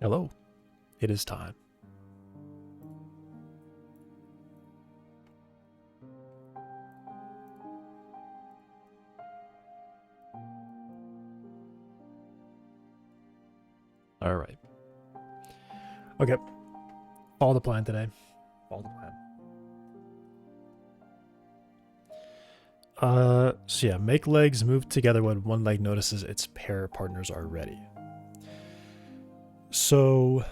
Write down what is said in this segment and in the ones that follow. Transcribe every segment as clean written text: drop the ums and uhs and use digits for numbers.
Hello. It is time. All right. Okay. Follow the plan today. Follow the plan. So yeah, make legs move together when one leg notices its pair partners are ready. So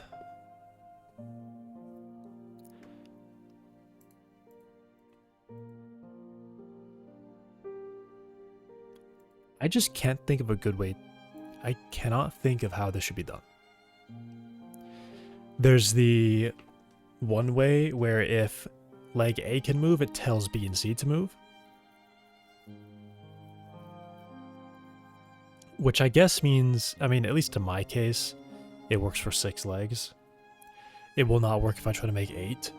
I just can't think of a good way. I cannot think of how this should be done. There's the one way where if leg A can move, it tells B and C to move. Which I guess means, I mean, at least in my case, it works for 6 legs. It will not work if I try to make 8,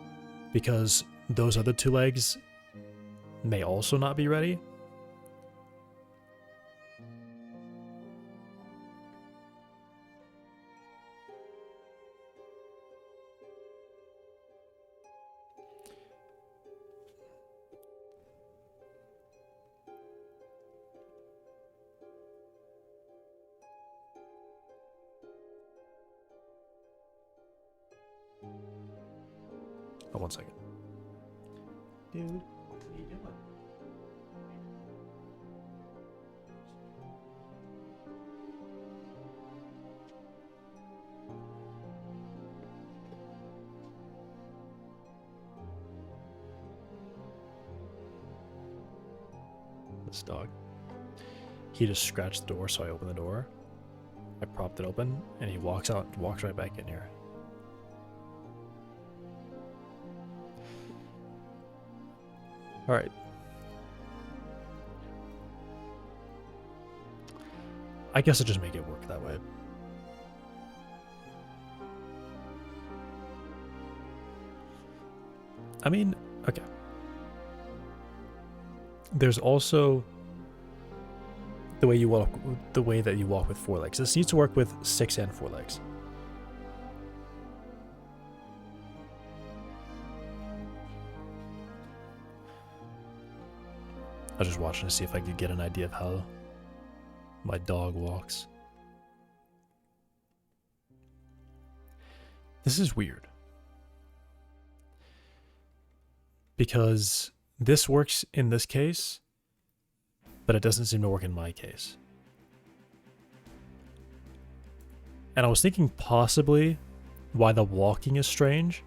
because those other 2 legs may also not be ready. Oh, 1 second. Dude, what are you doing? This dog. He just scratched the door, so I opened the door. I propped it open, and he walks right back in here. All right. I guess I'll just make it work that way. I mean, okay. There's also the way that you walk with 4 legs. This needs to work with 6 and 4 legs. I was just watching to see if I could get an idea of how my dog walks. This is weird. Because this works in this case, but it doesn't seem to work in my case. And I was thinking possibly why the walking is strange.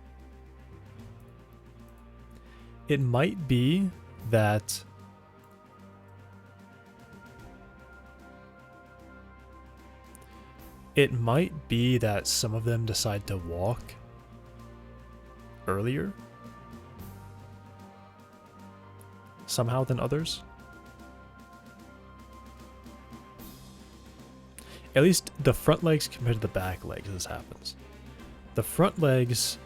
It might be that some of them decide to walk earlier somehow than others. At least the front legs compared to the back legs, this happens. The front legs,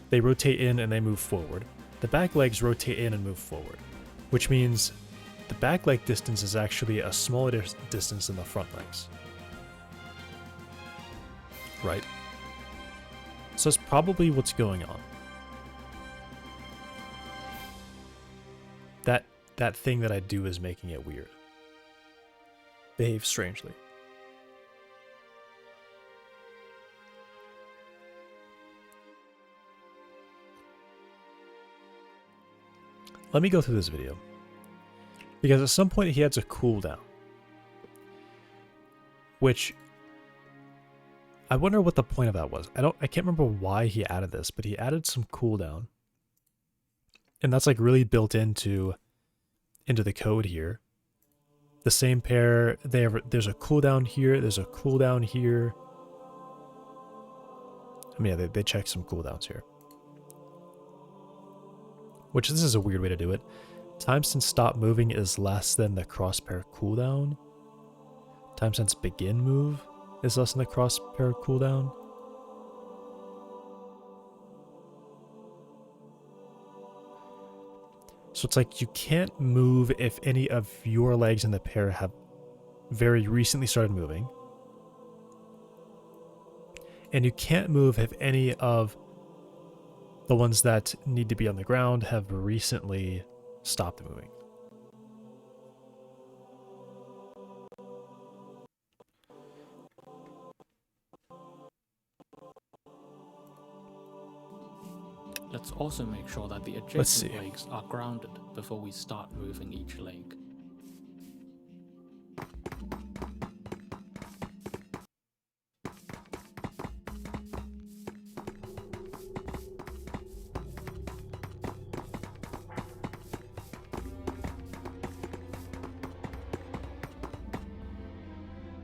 they rotate in and they move forward. The back legs rotate in and move forward, which means the back leg distance is actually a smaller distance than the front legs. Right? So that's probably what's going on. That thing that I do is making it weird. Behave strangely. Let me go through this video. Because at some point he adds a cooldown. Which I wonder what the point of that was. I can't remember why he added this, but he added some cooldown. And that's like really built into the code here. The same pair, there's a cooldown here, there's a cooldown here. I mean, yeah, they check some cooldowns here. Which, this is a weird way to do it. Time since stop moving is less than the crosspair cooldown. Time since begin move is less than the crosspair cooldown. So it's like you can't move if any of your legs in the pair have very recently started moving. And you can't move if any of the ones that need to be on the ground have recently stopped moving. Let's also make sure that the adjacent legs are grounded before we start moving each leg.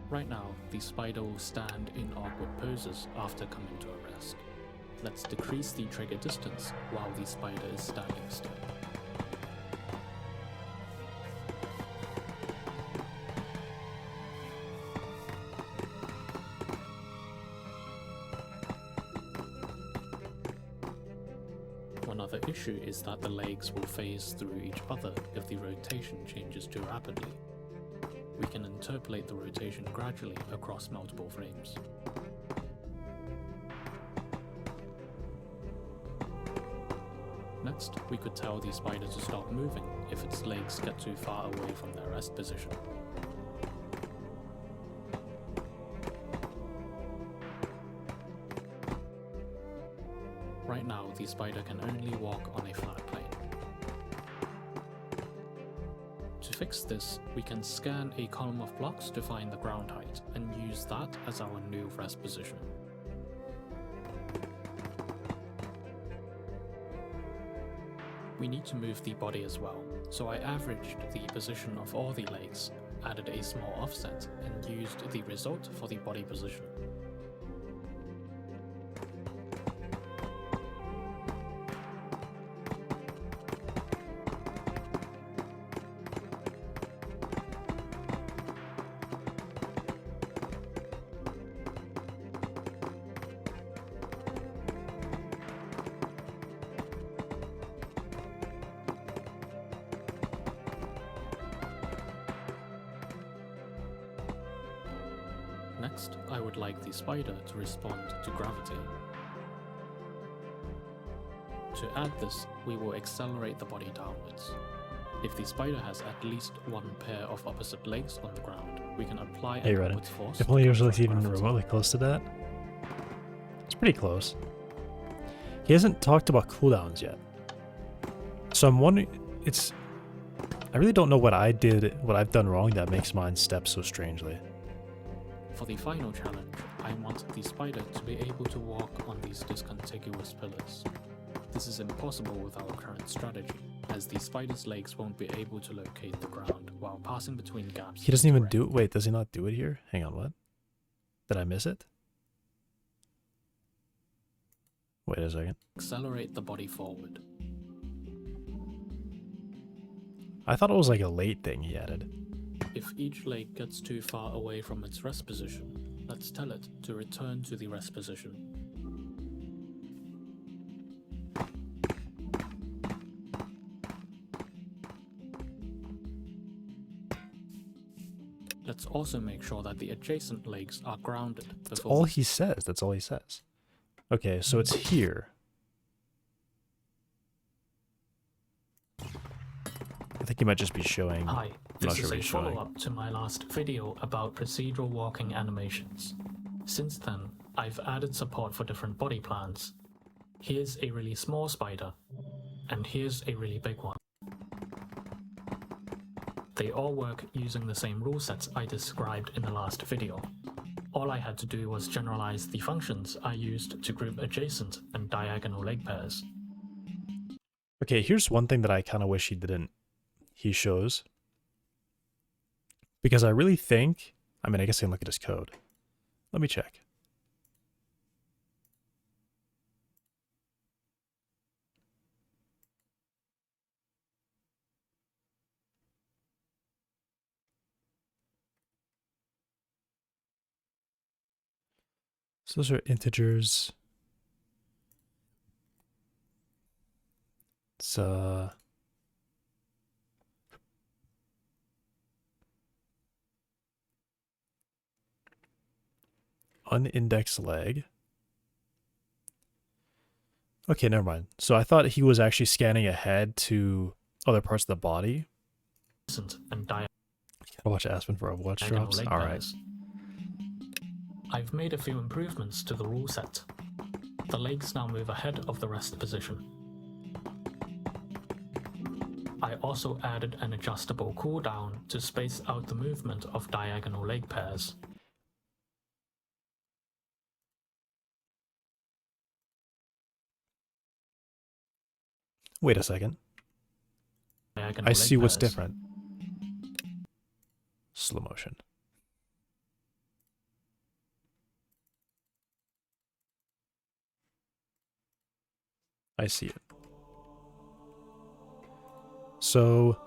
Right now, the spider will stand in awkward poses after coming to a rest. Let's decrease the trigger distance while the spider is standing still. One other issue is that the legs will phase through each other if the rotation changes too rapidly. We can interpolate the rotation gradually across multiple frames. Next, we could tell the spider to stop moving if its legs get too far away from their rest position. Right now, the spider can only walk on a flat plane. To fix this, we can scan a column of blocks to find the ground height and use that as our new rest position. We need to move the body as well, so I averaged the position of all the legs, added a small offset, and used the result for the body position. Next, I would like the spider to respond to gravity. To add this, we will accelerate the body downwards. If the spider has at least one pair of opposite legs on the ground, we can apply an upward force. If only yours looks even remotely close to that. It's pretty close. He hasn't talked about cooldowns yet. So I'm wondering, I really don't know what I've done wrong that makes mine step so strangely. For the final challenge, I want the spider to be able to walk on these discontiguous pillars. This is impossible with our current strategy, as the spider's legs won't be able to locate the ground while passing between gaps. He doesn't even do it. Wait, does he not do it here? Hang on, what? Did I miss it? Wait a second. Accelerate the body forward. I thought it was like a late thing he added. If each leg gets too far away from its rest position, let's tell it to return to the rest position. Let's also make sure that the adjacent legs are grounded. That's all he says. That's all he says. Okay, so it's here. I think he might just be showing. Hi, this is a follow-up to my last video about procedural walking animations. Since then, I've added support for different body plans. Here's a really small spider, and here's a really big one. They all work using the same rule sets I described in the last video. All I had to do was generalize the functions I used to group adjacent and diagonal leg pairs. Okay, here's one thing that I kind of wish he shows. Because I really think, I mean, I guess I can look at his code. Let me check. So those are integers. It's unindexed leg. Okay, never mind. So I thought he was actually scanning ahead to other parts of the body. And Gotta watch Aspen for Overwatch diagonal drops. leg All right. pairs. I've made a few improvements to the rule set. The legs now move ahead of the rest position. I also added an adjustable cooldown to space out the movement of diagonal leg pairs. Wait a second. Diagonal I leg see what's pairs. different. Slow motion. I see it. So,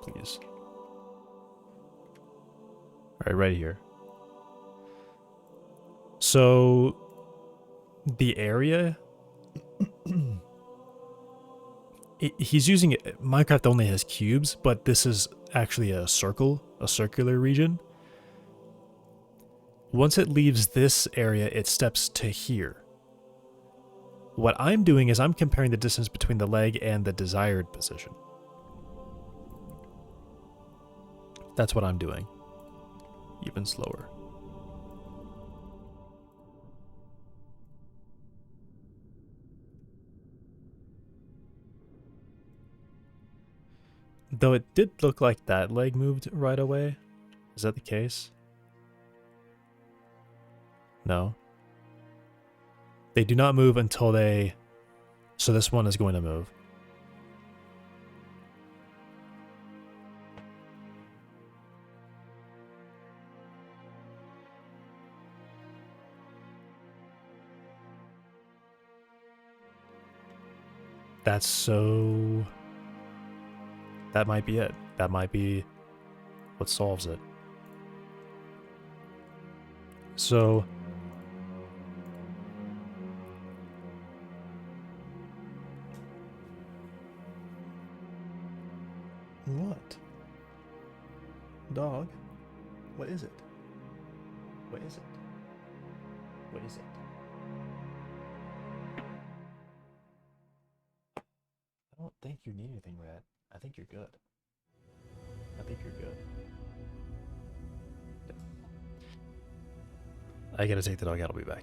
please. Right here. So, the area, he's using it. Minecraft only has cubes, but this is actually a circular region. Once it leaves this area, it steps to here. What I'm doing is I'm comparing the distance between the leg and the desired position. That's what I'm doing. Even slower. Though it did look like that leg moved right away. Is that the case? No. They do not move until they... So this one is going to move. That's so... That might be it. That might be what solves it. So... What? Dog? What is it? What is it? What is it? I don't think you need anything, Rat. I think you're good. I think you're good. I gotta take the dog out. I'll be back.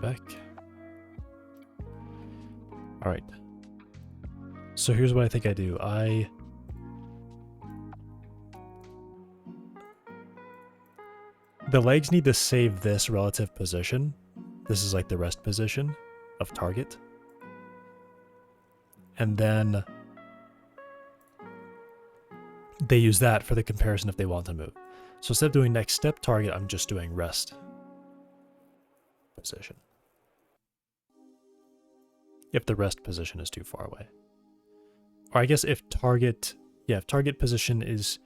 back. All right. So here's what I think I do. The legs need to save this relative position. This is like the rest position of target. And then they use that for the comparison if they want to move. So instead of doing next step target, I'm just doing rest position. If the rest position is too far away. Or I guess if target position is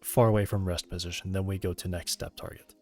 far away from rest position, then we go to next step target.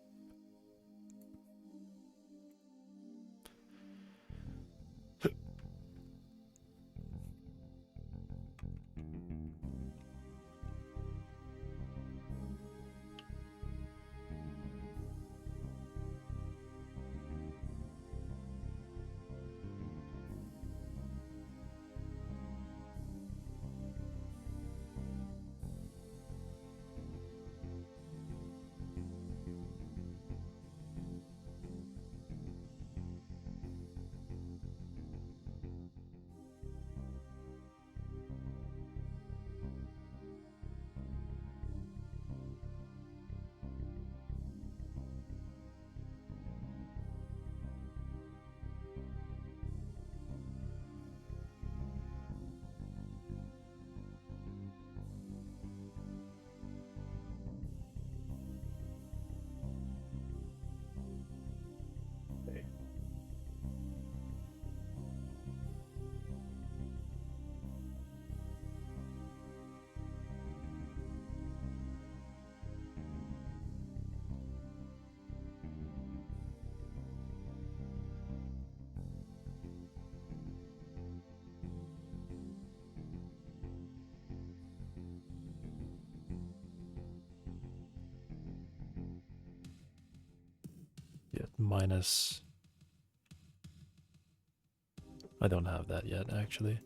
Yeah, minus. I don't have that yet, actually.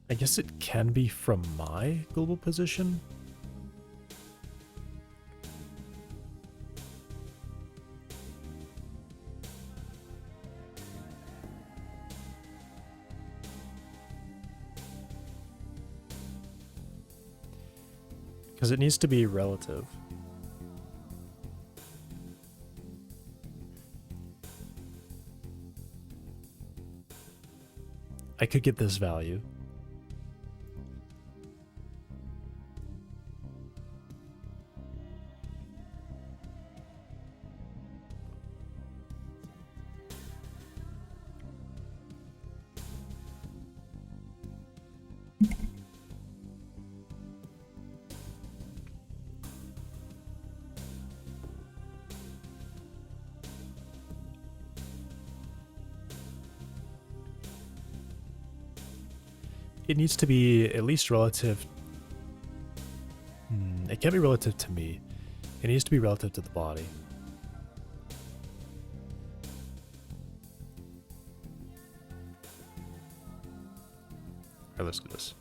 I guess it can be from my global position. Because it needs to be relative. I could get this value. It needs to be at least relative. It can't be relative to me. It needs to be relative to the body. Alright, let's do this.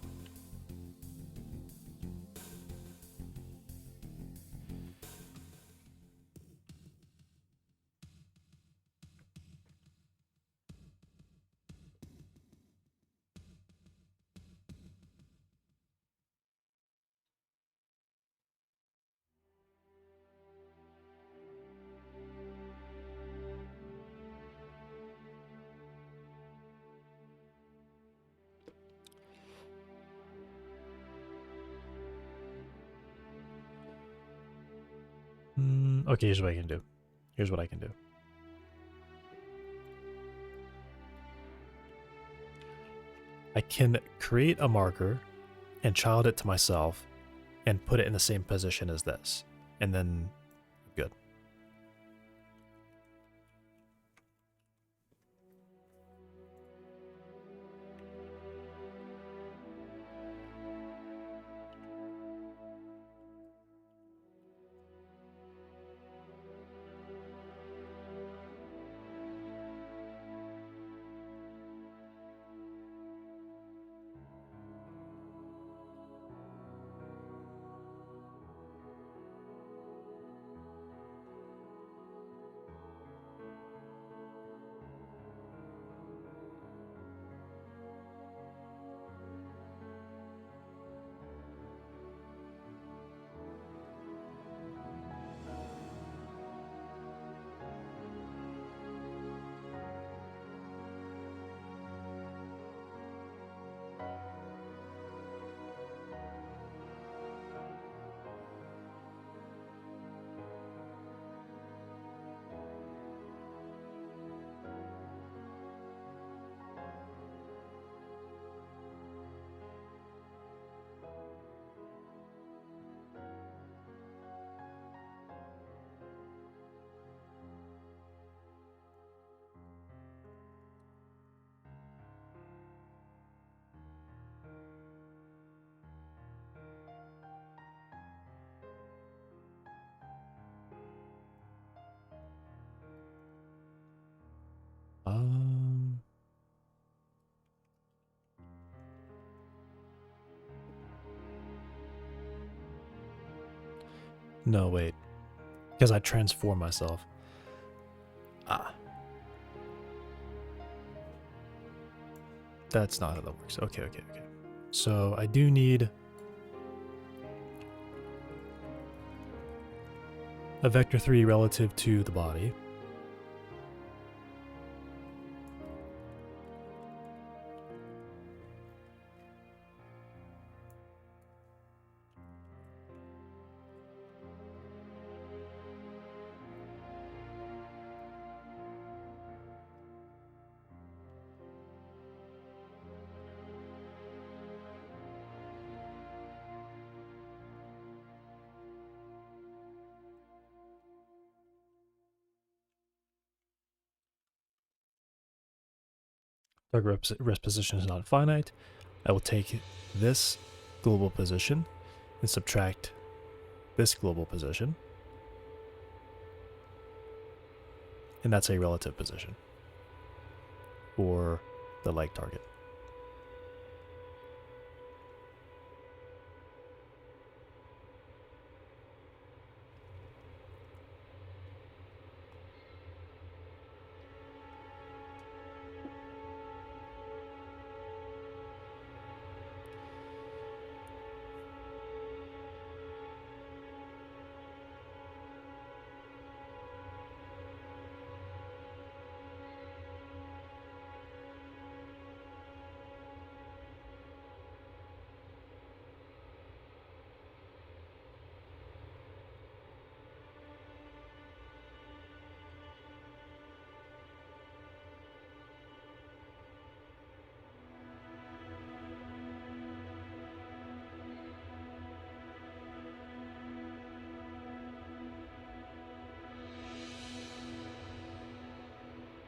Okay, here's what I can do. Here's what I can do. I can create a marker and child it to myself and put it in the same position as this. And then good. No, wait. Because I transform myself. Ah. That's not how that works. Okay, okay, okay. So I do need a vector 3 relative to the body. Target rest position is not finite. I will take this global position and subtract this global position. And that's a relative position for the leg target.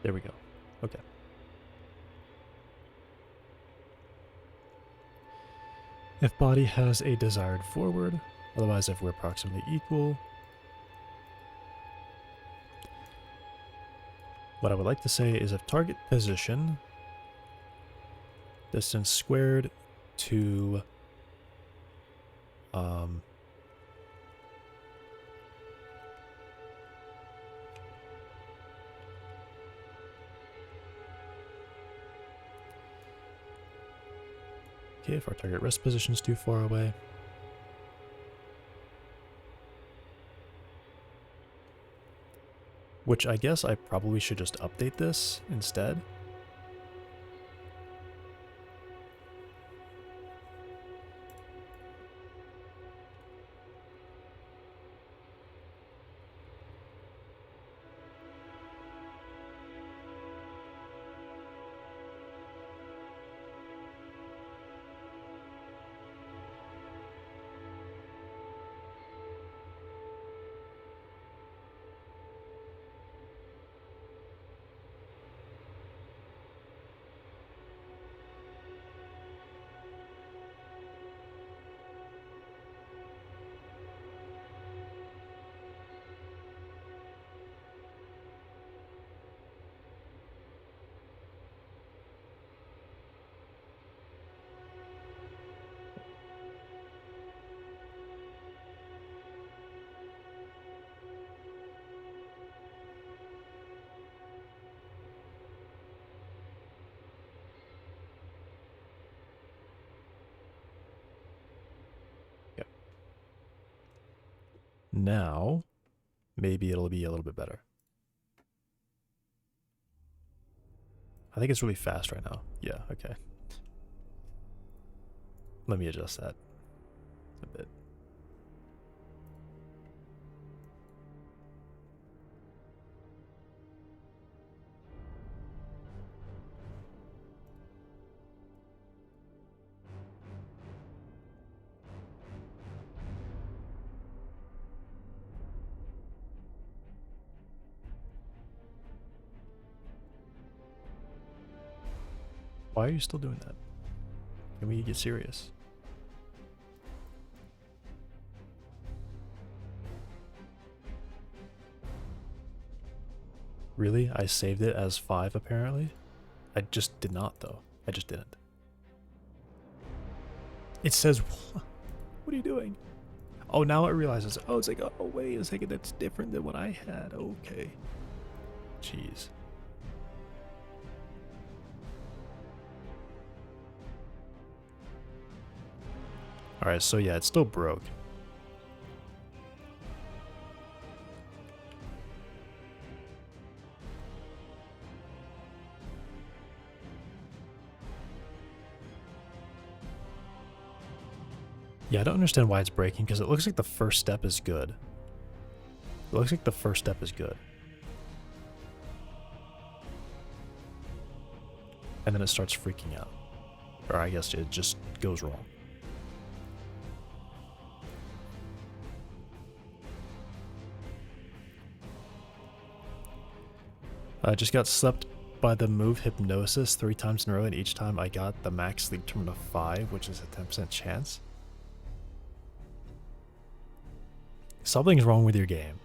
There we go. Okay. If body has a desired forward, otherwise if we're approximately equal. What I would like to say is if target position, distance squared to okay, if our target rest position is too far away. Which I guess I probably should just update this instead. Now, maybe it'll be a little bit better. I think it's really fast right now. Yeah, okay. Let me adjust that a bit. Why are you still doing that? Can we get serious? Really? I saved it as 5 apparently? I just did not though. I just didn't. It says, what are you doing? Oh, now it realizes. Oh, it's like, oh, wait a second, that's different than what I had. Okay. Jeez. Alright, so yeah, it's still broke. Yeah, I don't understand why it's breaking, because it looks like the first step is good. It looks like the first step is good. And then it starts freaking out. Or I guess it just goes wrong. I just got slept by the move Hypnosis 3 times in a row, and each time I got the max sleep term of 5, which is a 10% chance. Something's wrong with your game.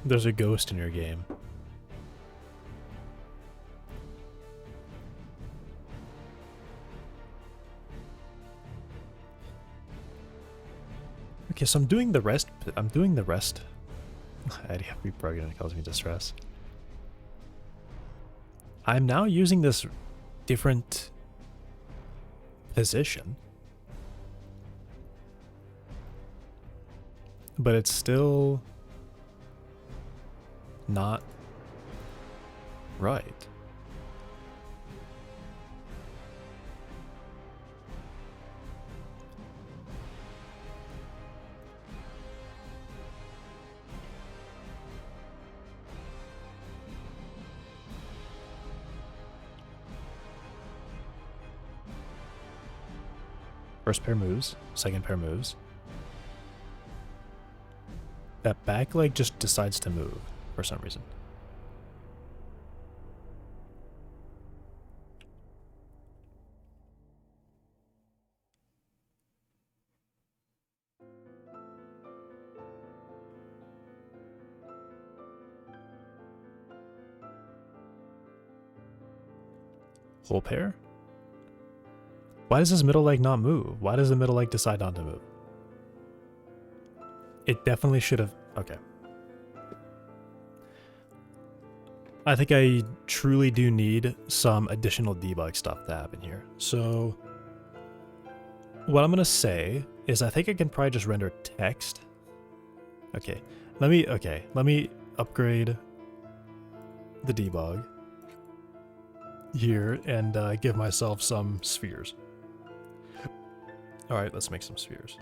There's a ghost in your game. Okay, so I'm doing the rest. I'd have to be pregnant, it causes me distress. I'm now using this different position. But it's still not right. First pair moves, second pair moves. That back leg just decides to move for some reason. Whole pair? Why does this middle leg not move? Why does the middle leg decide not to move? It definitely should have... Okay. I think I truly do need some additional debug stuff to happen here. So what I'm going to say is I think I can probably just render text. Okay. Let me upgrade the debug here and give myself some spheres. All right, let's make some spheres.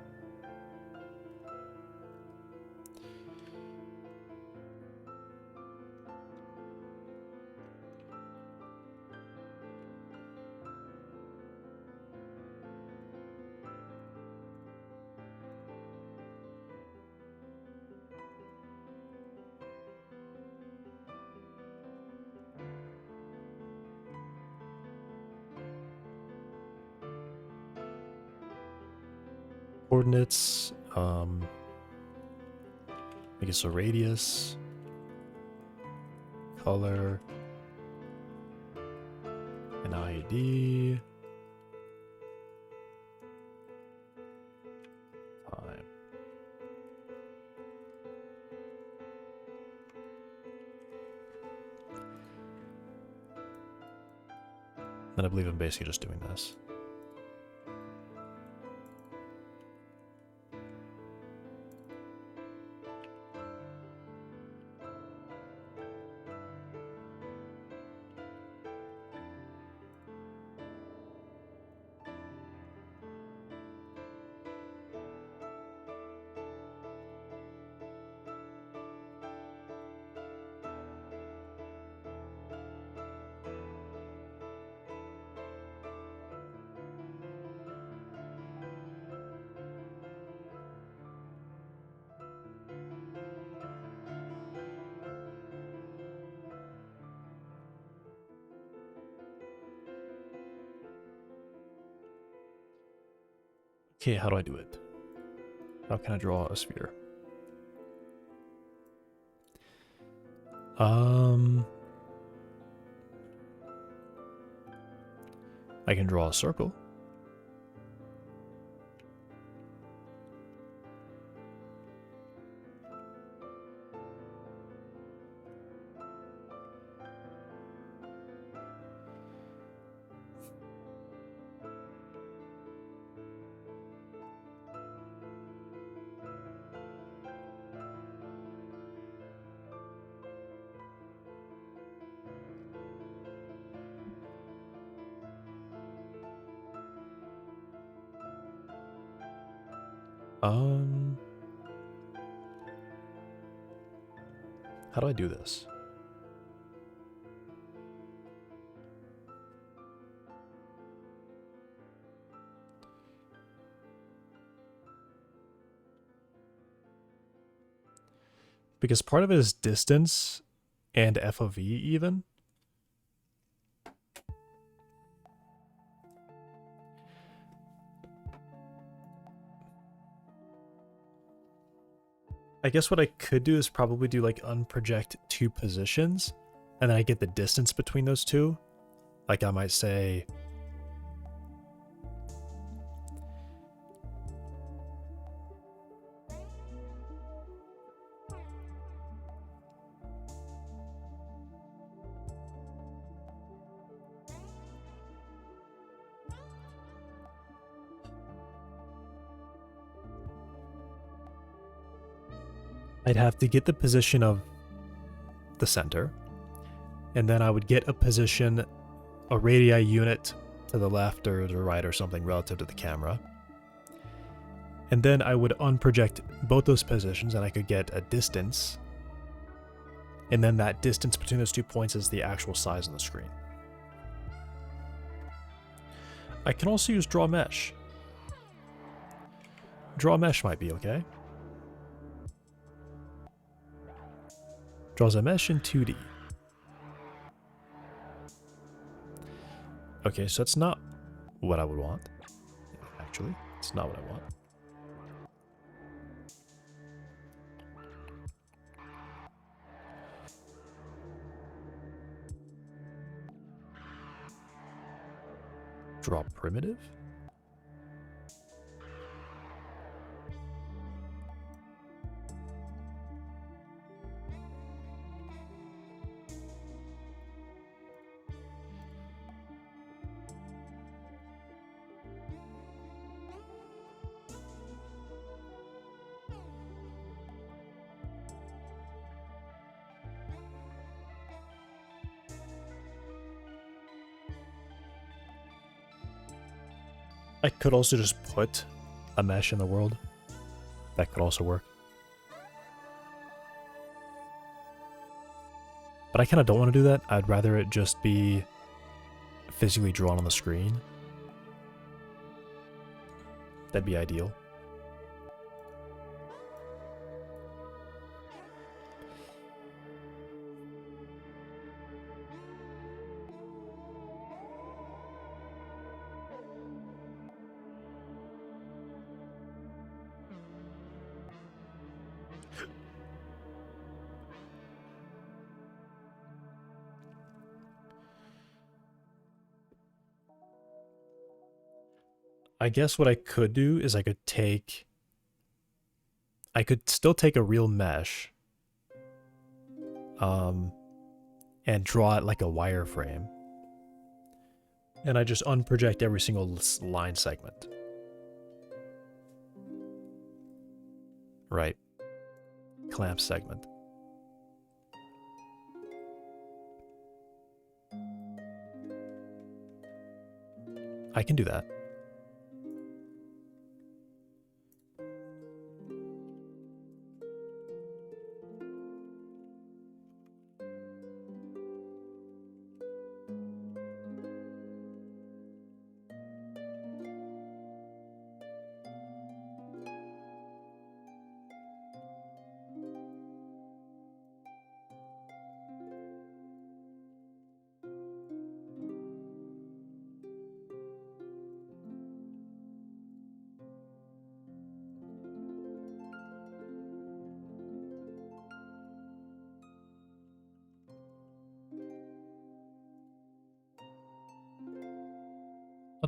Coordinates, I guess a radius, color, an ID, time. Then I believe I'm basically just doing this. Okay, how do I do it? How can I draw a sphere? I can draw a circle. How do I do this? Because part of it is distance and f of v even. I guess what I could do is probably do like unproject 2 positions, and then I get the distance between those two. Like I might say, I'd have to get the position of the center, and then I would get a position, a radii unit to the left or the right or something relative to the camera. And then I would unproject both those positions and I could get a distance. And then that distance between those 2 points is the actual size on the screen. I can also use draw mesh. Draw mesh might be okay. Draws a mesh in 2D. Okay, so that's not what I would want. Actually, it's not what I want. Draw primitive? I could also just put a mesh in the world. That could also work. But I kind of don't want to do that. I'd rather it just be physically drawn on the screen. That'd be ideal. I guess what I could do is I could still take a real mesh and draw it like a wireframe. And I just unproject every single line segment. Right. Clamp segment. I can do that.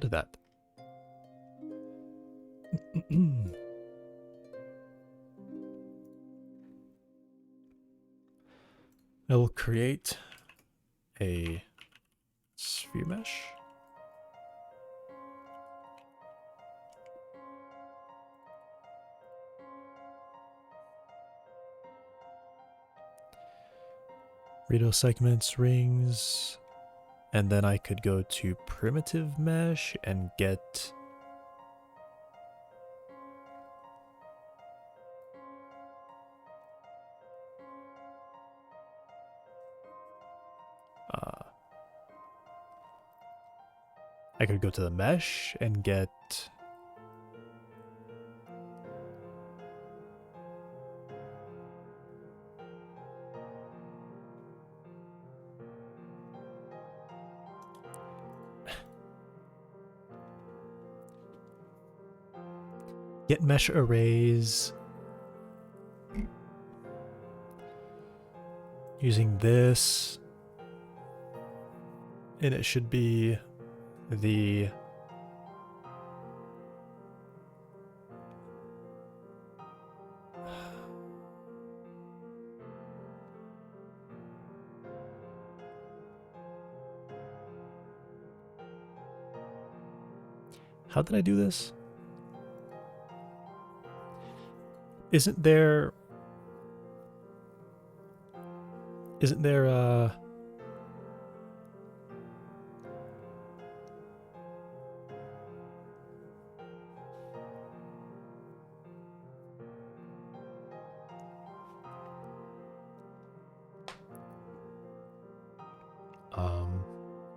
did that? I will create a sphere mesh. Radial segments, rings, and then I could go to primitive mesh and get I could go to the mesh and get mesh arrays using this, and it should be the how did I do this? Isn't there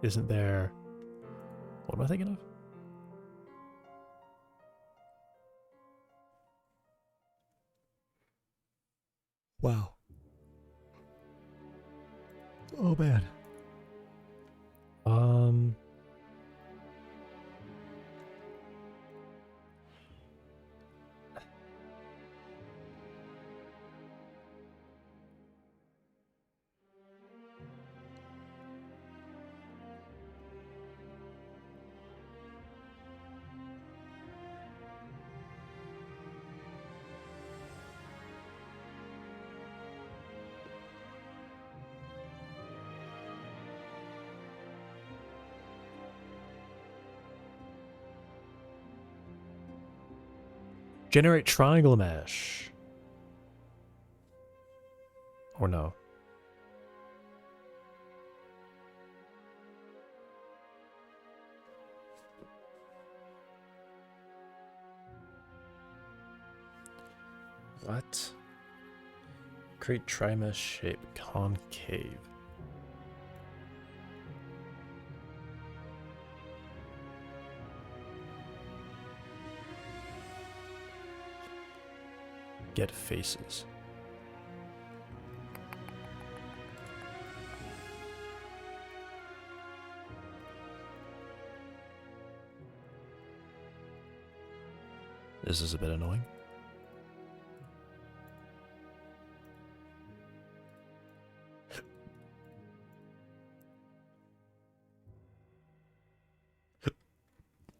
isn't there, what am I thinking of? Wow. Oh man. Generate triangle mesh. Or no. What? Create tri-mesh shape concave. Get faces. This is a bit annoying.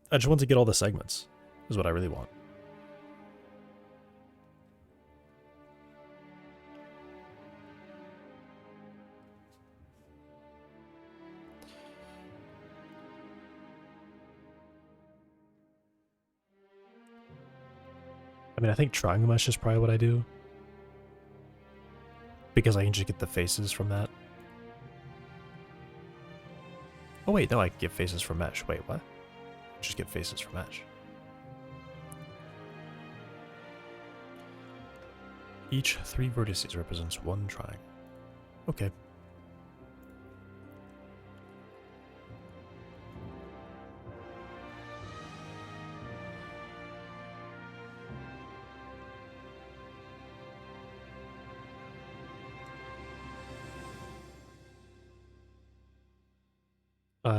I just want to get all the segments, is what I really want. I mean, I think triangle mesh is probably what I do, because I can just get the faces from that. Oh wait, no, I can get faces from mesh. Wait, what? Just get faces from mesh. Each 3 vertices represents 1 triangle. Okay.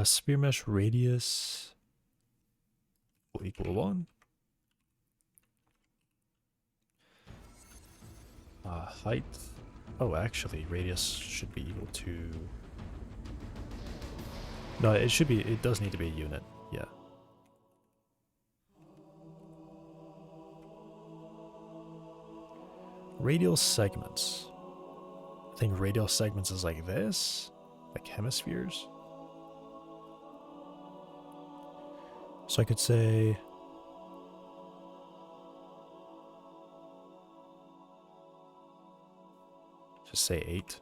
Sphere mesh radius will equal 1. Height. Oh, actually, radius should be equal to. No, it should be. It does need to be a unit. Yeah. Radial segments. I think radial segments is like this, like hemispheres. So I could say just say 8.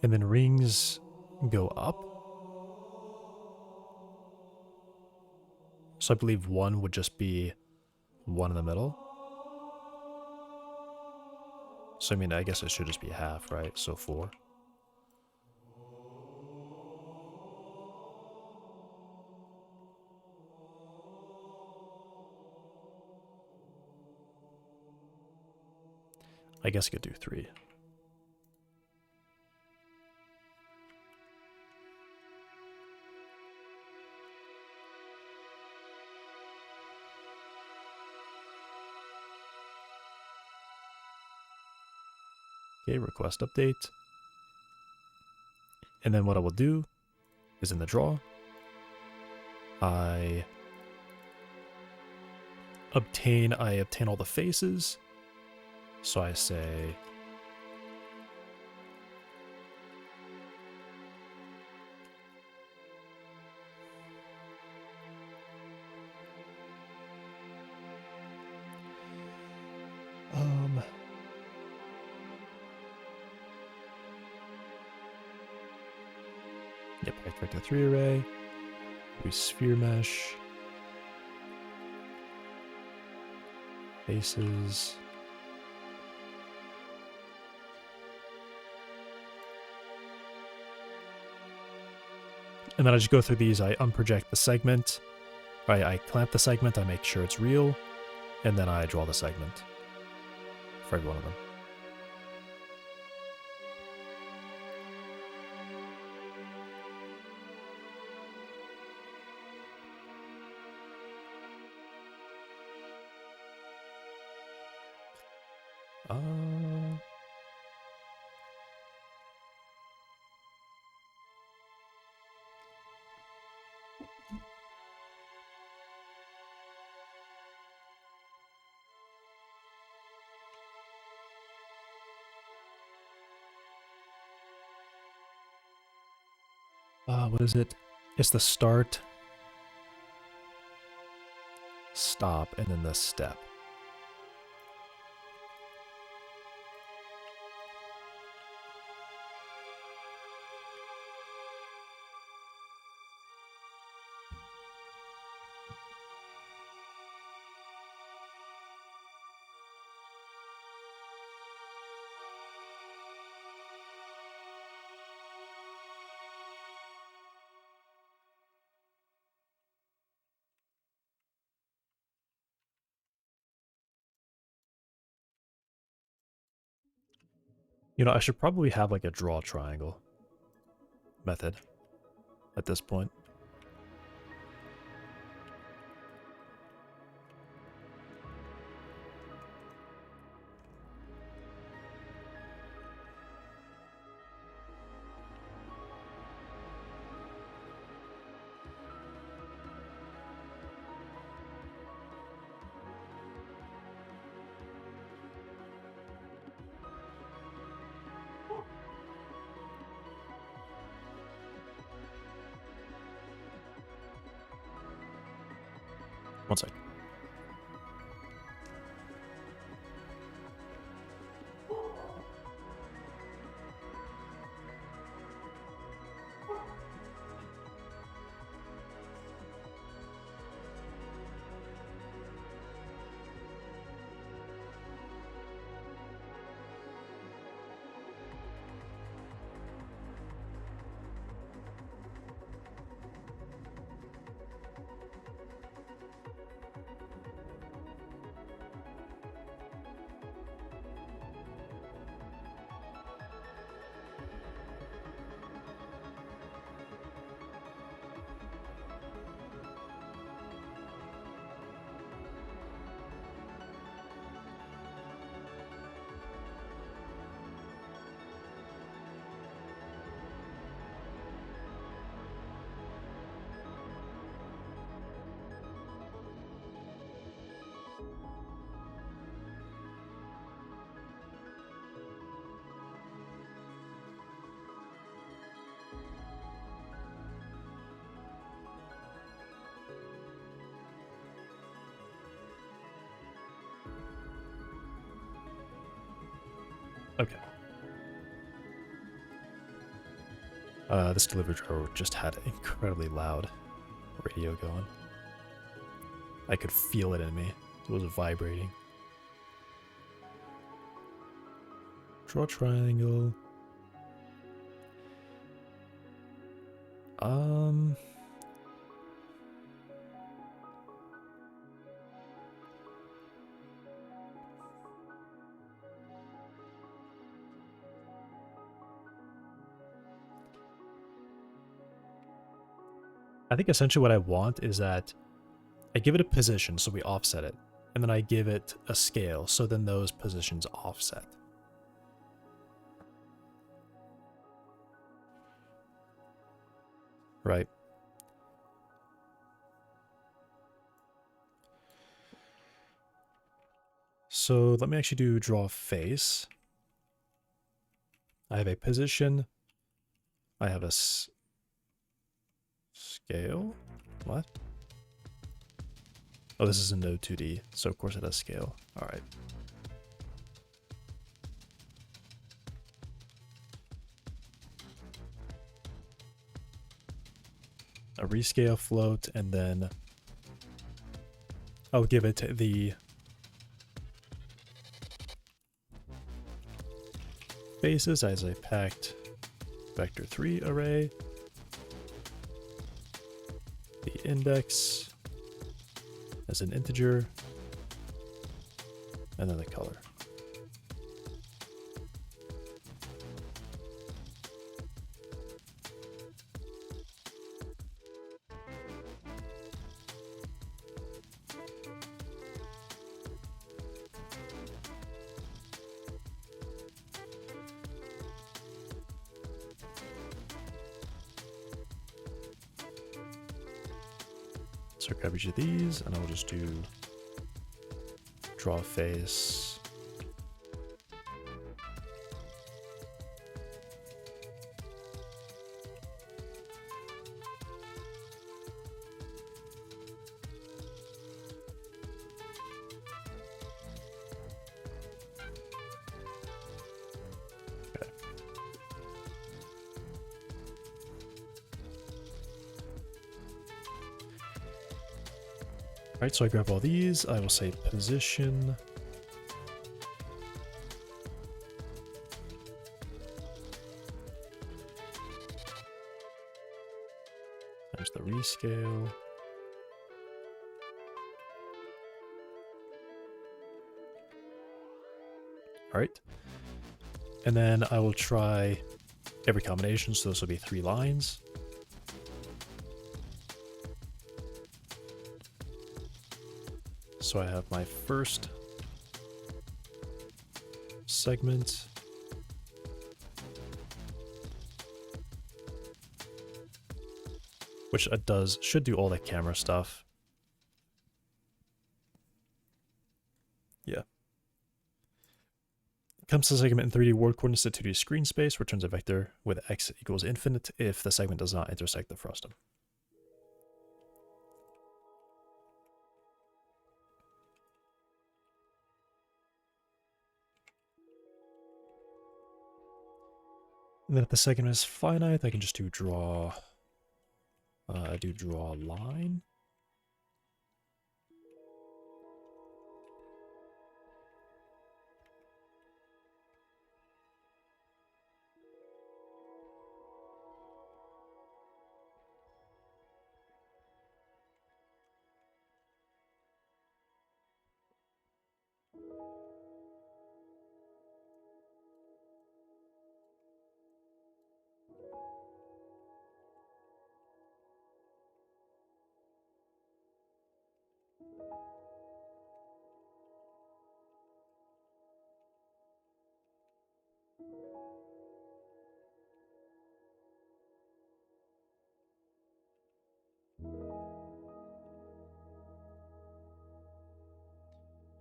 And then rings go up. So I believe 1 would just be 1 in the middle. So I mean, I guess it should just be half, right? So 4. I guess I could do 3. Okay, request update. And then what I will do is in the draw, I obtain all the faces. So I say yep, I expect a 3 array. We sphere mesh. Faces. And then I just go through these, I unproject the segment. I clamp the segment, I make sure it's real, and then I draw the segment for every one of them. What is it? It's the start, stop, and then the step. You know, I should probably have like a draw triangle method at this point. One sec. Okay. This delivery driver just had an incredibly loud radio going. I could feel it in me. It was vibrating. Draw triangle. I think essentially what I want is that I give it a position, so we offset it, and then I give it a scale, so then those positions offset. Right? So let me actually do draw face. I have a position. I have a scale. What? Oh, this is a node 2D, so of course it has scale. All right. A rescale float, and then I'll give it the faces as a packed vector 3 array, the index as an integer, and then the color. So grab each of these, and I'll just do draw face. Okay. Alright, so I grab all these, I will say position. There's the rescale. Alright. And then I will try every combination, so this will be 3 lines. So I have my first segment. Which should do all the camera stuff. Yeah. Comes to the segment in 3D world coordinates to 2D screen space, returns a vector with x equals infinite if the segment does not intersect the frustum. And then if the segment is finite, I can just do draw. Do draw line.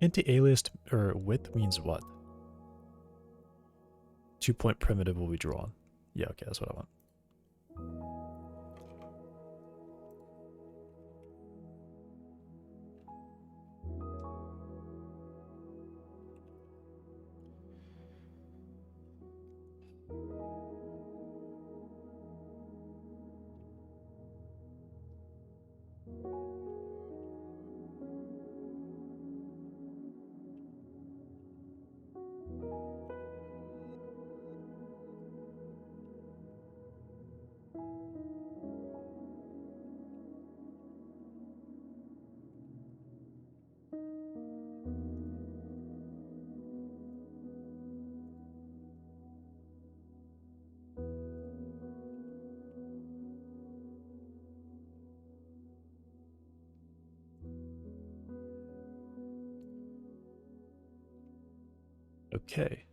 Anti-aliased or width means what? 2-point primitive will be drawn. Yeah, okay, that's what I want. Okay.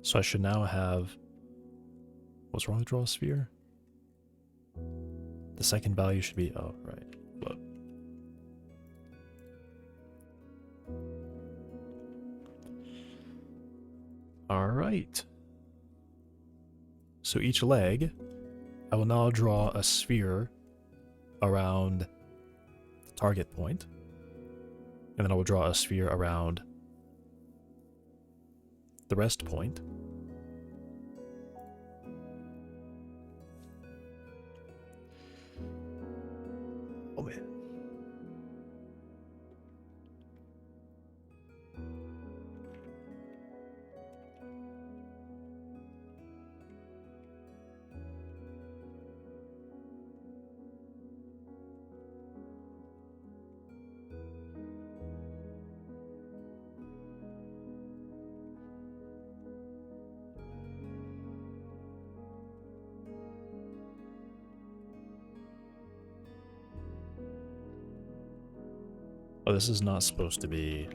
So I should now have... What's wrong with draw a sphere? The second value should be... Oh, right. Float. Alright. So each leg, I will now draw a sphere around the target point. And then I will draw a sphere around the rest point. Oh man. Oh, this is not supposed to be...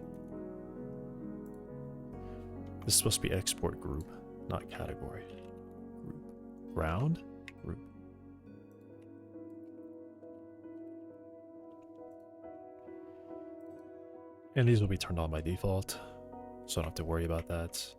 This is supposed to be export group, not category. Group. Round? Group. And these will be turned on by default, so I don't have to worry about that.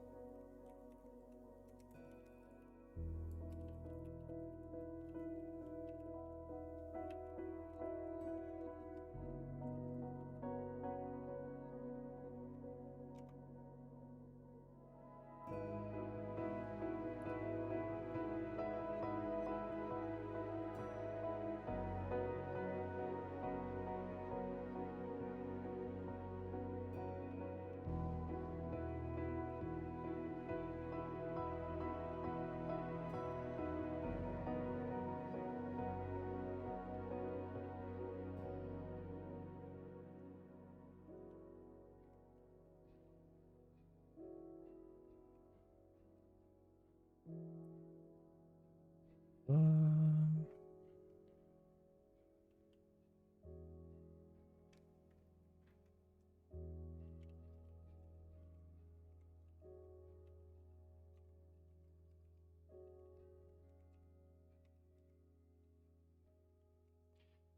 Um,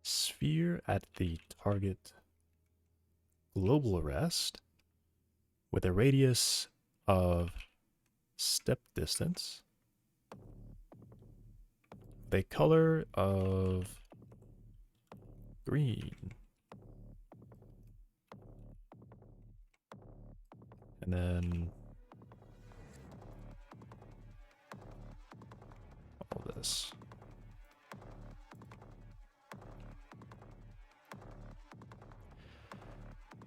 Sphere at the target global rest with a radius of step distance, a color of green, and then all this.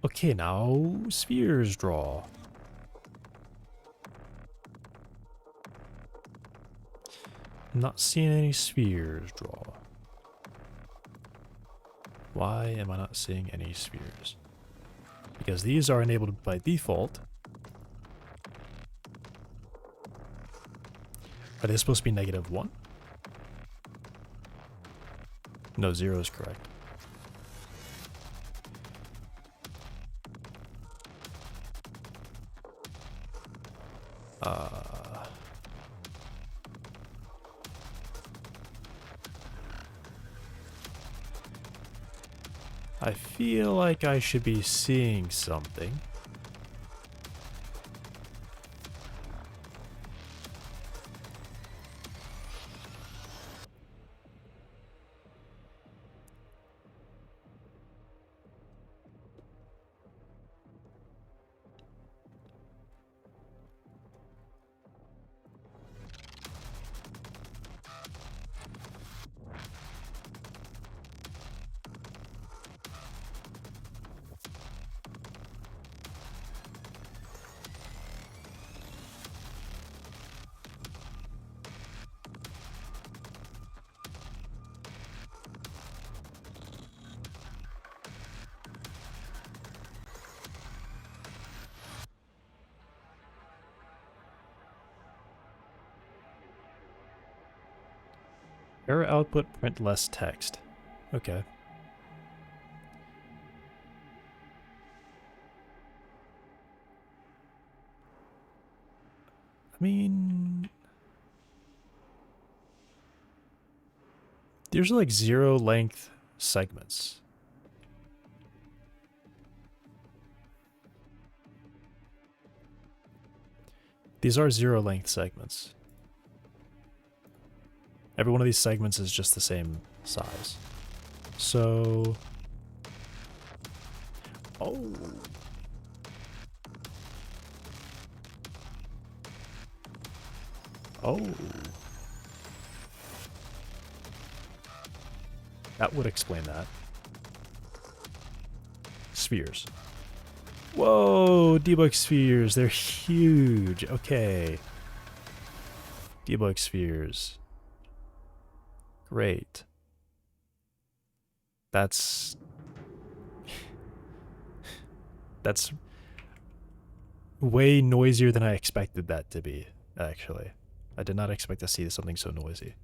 Okay, now spheres draw. Not seeing any spheres draw. Why am I not seeing any spheres? Because these are enabled by default. Are they supposed to be -1? No, 0 is correct. I feel like I should be seeing something. Error output, print less text. Okay. I mean, there's like 0 length segments. These are 0 length segments. Every one of these segments is just the same size. So... Oh! Oh! That would explain that. Spheres. Whoa! Debug spheres. They're huge. Okay. Debug spheres. Great. That's way noisier than I expected that to be, actually. I did not expect to see something so noisy.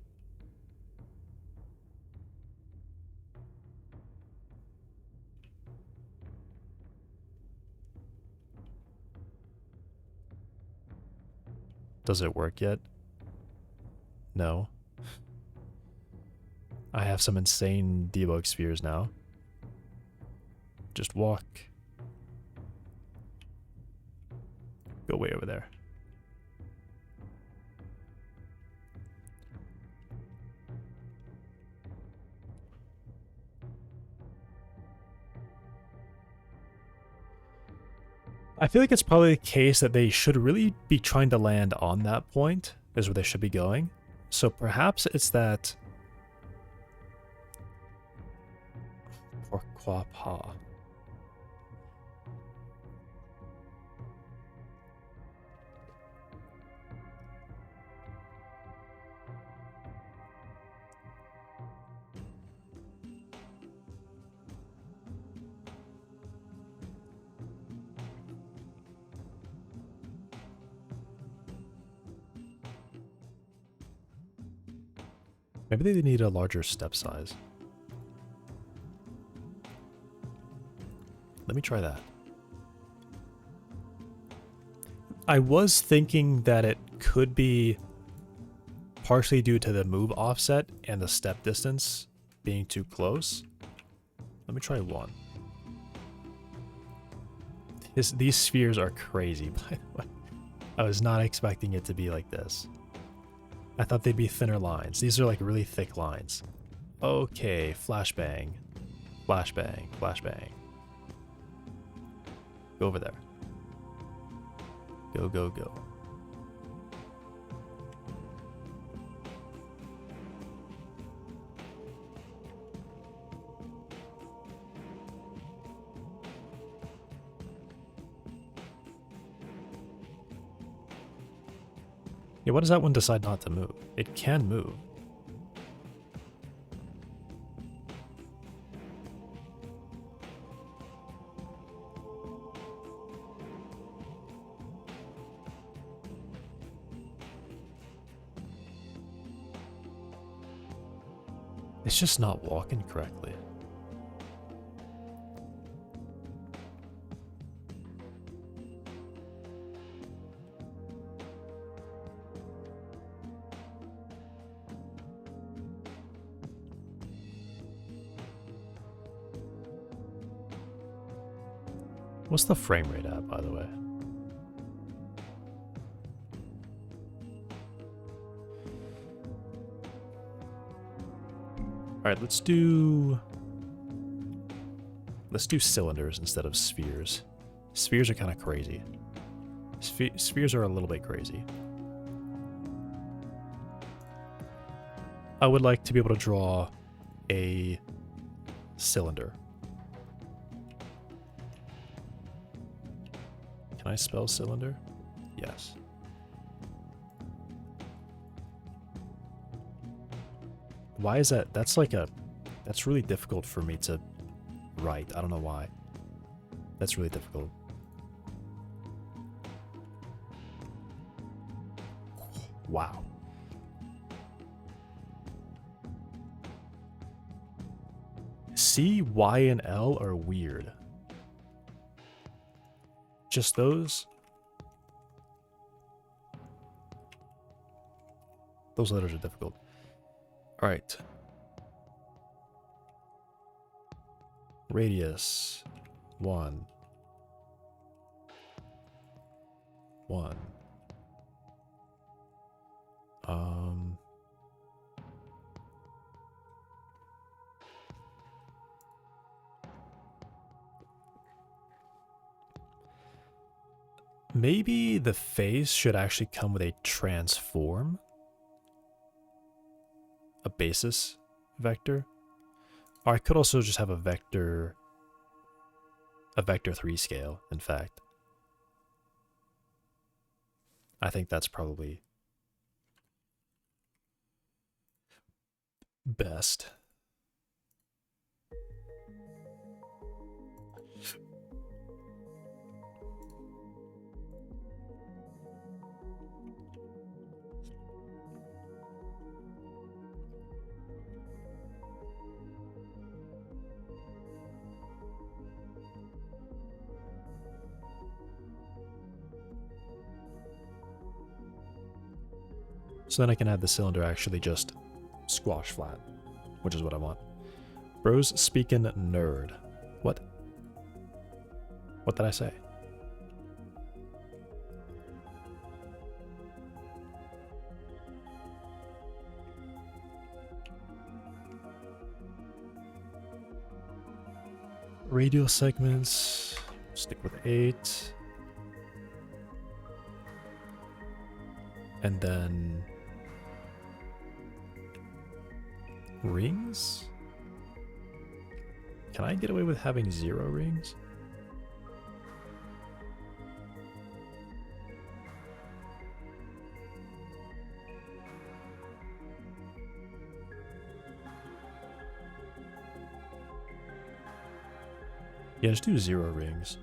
Does it work yet? No. I have some insane debug spheres now. Just walk. Go way over there. I feel like it's probably the case that they should really be trying to land on that point, is where they should be going. So perhaps it's that... Pourquoi pas? Maybe they need a larger step size. Let me try that. I was thinking that it could be partially due to the move offset and the step distance being too close. Let me try one. These spheres are crazy, by the way. I was not expecting it to be like this. I thought they'd be thinner lines. These are like really thick lines. Okay, flashbang. Flashbang, flashbang. Go over there. Go, go, go. Yeah, what does that one decide not to move? It can move. It's just not walking correctly. What's the frame rate at, by the way? Alright, let's do cylinders instead of spheres. Spheres are kind of crazy. Spheres are a little bit crazy. I would like to be able to draw a cylinder. Can I spell cylinder? Yes. Why is that? That's really difficult for me to write. I don't know why. That's really difficult. Wow. C, Y, and L are weird. Just those? Those letters are difficult. All right. Radius 1. 1. Maybe the face should actually come with a transform, a basis vector. Or I could also just have a vector 3 scale, in fact. I think that's probably best. So then I can have the cylinder actually just squash flat, which is what I want. Bros speaking nerd. What? What did I say? Radial segments, stick with 8. And then rings? Can I get away with having 0 rings? Yeah, just do 0 rings.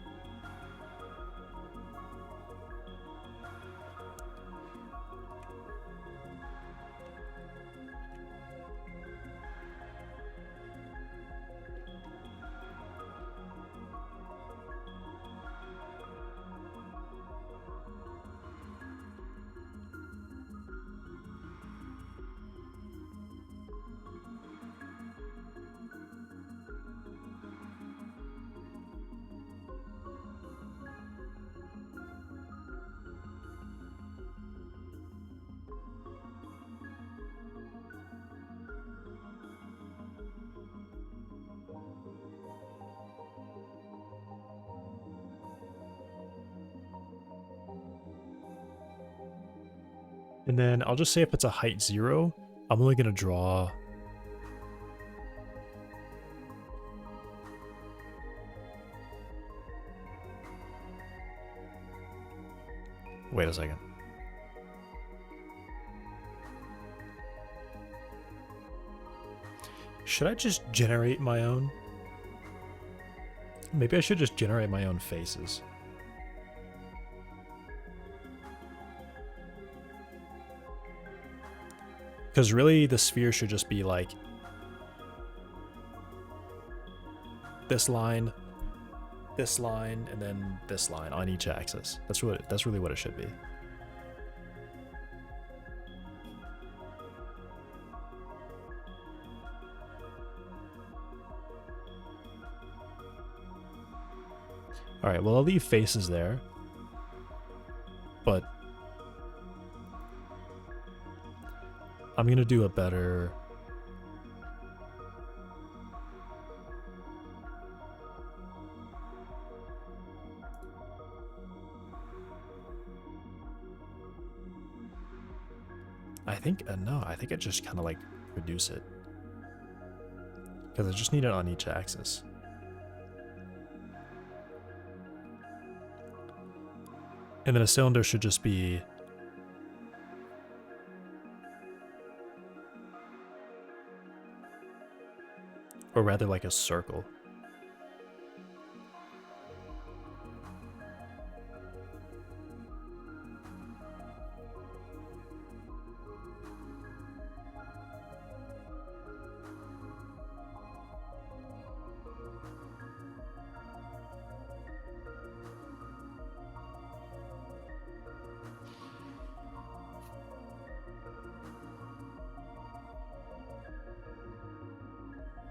And then I'll just say if it's a height 0, I'm only going to draw... Wait a second. Should I just generate my own? Maybe I should just generate my own faces. Because really, the sphere should just be like this line, and then this line on each axis. That's really what it should be. All right, well, I'll leave faces there, but I'm gonna do a better... I think, no, I think I just kind of like reduce it. Because I just need it on each axis. And then a cylinder should just be... Or rather like a circle.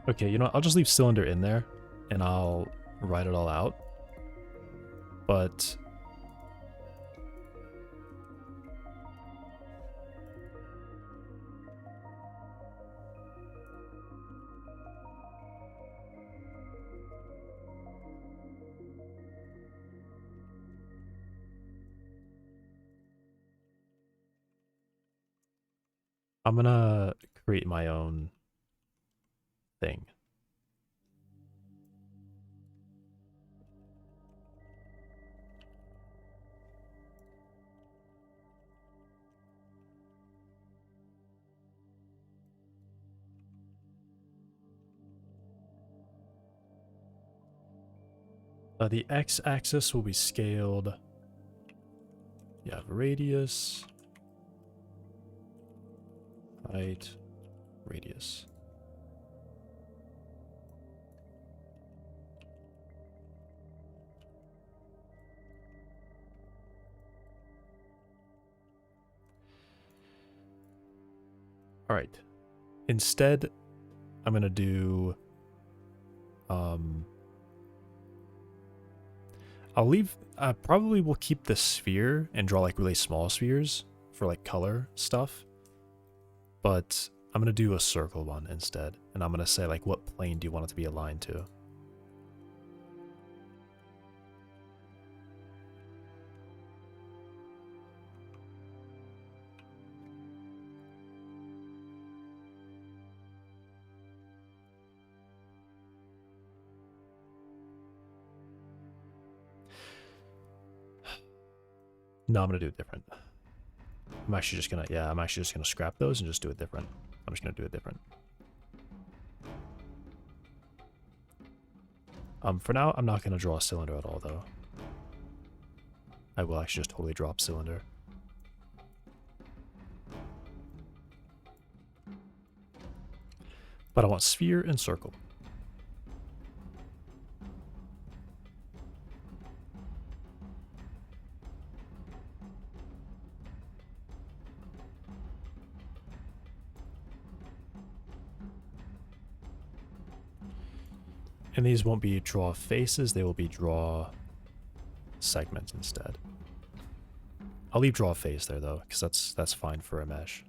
Okay, you know what? I'll just leave cylinder in there, and I'll write it all out. But I'm gonna create my own thing. The x-axis will be scaled. You have radius, height, radius. All right. Instead, I'm gonna do. I'll leave. I probably will keep the sphere and draw like really small spheres for like color stuff. But I'm gonna do a circle one instead, and I'm gonna say like, what plane do you want it to be aligned to? No, I'm gonna do it different. I'm actually just gonna scrap those and just do it different. I'm just gonna do it different. For now, I'm not gonna draw a cylinder at all though. I will actually just totally drop cylinder. But I want sphere and circle. And these won't be draw faces, they will be draw segments instead. I'll leave draw face there though, because that's fine for a mesh.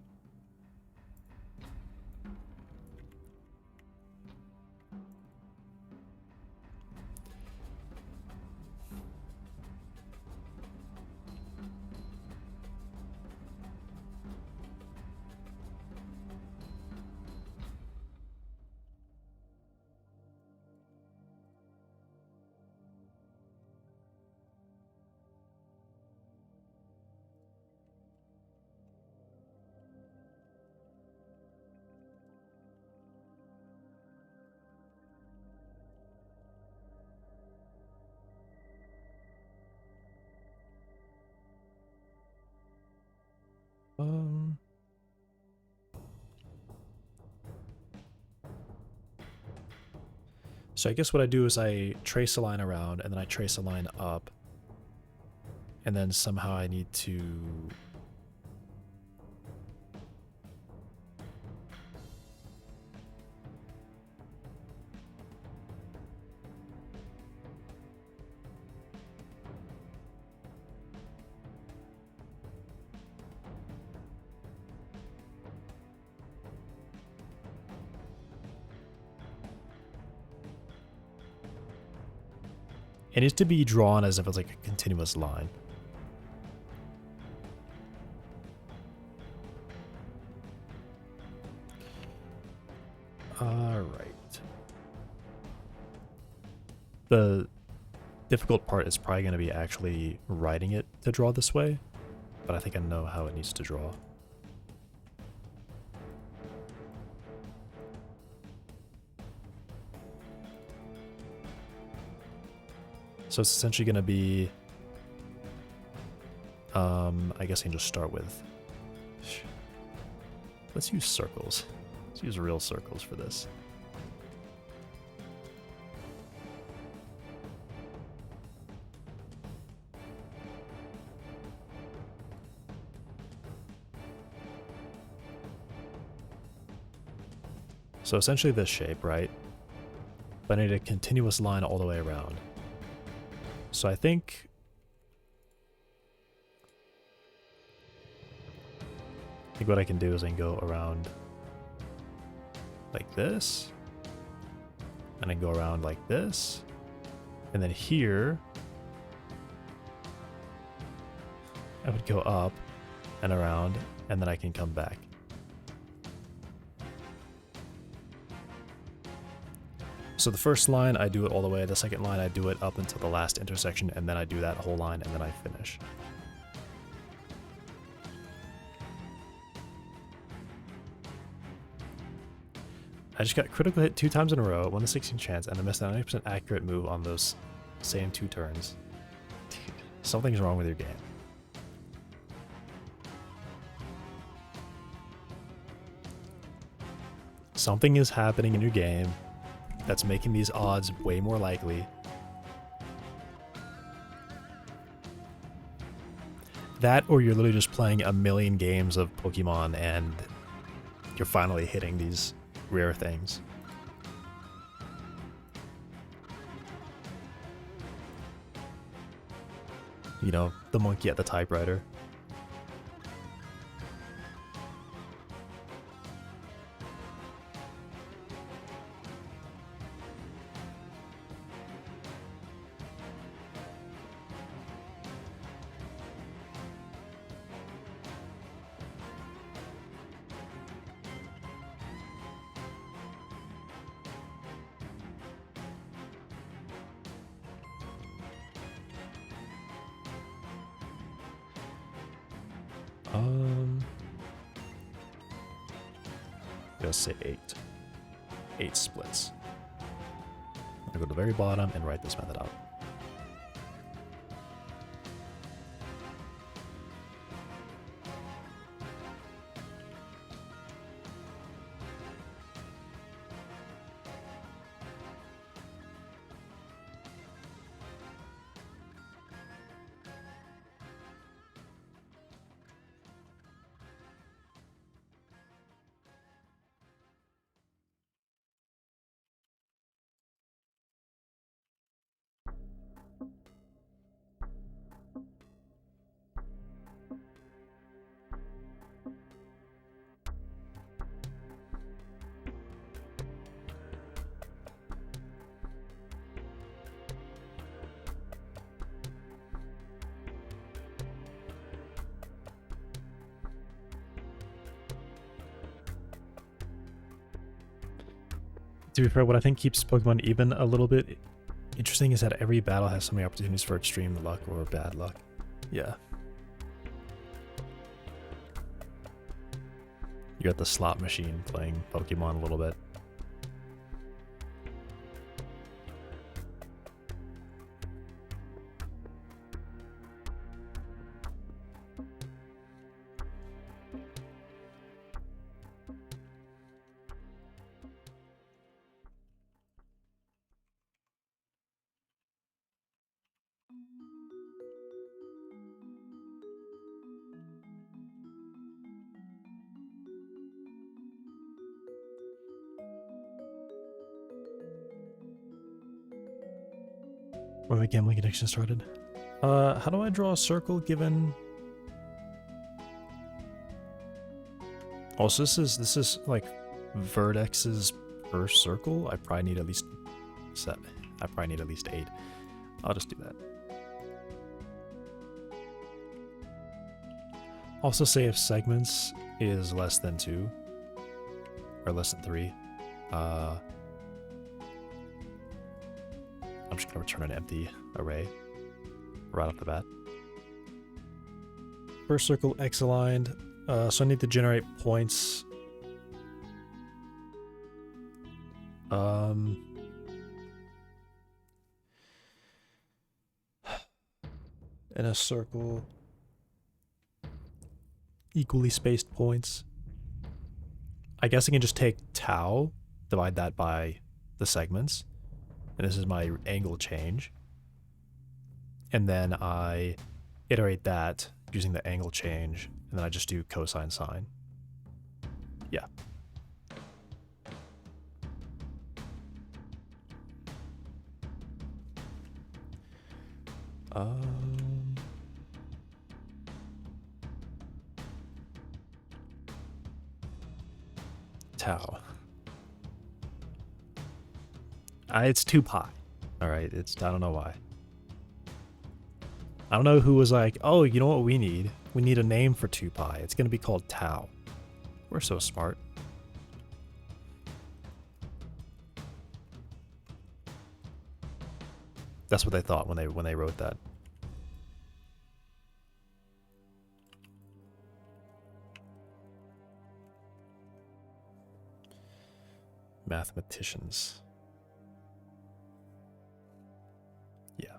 So I guess what I do is I trace a line around and then I trace a line up. And then somehow I need to... It needs to be drawn as if it's like a continuous line. Alright. The difficult part is probably going to be actually writing it to draw this way, but I think I know how it needs to draw. So it's essentially going to be, I guess I can just start with, let's use circles. Let's use real circles for this. So essentially this shape, right? but I need a continuous line all the way around. So I think what I can do is I can go around like this, and I go around like this, and then here I would go up and around, and then I can come back. So the first line I do it all the way, the second line I do it up until the last intersection, and then I do that whole line, and then I finish. I just got critical hit 2 times in a row, won the 16 chance, and I missed a 90% accurate move on those same 2 turns. Dude, something's wrong with your game. Something is happening in your game that's making these odds way more likely. That, or you're literally just playing a million games of Pokemon and you're finally hitting these rare things. You know, the monkey at the typewriter. Let's say 8. 8 splits. I'm gonna go to the very bottom and write this method out. To be fair, what I think keeps Pokemon even a little bit interesting is that every battle has so many opportunities for extreme luck or bad luck. Yeah. You got the slot machine playing Pokemon a little bit. When the gambling addiction started. How do I draw a circle given? Also, this is like vertexes per circle. I probably need at least 8. I'll just do that. Also, say if segments is less than 2 or less than 3. I'm just gonna return an empty array right off the bat. First circle X aligned, so I need to generate points. In a circle, equally spaced points. I guess I can just take tau, divide that by the segments. And this is my angle change. And then I iterate that using the angle change, and then I just do cosine sine. Yeah. Um, Tau. It's 2 pi. Alright, I don't know why. I don't know who was like, oh, you know what we need? We need a name for 2 pi. It's gonna be called Tau. We're so smart. That's what they thought when they wrote that. Mathematicians. Yeah.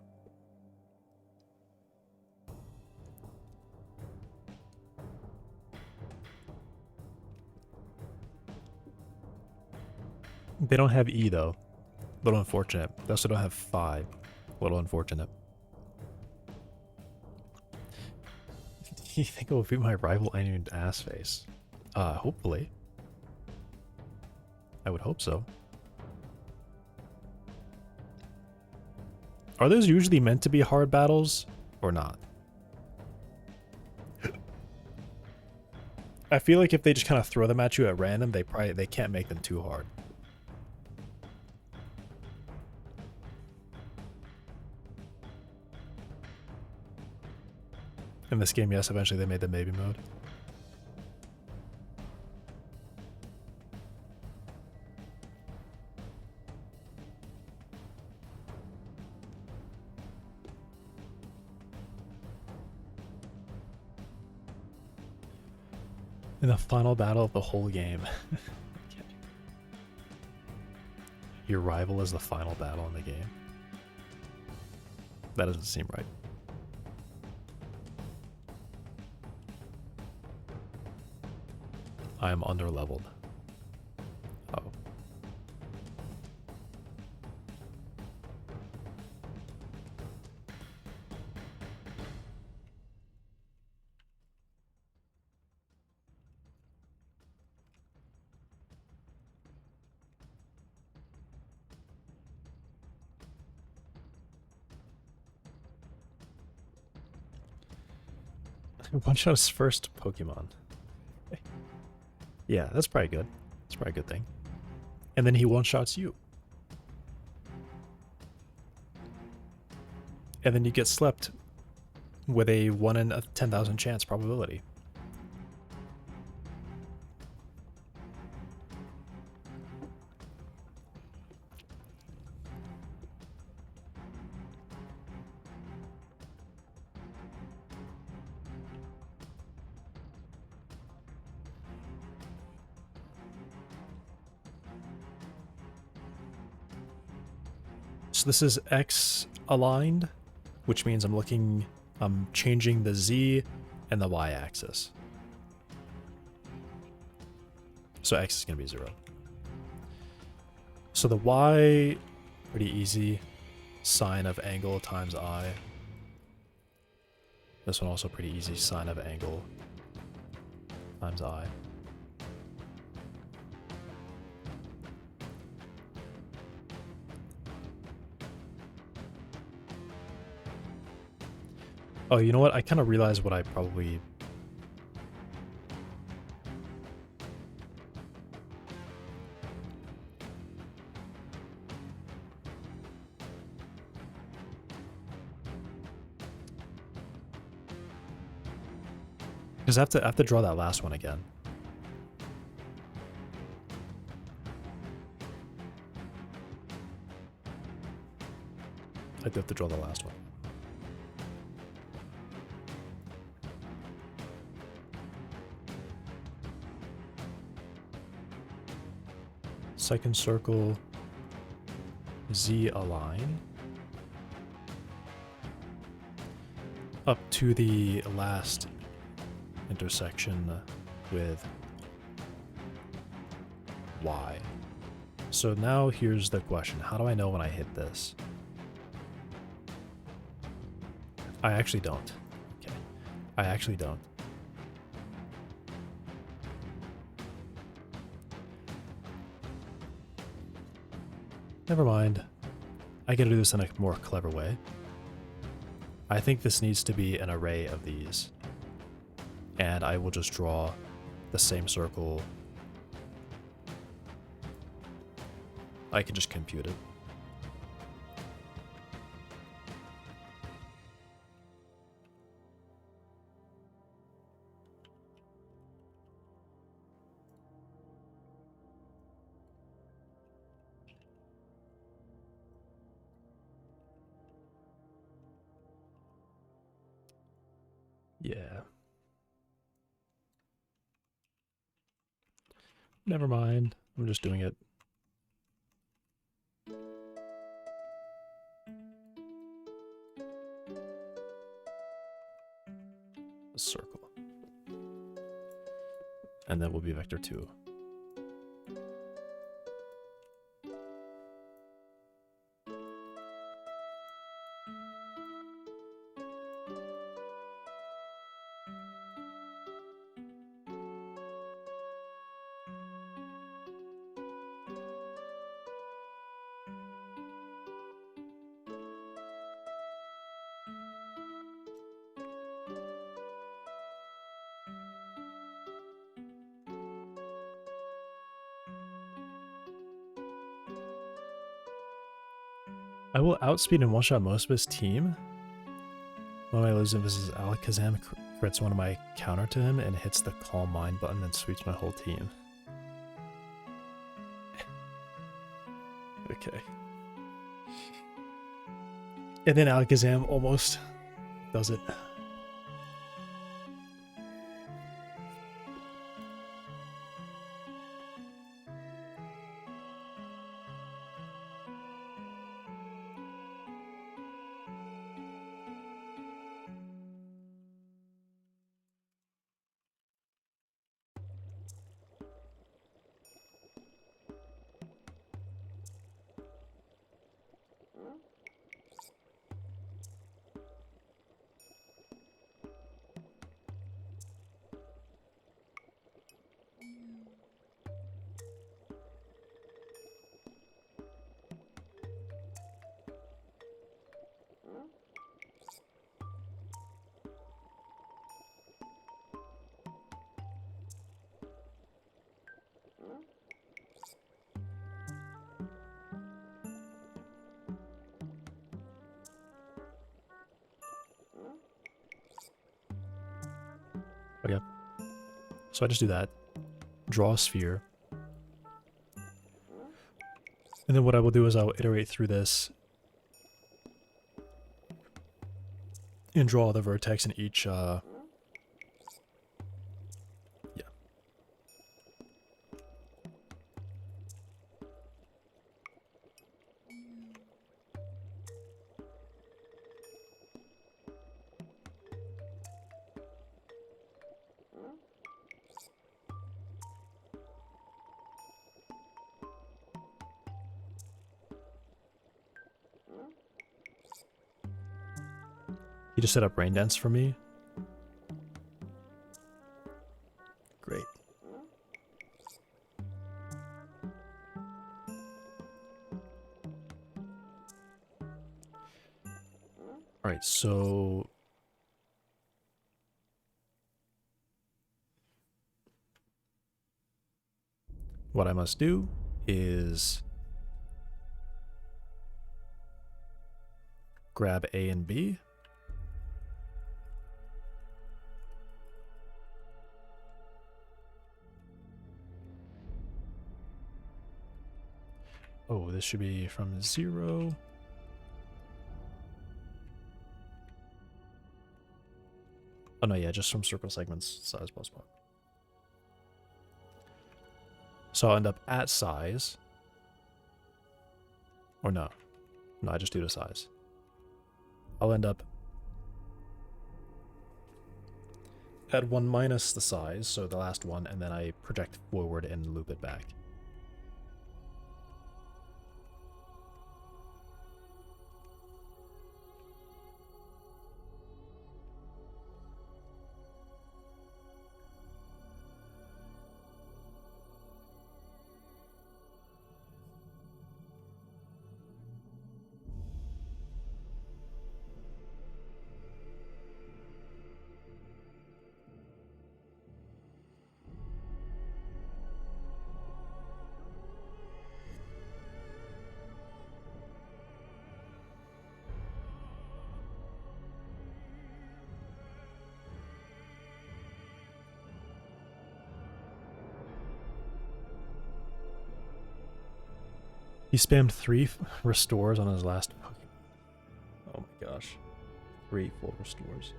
They don't have E though. Little unfortunate. They also don't have 5. Little unfortunate. You think it will be my rival named ass face? Hopefully. I would hope so. Are those usually meant to be hard battles or not? I feel like if they just kind of throw them at you at random, they can't make them too hard. In this game, yes, eventually they made the maybe mode. In the final battle of the whole game. Your rival is the final battle in the game. That doesn't seem right. I am underleveled. Oh. One shot his first Pokemon. Yeah, that's probably good. That's probably a good thing. And then he one-shots you. And then you get slept with a 1 in a 10,000 chance probability. So this is X aligned, which means I'm changing the Z and the Y axis. So X is going to be 0. So the Y, pretty easy. Sine of angle times I. This one also pretty easy. Sine of angle times I. Oh, you know what? I kind of realized what I probably... Because I have to draw that last one again. I do have to draw the last one. Second circle, Z align. Up to the last intersection with Y. So now here's the question. How do I know when I hit this? I actually don't. Okay. I actually don't. Never mind. I gotta do this in a more clever way. I think this needs to be an array of these. And I will just draw the same circle. I can just compute it. Yeah. Never mind. I'm just doing it. A circle. And that will be vector 2. I will outspeed and one-shot most of his team. When I lose him, this is Alakazam crits one of my counter to him and hits the Calm Mind button and sweeps my whole team. Okay. And then Alakazam almost does it. Oh, yeah. So I just do that. Draw a sphere. And then what I will do is I will iterate through this and draw the vertex in each, yeah. He just set up rain dance for me. Great. All right, so what I must do is grab A and B. Oh, this should be from 0. Oh no, yeah, just from circle segments, size plus 1. So I'll end up at size. Or no. No, I just do the size. I'll end up at 1 minus the size, so the last one, and then I project forward and loop it back. He spammed 3 restores on his last Pokemon. Oh my gosh. 3 full restores.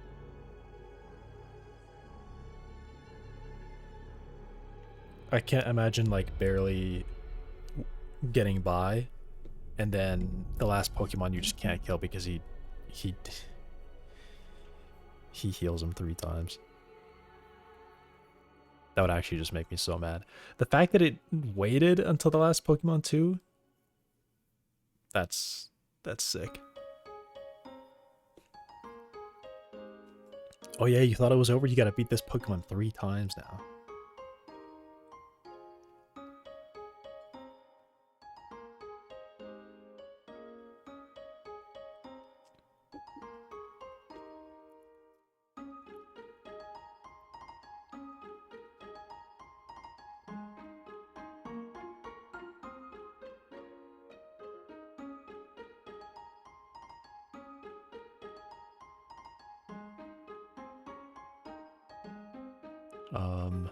I can't imagine like barely getting by, and then the last Pokemon you just can't kill because he heals him 3 times. That would actually just make me so mad. The fact that it waited until the last Pokemon too, that's sick. Oh yeah, you thought it was over? You gotta beat this Pokemon 3 times now. Um,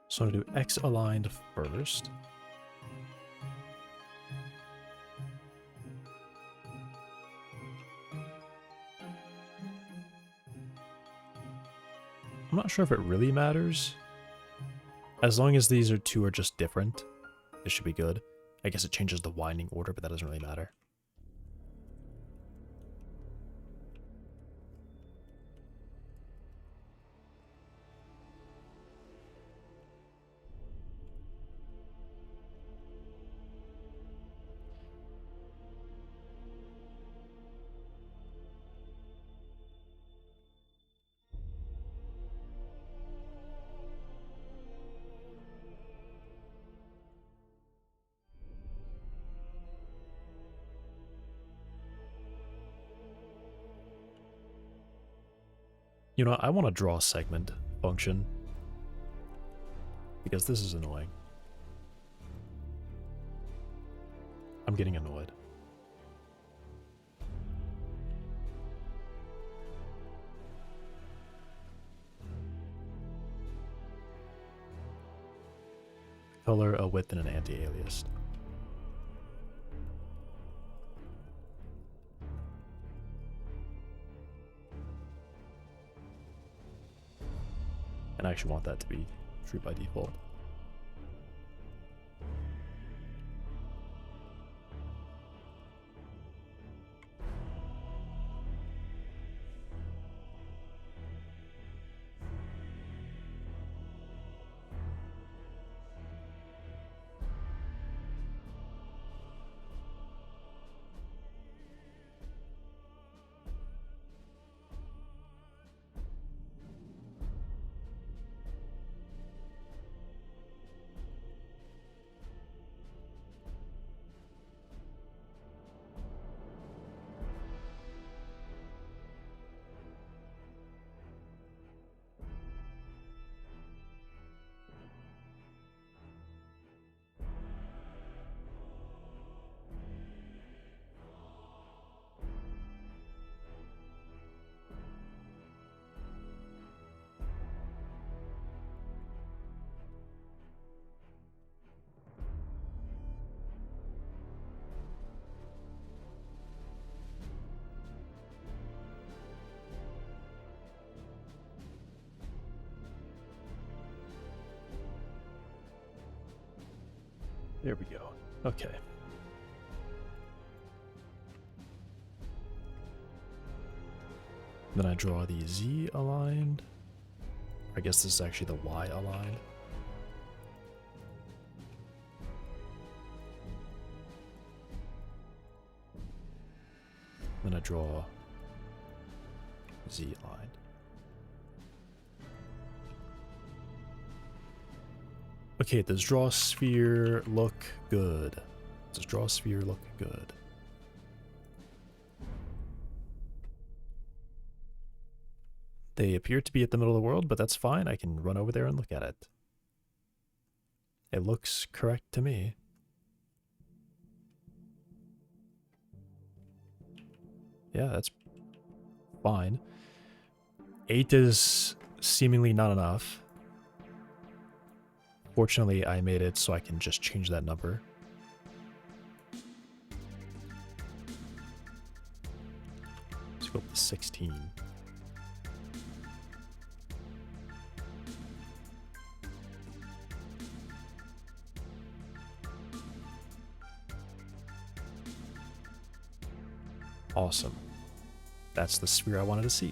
so I'm gonna do X aligned first. I'm not sure if it really matters. As long as these two are just different, it should be good. I guess it changes the winding order, but that doesn't really matter. You know, I want to draw a segment function because this is annoying. I'm getting annoyed. Color, a width, and an anti-alias. And I actually want that to be true by default. There we go. Okay. Then I draw the Z aligned. I guess this is actually the Y aligned. Then I draw Z aligned. Okay, does draw sphere look good? Does draw sphere look good? They appear to be at the middle of the world, but that's fine. I can run over there and look at it. It looks correct to me. Yeah, that's fine. 8 is seemingly not enough. Fortunately, I made it so I can just change that number. Let's go up to 16. Awesome. That's the sphere I wanted to see.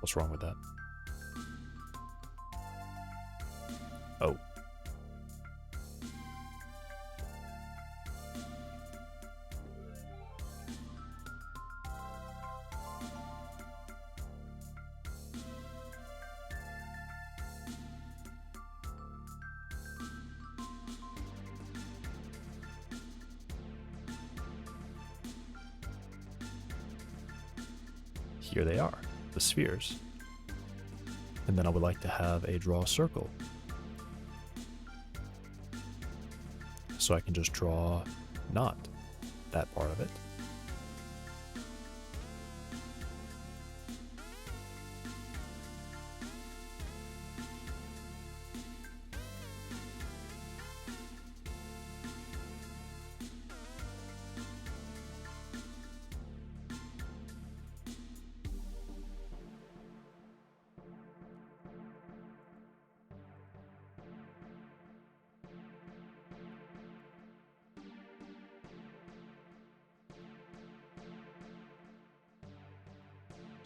What's wrong with that? Oh. Here they are, the spheres. And then I would like to have a draw circle. So I can just draw not that part of it.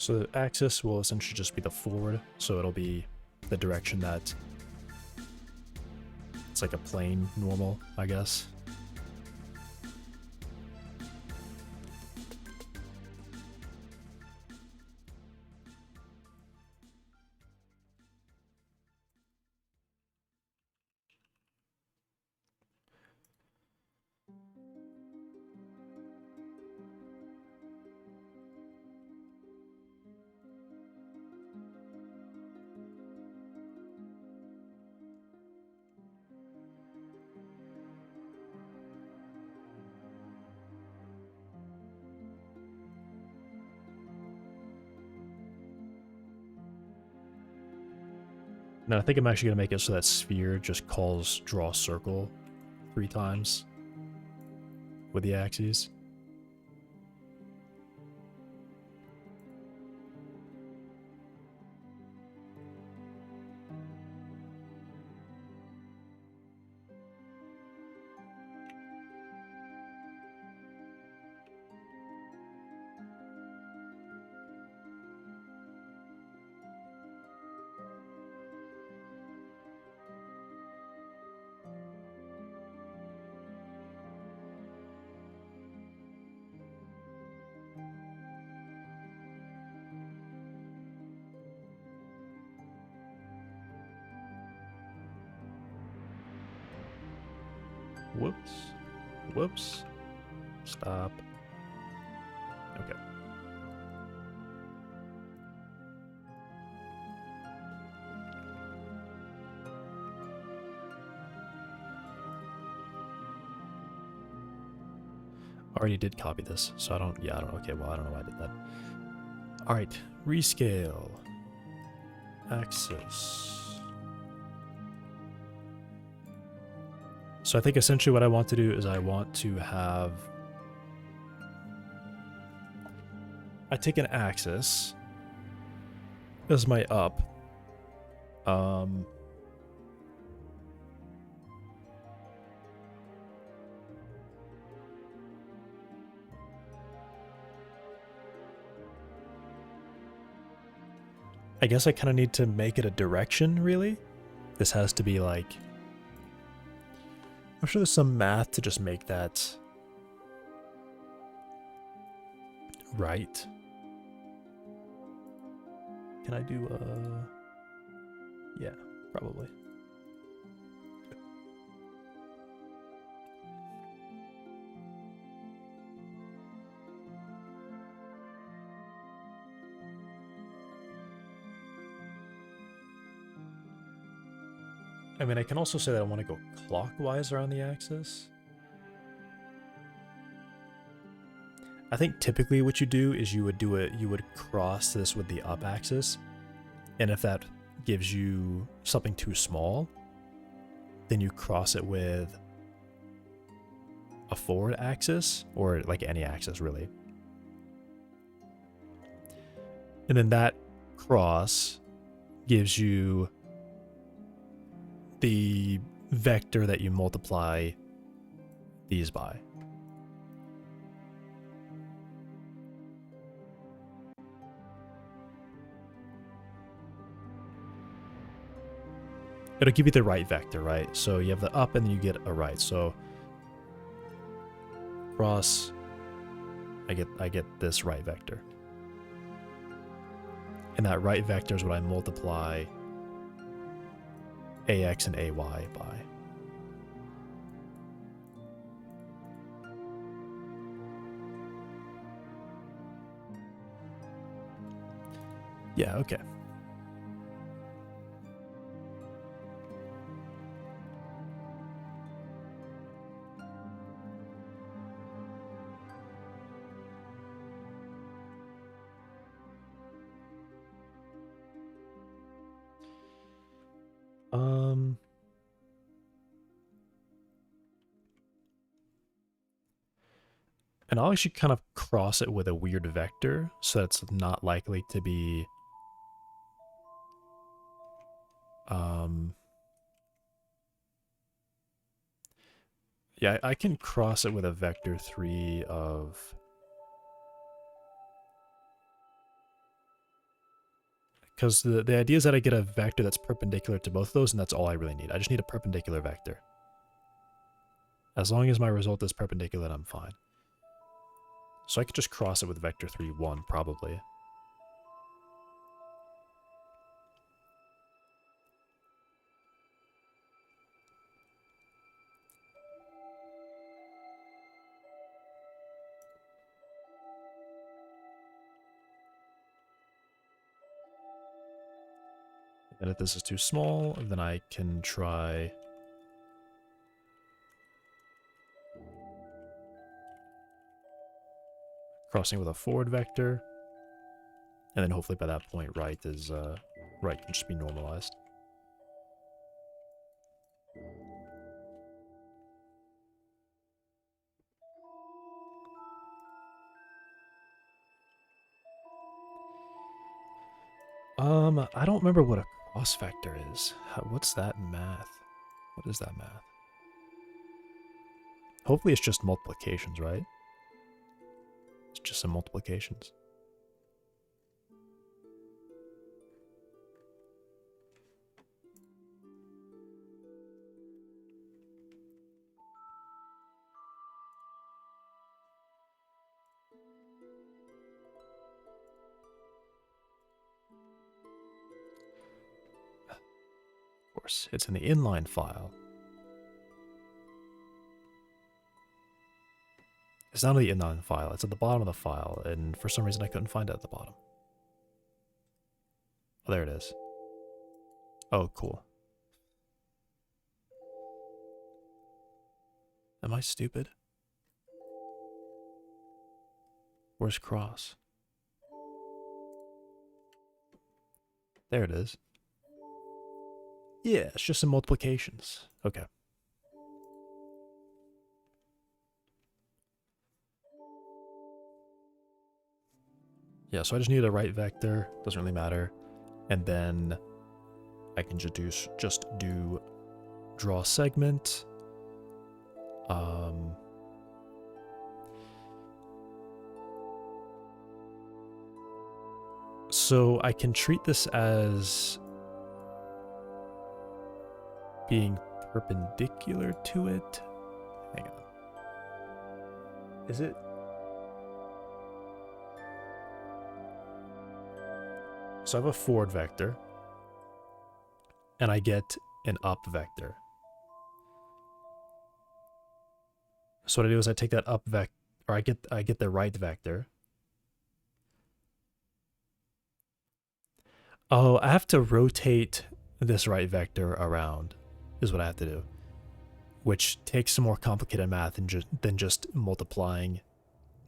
So the axis will essentially just be the forward, so it'll be the direction that it's like a plane normal, I guess. And I think I'm actually going to make it so that sphere just calls draw circle 3 times with the axes. Whoops. Whoops. Stop. Okay. Already did copy this, so I don't, okay, well, I don't know why I did that. Alright, rescale. Axis. So I think essentially what I want to do is I want to have... I take an axis as my up. I guess I kind of need to make it a direction, really. this has to be like, I'm sure there's some math to just make that right. Can I do, yeah, probably. I mean, I can also say that I want to go clockwise around the axis. I think typically what you do is you would cross this with the up axis, and if that gives you something too small, then you cross it with a forward axis, or like any axis really. And then that cross gives you the vector that you multiply these by. It'll give you the right vector, right? So you have the up and then you get a right. So cross, I get this right vector. And that right vector is what I multiply AX and AY by. Yeah, okay. And I'll actually kind of cross it with a weird vector, so it's not likely to be yeah, I can cross it with a vector 3 of, because the idea is that I get a vector that's perpendicular to both of those, and that's all I really need. I just need a perpendicular vector. As long as my result is perpendicular, I'm fine. So I could just cross it with vector 3, 1, probably. And if this is too small, then I can try crossing with a forward vector. And then hopefully by that point, right can just be normalized. I don't remember what a cross vector is. What's that math? What is that math? Hopefully it's just multiplications, right? It's just some multiplications. Of course, it's in the inline file. It's not in the inline file, it's at the bottom of the file, and for some reason I couldn't find it at the bottom. Oh, there it is. Oh, cool. Am I stupid? Where's cross? There it is. Yeah, it's just some multiplications. Okay. Yeah, so I just need a right vector, doesn't really matter. And then I can just do draw segment. So I can treat this as being perpendicular to it. Hang on. Is it? So I have a forward vector, and I get an up vector. So what I do is I take that up vector, or I get the right vector. Oh, I have to rotate this right vector around, is what I have to do, which takes some more complicated math than just multiplying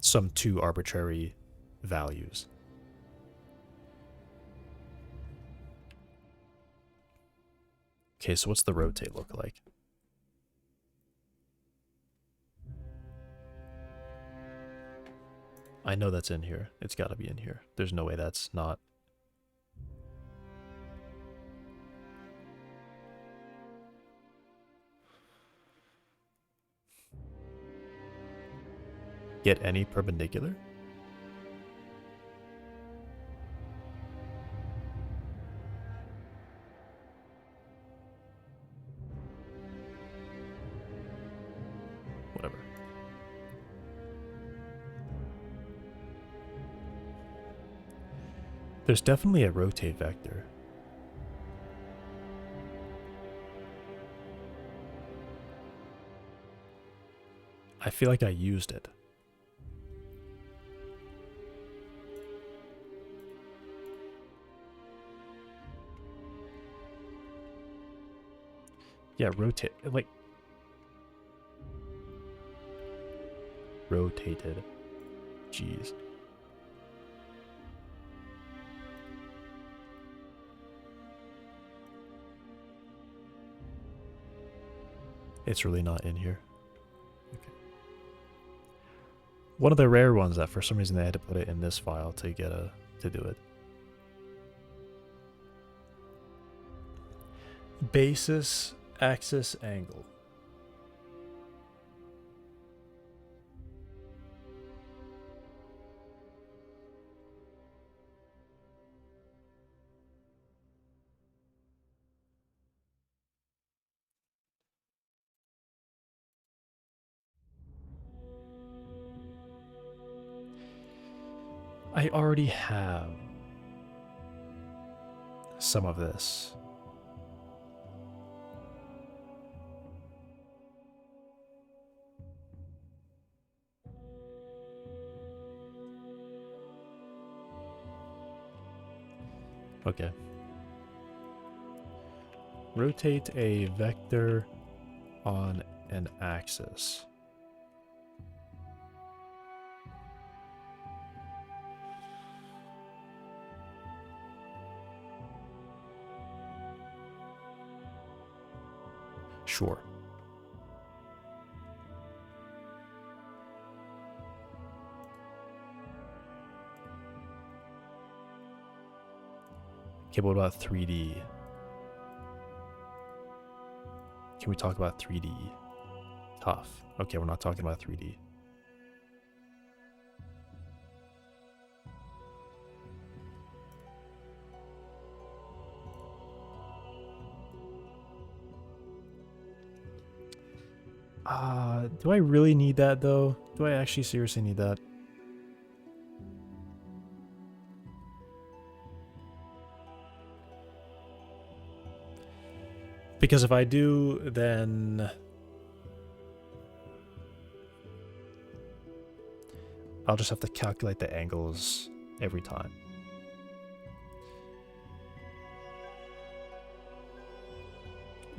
some two arbitrary values. Okay, so what's the rotate look like? I know that's in here. It's got to be in here. There's no way that's not. Get any perpendicular? Whatever. There's definitely a rotate vector. I feel like I used it. Yeah, rotate, like, rotated. Jeez. It's really not in here. Okay. One of the rare ones that for some reason they had to put it in this file to get to do it. Basis axis angle. I already have some of this. Okay. Rotate a vector on an axis. Sure. Okay, but what about 3D? Can we talk about 3D? Tough. Okay, we're not talking about 3D. Do I really need that though? Do I actually seriously need that? Because if I do, then I'll just have to calculate the angles every time.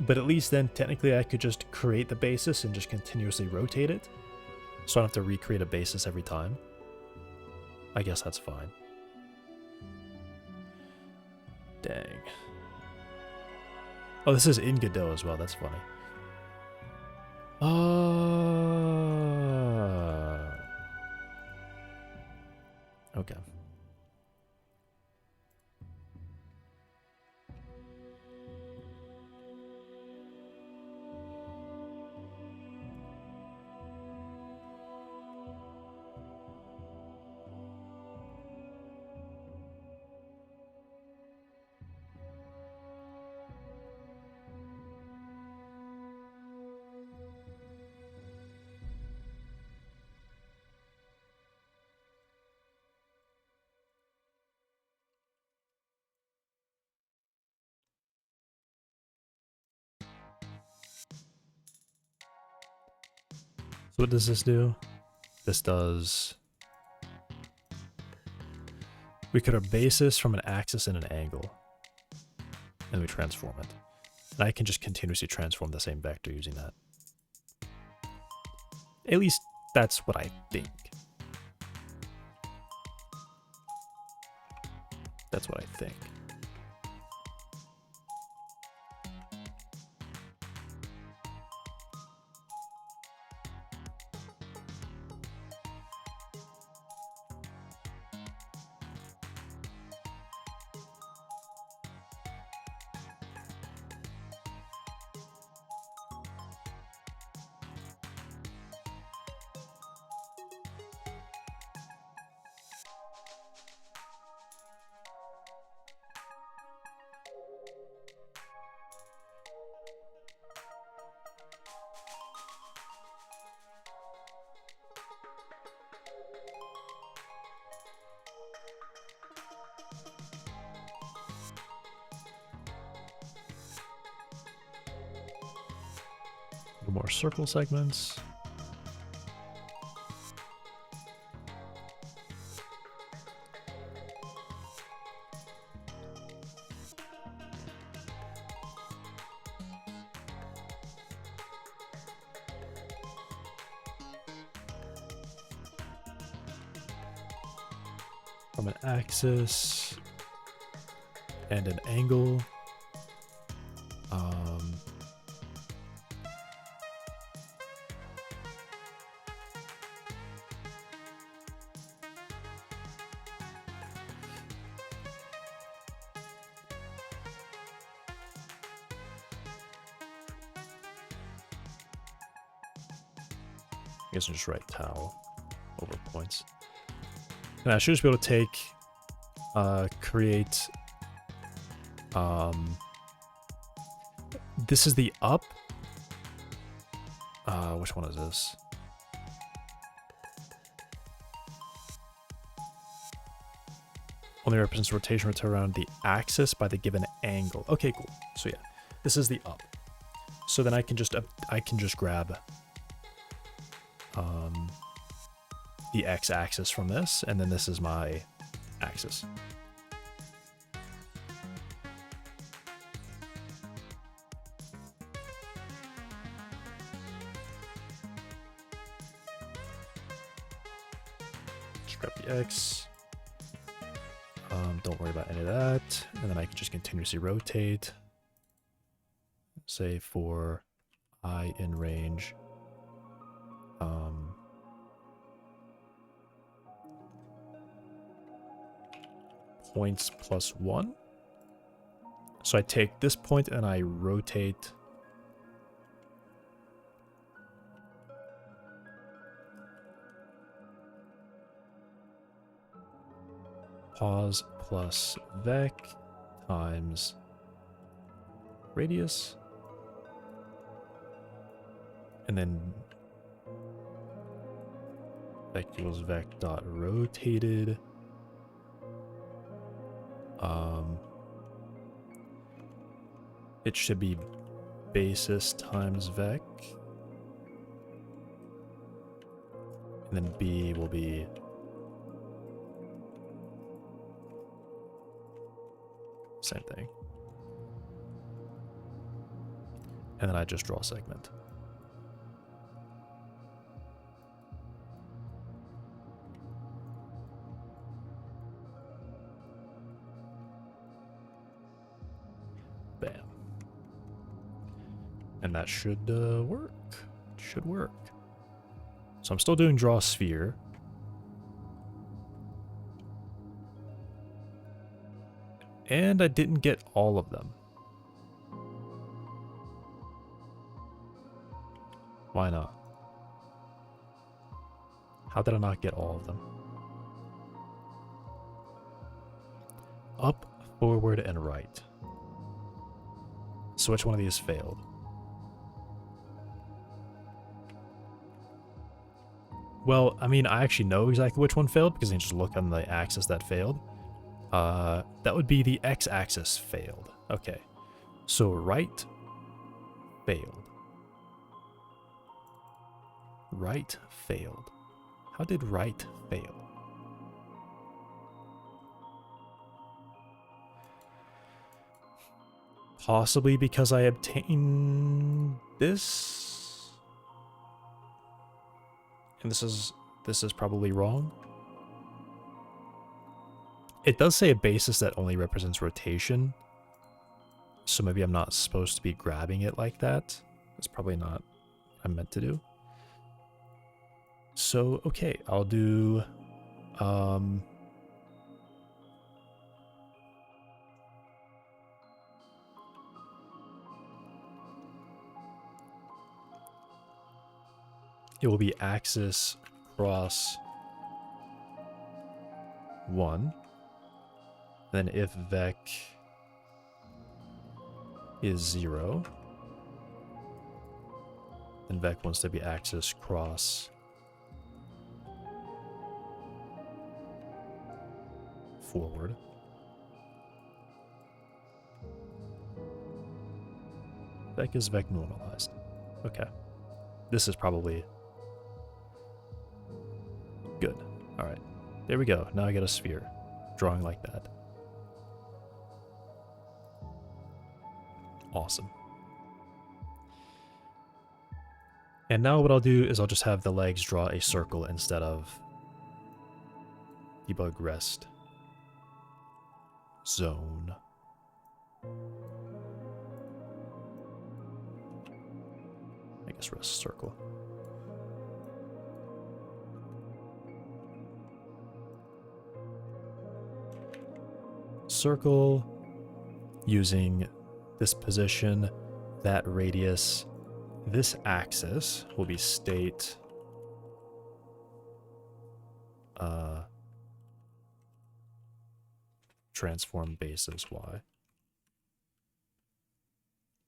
But at least then, technically, I could just create the basis and just continuously rotate it. So I don't have to recreate a basis every time. I guess that's fine. Dang. Oh, this is in Godot as well. That's funny. Okay. So what does this do? This does... We cut our basis from an axis and an angle. And we transform it. And I can just continuously transform the same vector using that. At least that's what I think. That's what I think. More circle segments. From an axis and an angle. I guess I'll just write tau over points. And I should just be able to take, create, this is the up. Which one is this? Only represents rotation around the axis by the given angle. Okay, cool. So yeah, this is the up. So then I can just grab the x-axis from this, and then this is my axis. Just grab the x. Don't worry about any of that. And then I can just continuously rotate. Say for I in range. Points plus 1. So I take this point and I rotate pause plus vec times radius, and then vec equals vec dot rotated. It should be basis times vec, and then b will be same thing. And then I just draw a segment. Bam. And that should work. Should work. So I'm still doing draw sphere. And I didn't get all of them. Why not? How did I not get all of them? Up, forward, and right. So which one of these failed? Well, I mean, I actually know exactly which one failed because I can just look on the axis that failed. That would be the x-axis failed. Okay. So right failed. Right failed. How did right fail? Possibly because I obtained this? And this is probably wrong. It does say a basis that only represents rotation. So maybe I'm not supposed to be grabbing it like that. That's probably not what I'm meant to do. So, okay, I'll do... it will be axis cross 1. Then if vec is 0, then vec wants to be axis cross forward. Vec is vec normalized. Okay. This is probably good. All right. There we go. Now I get a sphere. Drawing like that. Awesome. And now what I'll do is I'll just have the legs draw a circle instead of debug rest zone. I guess rest circle. Circle using this position, that radius. This axis will be state transform basis y.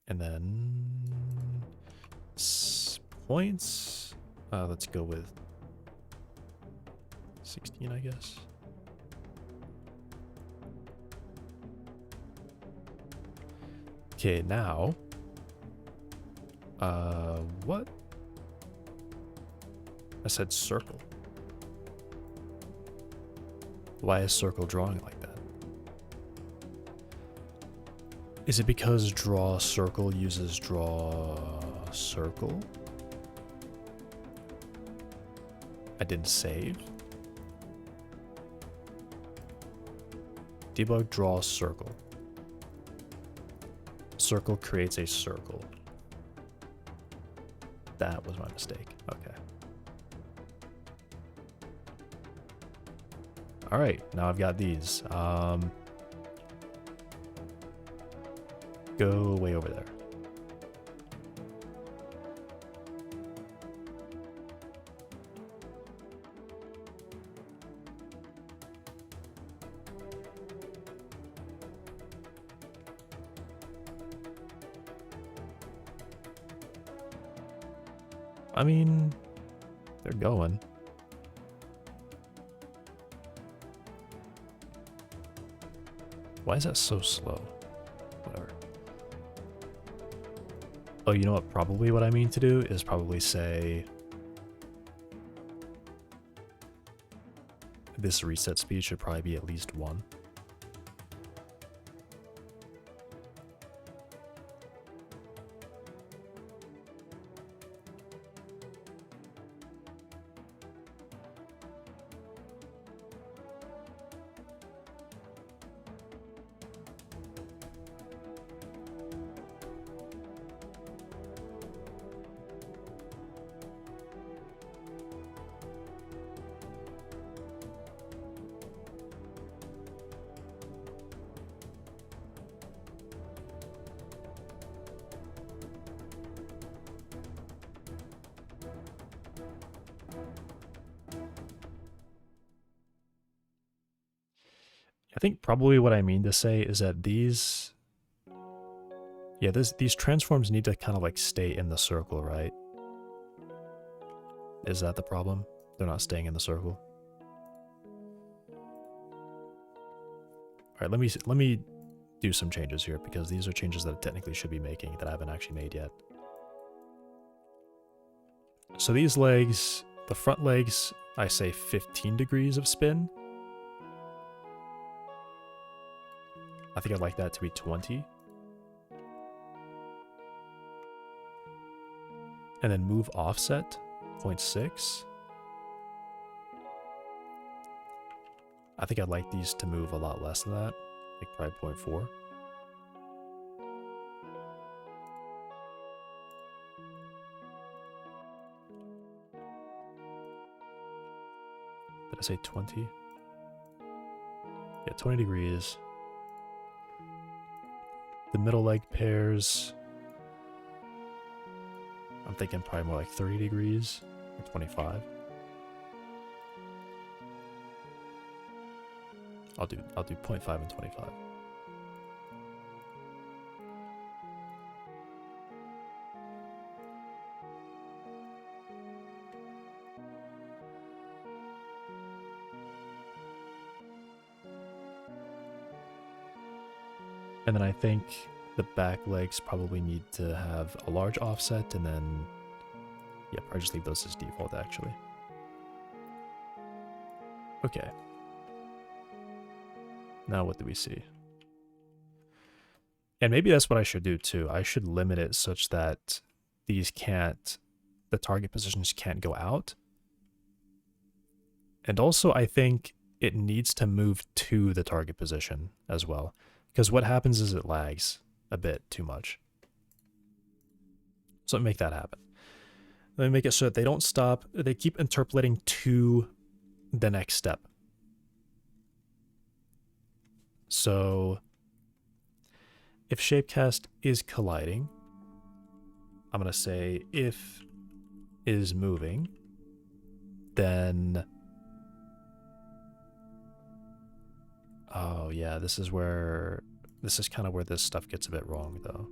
And then points. Let's go with 16, I guess. Okay, now what? I said circle. Why is circle drawing like that? Is it because draw circle uses draw circle? I didn't save. Debug draw circle. Circle creates a circle. That was my mistake. Okay. All right, now I've got these. Go way over there. I mean, they're going. Why is that so slow? Whatever. Oh, you know what? Probably what I mean to do is probably say this reset speed should probably be at least 1. I think probably what I mean to say is that these transforms need to kind of like stay in the circle, right? Is that the problem? They're not staying in the circle. All right, let me do some changes here because these are changes that I technically should be making that I haven't actually made yet. So these legs, the front legs, I say 15 degrees of spin. I think I'd like that to be 20. And then move offset, 0.6. I think I'd like these to move a lot less than that, like probably 0.4. Did I say 20? Yeah, 20 degrees. The middle leg pairs, I'm thinking probably more like 30 degrees or 25. I'll do 0.5 and 25. And then I think the back legs probably need to have a large offset, and then, yeah, probably just leave those as default, actually. Okay. Now what do we see? And maybe that's what I should do, too. I should limit it such that these can't, the target positions can't go out. And also, I think it needs to move to the target position as well. Because what happens is it lags a bit too much. So let me make that happen. Let me make it so that they don't stop. They keep interpolating to the next step. So if Shapecast is colliding, I'm going to say if is moving, then... Oh, yeah, this is kind of where this stuff gets a bit wrong, though.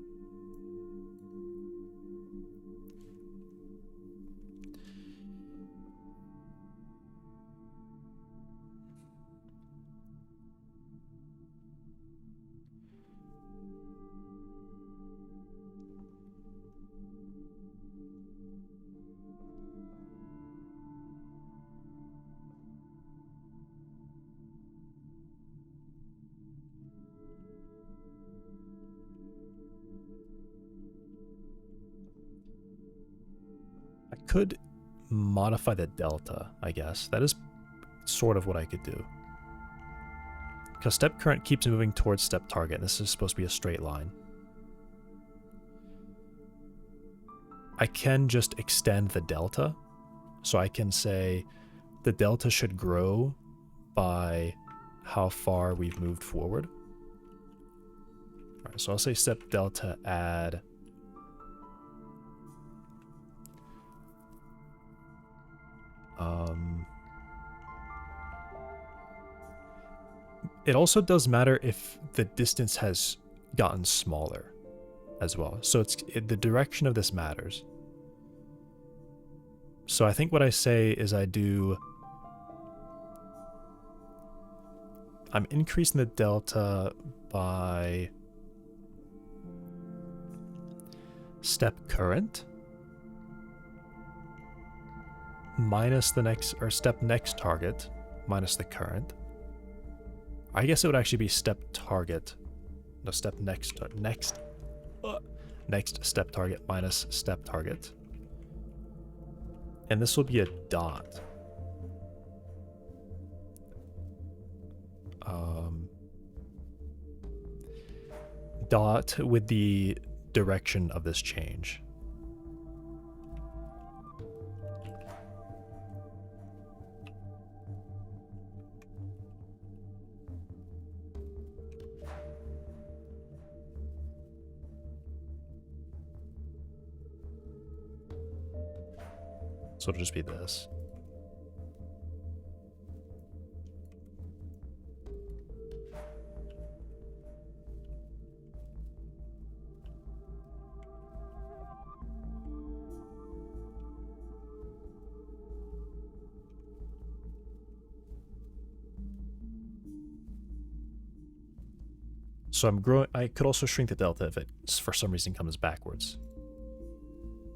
I could modify the delta, I guess. That is sort of what I could do. Because step current keeps moving towards step target, and this is supposed to be a straight line. I can just extend the delta. So I can say the delta should grow by how far we've moved forward. All right, so I'll say step delta add it also does matter if the distance has gotten smaller as well. So the direction of this matters. So I think what I say is I'm increasing the delta by step current minus the next, or step next target minus the current. I guess it would actually be step target. No, step next step target minus step target. And this will be a dot. Dot with the direction of this change. So it'll just be this. So I'm growing. I could also shrink the delta if it for some reason comes backwards.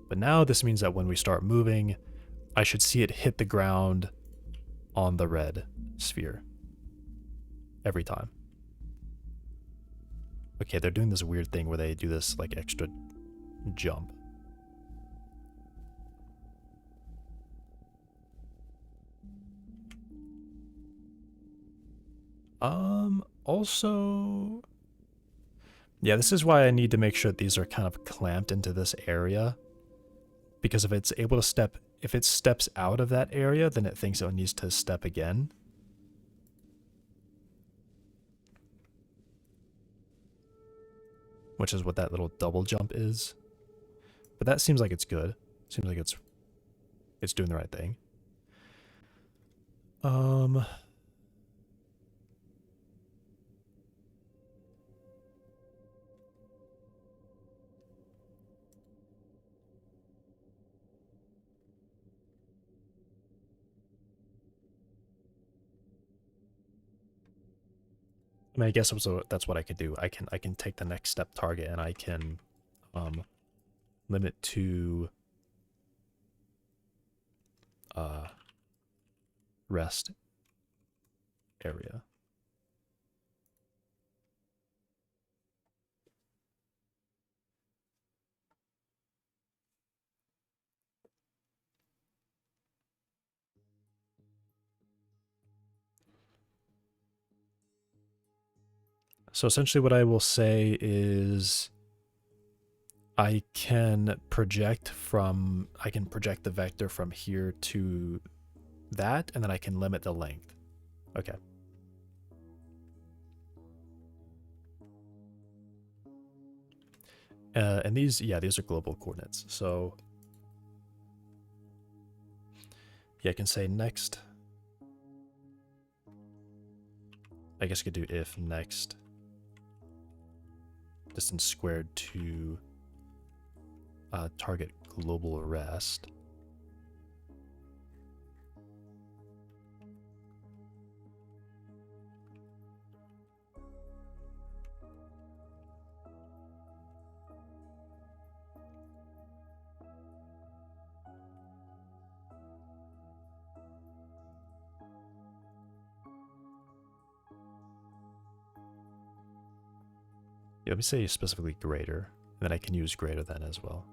But now this means that when we start moving, I should see it hit the ground on the red sphere every time. Okay, they're doing this weird thing where they do this like extra jump. Also, yeah, this is why I need to make sure that these are kind of clamped into this area. Because if it's able to step, if it steps out of that area, then it thinks it needs to step again. Which is what that little double jump is. But that seems like it's good. Seems like it's doing the right thing. I mean, I guess that's what I could do. I can take the next step target and I can limit to rest area. So essentially what I will say is I can project the vector from here to that, and then I can limit the length. Okay. And these are global coordinates. So yeah, I can say next. I guess I could do if next distance squared to target global rest. Yeah, let me say specifically greater, and then I can use greater than as well.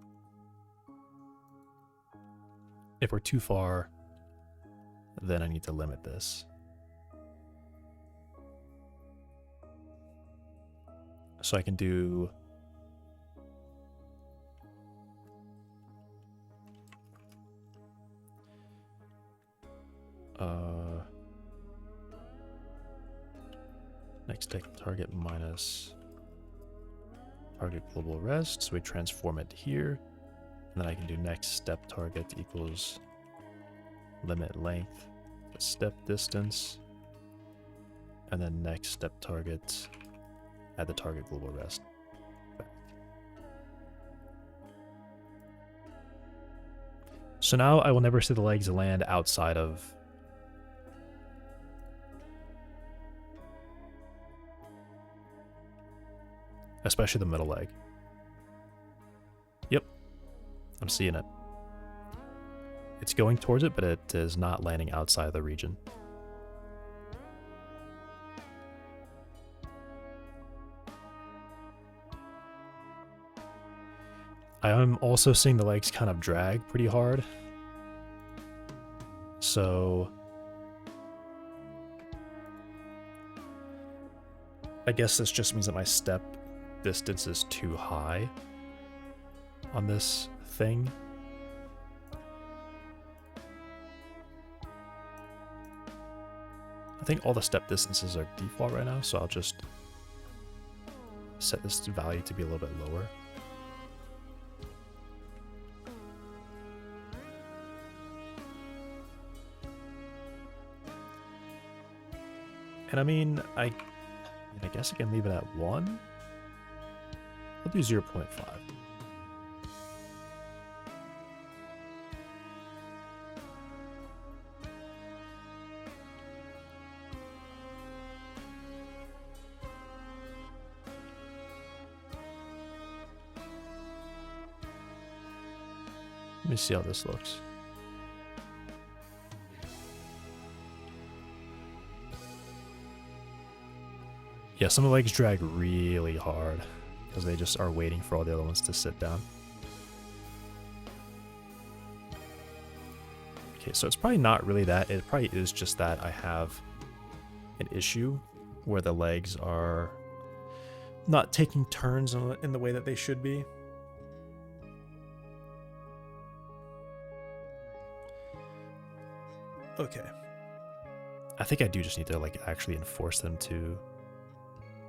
If we're too far, then I need to limit this. So I can do next take target minus target global rest, so we transform it here, and then I can do next step target equals limit length to step distance, and then next step target add the target global rest back. So now I will never see the legs land outside of especially the middle leg. Yep, I'm seeing it. It's going towards it, but it is not landing outside of the region. I am also seeing the legs kind of drag pretty hard. So I guess this just means that my step distance is too high on this thing. I think all the step distances are default right now, so I'll just set this value to be a little bit lower. And I mean, I guess I can leave it at 1. I'll do 0.5. Let me see how this looks. Yeah, some of the legs drag really hard because they just are waiting for all the other ones to sit down. Okay, so it's probably not really that. It probably is just that I have an issue where the legs are not taking turns in the way that they should be. Okay. I think I do just need to like actually enforce them to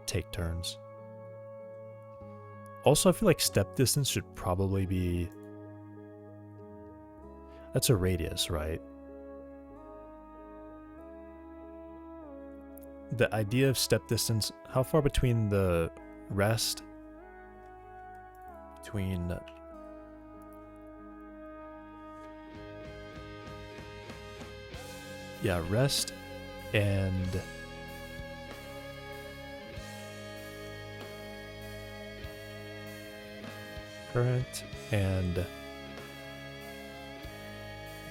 take turns. Also, I feel like step distance should probably be... That's a radius, right? The idea of step distance, how far between the rest, between... Yeah, rest and... current and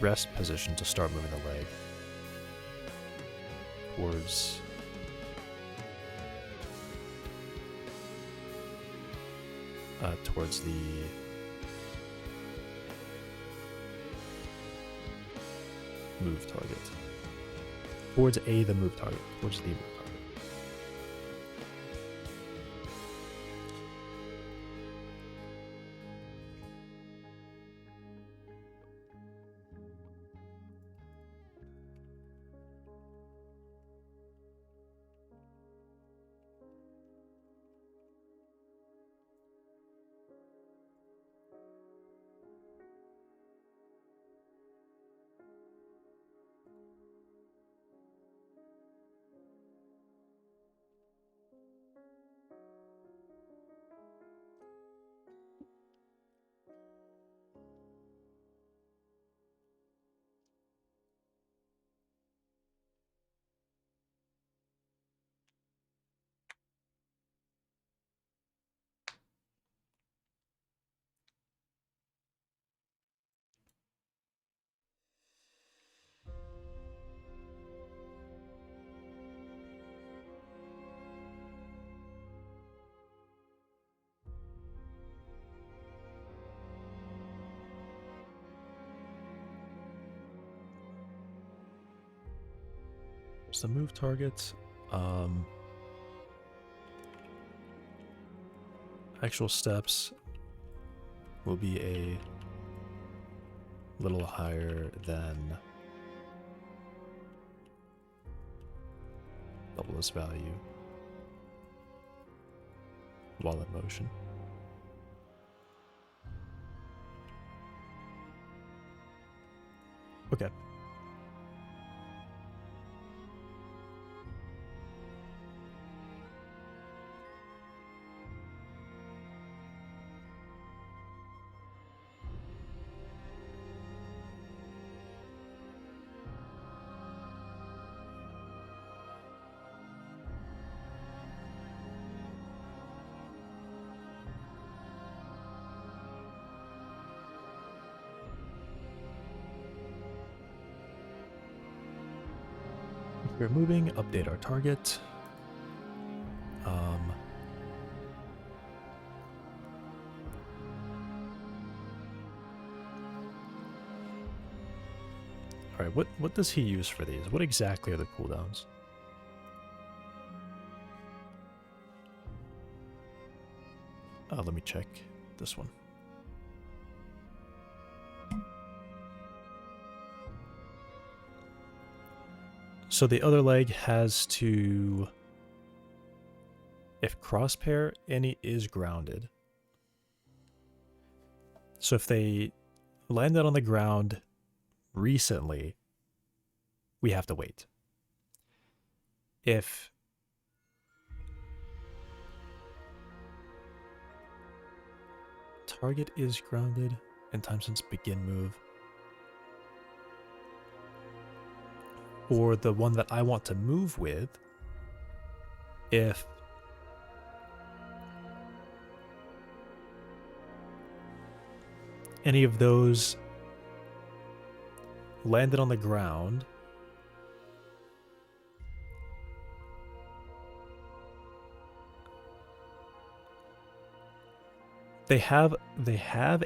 rest position to start moving the leg towards the move target. Towards the move target. Towards the move target. The move target, actual steps will be a little higher than double this value while in motion. Okay. We're moving, update our target. Alright, what does he use for these? What exactly are the cooldowns? Let me check this one. So the other leg has to, if crosspair, any is grounded. So if they landed on the ground recently, we have to wait. If target is grounded and time since begin move, or the one that I want to move with, if any of those landed on the ground. They have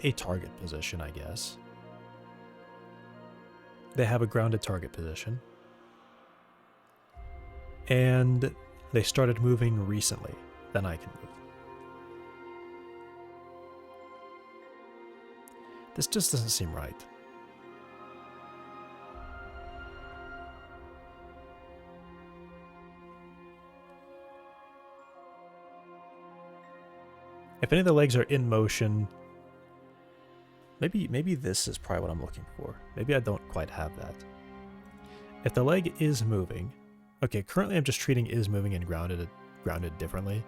a target position, I guess. They have a grounded target position. And they started moving recently. Then I can move. This just doesn't seem right. If any of the legs are in motion, maybe this is probably what I'm looking for. Maybe I don't quite have that. If the leg is moving, okay, currently I'm just treating is moving and grounded differently.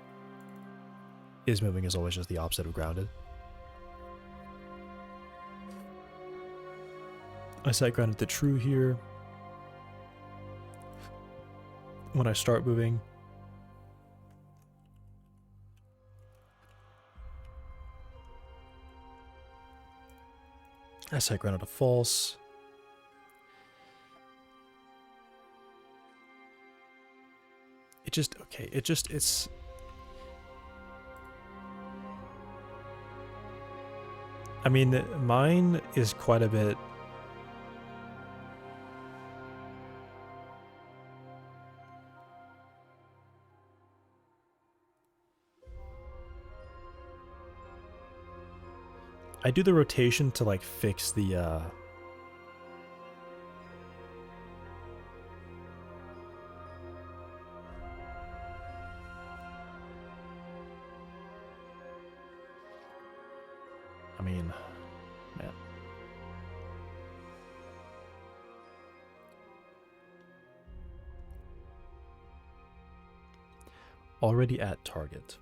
Is moving is always just the opposite of grounded. I set grounded to true here. When I start moving, I set grounded to false. It's... I mean, mine is quite a bit... I do the rotation to, like, fix the, I mean, man. Already at target.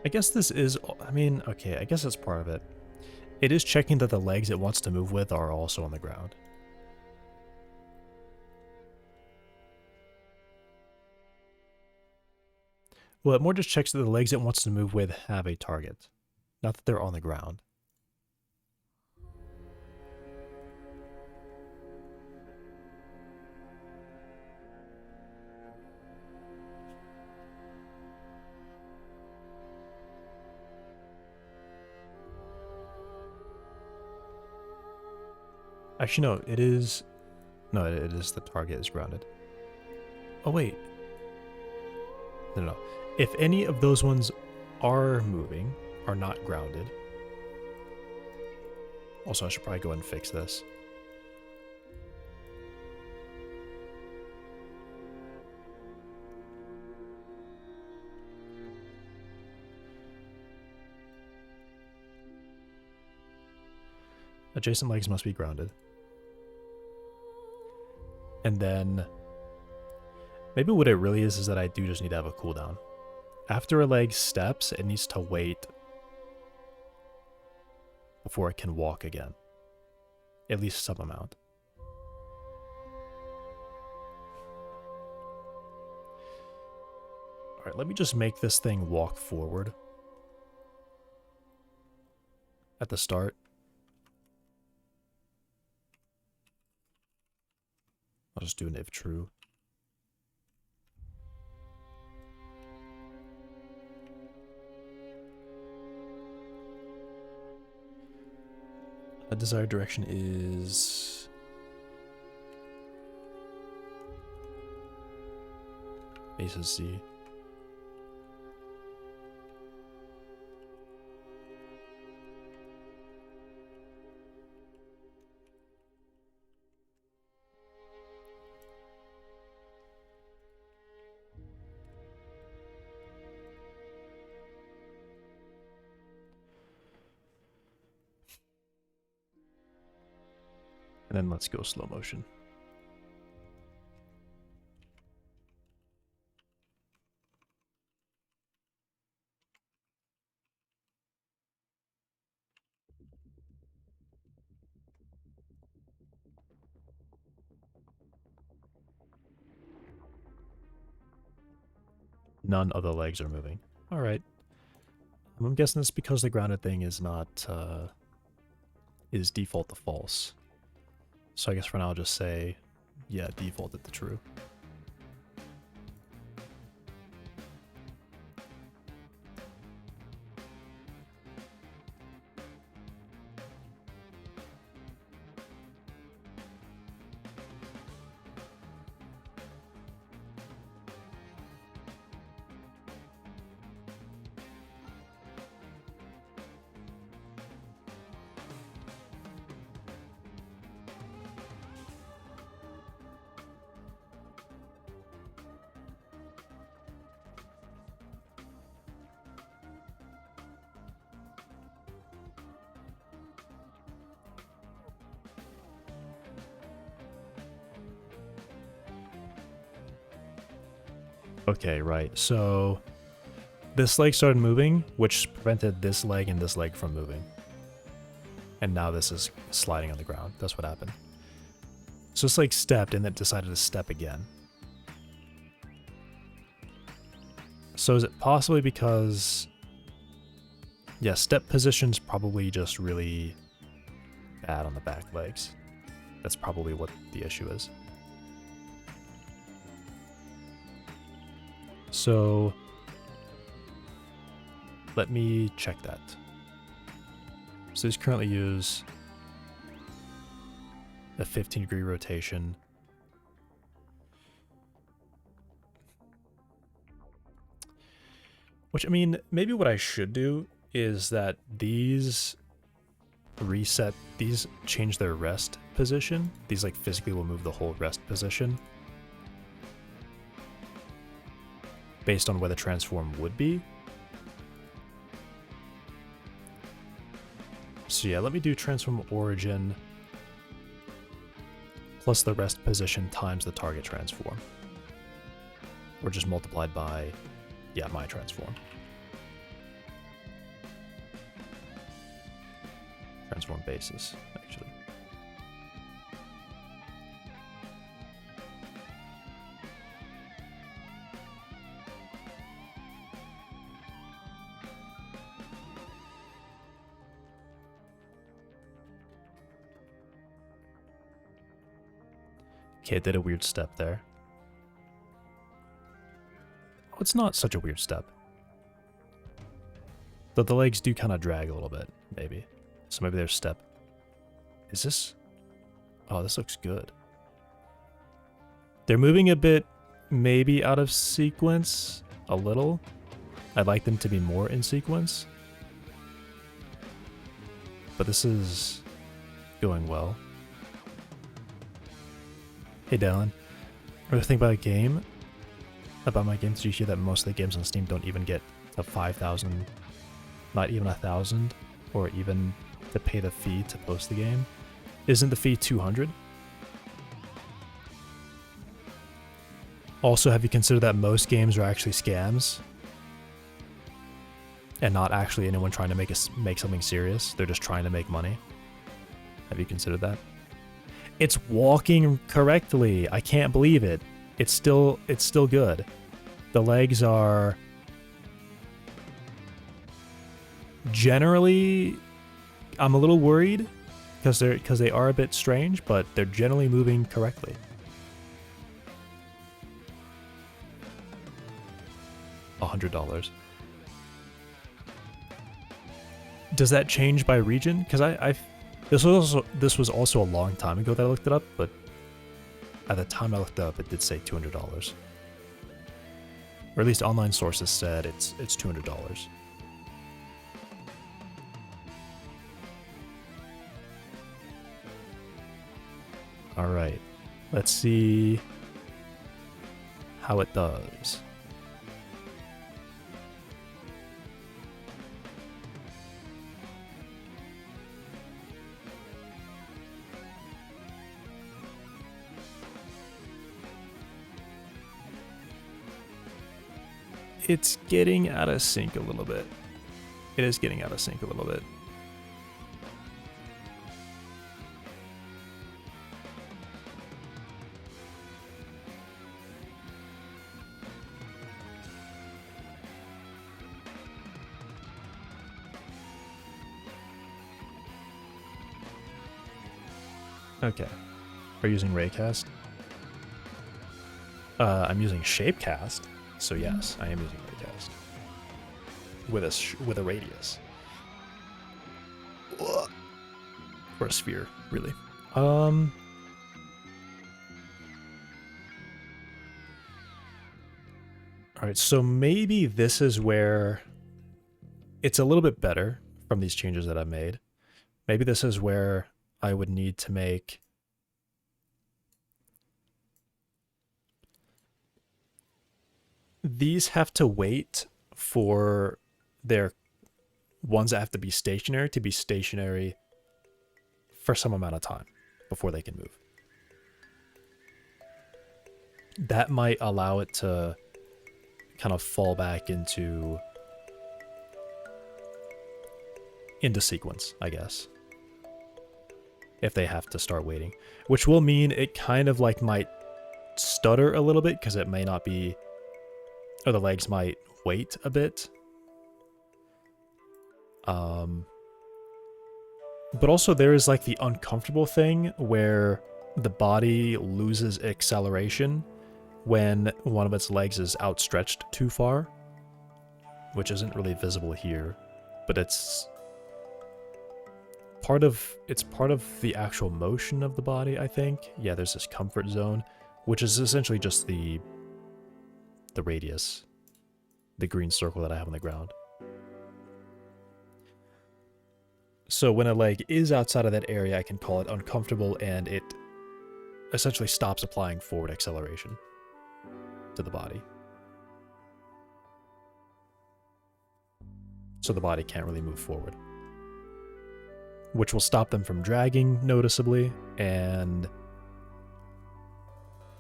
I guess this is, I mean, okay, I guess that's part of it. It is checking that the legs it wants to move with are also on the ground. Well, it more just checks that the legs it wants to move with have a target, not that they're on the ground. Actually, no, it is... No, it is the target is grounded. Oh, wait. No. If any of those ones are moving, are not grounded. Also, I should probably go ahead and fix this. Adjacent legs must be grounded. And then maybe what it really is that I do just need to have a cooldown. After a leg steps, it needs to wait before it can walk again. At least some amount. Alright, let me just make this thing walk forward at the start. I'll just do an if true. A desired direction is... base is C. And then let's go slow motion. None of the legs are moving. All right. I'm guessing it's because the grounded thing is not, is default to false. So I guess for now I'll just say, yeah, defaulted to true. Okay, right. So this leg started moving, which prevented this leg and this leg from moving. And now this is sliding on the ground. That's what happened. So this leg stepped and then decided to step again. So is it possibly because... Yeah, step position's probably just really bad on the back legs. That's probably what the issue is. So let me check that. So these currently use a 15-degree rotation. Which, I mean, maybe what I should do is that these change their rest position. These like physically will move the whole rest position based on where the transform would be. So yeah, let me do transform origin plus the rest position times the target transform. Or just multiplied by, yeah, my transform. Transform basis, actually. Okay, it did a weird step there. Oh, it's not such a weird step. But the legs do kind of drag a little bit, maybe. So maybe their step... Is this... Oh, this looks good. They're moving a bit, maybe out of sequence, a little. I'd like them to be more in sequence. But this is going well. Hey Dylan, what do you think about a game? About my games, did you hear that most of the games on Steam don't even get to 5,000, not even 1,000, or even to pay the fee to post the game? Isn't the fee 200? Also, have you considered that most games are actually scams? And not actually anyone trying to make something serious? They're just trying to make money? Have you considered that? It's walking correctly. I can't believe it. It's still good. The legs are generally, I'm a little worried because they are a bit strange, but they're generally moving correctly. $100. Does that change by region? Because this was also a long time ago that I looked it up, but at the time I looked it up, it did say $200. Or at least online sources said it's $200. All right, let's see how it does. It's getting out of sync a little bit. It is getting out of sync a little bit. Okay. Are you using Raycast? I'm using Shapecast, so yes, I am using Raycast. With a radius. Ugh. Or a sphere, really. Alright, so maybe this is where it's a little bit better from these changes that I've made. Maybe this is where I would need to make these have to wait for their ones that have to be stationary for some amount of time before they can move. That might allow it to kind of fall back into sequence, I guess. If they have to start waiting, which will mean it kind of like might stutter a little bit because it may not be, or the legs might wait a bit. But also there is like the uncomfortable thing where the body loses acceleration when one of its legs is outstretched too far, which isn't really visible here, but it's part of the actual motion of the body, I think. Yeah, there's this comfort zone, which is essentially just the radius, the green circle that I have on the ground. So when a leg is outside of that area, I can call it uncomfortable, and it essentially stops applying forward acceleration to the body. So the body can't really move forward, which will stop them from dragging noticeably, and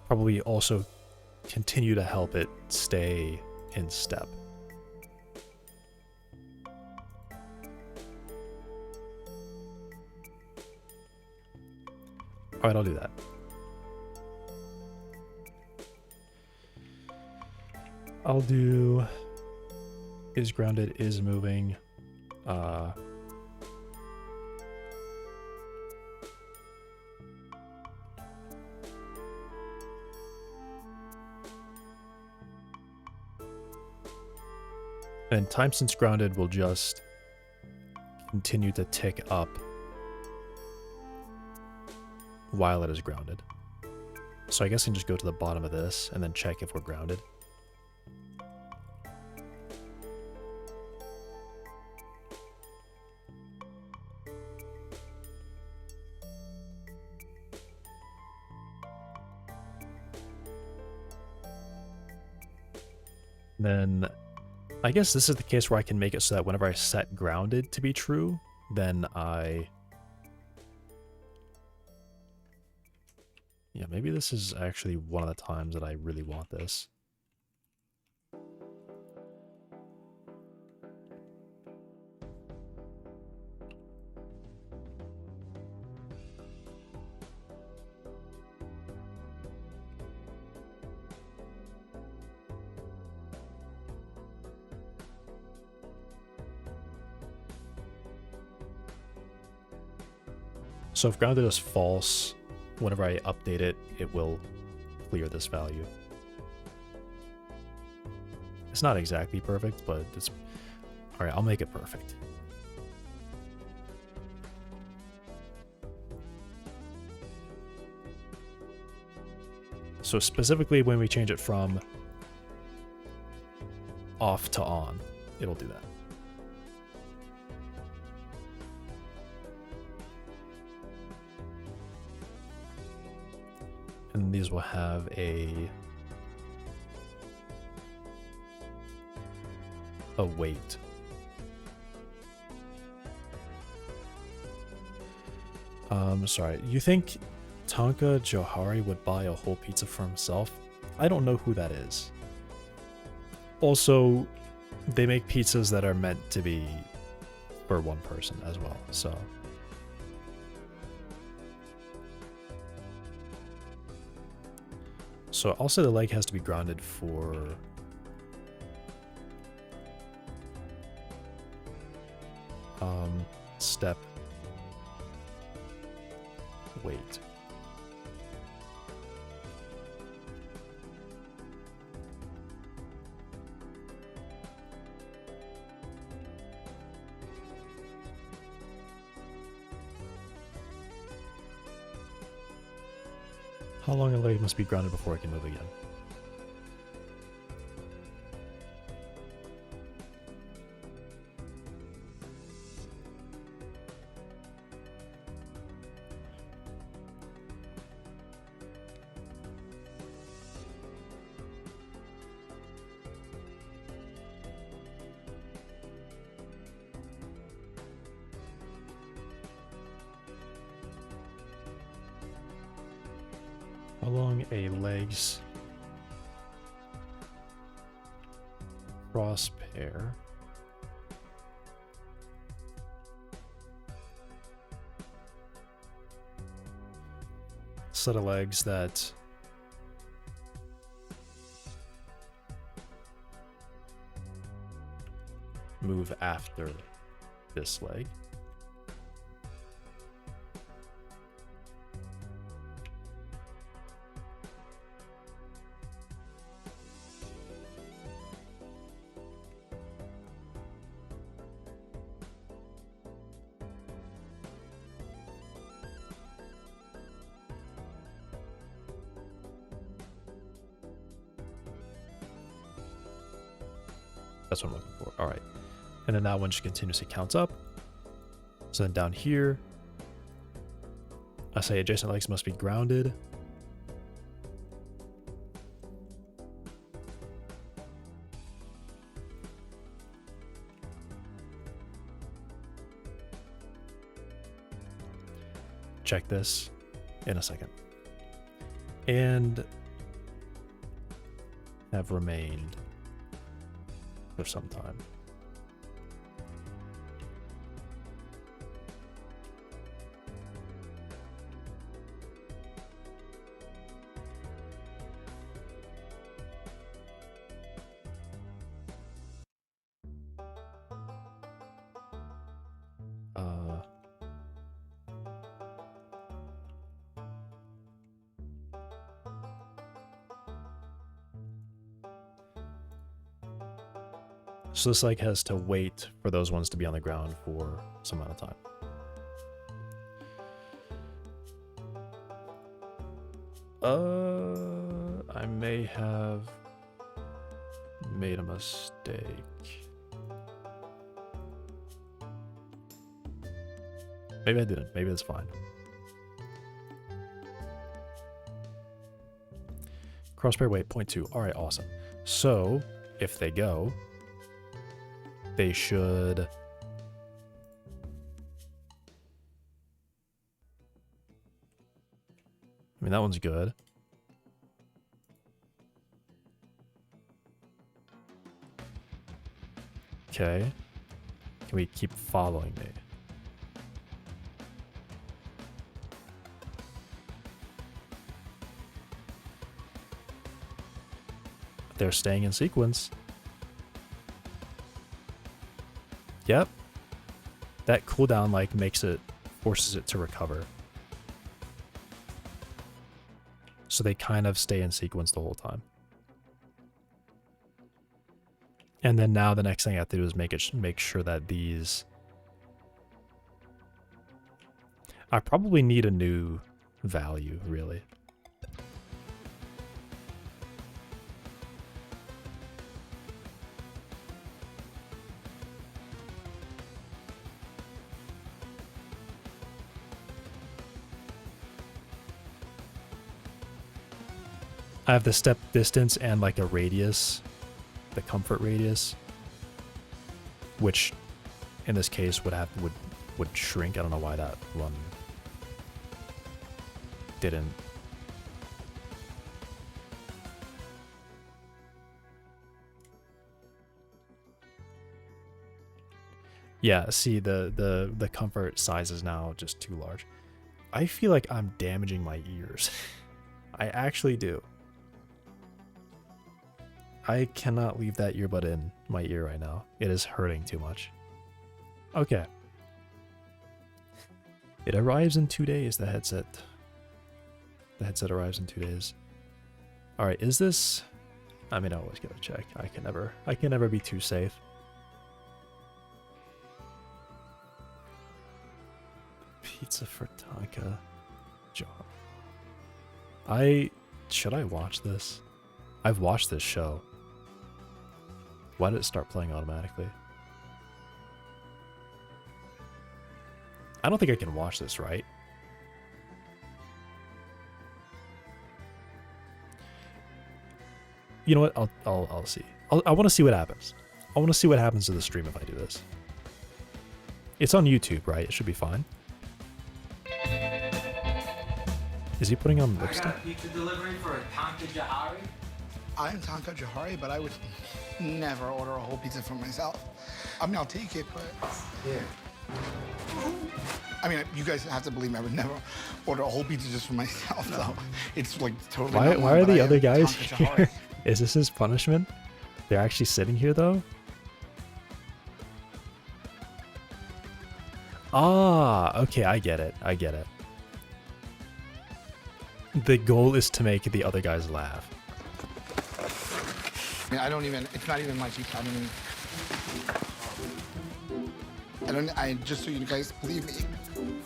probably also continue to help it stay in step. Alright, I'll do that. I'll do is grounded, is moving. And time since grounded will just continue to tick up while it is grounded. So I guess I can just go to the bottom of this and then check if we're grounded. Then I guess this is the case where I can make it so that whenever I set grounded to be true, then yeah, maybe this is actually one of the times that I really want this. So if grounded is false, whenever I update it, it will clear this value. It's not exactly perfect, but it's... Alright, I'll make it perfect. So specifically when we change it from off to on, it'll do that. And these will have a weight. Sorry, you think Tonka Johari would buy a whole pizza for himself? I don't know who that is. Also, they make pizzas that are meant to be for one person as well, so. So I'll say the leg has to be grounded for step weight. How long a leg must be grounded before it can move again? How long a leg's cross pair set of legs that move after this leg. That's what I'm looking for. All right. And then that one just continuously counts up. So then down here, I say adjacent legs must be grounded. Check this in a second. And have remained for some time. So this leg has to wait for those ones to be on the ground for some amount of time. I may have made a mistake. Maybe I didn't. Maybe it's fine. Crosspair weight 0.2. All right, awesome. So if they go, they should. I mean, that one's good. Okay. Can we keep following me? They're staying in sequence. Yep. That cooldown like forces it to recover. So they kind of stay in sequence the whole time. And then now the next thing I have to do is make sure that these. I probably need a new value, really. I have the step distance and like a radius, the comfort radius, which in this case would shrink. I don't know why that one didn't. Yeah, see, the comfort size is now just too large. I feel like I'm damaging my ears. I actually do. I cannot leave that earbud in my ear right now. It is hurting too much. Okay. It arrives in 2 days, the headset. The headset arrives in 2 days. Alright, is this... I mean, I always gotta check. I can never be too safe. Pizza for Tonka. John. Should I watch this? I've watched this show. Why did it start playing automatically? I don't think I can watch this, right? You know what? I'll see. I want to see what happens. I want to see what happens to the stream if I do this. It's on YouTube, right? It should be fine. Is he putting on lipstick? I got a pizza delivery for a Tonka Jahari. I'm Tonka Jahari, but I would never order a whole pizza for myself. I mean, I'll take it, but... Yeah. I mean, you guys have to believe me. I would never order a whole pizza just for myself, though. It's like totally... Why are the other guys here? Is this his punishment? They're actually sitting here, though? Ah, okay, I get it. I get it. The goal is to make the other guys laugh. I mean, I don't even... It's not even my pizza. Just so you guys believe me.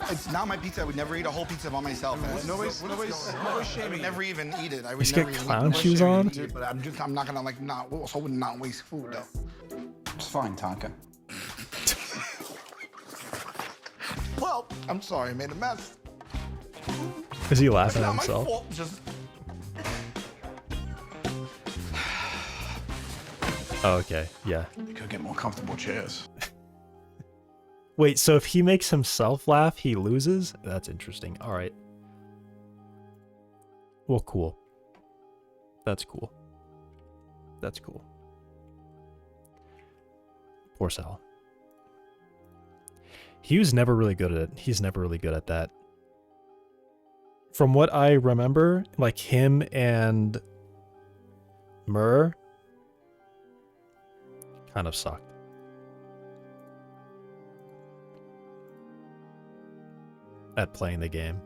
It's not my pizza. I would never eat a whole pizza by myself. Nobody's shaming. I would never even eat it. I would He's never got even clown eat it. shoes on? But I'm not gonna like not waste food though. It's fine, Tonka. Well, I'm sorry, I made a mess. Is he It's laughing at not my himself? fault. Just Oh, okay, yeah. you could get more comfortable chairs. Wait, so if he makes himself laugh, he loses? That's interesting. All right. Well, cool. That's cool. That's cool. Poor Sal. He was never really good at it. He's never really good at that. From what I remember, like him and Murr kind of sucked. At playing the game.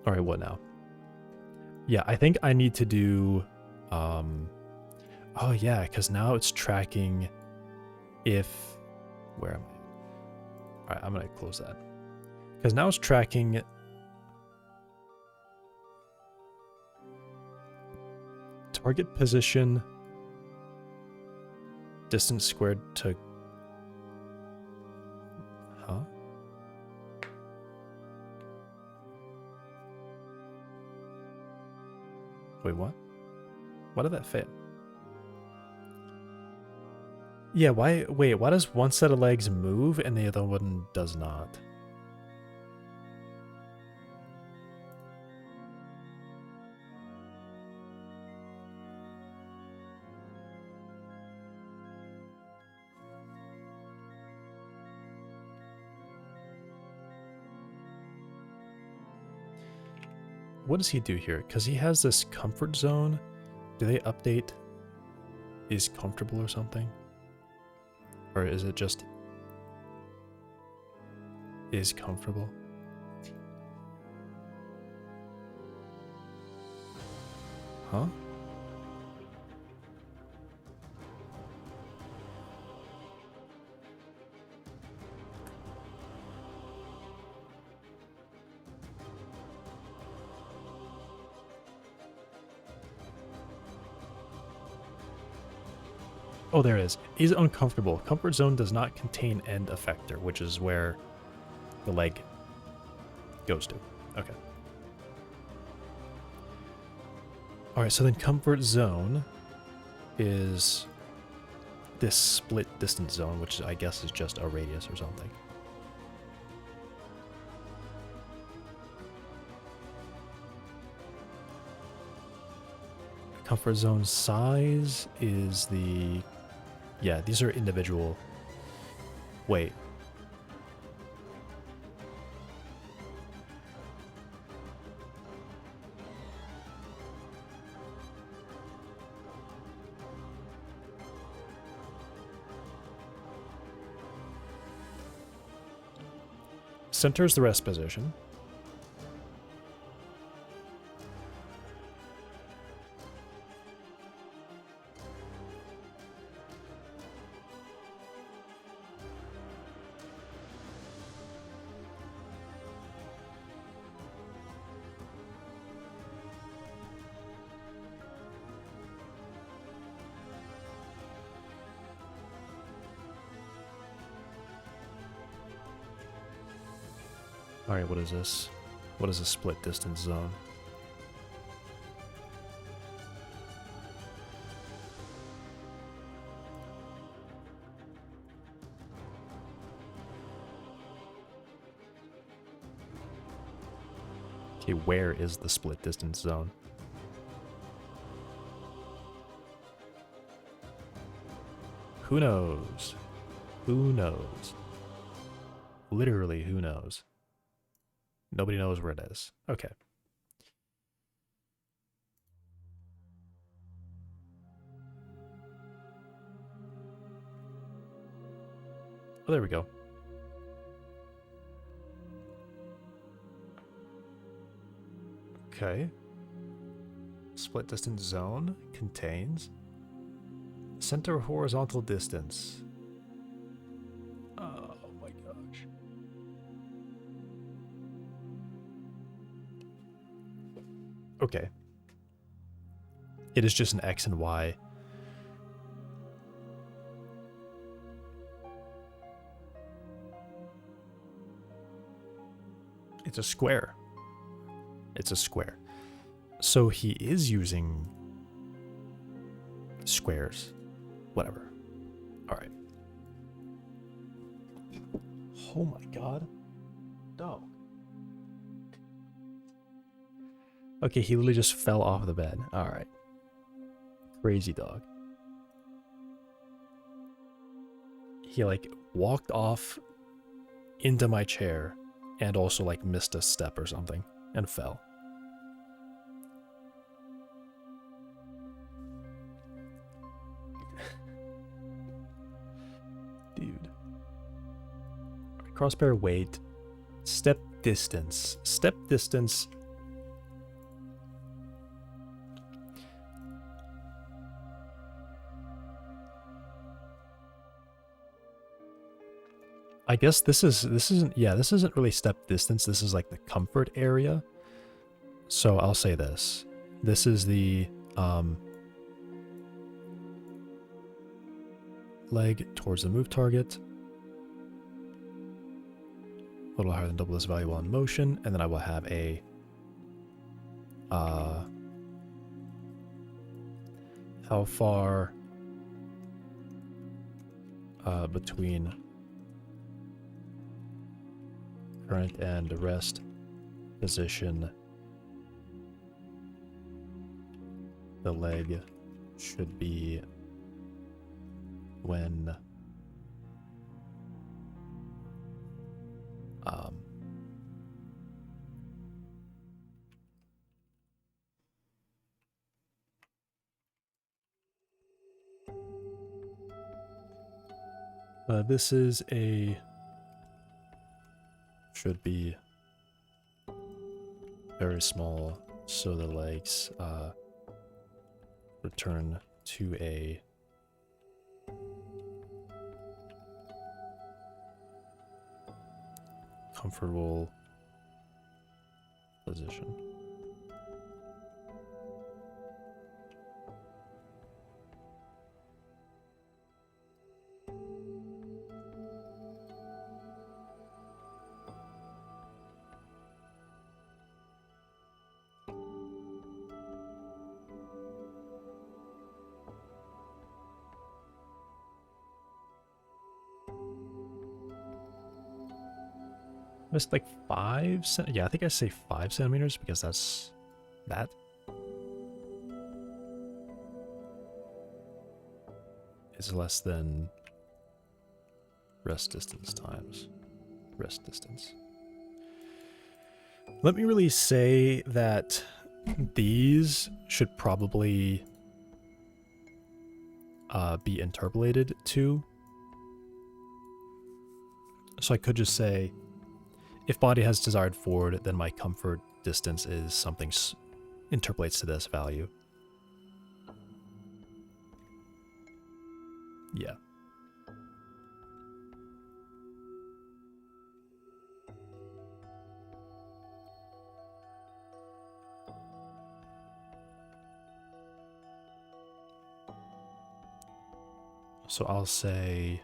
All right, what now? Yeah, I think I need to do oh yeah, cuz now it's tracking if where am I? All right, I'm going to close that. Cuz now it's tracking target position, distance squared to... Huh? Wait, what? Why did that fail? Yeah, why... Wait, why does one set of legs move and the other one does not? What does he do here? Because he has this comfort zone. Do they update is comfortable or something? Or is it just is comfortable? Huh? Oh, there it is. Is uncomfortable. Comfort zone does not contain end effector, which is where the leg goes to. Okay. Alright, so then comfort zone is this split distance zone, which I guess is just a radius or something. Comfort zone size is the... Yeah, these are individual. Wait. Center is the rest position. Alright, what is this? What is a split distance zone? Okay, where is the split distance zone? Who knows? Who knows? Literally, who knows? Nobody knows where it is. Okay. Oh, there we go. Okay. Split distance zone contains center horizontal distance. Oh my gosh. Okay. It is just an X and Y. It's a square. It's a square. So he is using squares. Whatever. Alright. Oh my god. Dog. Okay, he literally just fell off the bed. Alright. Crazy dog. He like walked off into my chair and also like missed a step or something and fell. Dude. Crossbar weight. Step distance. Step distance. I guess this isn't really step distance. This is like the comfort area. So I'll say this. This is the leg towards the move target. A little higher than double this value while in motion, and then I will have a how far between current and rest position the leg should be when this is a should be very small, so the legs return to a comfortable position. It's like 5 cent. Yeah, I think I say 5 centimeters because that's that. is less than rest distance times rest distance. Let me really say that these should probably be interpolated too. So I could just say, if body has desired forward, then my comfort distance is something interpolates to this value. Yeah. So I'll say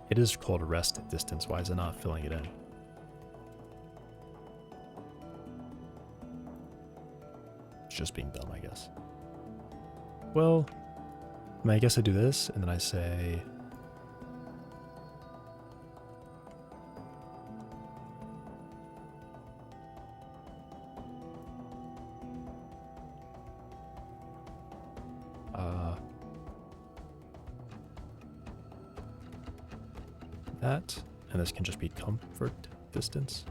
it is called rest distance. Why is it not filling it in? It's just being dumb, I guess. Well, I mean, I guess I do this, and then I say that, and this can just be comfort distance.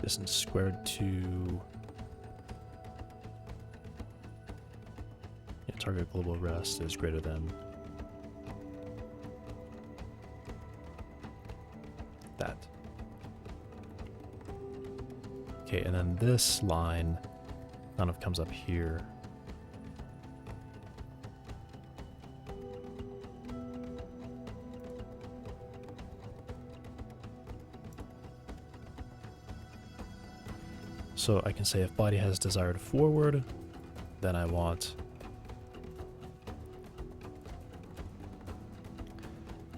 Distance squared to target global rest is greater than that. Okay, and then this line kind of comes up here. So I can say if body has desired forward, then I want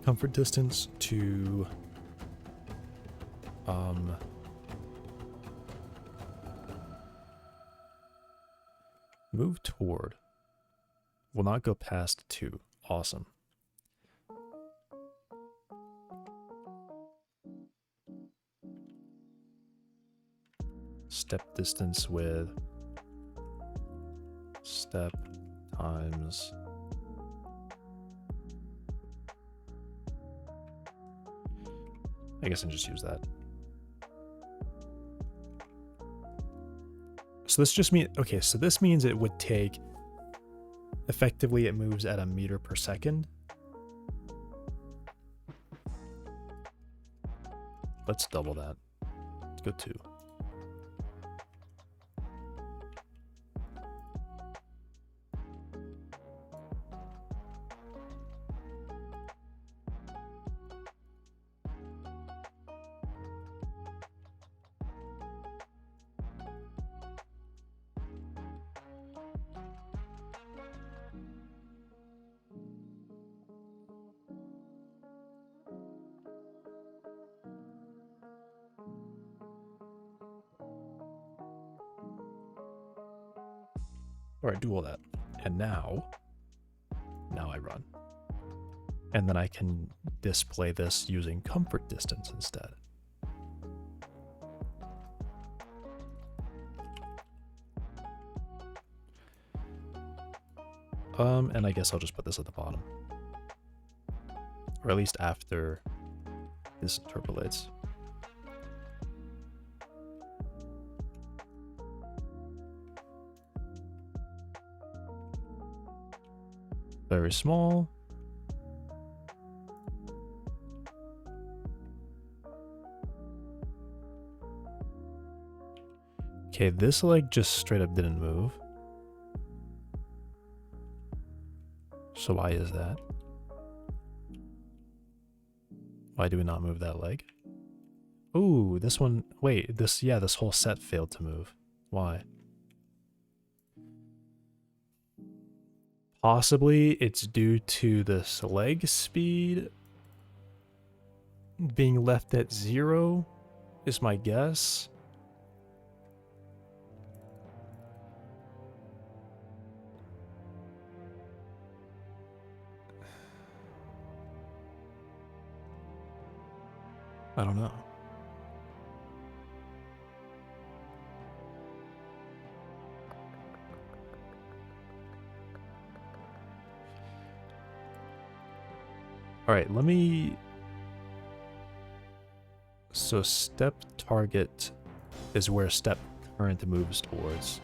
comfort distance to move toward. Will not go past 2. Awesome. Step distance with step times I guess I can just use that. So this just means, okay, so this means it would take, effectively it moves at a meter per second. Let's double that. Let's go 2. All right, do all that. And now I run. And then I can display this using comfort distance instead. And I guess I'll just put this at the bottom. Or at least after this interpolates. Very small. Okay, this leg just straight up didn't move. So why is that? Why do we not move that leg? Ooh, this one, wait, this whole set failed to move. Why? Possibly it's due to this leg speed being left at 0 is my guess. I don't know. All right, let me... So step target is where step current moves towards.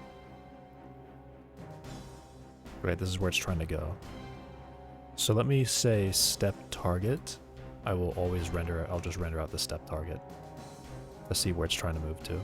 Right, this is where it's trying to go. So let me say step target. I will always render, I'll just render out the step target to see where it's trying to move to.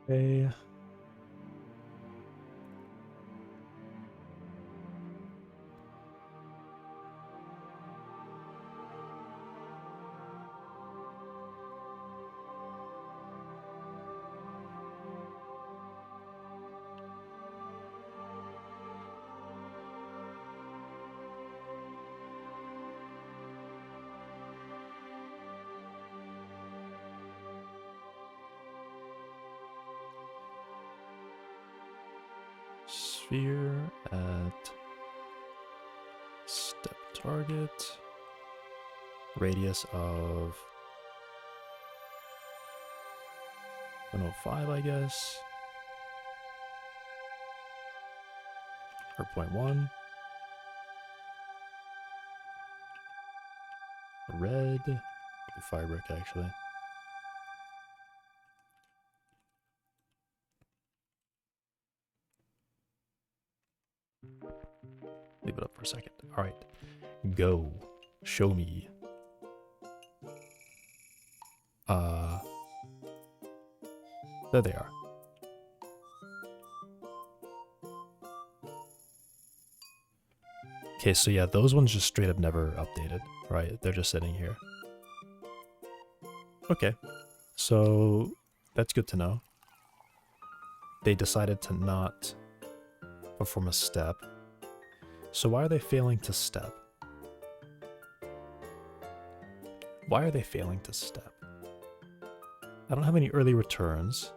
Okay. Sphere at step target, radius of 105, I guess, or 0.1. Red, do fabric actually. Leave it up for a second. All right, go. Show me. There they are. Okay, so yeah, those ones just straight up never updated, right? They're just sitting here. Okay, so that's good to know. They decided to not perform a step. So why are they failing to step? Why are they failing to step? I don't have any early returns.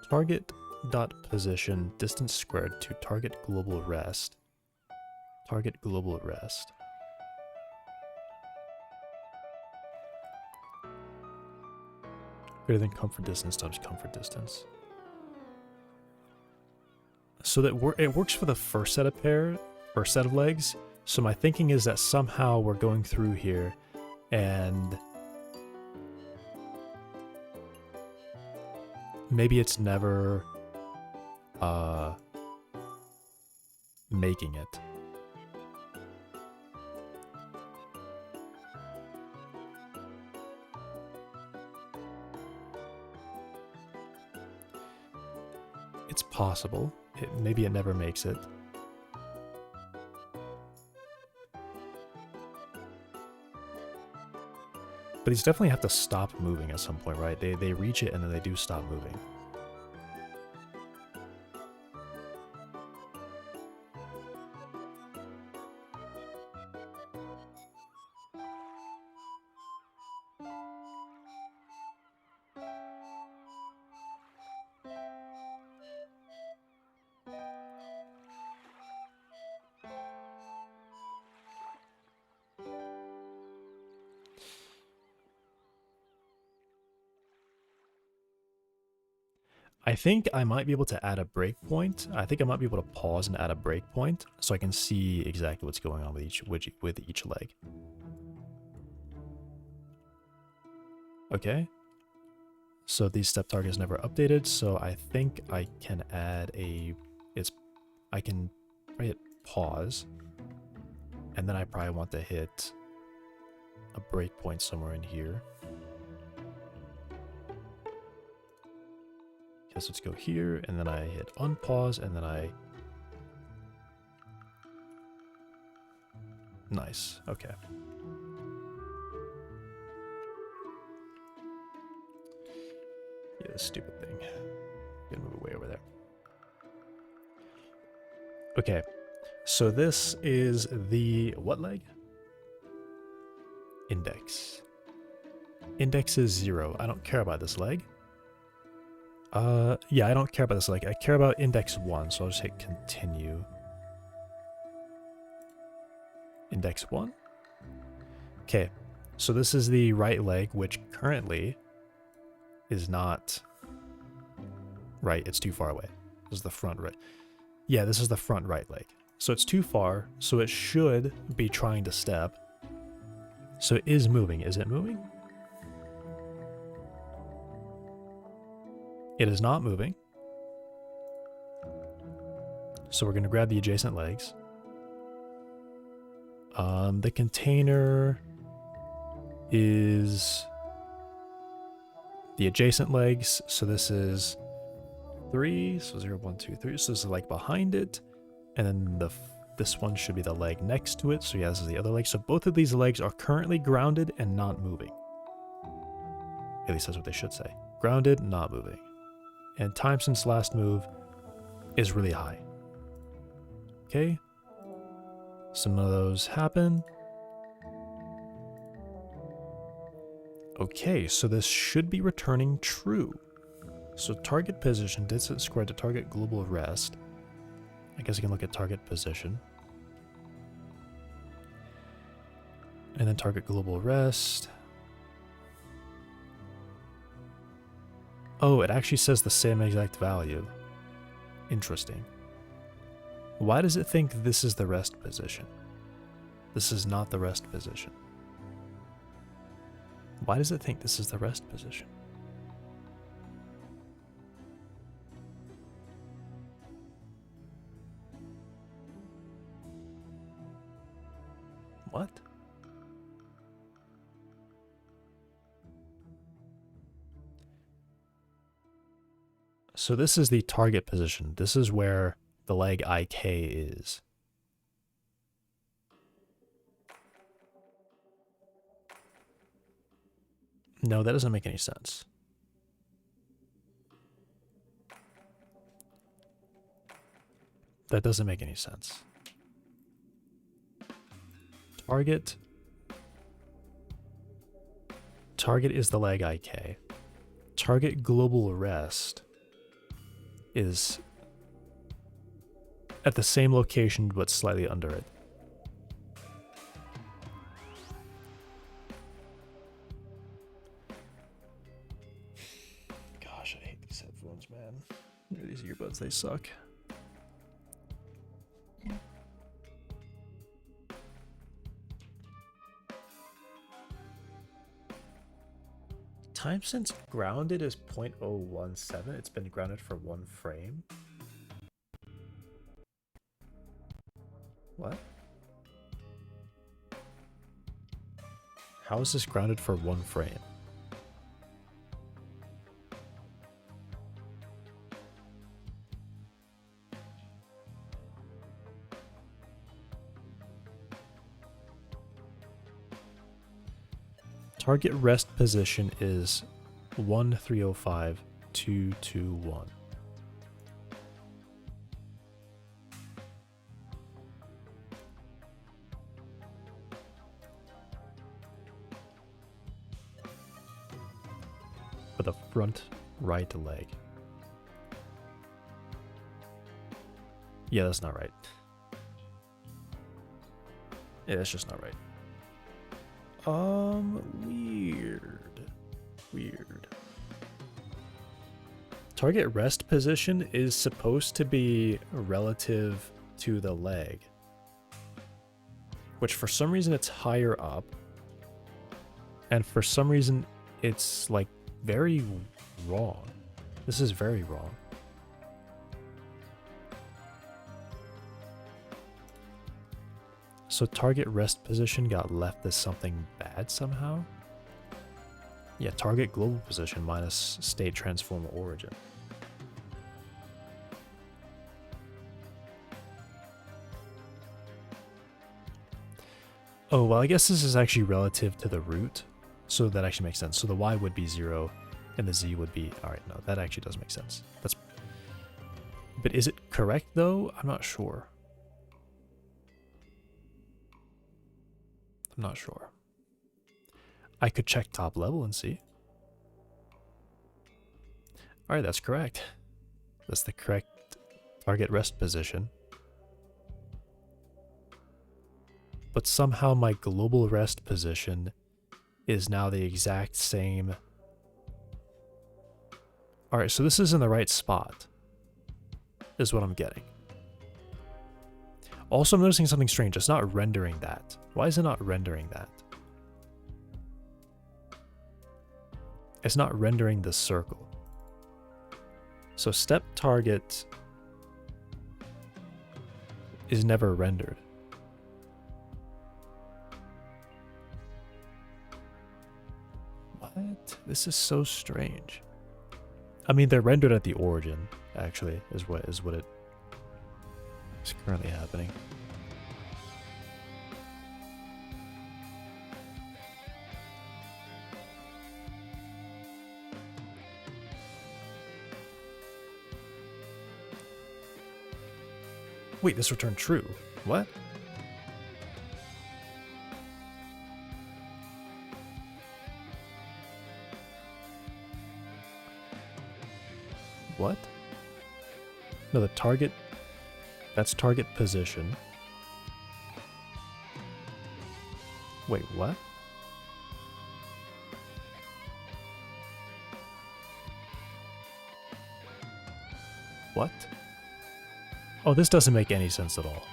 Target dot position distance squared to target global rest. Target global rest. Greater than comfort distance times comfort distance. So that it works for the first set of pair or set of legs. So my thinking is that somehow we're going through here and maybe it's never making it. It's possible. Maybe it never makes it. But these definitely have to stop moving at some point, right? They reach it and then they do stop moving. I think I might be able to add a breakpoint. I think I might be able to pause and add a breakpoint so I can see exactly what's going on with each leg. Okay. So these step targets never updated, so I think I can add I can hit pause, and then I probably want to hit a breakpoint somewhere in here. Guess let's go here, and then I hit unpause, and then nice, okay. Yeah, this stupid thing. Gonna move away over there. Okay, so this is the what leg? Index. Index is 0. I don't care about this leg. Yeah, I don't care about this leg. I care about index 1, so I'll just hit continue. Index 1. Okay, so this is the right leg, which currently is not right. It's too far away. This is the front right. Yeah, this is the front right leg. So it's too far, so it should be trying to step. So it is moving. Is it moving? It is not moving. So we're going to grab the adjacent legs. The container is the adjacent legs. So this is 3. So 0, 1, 2, 3. So this is like behind it. And then this one should be the leg next to it. So yeah, this is the other leg. So both of these legs are currently grounded and not moving. At least that's what they should say. Grounded, not moving. And time since last move is really high. Okay. Some of those happen. Okay, so this should be returning true. So target position, distance squared to target global rest. I guess you can look at target position. And then target global rest. Oh, it actually says the same exact value. Interesting. Why does it think this is the rest position? This is not the rest position. Why does it think this is the rest position? What? So this is the target position. This is where the leg IK is. No, that doesn't make any sense. That doesn't make any sense. Target. Target is the leg IK. Target global rest is at the same location but slightly under it. Gosh, I hate these headphones, man. These earbuds, they suck. Time since grounded is 0.017. It's been grounded for 1 frame. What? How is this grounded for 1 frame? Target rest position is 1305 221. For the front right leg. Yeah, that's not right. Yeah, that's just not right. Weird. Target rest position is supposed to be relative to the leg, which for some reason it's higher up, and for some reason it's like very wrong. This is very wrong. So target rest position got left as something bad somehow? Yeah, target global position minus state transform origin. Oh, well, I guess this is actually relative to the root, so that actually makes sense. So the y would be 0, and the z would be... Alright, no, that actually does make sense. That's... But is it correct, though? I'm not sure. I'm not sure. I could check top level and see. Alright, that's correct. That's the correct target rest position. But somehow my global rest position is now the exact same. Alright, so this is in the right spot, is what I'm getting. Also, I'm noticing something strange. It's not rendering that. Why is it not rendering that? It's not rendering the circle. So step target is never rendered. What? This is so strange. I mean, they're rendered at the origin, actually, is what is currently happening. Wait, this returned true. What? What? No, the target... That's target position. Wait, what? What? Oh, this doesn't make any sense at all.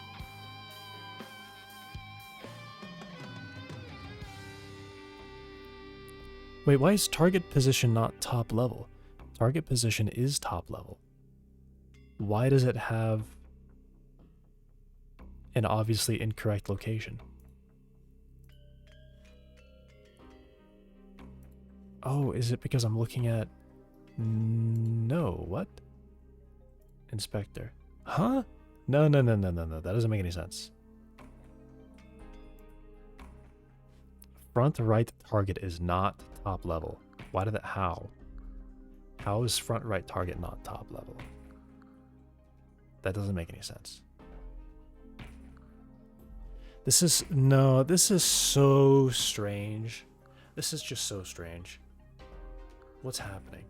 Wait, why is target position not top level? Target position is top level. Why does it have an obviously incorrect location? Oh, is it because I'm looking at... No, what? Inspector. Huh? No, that doesn't make any sense. Front right target is not top level. Why did that... How? How is front right target not top level? That doesn't make any sense. This is... No, this is so strange. This is just so strange. What's happening?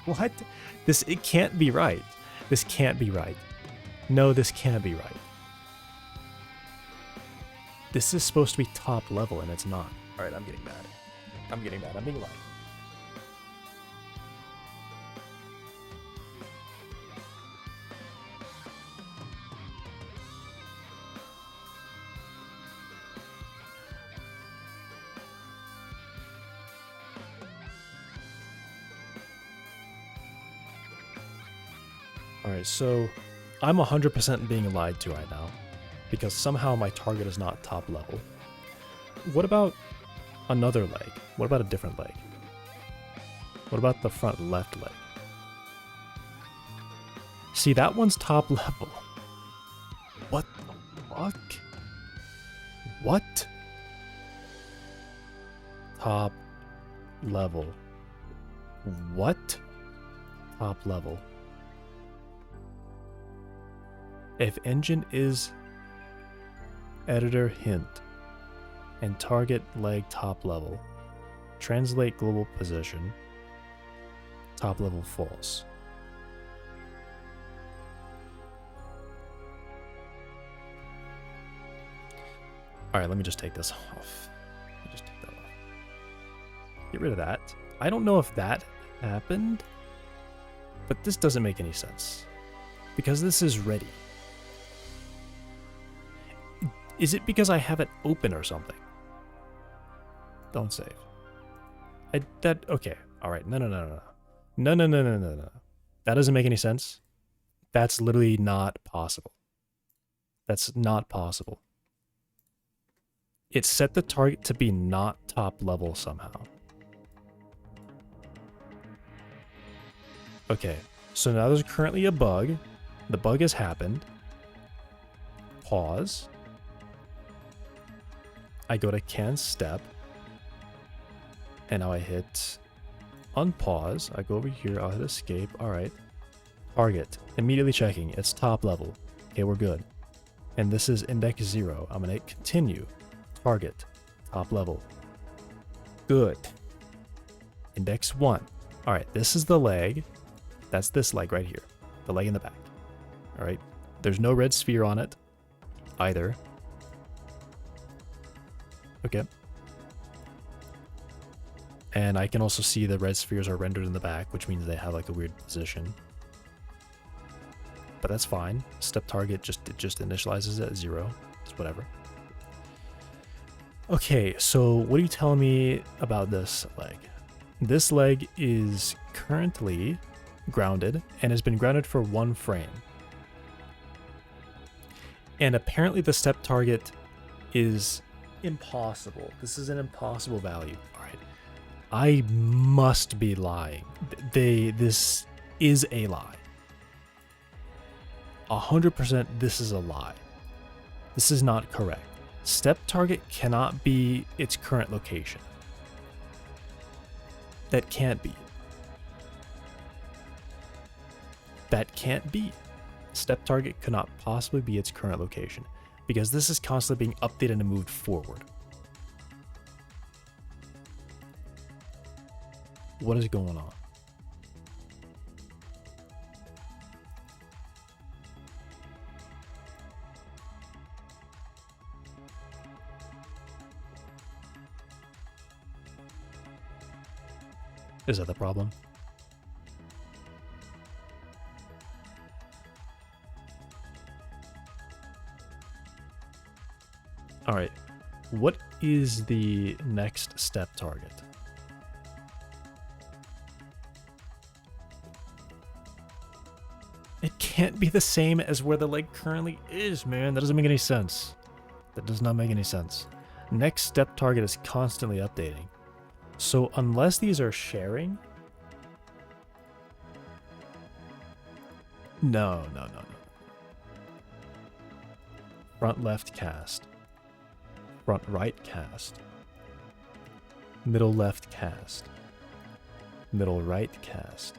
What? This, it can't be right. This can't be right. No, this can't be right. This is supposed to be top level and it's not. Alright, I'm getting mad. I'm getting mad. I'm being lied. Alright, so I'm 100% being lied to right now because somehow my target is not top level. What about another leg? What about a different leg? What about the front left leg? See, that one's top level. What the fuck? What? Top level. What? Top level. If engine is editor hint and target leg top level, translate global position, top level false. Alright, let me just take this off. Let me just take that off. Get rid of that. I don't know if that happened, but this doesn't make any sense. Because this is ready. Is it because I have it open or something? Don't save. Okay. Alright, no. No. That doesn't make any sense. That's literally not possible. That's not possible. It set the target to be not top level somehow. Okay, so now there's currently a bug. The bug has happened. Pause. I go to can step. And now I hit unpause. I go over here, I'll hit escape. Alright. Target. Immediately checking. It's top level. Okay, we're good. And this is index 0. I'm gonna hit continue. Target. Top level. Good. Index 1. Alright, this is the leg. That's this leg right here. The leg in the back. Alright. There's no red sphere on it either. Okay. And I can also see the red spheres are rendered in the back, which means they have like a weird position. But that's fine. Step target just initializes it at 0. It's whatever. Okay, so what are you telling me about this leg? This leg is currently grounded and has been grounded for 1 frame. And apparently the step target is impossible. This is an impossible value. All right. I must be lying. This is a lie. 100% this is a lie. This is not correct. Step target cannot be its current location. That can't be. That can't be. Step target cannot possibly be its current location because this is constantly being updated and moved forward. What is going on? Is that the problem? All right, what is the next step target? It can't be the same as where the leg currently is, man. That doesn't make any sense. That does not make any sense. Next step target is constantly updating. So unless these are sharing... No. Front left cast. Front right cast. Middle left cast. Middle right cast.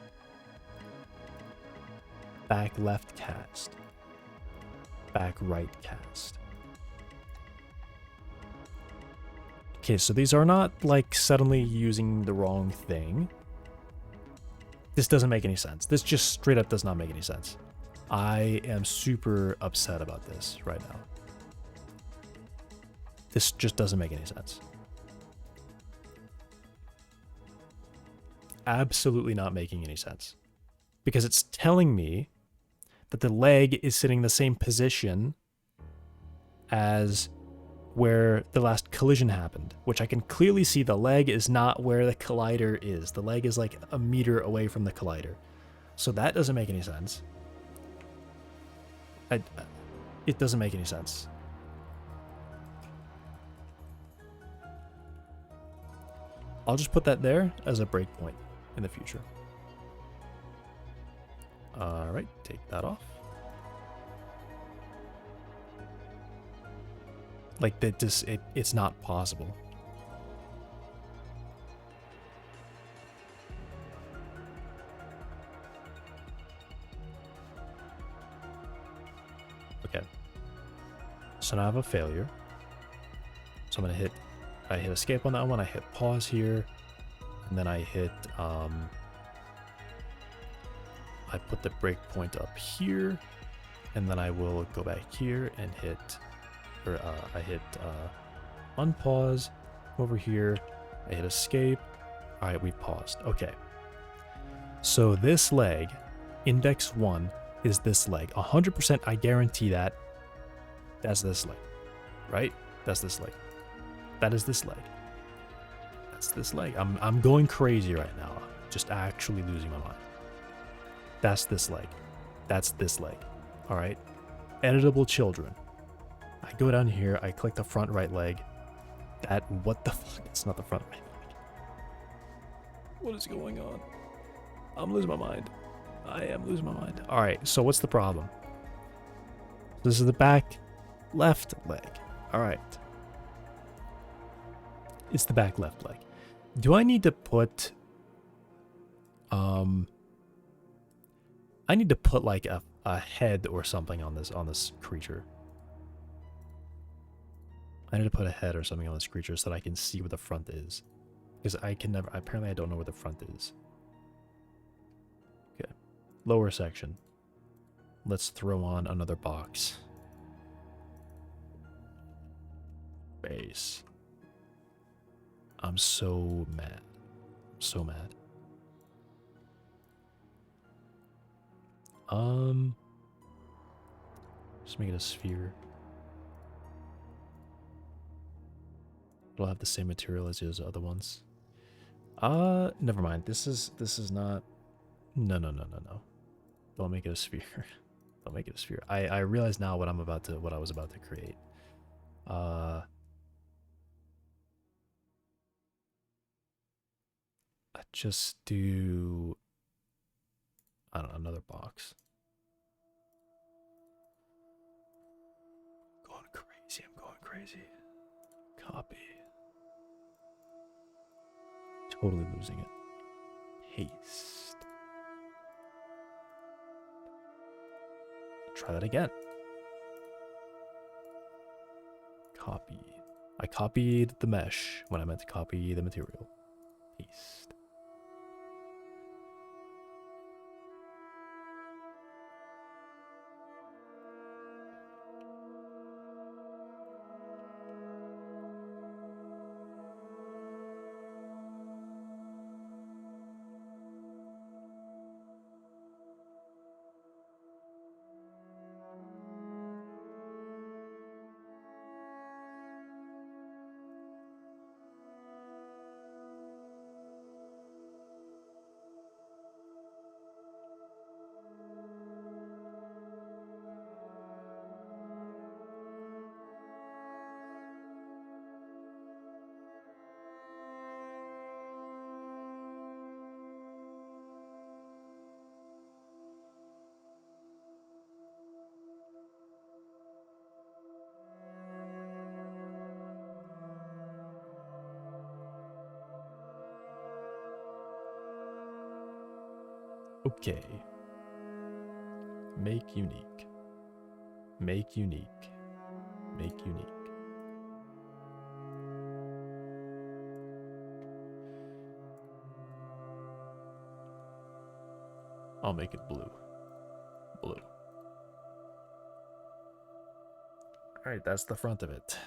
Back left cast. Back right cast. Okay, so these are not like suddenly using the wrong thing. This doesn't make any sense. This just straight up does not make any sense. I am super upset about this right now. This just doesn't make any sense. Absolutely not making any sense. Because it's telling me that the leg is sitting in the same position as where the last collision happened, which I can clearly see the leg is not where the collider is. The leg is like a meter away from the collider. So that doesn't make any sense. It doesn't make any sense. I'll just put that there as a breakpoint in the future. Alright, take that off. Like, that just, it's not possible. Okay. So now I have a failure. So I'm gonna hit, I hit escape on that one, I hit pause here, and then I hit, I put the breakpoint up here, and then I will go back here and hit, or I hit unpause over here, I hit escape. Alright, we paused. Okay. So this leg, index 1, is this leg. 100% I guarantee that. That's this leg. Right? That's this leg. That is this leg. That's this leg. I'm going crazy right now. Just actually losing my mind. That's this leg. That's this leg. Alright? Editable children. I go down here, I click the front right leg. That, what the fuck? It's not the front right leg. What is going on? I'm losing my mind. I am losing my mind. Alright, so what's the problem? This is the back left leg. Alright. It's the back left leg. Do I need to put... I need to put like a head or something on this creature. I need to put a head or something on this creature so that I can see where the front is. Because I can never... Apparently I don't know where the front is. Okay. Lower section. Let's throw on another box. Base. I'm so mad. So mad. Just make it a sphere. It'll have the same material as those other ones. Never mind. This is not. No. Don't make it a sphere. Don't make it a sphere. I realize now what I was about to create. I just do, I don't know, another box. I'm going crazy. Copy. Totally losing it. Paste. Try that again. Copy. I copied the mesh when I meant to copy the material. Paste. Okay. Make unique. Make unique. Make unique. I'll make it blue. Blue. Alright, that's the front of it.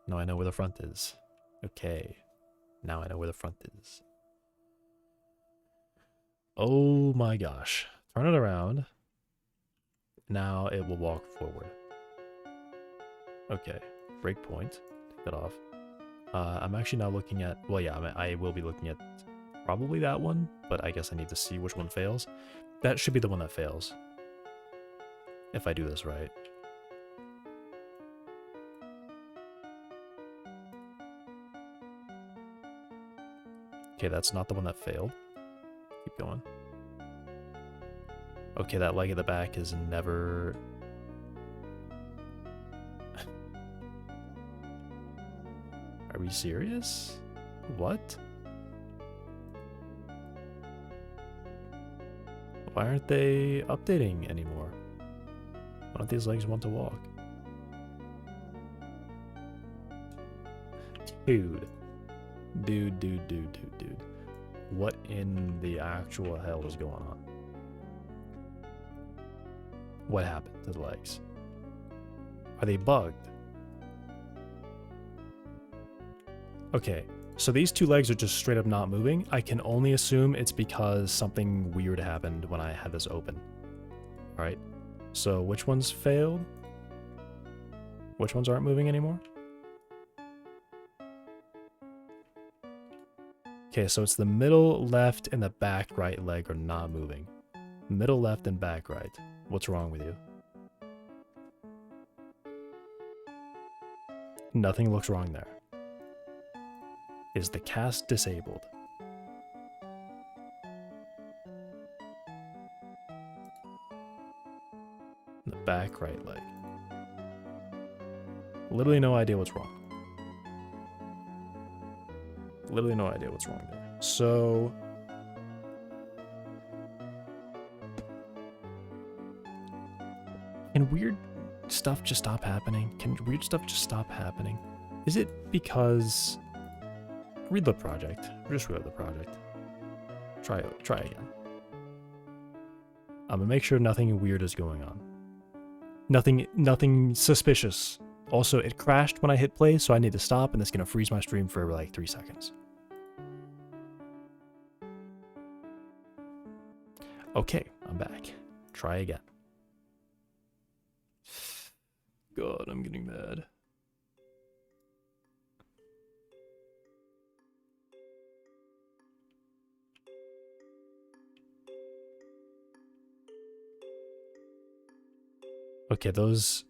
Now I know where the front is. Okay. Now I know where the front is. Oh my gosh. Turn it around. Now it will walk forward. Okay. Breakpoint. Take that off. I'm actually now looking at... Well, yeah, I will be looking at probably that one, but I guess I need to see which one fails. That should be the one that fails. If I do this right. Okay, that's not the one that failed. Keep going. Okay, that leg at the back is never... Are we serious? What? Why aren't they updating anymore? Why don't these legs want to walk? Dude. Dude. What in the actual hell is going on? What happened to the legs? Are they bugged? Okay, so these two legs are just straight up not moving. I can only assume it's because something weird happened when I had this open. Alright, so which ones failed? Which ones aren't moving anymore? Okay, so it's the middle left and the back right leg are not moving. Middle left and back right. What's wrong with you? Nothing looks wrong there. Is the cast disabled? The back right leg. Literally no idea what's wrong. Literally no idea what's wrong there. So... Can weird stuff just stop happening? Can weird stuff just stop happening? Is it because... Read the project. Just read the project. Try again. I'm gonna make sure nothing weird is going on. Nothing suspicious. Also, it crashed when I hit play, so I need to stop, and it's gonna freeze my stream for like 3 seconds. Okay, I'm back. Try again. God, I'm getting mad. Okay, those...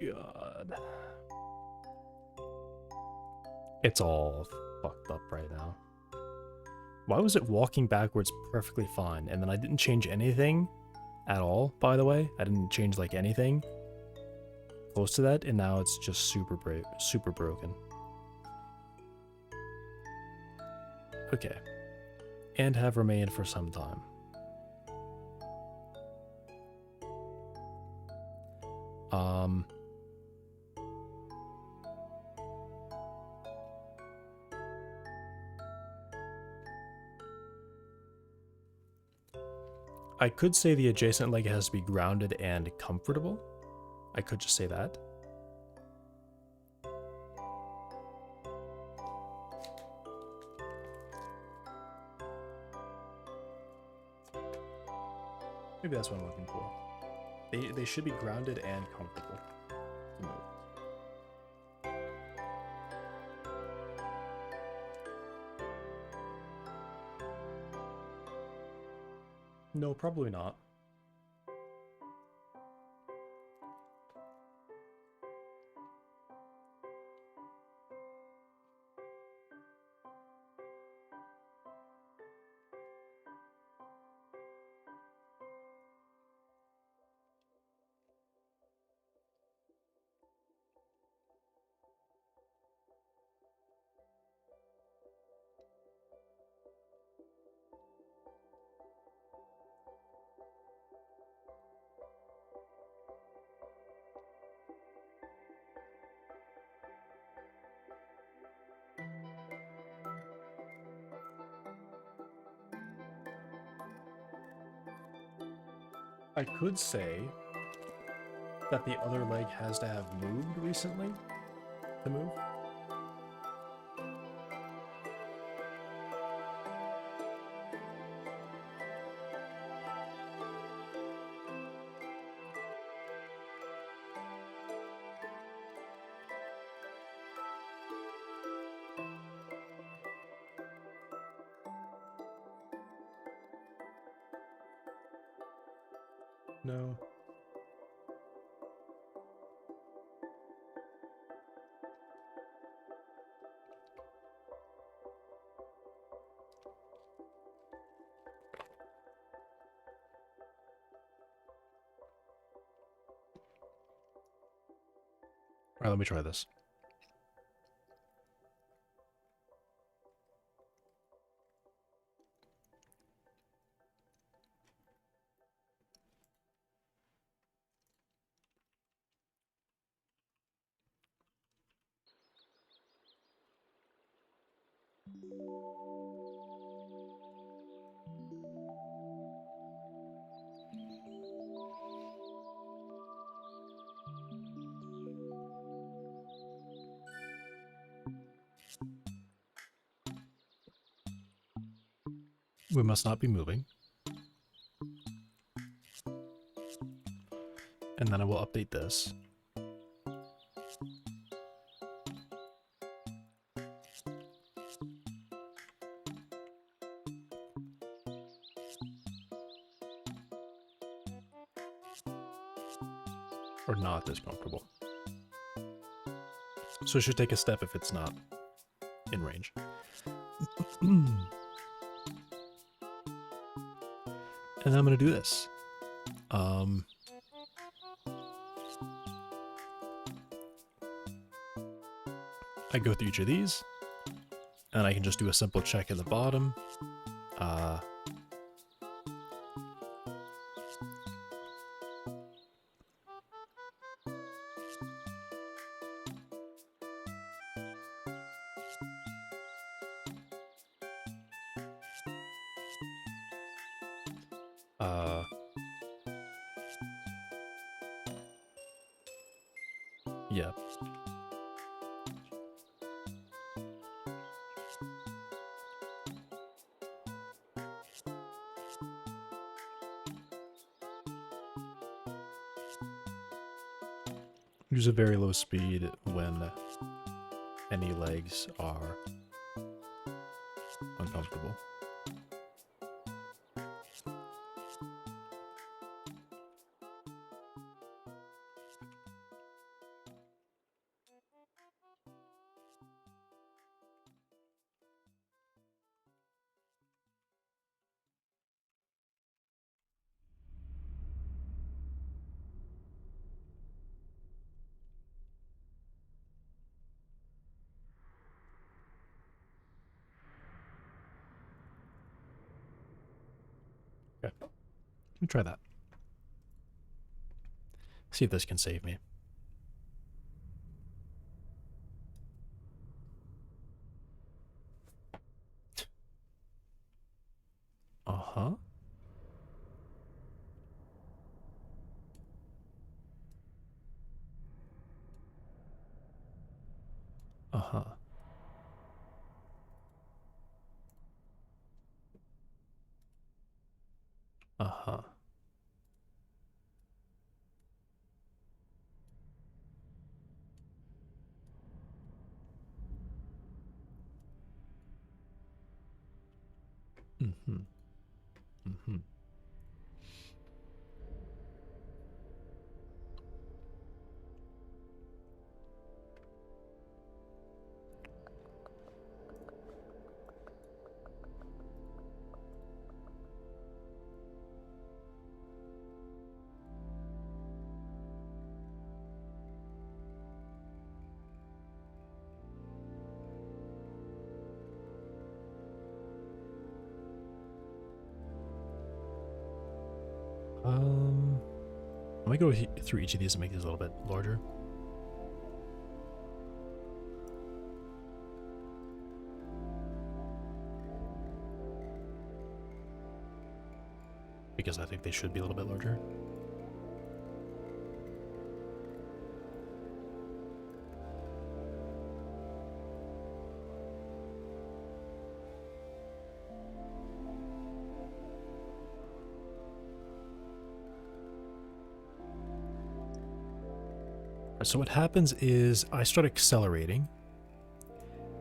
God. It's all fucked up right now. Why was it walking backwards perfectly fine? And then I didn't change anything at all, by the way. I didn't change like anything close to that, and now it's just super broken. Okay. And have remained for some time. I could say the adjacent leg has to be grounded and comfortable. I could just say that. Maybe that's what I'm looking for. They should be grounded and comfortable to move. No, probably not. I could say that the other leg has to have moved recently to move. No. All right, let me try this. We must not be moving. And then I will update this. Or not this comfortable. So it should take a step if it's not in range. And then I'm going to do this. I go through each of these, and I can just do a simple check at the bottom. Yeah. Use a very low speed when any legs are uncomfortable. Okay. Let me try that. See if this can save me. Uh-huh. Uh-huh. Uh-huh. Mm-hmm. Mm-hmm. Let me go through each of these and make these a little bit larger. Because I think they should be a little bit larger. So what happens is I start accelerating.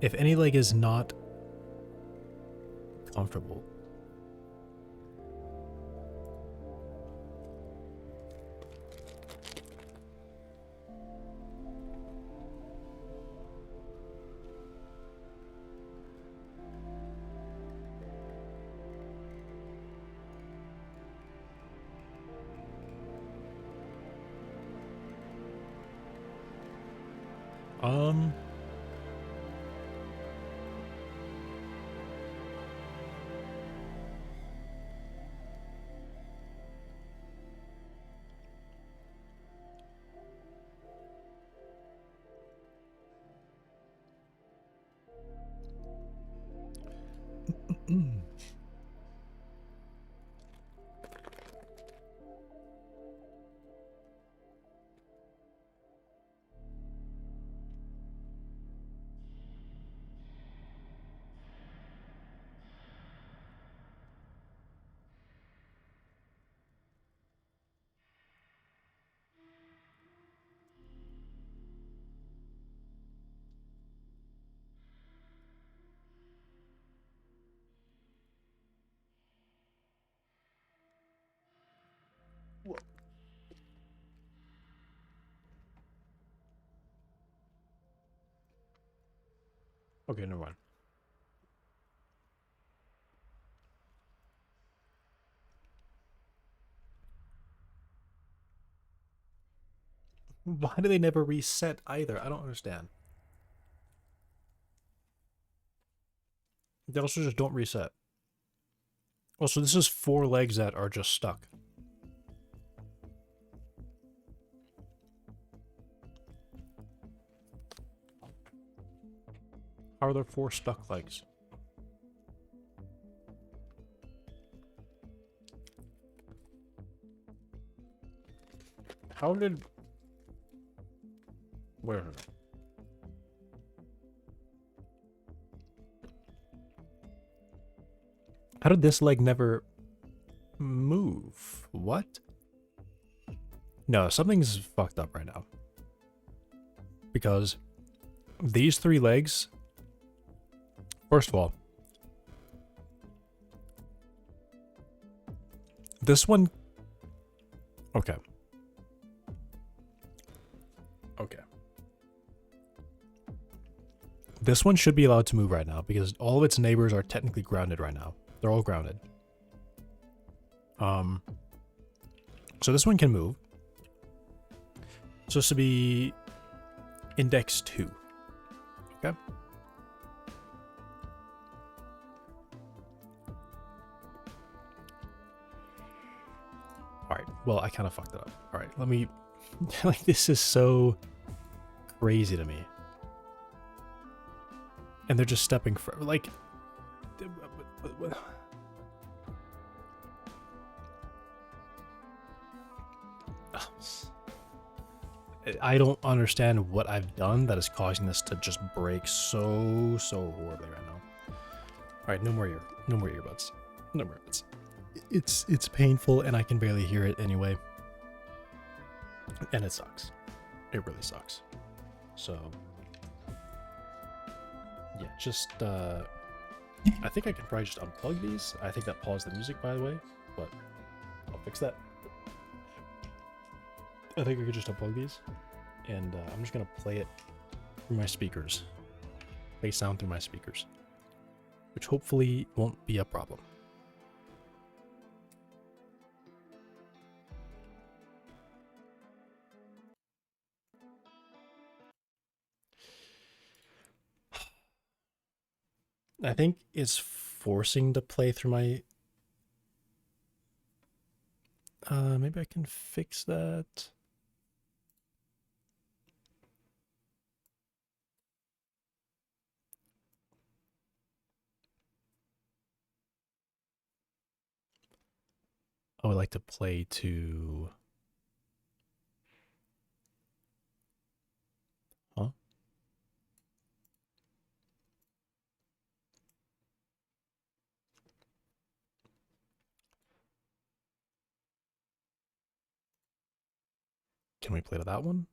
If any leg is not comfortable, Um. Okay, never mind. Why do they never reset either? I don't understand. They also just don't reset. Also, this is 4 legs that are just stuck. How are there 4 stuck legs? How did... Where? How did this leg never move? What? No, something's fucked up right now. Because these 3 legs... First of all, this one... Okay. Okay. This one should be allowed to move right now because all of its neighbors are technically grounded right now. They're all grounded. So this one can move. It's supposed to be index 2. Okay. Alright, well, I kind of fucked it up. Alright, let me... like, this is so crazy to me. And they're just stepping for... Like... I don't understand what I've done that is causing this to just break so horribly right now. Alright, no more earbuds. No more earbuds. It's painful and I can barely hear it anyway. And it sucks. It really sucks. So yeah, just I think I can probably just unplug these. I think that paused the music, by the way, but I'll fix that. I think I could just unplug these, and I'm just gonna play it through my speakers. Play sound through my speakers, which hopefully won't be a problem. I think it's forcing to play through my... maybe I can fix that. I would like to play to... Huh? Can we play to that one?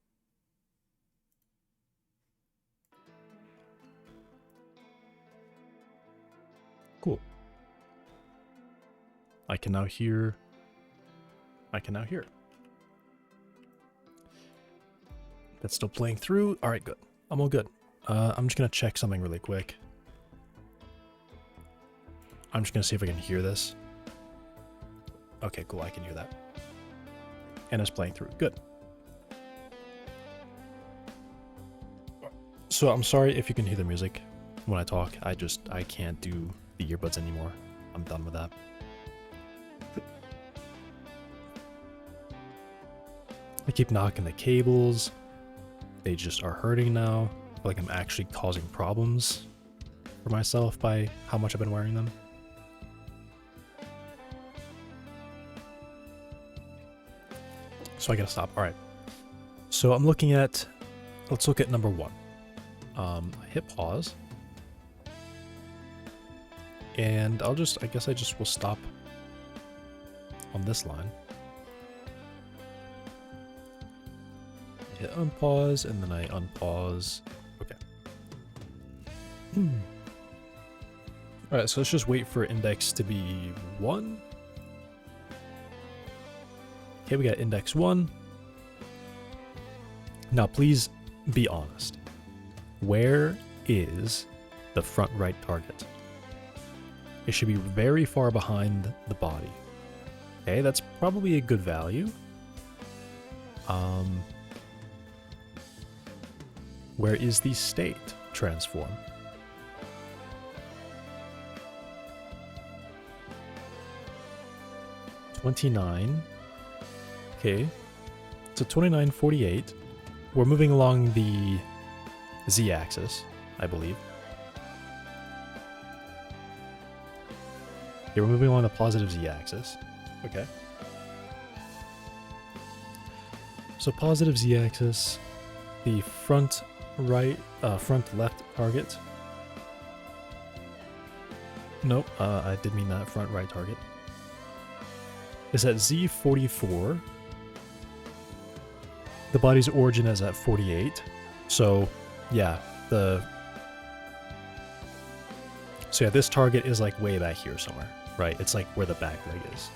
Cool. I can now hear... That's still playing through. All right, good. I'm all good. I'm just going to check something really quick. I'm just going to see if I can hear this. Okay, cool. I can hear that. And it's playing through. Good. So I'm sorry if you can hear the music when I talk. I can't do the earbuds anymore. I'm done with that. I keep knocking the cables. They just are hurting now. I feel like I'm actually causing problems for myself by how much I've been wearing them. So I gotta stop. All right. So I'm looking at, let's look at number 1. I hit pause. And I guess I just will stop on this line. Hit unpause, and then I unpause. Okay. Alright, so let's just wait for index to be 1. Okay, we got index 1. Now, please be honest. Where is the front right target? It should be very far behind the body. Okay, that's probably a good value. Where is the state transform? $29. Okay. So 29.48. We're moving along the z-axis, I believe. Yeah, we're moving along the positive z-axis. Okay. So positive z-axis, the front left target. Nope, I did mean that front right target. Is at Z44. The body's origin is at 48. So, yeah, this target is like way back here somewhere, right? It's like where the back leg is.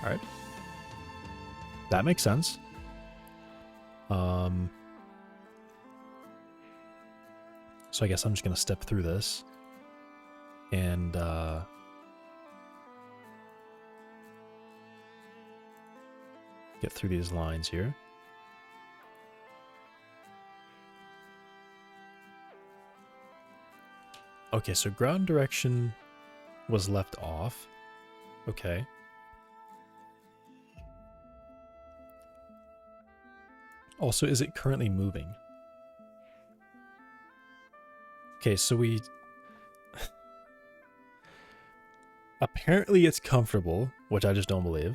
All right. That makes sense. So I guess I'm just going to step through this and get through these lines here. Okay, so ground direction was left off. Okay. Also, is it currently moving? Okay, so we... Apparently it's comfortable, which I just don't believe.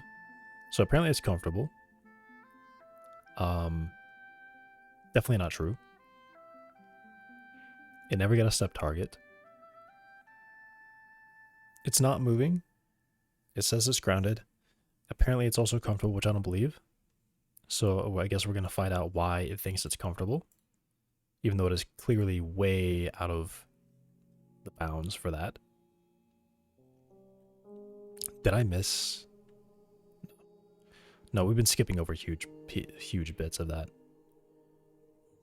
So apparently it's comfortable. Definitely not true. It never got a step target. It's not moving. It says it's grounded. Apparently it's also comfortable, which I don't believe. So I guess we're going to find out why it thinks it's comfortable, even though it is clearly way out of the bounds for that. Did I miss? No, we've been skipping over huge bits of that.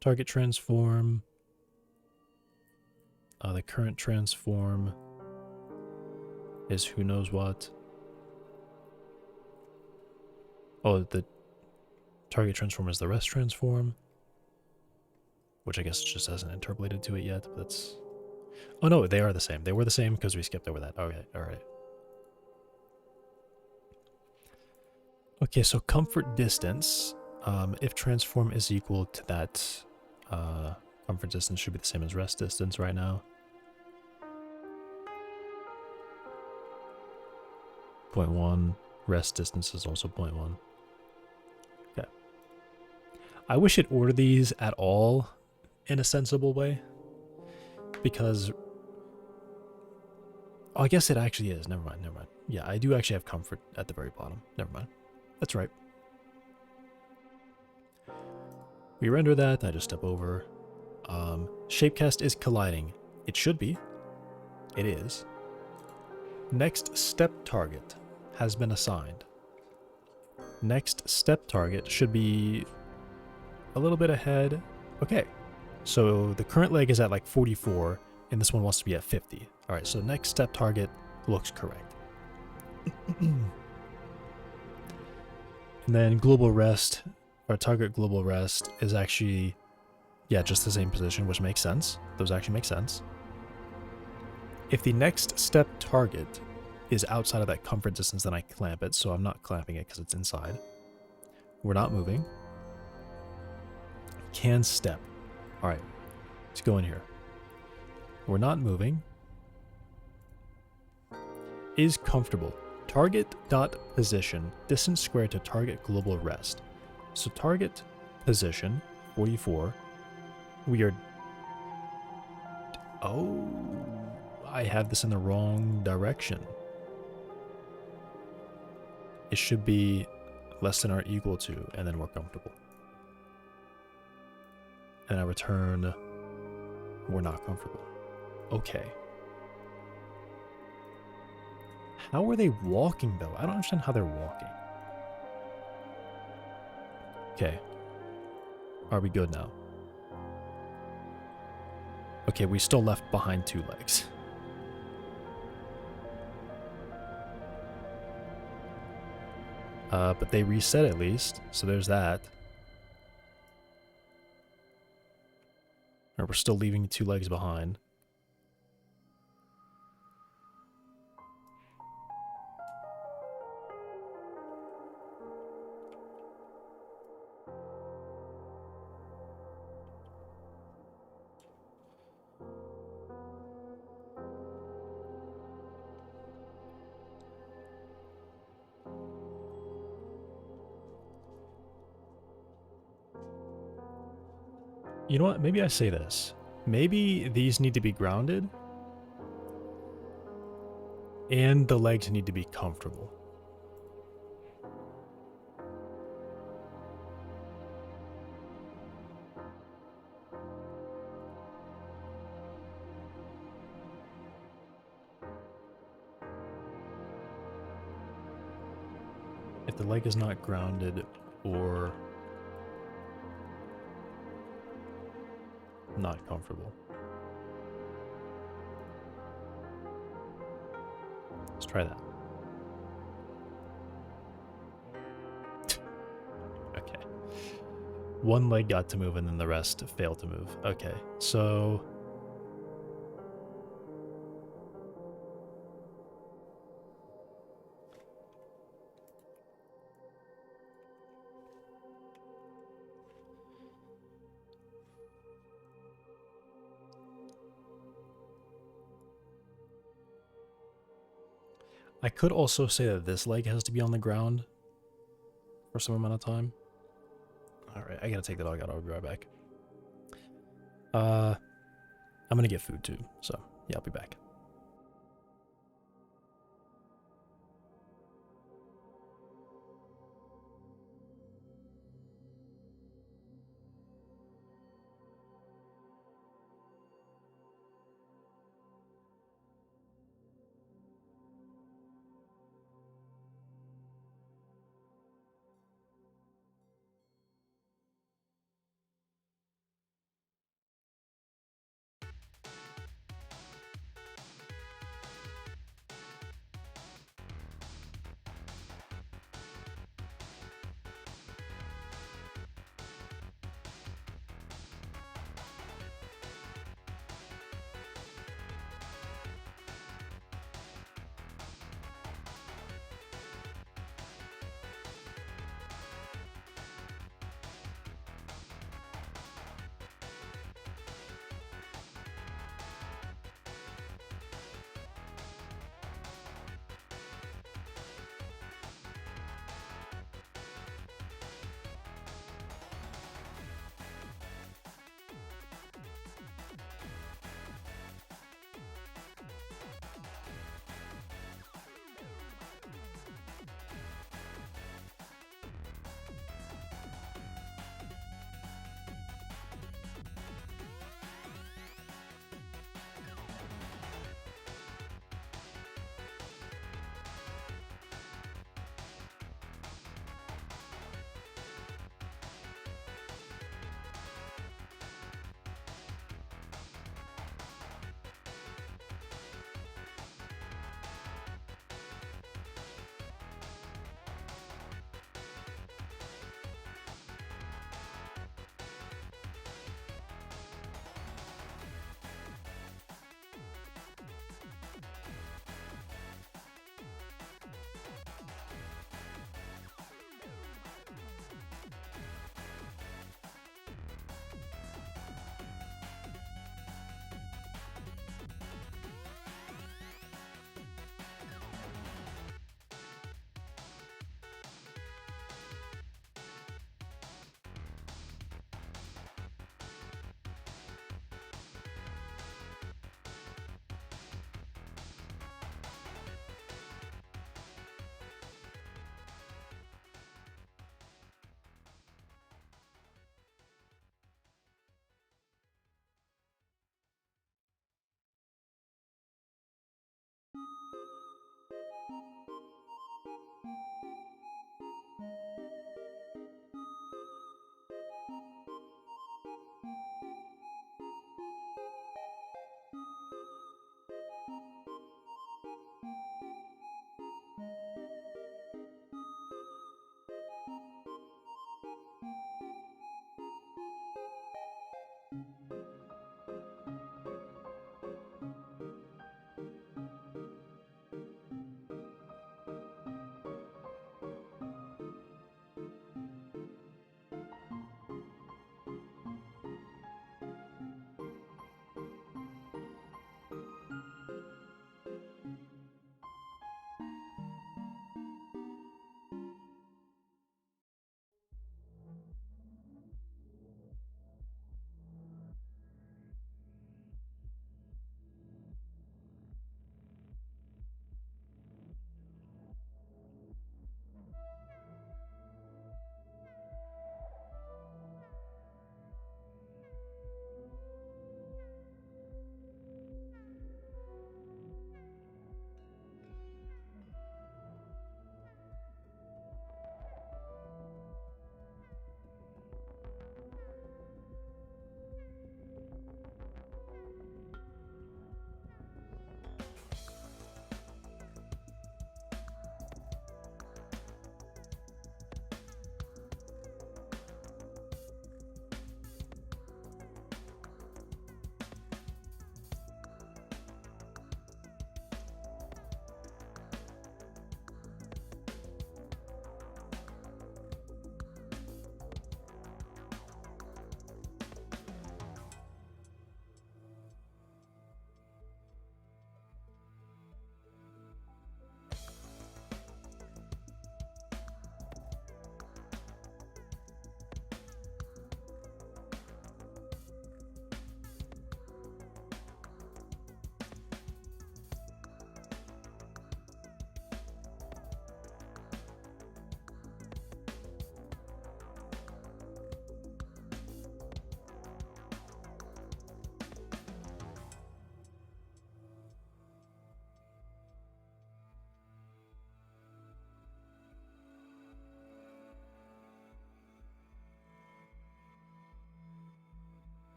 Target transform. The current transform is who knows what. Oh, the target transform is the rest transform, which I guess just hasn't interpolated to it yet. But that's... Oh no, they are the same. They were the same because we skipped over that. Okay, all right. Okay, so comfort distance. If transform is equal to that, comfort distance should be the same as rest distance right now. 0.1. Rest distance is also 0.1. Okay. I wish it ordered these at all in a sensible way, because... Oh, I guess it actually is. Never mind. Yeah, I do actually have comfort at the very bottom. Never mind. That's right. We render that. I just step over. Shapecast is colliding. It should be. It is. Next step target has been assigned. Next step target should be a little bit ahead. Okay. So the current leg is at like 44, and this one wants to be at 50. All right, so next step target looks correct. And then global rest, or target global rest, is actually, Yeah, just the same position, which makes sense. Those actually make sense. If the next step target is outside of that comfort distance, then I clamp it. So I'm not clamping it because it's inside. We're not moving. Can step. All right, let's go in here. We're not moving. Is comfortable. Target dot position, distance squared to target global rest. So target position, 44. We are... Oh, I have this in the wrong direction. It should be less than or equal to, and then we're comfortable. And I return, we're not comfortable. Okay. How are they walking, though? I don't understand how they're walking. Okay. Are we good now? Okay, we still left behind 2 legs. But they reset at least, so there's that. Or we're still leaving 2 legs behind. You know what? Maybe I say this. Maybe these need to be grounded. And the legs need to be comfortable. If the leg is not grounded or not comfortable. Let's try that. Okay. One leg got to move and then the rest failed to move. Okay, so... I could also say that this leg has to be on the ground for some amount of time. Alright, I gotta take the dog out. I'll be right back. I'm gonna get food too, so yeah, I'll be back.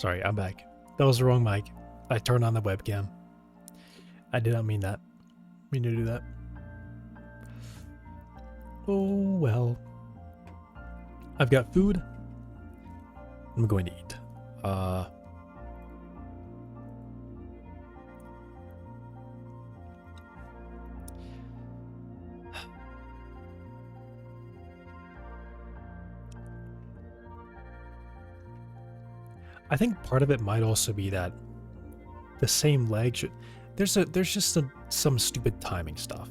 Sorry, I'm back. That was the wrong mic. I turned on the webcam. I did not mean that. Mean to do that. Oh well. I've got food. I'm going to eat. I think part of it might also be that the same leg should. There's just some stupid timing stuff.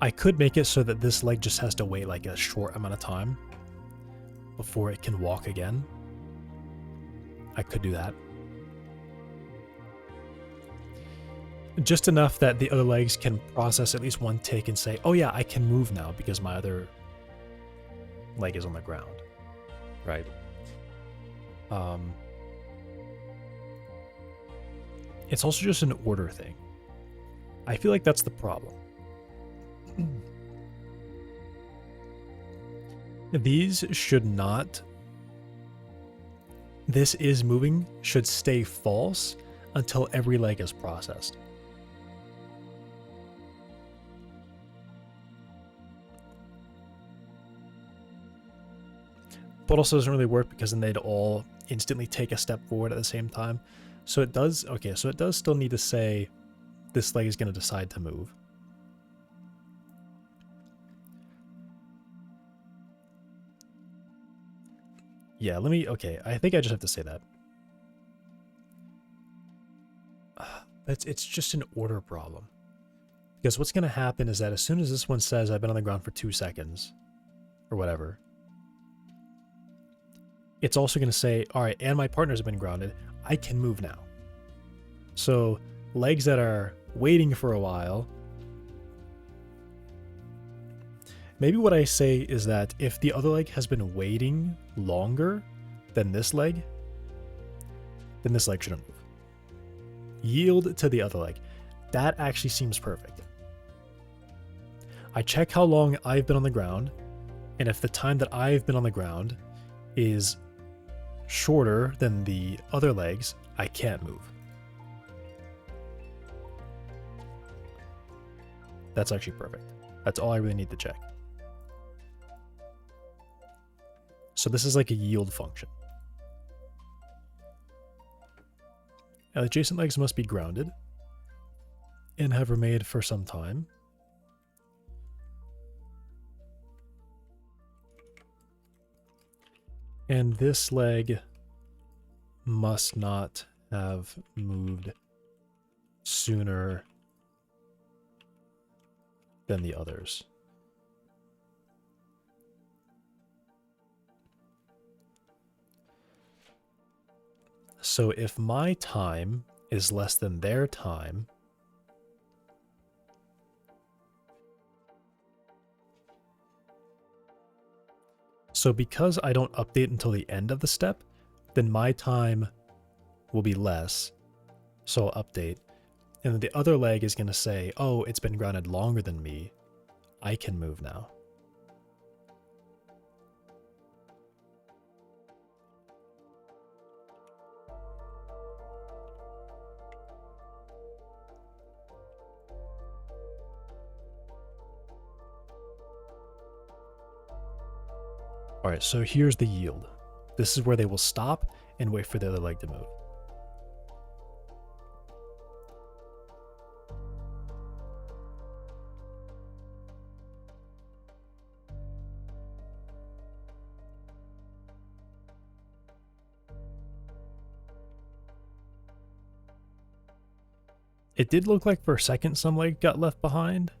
I could make it so that this leg just has to wait like a short amount of time before it can walk again. I could do that. Just enough that the other legs can process at least one tick and say, oh yeah, I can move now because my other leg is on the ground. Right? It's also just an order thing. I feel like that's the problem. These should not... This is moving should stay false until every leg is processed. But also doesn't really work because then they'd all instantly take a step forward at the same time. So it does, okay, so it does still need to say this leg is going to decide to move. Yeah, let me, okay, I think I just have to say that. It's just an order problem. Because what's going to happen is that as soon as this one says I've been on the ground for 2 seconds, or whatever, it's also going to say, all right, and my partners have been grounded, I can move now. So legs that are waiting for a while, maybe what I say is that if the other leg has been waiting longer than this leg, then this leg shouldn't move. Yield to the other leg. That actually seems perfect. I check how long I've been on the ground, and if the time that I've been on the ground is shorter than the other legs, I can't move. That's actually perfect. That's all I really need to check. So this is like a yield function. Now, adjacent legs must be grounded and have remained for some time. And this leg must not have moved sooner than the others. So if my time is less than their time, so because I don't update until the end of the step, then my time will be less, so I'll update. And then the other leg is going to say, oh, it's been grounded longer than me, I can move now. Alright, so here's the yield. This is where they will stop and wait for the other leg to move. It did look like for a second some leg got left behind.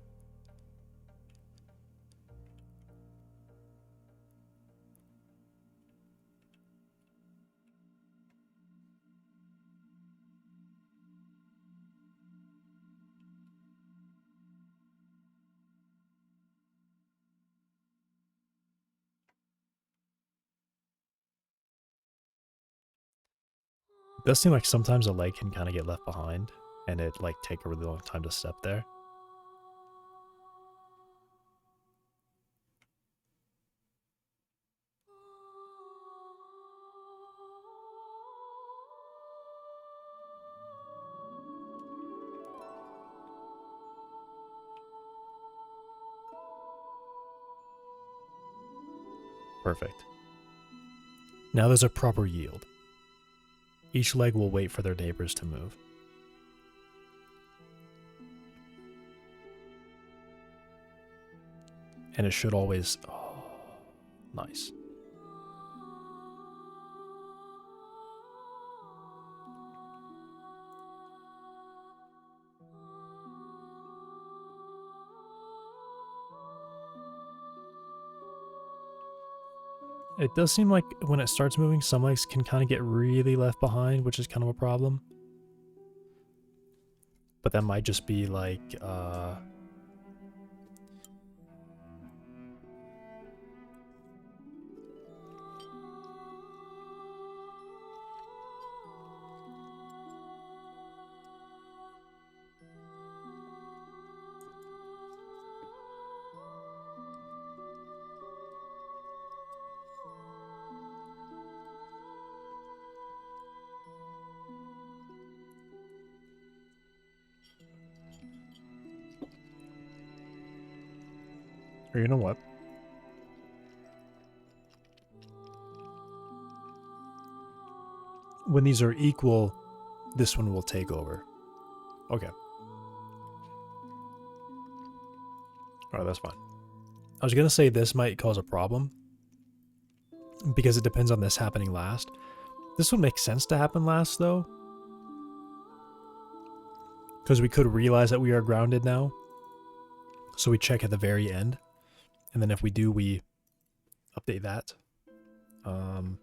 It does seem like sometimes a leg can kind of get left behind and it like take a really long time to step there. Perfect. Now there's a proper yield. Each leg will wait for their neighbors to move. And it should always... Oh, nice. It does seem like when it starts moving, some legs can kind of get really left behind, which is kind of a problem. But that might just be like, or you know what? When these are equal, this one will take over. Okay. Alright, that's fine. I was gonna say this might cause a problem, because it depends on this happening last. This would make sense to happen last, though. Because we could realize that we are grounded now. So we check at the very end. And then if we do, we update that. And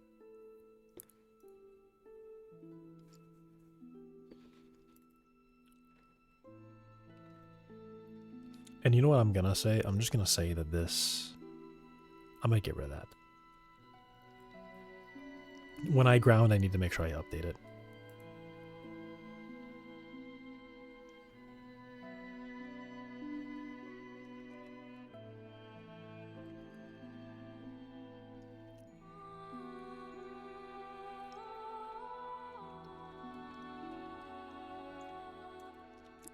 you know what I'm gonna say? I'm just gonna say that this... I might get rid of that. When I ground, I need to make sure I update it.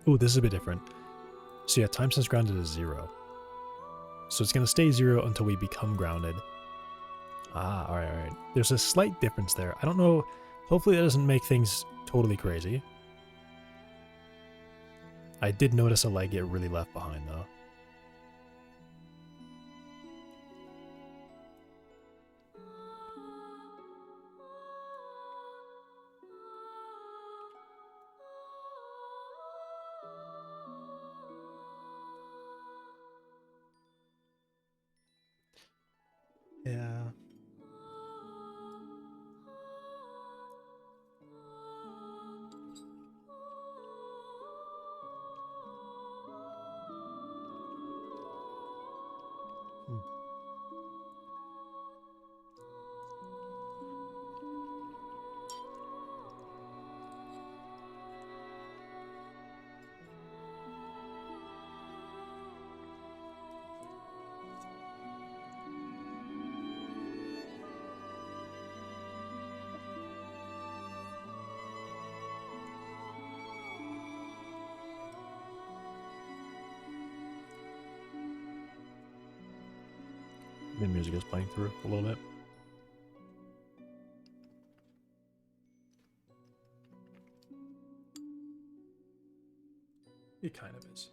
Ooh, this is a bit different. So yeah, time since grounded is 0. So it's going to stay 0 until we become grounded. Ah, alright, alright. There's a slight difference there. I don't know. Hopefully that doesn't make things totally crazy. I did notice a leg get really left behind, though. Yeah. The music is playing through a little bit. It kind of is.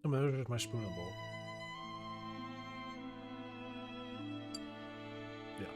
I'm gonna use my spoon and bowl. Yeah.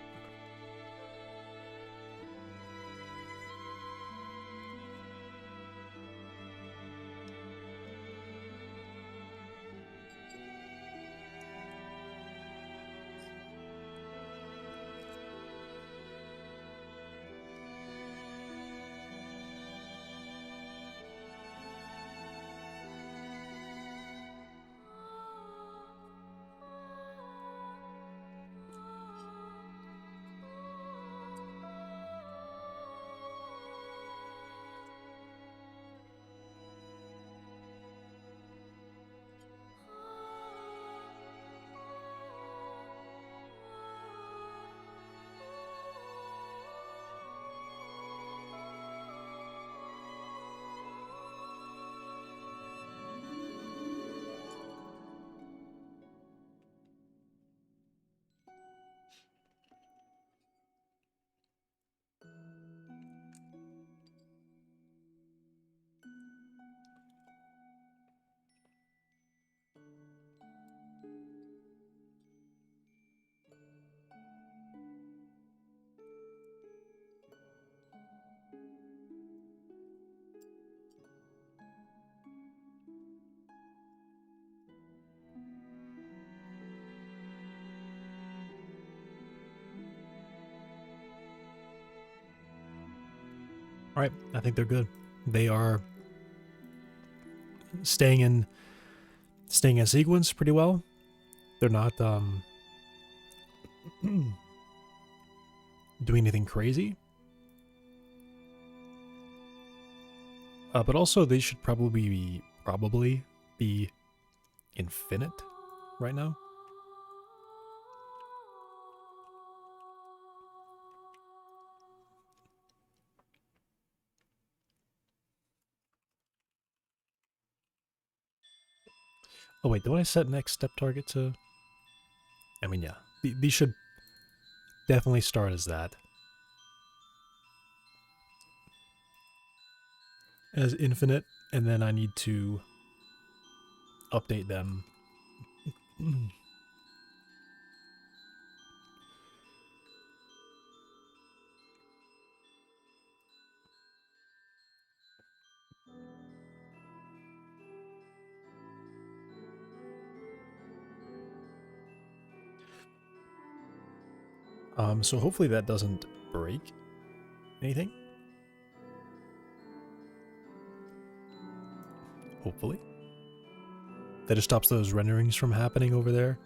All right, I think they're good. They are staying in sequence pretty well. They're not doing anything crazy. But also they should probably be infinite right now. Oh wait, do I set next step target to? I mean, yeah, these should definitely start as that. As infinite, and then I need to update them. So hopefully that doesn't break anything. Hopefully. That just stops those renderings from happening over there.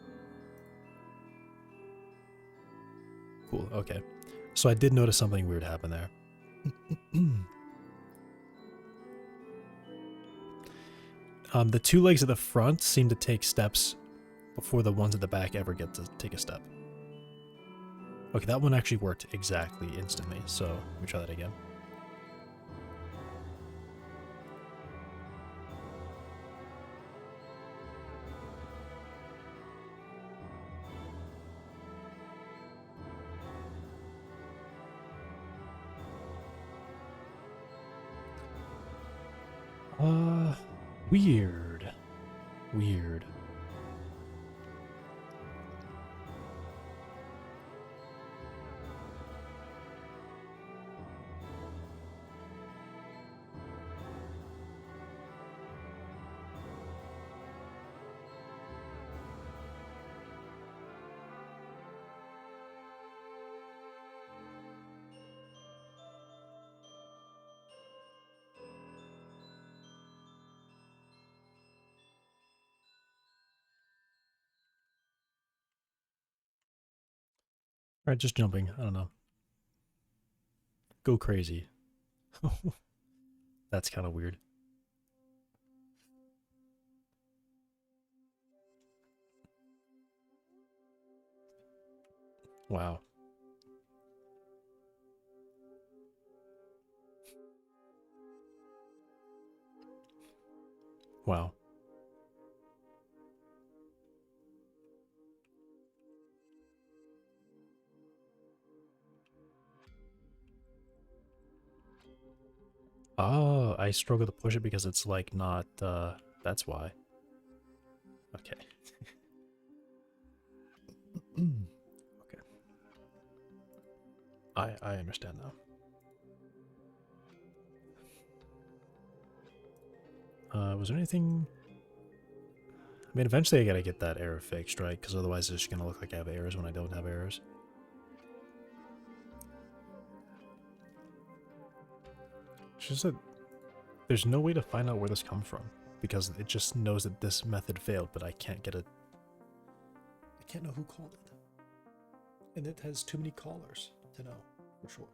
Cool, okay. So I did notice something weird happen there. The two legs at the front seem to take steps before the ones at the back ever get to take a step. Okay, that one actually worked exactly instantly, so let me try that again. Weird. Weird. Alright, just jumping. I don't know. Go crazy. That's kind of weird. Wow. Wow. Oh, I struggle to push it because it's like not, that's why. Okay. Okay. I understand now. Was there anything? I mean, eventually I gotta get that error fixed, right? Because otherwise it's just gonna look like I have errors when I don't have errors. It's just that there's no way to find out where this comes from because it just knows that this method failed, but I can't get it. I can't know who called it. And it has too many callers to know for sure.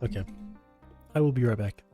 Okay. I will be right back.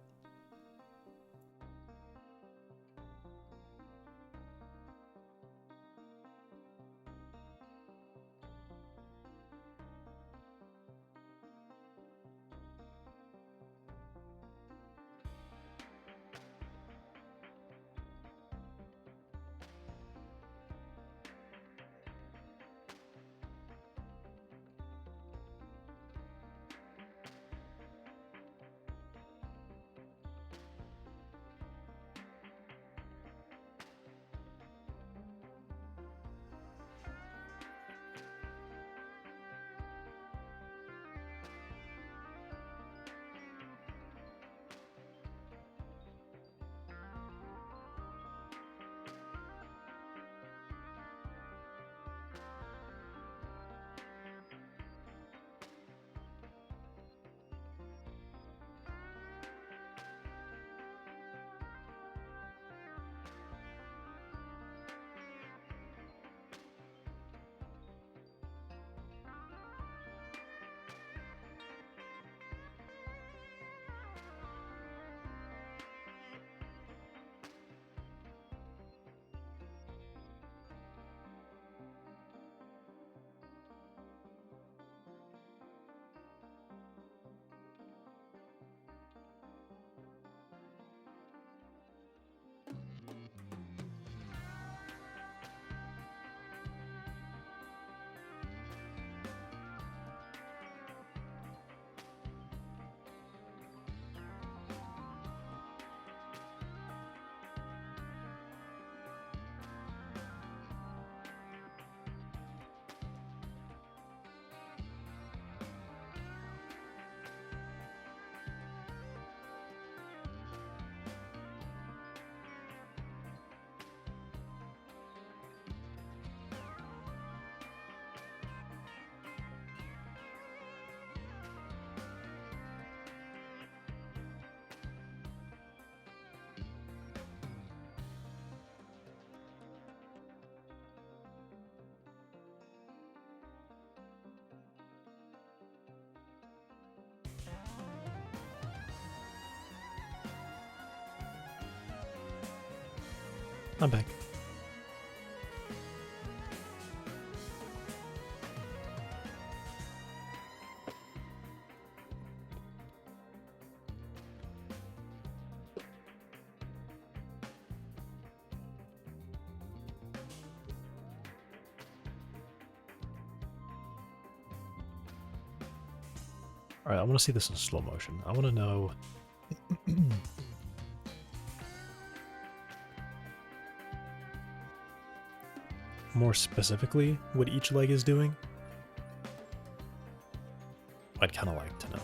I'm back. All right, I want to see this in slow motion. I want to know. More specifically, what each leg is doing. I'd kind of like to know.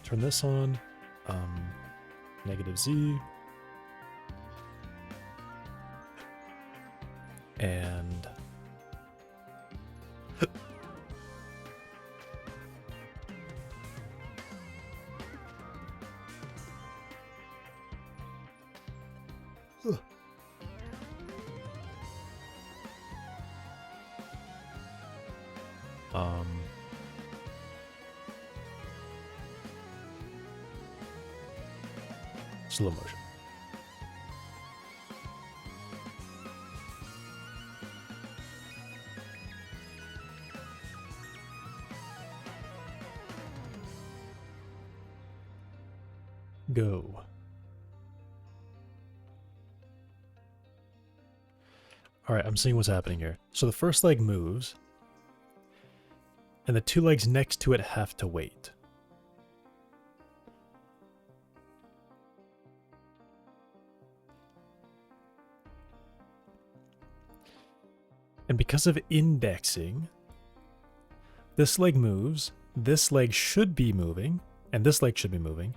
Turn this on. Negative Z. And slow motion. Go. Alright, I'm seeing what's happening here. So the first leg moves, and the two legs next to it have to wait. And because of indexing, this leg moves, this leg should be moving, and this leg should be moving,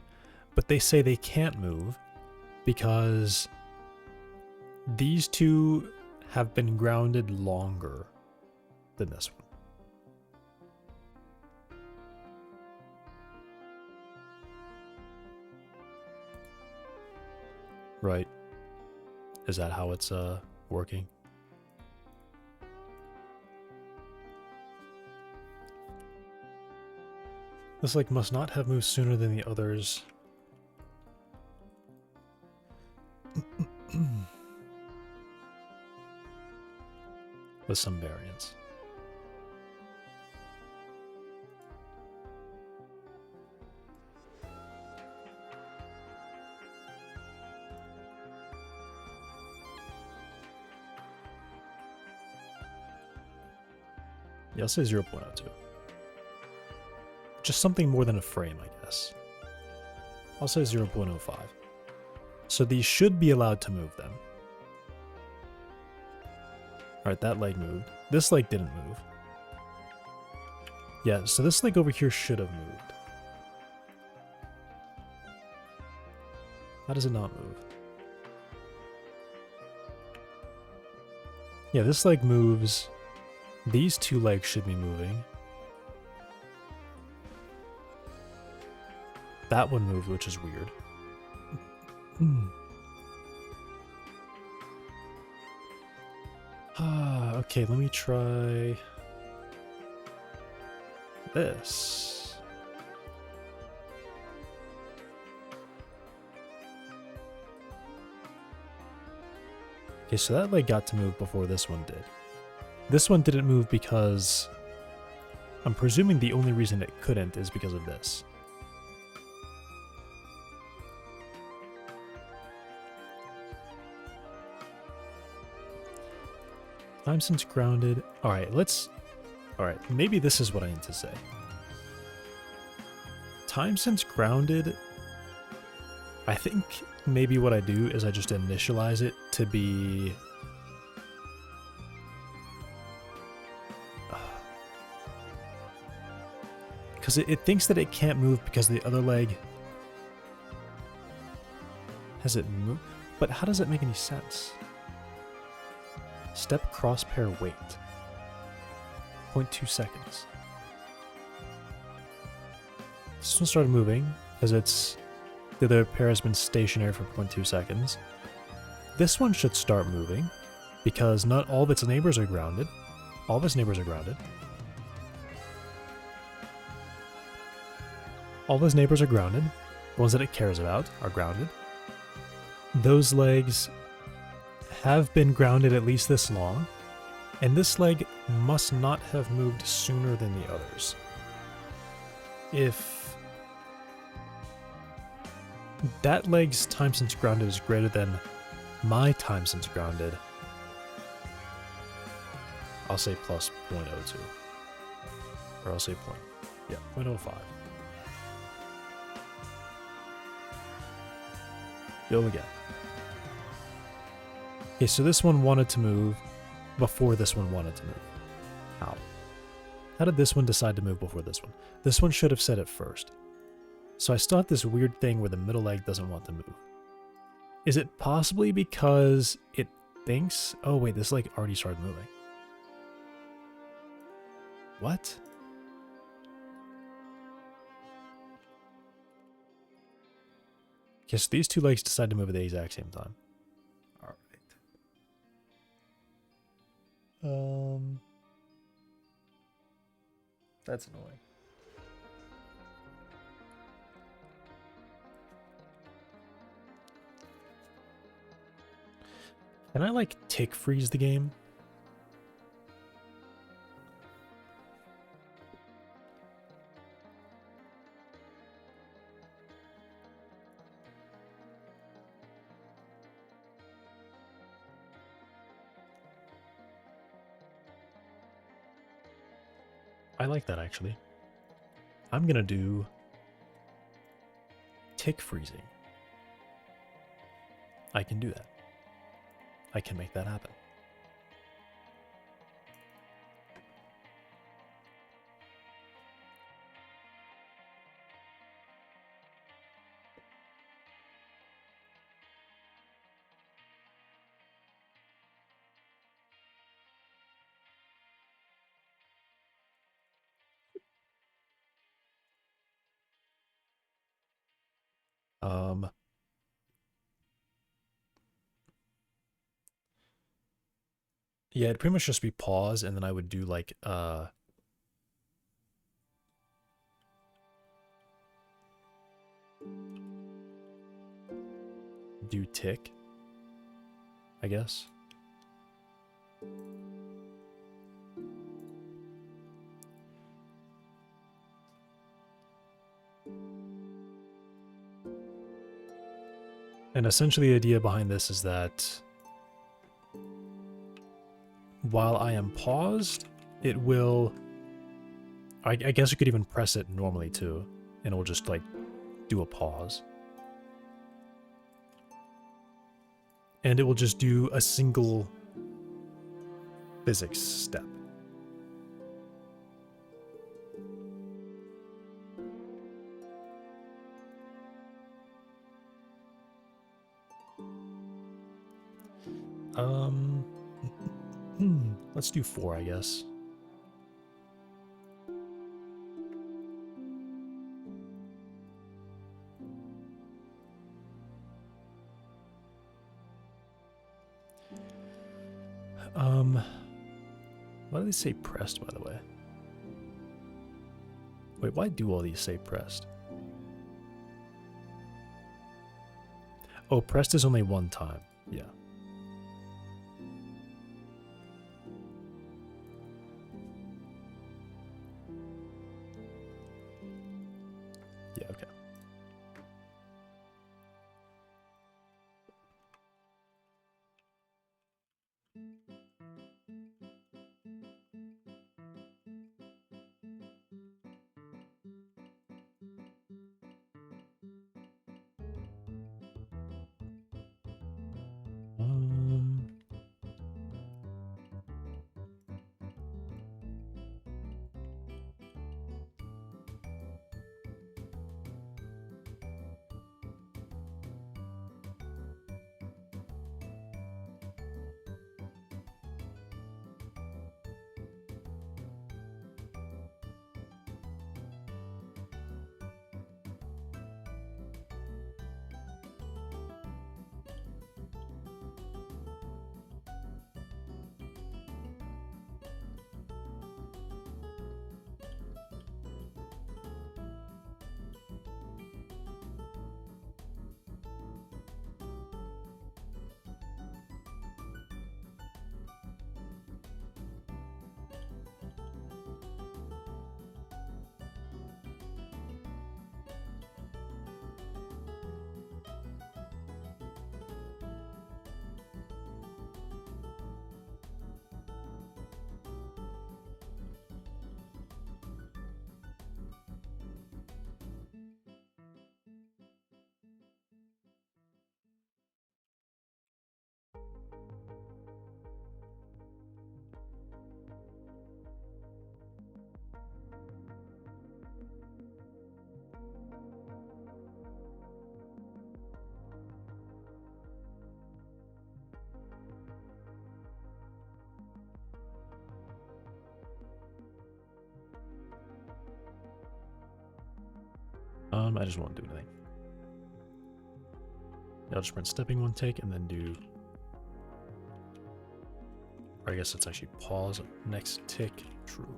but they say they can't move because these two have been grounded longer than this one. Right? Is that how it's working? This leg must not have moved sooner than the others. With some variance. Yeah, I'll say 0.02. Just something more than a frame, I guess. I'll say 0.05. So these should be allowed to move then. Alright, that leg moved. This leg didn't move. Yeah, so this leg over here should have moved. How does it not move? Yeah, this leg moves. These two legs should be moving. That one moved, which is weird. Okay, let me try this. Okay, so that leg got to move before this one did. This one didn't move because I'm presuming the only reason it couldn't is because of this. Time since grounded. Alright, Alright, maybe this is what I need to say. Time since grounded, I think maybe what I do is I just initialize it to be... Because it thinks that it can't move because the other leg... Has it moved? But how does that make any sense? Step crosspair wait. 0.2 seconds. This one started moving because the other pair has been stationary for 0.2 seconds. This one should start moving because not all of its neighbors are grounded. All of its neighbors are grounded. all those neighbors are grounded. The ones that it cares about are grounded. Those legs have been grounded at least this long, and this leg must not have moved sooner than the others. If that leg's time since grounded is greater than my time since grounded, I'll say plus 0.02. Or I'll say 0.05. Go again. Okay, so this one wanted to move before this one wanted to move. How? How did this one decide to move before this one? This one should have said it first. So I still have this weird thing where the middle leg doesn't want to move. Is it possibly because it thinks, oh wait, this leg already started moving? What? Yes, these two legs decide to move at the exact same time. All right. That's annoying. Can I like tick freeze the game? I like that actually. I'm gonna do tick freezing. I can do that. I can make that happen. Yeah, it'd pretty much just be pause, and then I would do like do tick, I guess. And essentially the idea behind this is that while I am paused, it will... I guess you could even press it normally too, and it will just like do a pause. And it will just do a single physics step. Let's do 4, I guess. Why do they say pressed, by the way? Wait, why do all these say pressed? Oh, pressed is only one time. Yeah. Yeah, okay. Um, I just won't do anything. I'll just print stepping one tick and then do, or I guess it's actually pause, next tick, true.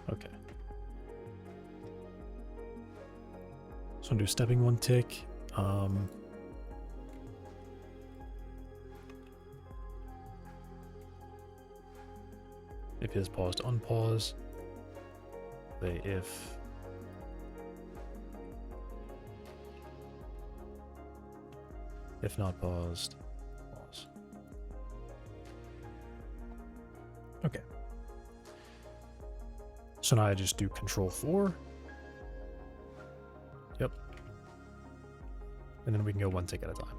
Okay. So I'm do stepping one tick. If it is paused, unpause. Say if not paused, pause. Okay. So now I just do Control 4. Yep. And then we can go one tick at a time.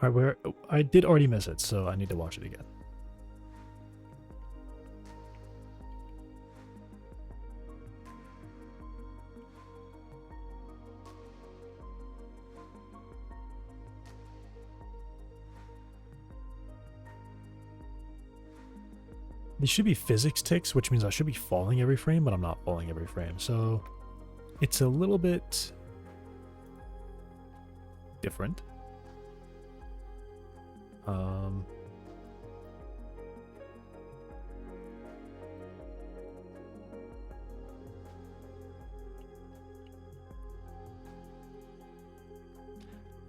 All right, I did already miss it, so I need to watch it again. These should be physics ticks, which means I should be falling every frame, but I'm not falling every frame. So it's a little bit different.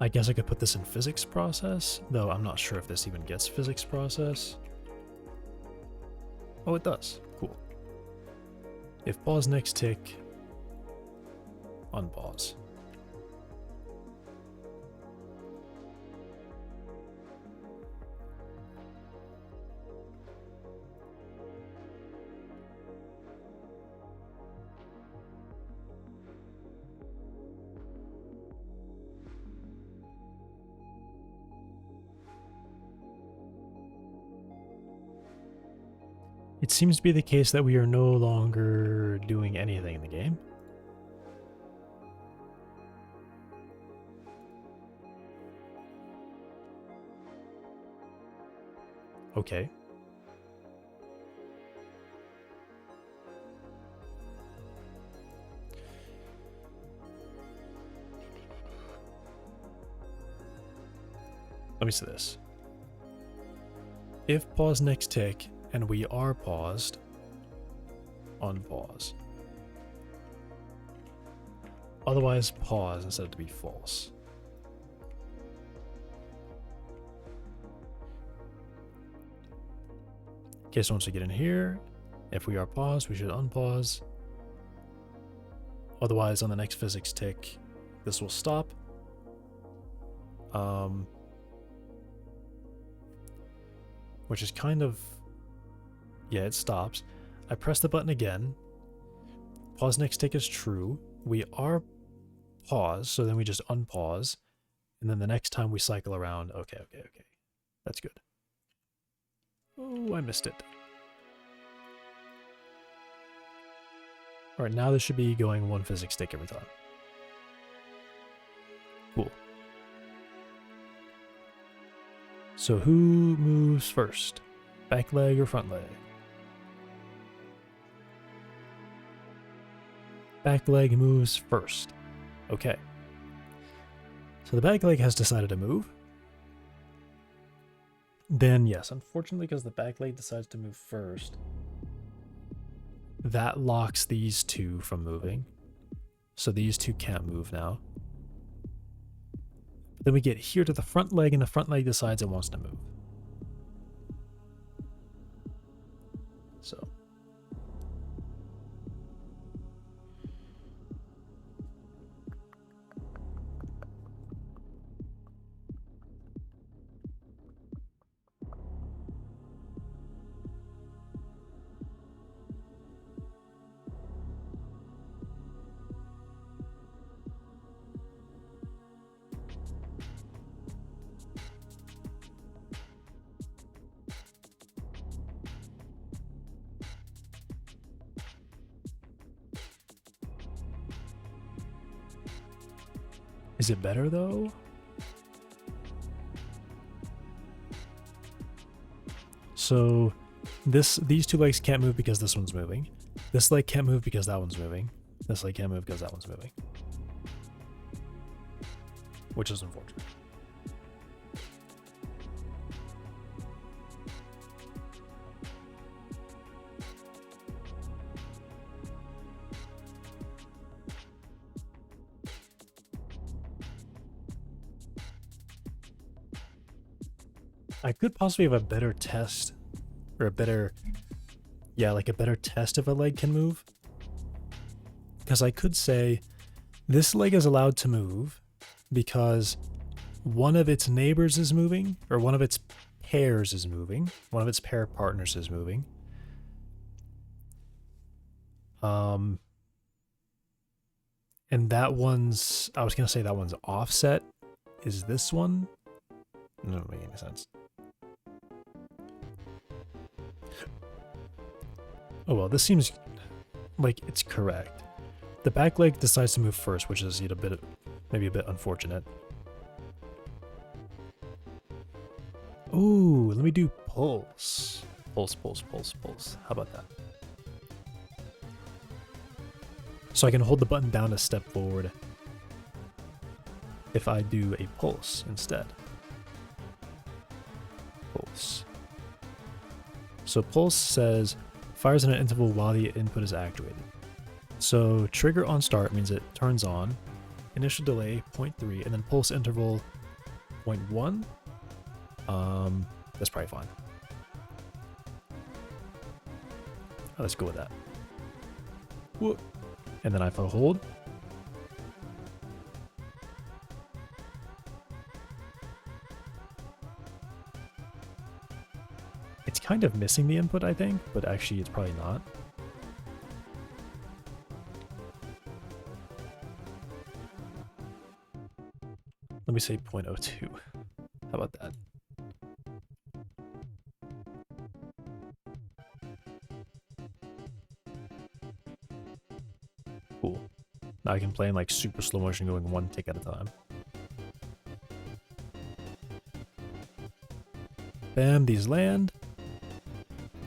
I guess I could put this in physics process, though I'm not sure if this even gets physics process. Oh, it does. Cool. If pause next tick, unpause. It seems to be the case that we are no longer doing anything in the game. Okay. Let me see this. If pause next tick and we are paused, unpause. Otherwise, pause instead of to be false. Okay, so once we get in here, if we are paused, we should unpause. Otherwise, on the next physics tick, this will stop. Which is kind of... Yeah, it stops. I press the button again. Pause next tick is true. We are paused, so then we just unpause. And then the next time we cycle around... Okay. That's good. Oh, I missed it. Alright, now this should be going one physics tick every time. Cool. So who moves first? Back leg or front leg? Back leg moves first. Okay. So the back leg has decided to move. Then yes, unfortunately, because the back leg decides to move first, that locks these two from moving. So these two can't move now. Then we get here to the front leg, and the front leg decides it wants to move. So. Is it better though? So these two legs can't move because this one's moving. This leg can't move because that one's moving. This leg can't move because that one's moving. Which is unfortunate. I could possibly have a better test, or a better, yeah, like a better test if a leg can move. Because I could say this leg is allowed to move because one of its neighbors is moving, or one of its pairs is moving, one of its pair partners is moving. And that one's, I was going to say that one's offset is this one. It doesn't make any sense. Oh well, this seems like it's correct. The back leg decides to move first, which is maybe a bit unfortunate. Ooh, let me do pulse. Pulse, pulse, pulse, pulse. How about that? So I can hold the button down to step forward if I do a pulse instead. Pulse. So pulse says fires in an interval while the input is activated. So trigger on start means it turns on, initial delay 0.3, and then pulse interval 0.1. That's probably fine. Let's go with that. Whoop. And then if I hold, it's kind of missing the input, I think, but actually it's probably not. Let me say 0.02. How about that? Cool. Now I can play in like super slow motion going one tick at a time. Bam, these land.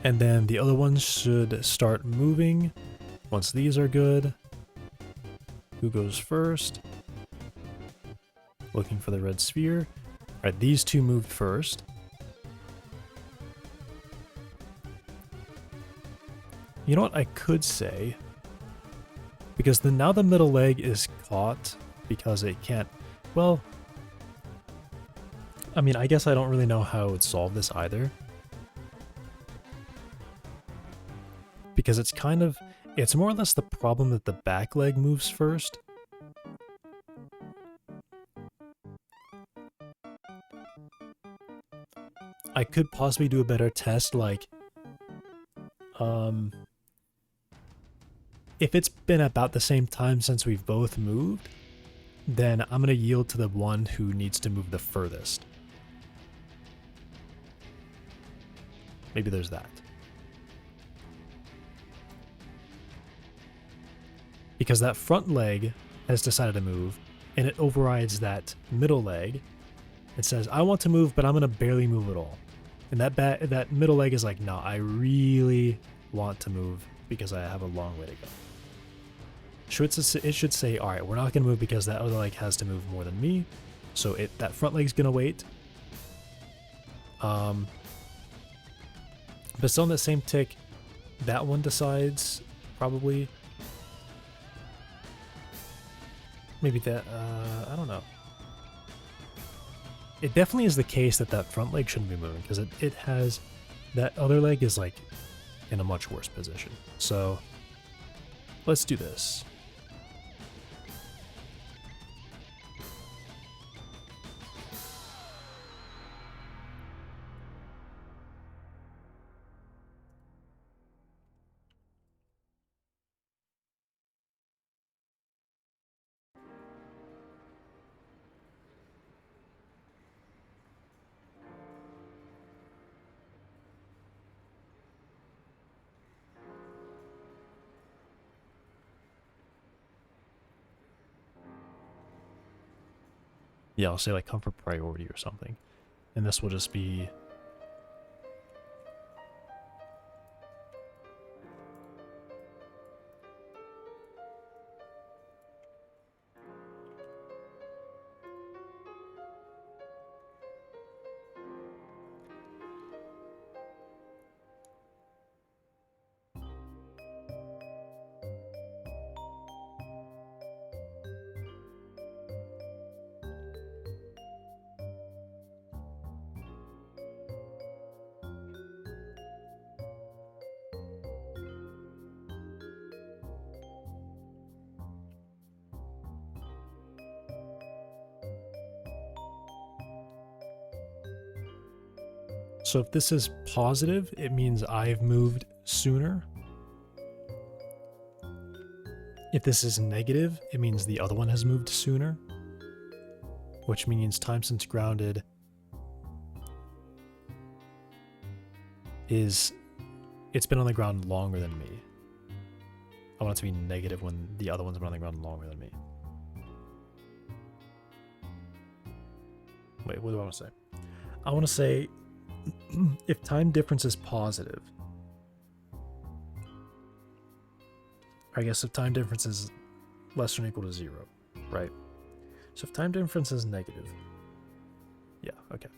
And then the other ones should start moving once these are good. Who goes first? Looking for the red sphere. Alright, these two moved first. You know what I could say? Because now the middle leg is caught because it can't... Well, I mean, I guess I don't really know how it would solve this either. Because it's kind of... It's more or less the problem that the back leg moves first. I could possibly do a better test, like... If it's been about the same time since we've both moved, then I'm going to yield to the one who needs to move the furthest. Maybe there's that. Because that front leg has decided to move, and it overrides that middle leg. It says, I want to move, but I'm going to barely move at all. And that middle leg is like, no, I really want to move because I have a long way to go. It should say, all right, we're not going to move because that other leg has to move more than me. So that front leg's going to wait. But still on the same tick, that one decides, probably. Maybe that, I don't know. it definitely is the case that that front leg shouldn't be moving, because it has, that other leg is like in a much worse position. So let's do this. Yeah, I'll say like comfort priority or something. And this will just be... So if this is positive, it means I've moved sooner. If this is negative, it means the other one has moved sooner, which means time since grounded is, it's been on the ground longer than me. I want it to be negative when the other one's been on the ground longer than me. Wait, what do I want to say? I want to say if time difference is positive, I guess if time difference is less than or equal to 0, right? So if time difference is negative, yeah, okay.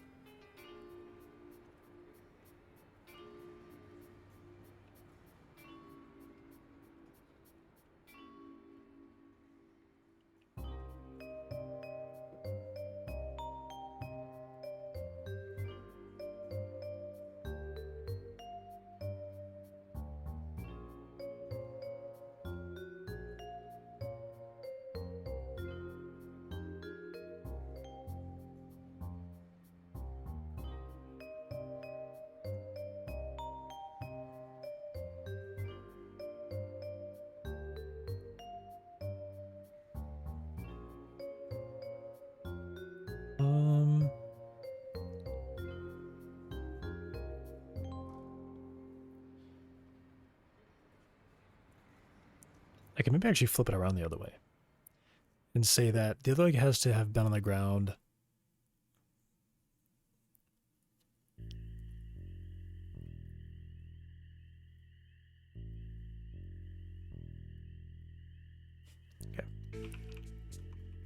I can maybe actually flip it around the other way and say that the other leg has to have been on the ground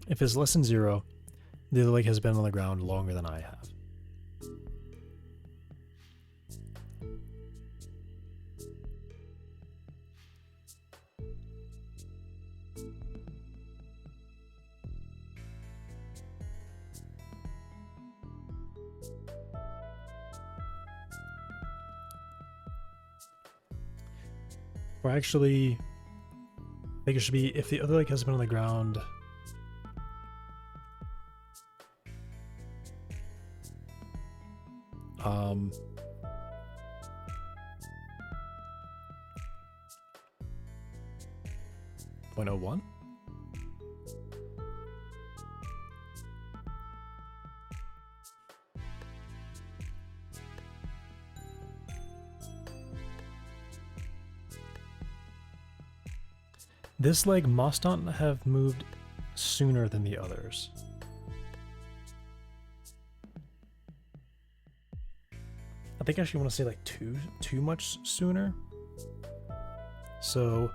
if it's less than 0, the other leg has been on the ground longer than I have. Or actually, I think it should be if the other leg has been on the ground um 0.01. This leg must not have moved sooner than the others. I think I actually want to say like too much sooner. So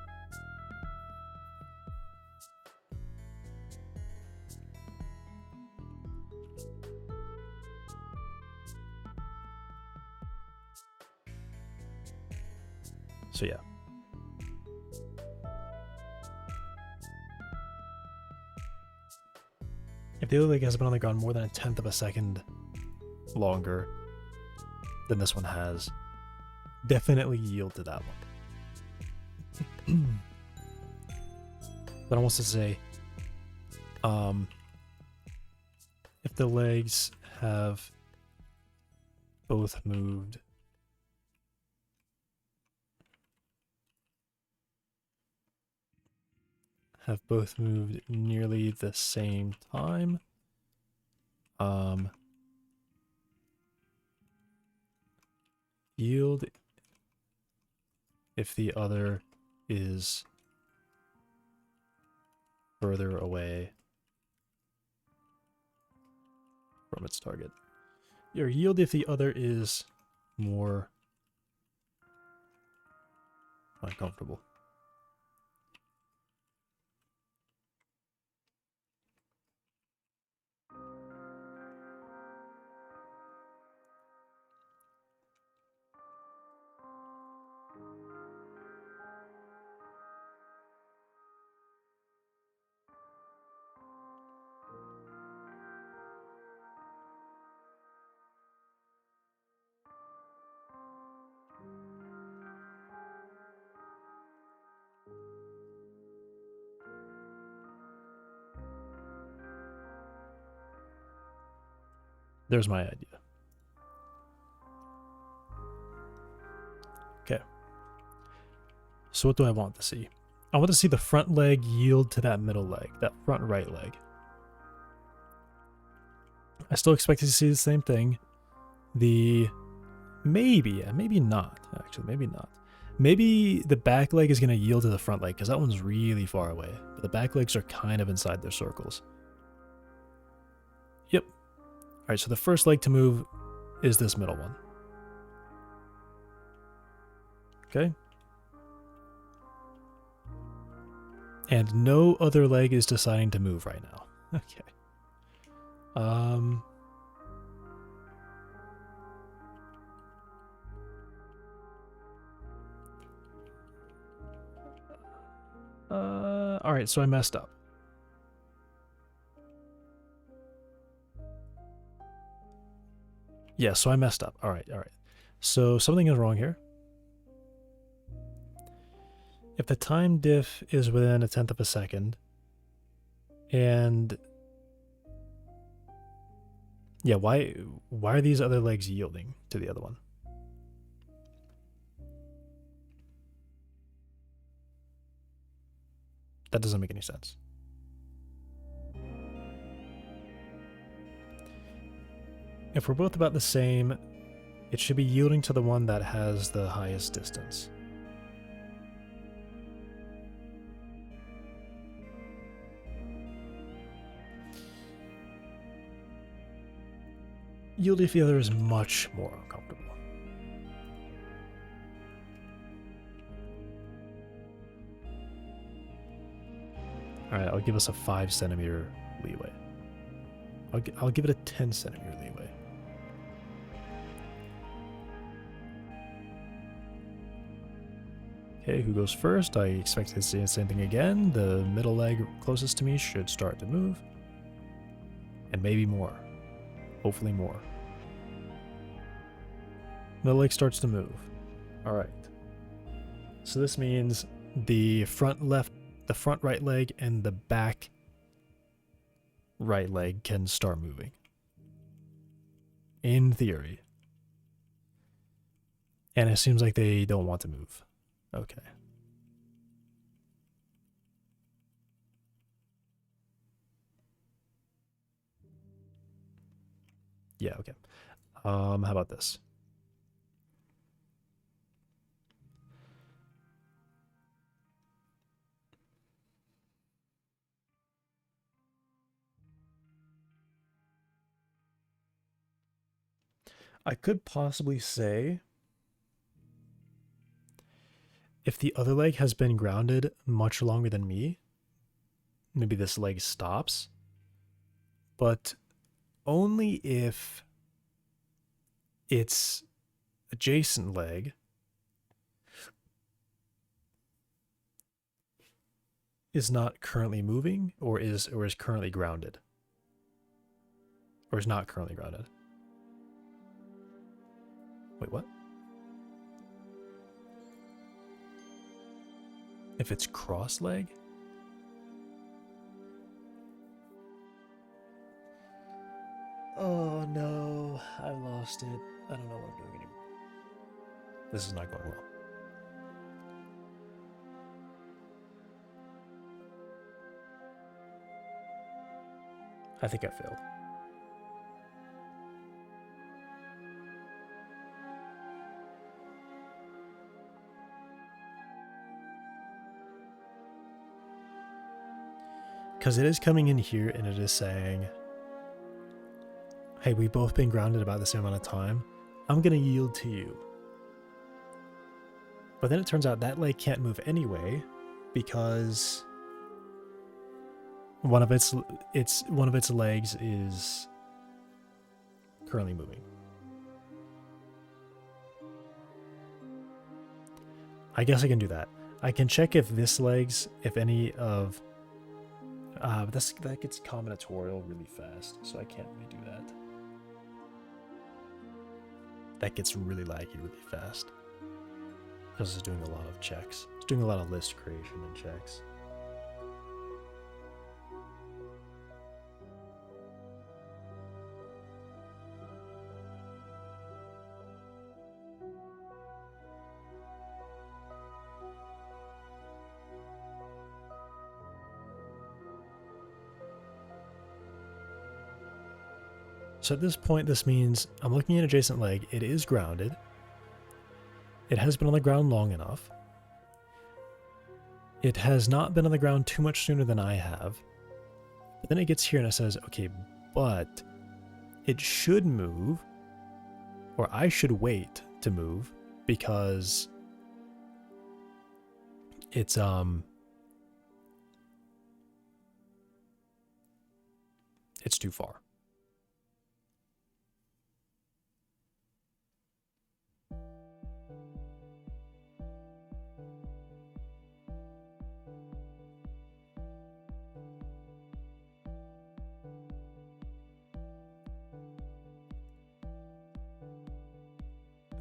yeah. If the other leg has been on the ground more than 1/10 of a second longer than this one has, definitely yield to that one. That wants to say, if the legs have both moved nearly the same time, yield if the other is further away from its target. Or yield if the other is more uncomfortable. There's my idea. Okay. So what do I want to see? I want to see the front leg yield to that middle leg, that front right leg. I still expect to see the same thing. Maybe not, actually, maybe not. Maybe the back leg is going to yield to the front leg because that one's really far away. But the back legs are kind of inside their circles. Yep. All right, so the first leg to move is this middle one. Okay. And no other leg is deciding to move right now. Okay. All right, so I messed up. Yeah, so I messed up. All right. So something is wrong here. If the time diff is within 1/10 of a second, and yeah, why are these other legs yielding to the other one? That doesn't make any sense. If we're both about the same, it should be yielding to the one that has the highest distance. Yield if the other is much more uncomfortable. Alright, I'll give us a 5 centimeter leeway. I'll give it a 10 centimeter leeway. Okay, who goes first? I expect to see the same thing again. The middle leg closest to me should start to move. And maybe more. Hopefully more. Middle leg starts to move. Alright. So this means the front right leg and the back right leg can start moving. In theory. And it seems like they don't want to move. Okay. Yeah, okay. How about this? I could possibly say if the other leg has been grounded much longer than me, maybe this leg stops, but only if its adjacent leg is not currently moving or is currently grounded. Or is not currently grounded. Wait, what? If it's cross leg? Oh no, I've lost it. I don't know what I'm doing anymore. This is not going well. I think I failed. Because it is coming in here and it is saying, hey, we've both been grounded about the same amount of time. I'm going to yield to you. But then it turns out that leg can't move anyway because one of its legs is currently moving. I guess I can do that. I can check if this leg's, if any of that gets combinatorial really fast, so I can't really do that. That gets really laggy really fast. Because it's doing a lot of checks. It's doing a lot of list creation and checks. So at this point, this means I'm looking at adjacent leg. It is grounded. It has been on the ground long enough. It has not been on the ground too much sooner than I have. But then it gets here and it says, okay, but it should move, or I should wait to move because it's too far.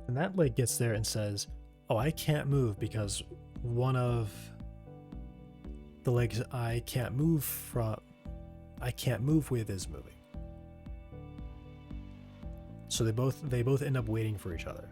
And that leg gets there and says, oh, I can't move because one of the legs I can't move with is moving. So they both end up waiting for each other.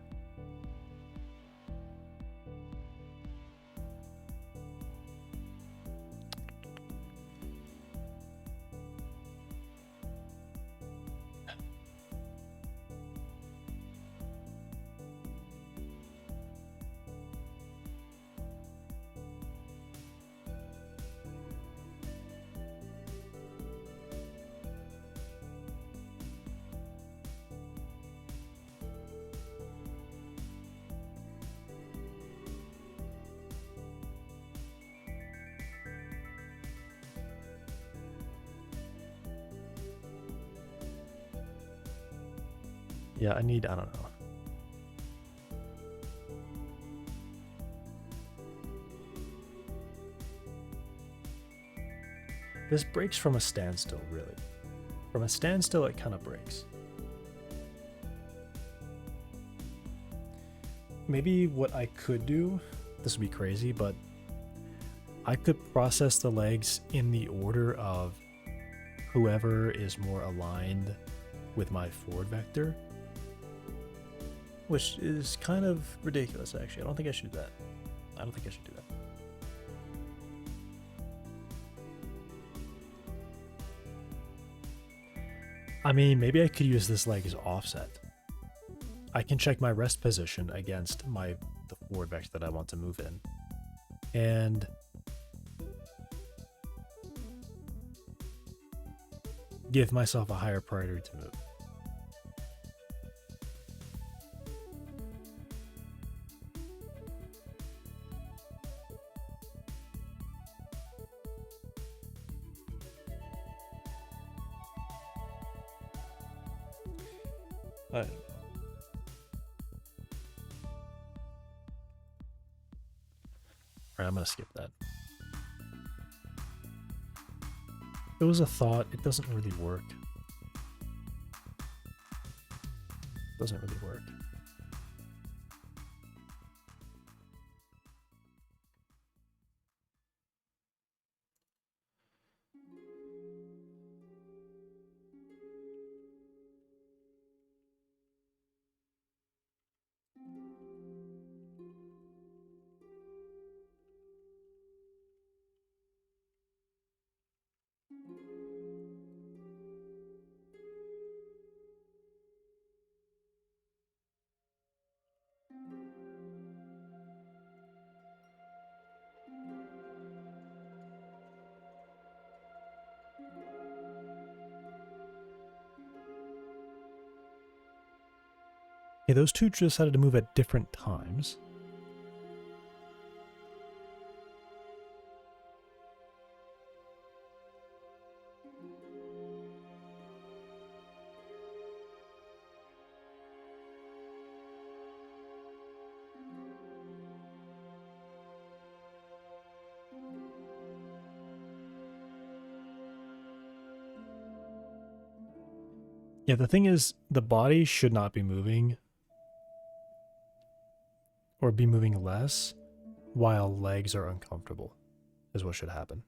Yeah, I don't know. This breaks from a standstill, really. From a standstill, it kind of breaks. Maybe what I could do, this would be crazy, but I could process the legs in the order of whoever is more aligned with my forward vector. Which is kind of ridiculous, actually. I don't think I should do that. I don't think I should do that. I mean, maybe I could use this leg as offset. I can check my rest position against the forward vector that I want to move in. And give myself a higher priority to move. I don't know. Alright, I'm gonna skip that. It was a thought, it doesn't really work. doesn't really work. Okay, those two decided to move at different times. Yeah, the thing is, the body should not be moving or be moving less while legs are uncomfortable is what should happen.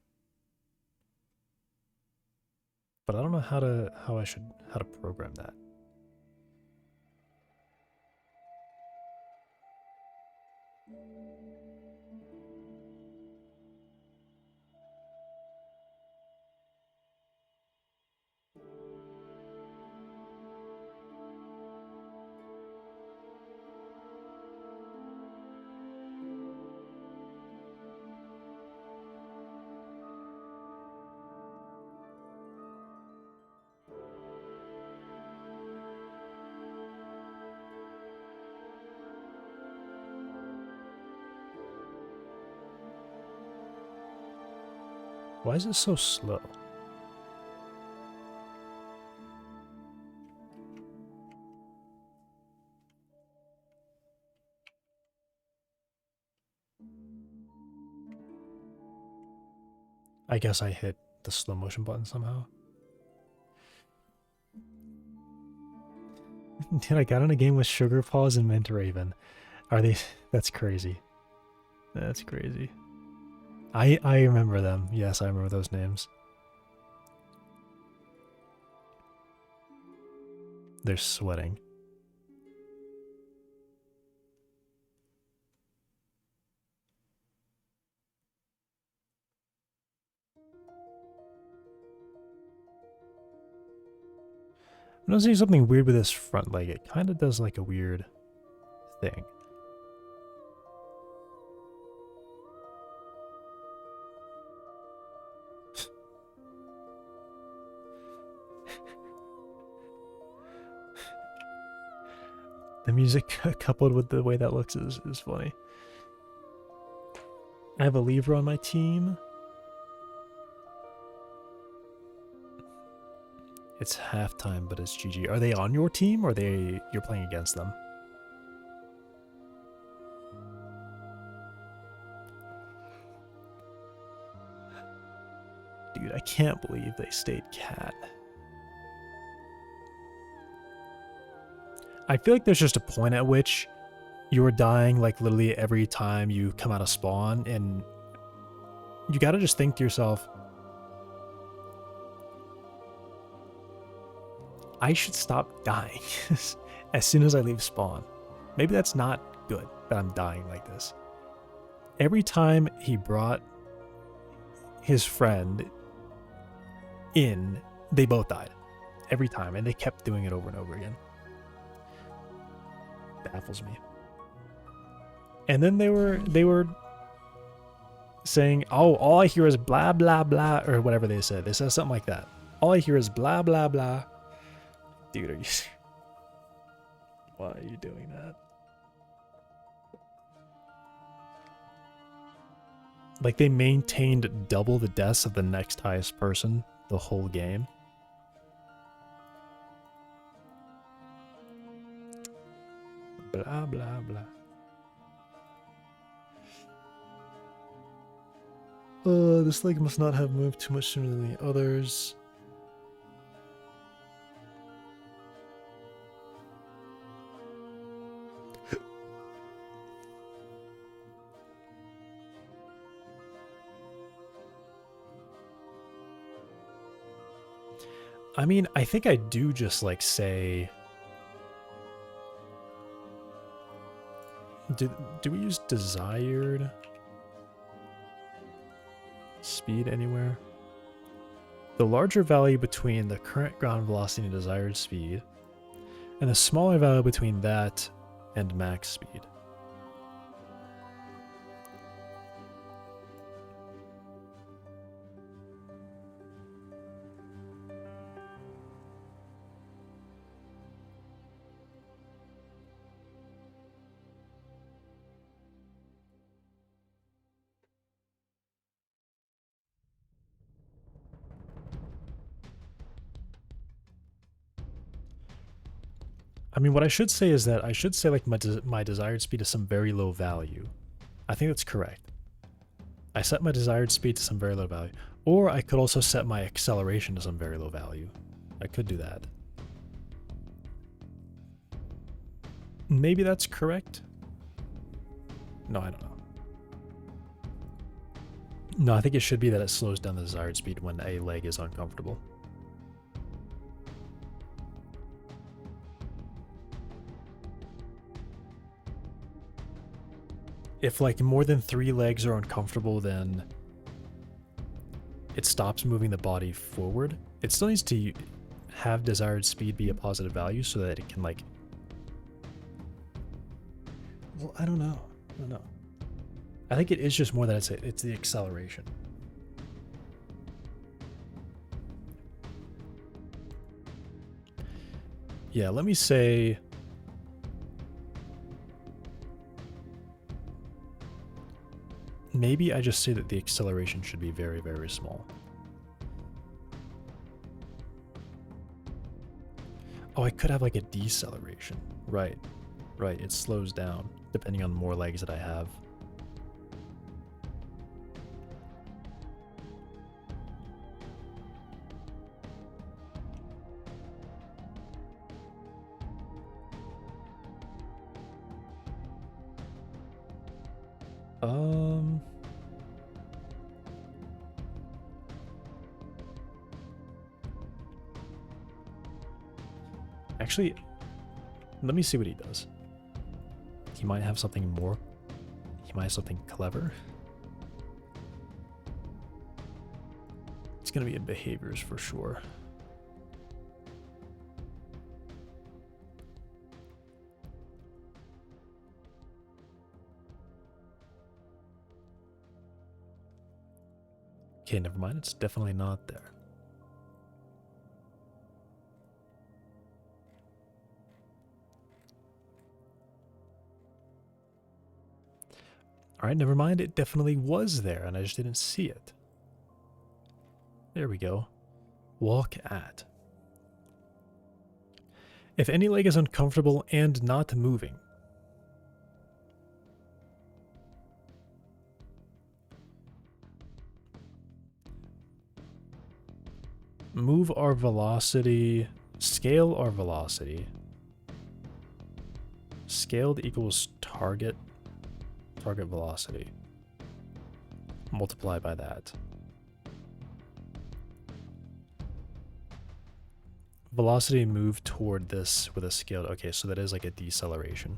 But I don't know how to program that. Why is it so slow? I guess I hit the slow motion button somehow. Dude, I got in a game with Sugar Paws and Mint Raven. Are they? That's crazy. That's crazy. I remember them. Yes, I remember those names. They're sweating. I'm noticing something weird with this front leg. It kind of does like a weird thing. The music coupled with the way that looks is funny. I have a lever on my team. It's halftime, but it's GG. Are they on your team or you're playing against them? Dude, I can't believe they stayed cat. I feel like there's just a point at which you are dying like literally every time you come out of spawn, and you gotta just think to yourself, I should stop dying as soon as I leave spawn. Maybe that's not good that I'm dying like this. Every time he brought his friend in, they both died. Every time, and they kept doing it over and over again. Baffles me. And then they were saying, oh, all I hear is blah blah blah, or whatever they said. They said something like that. All I hear is blah blah blah. Dude, are you why are you doing that? Like, they maintained double the deaths of the next highest person the whole game. Blah, blah, blah. This leg must not have moved too much sooner than the others. I mean, I think I do just like say... Do we use desired speed anywhere? The larger value between the current ground velocity and desired speed, and the smaller value between that and max speed. I mean, what I should say is that I should say like my desired speed is some very low value. I think that's correct. I set my desired speed to some very low value. Or I could also set my acceleration to some very low value. I could do that. Maybe that's correct? No, I don't know. No, I think it should be that it slows down the desired speed when a leg is uncomfortable. If like more than 3 legs are uncomfortable, then it stops moving the body forward. It still needs to have desired speed be a positive value so that it can like... Well, I don't know. I don't know. I think it is just more that it's the acceleration. Yeah, let me say... Maybe I just say that the acceleration should be very, very small. Oh, I could have like a deceleration. Right. Right, it slows down depending on more legs that I have. Actually, let me see what he does. He might have something more. He might have something clever. It's gonna be in behaviors for sure. Okay, never mind. It's definitely not there. All right, never mind. It definitely was there, and I just didn't see it. There we go. Walk at. If any leg is uncomfortable and not moving. Move our velocity. Scale our velocity. Scaled equals target velocity. Multiply by that. Velocity move toward this with a scaled... Okay, so that is like a deceleration.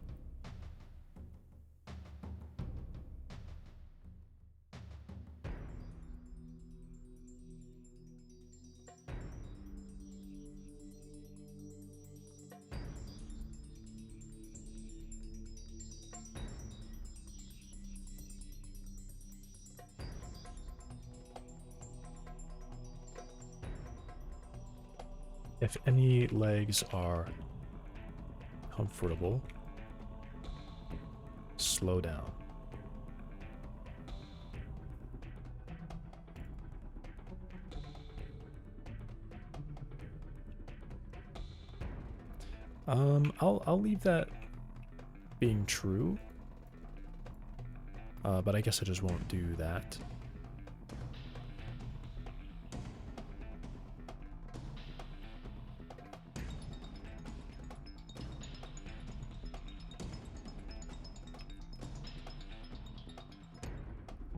If any legs are comfortable, slow down. I'll leave that being true. But I guess I just won't do that.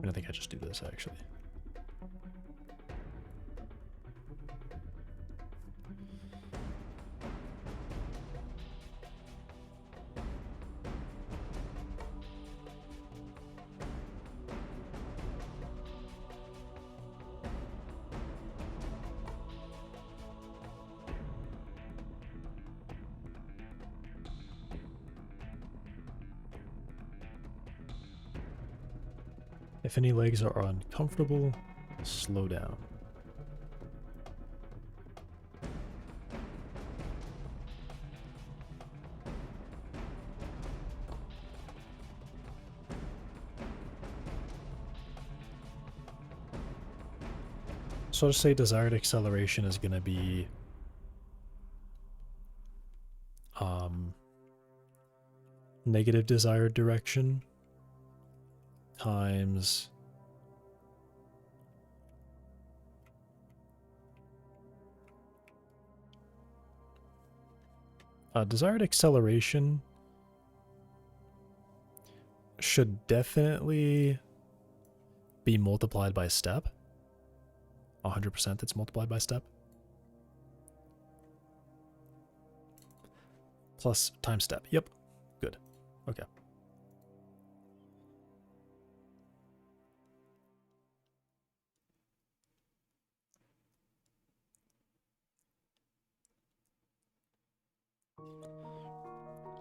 I think I just do this actually. If any legs are uncomfortable, slow down. So I'll just say desired acceleration is going to be negative desired direction times desired acceleration should definitely be multiplied by step. 100% that's multiplied by step. Plus time step. Yep. Good. Okay.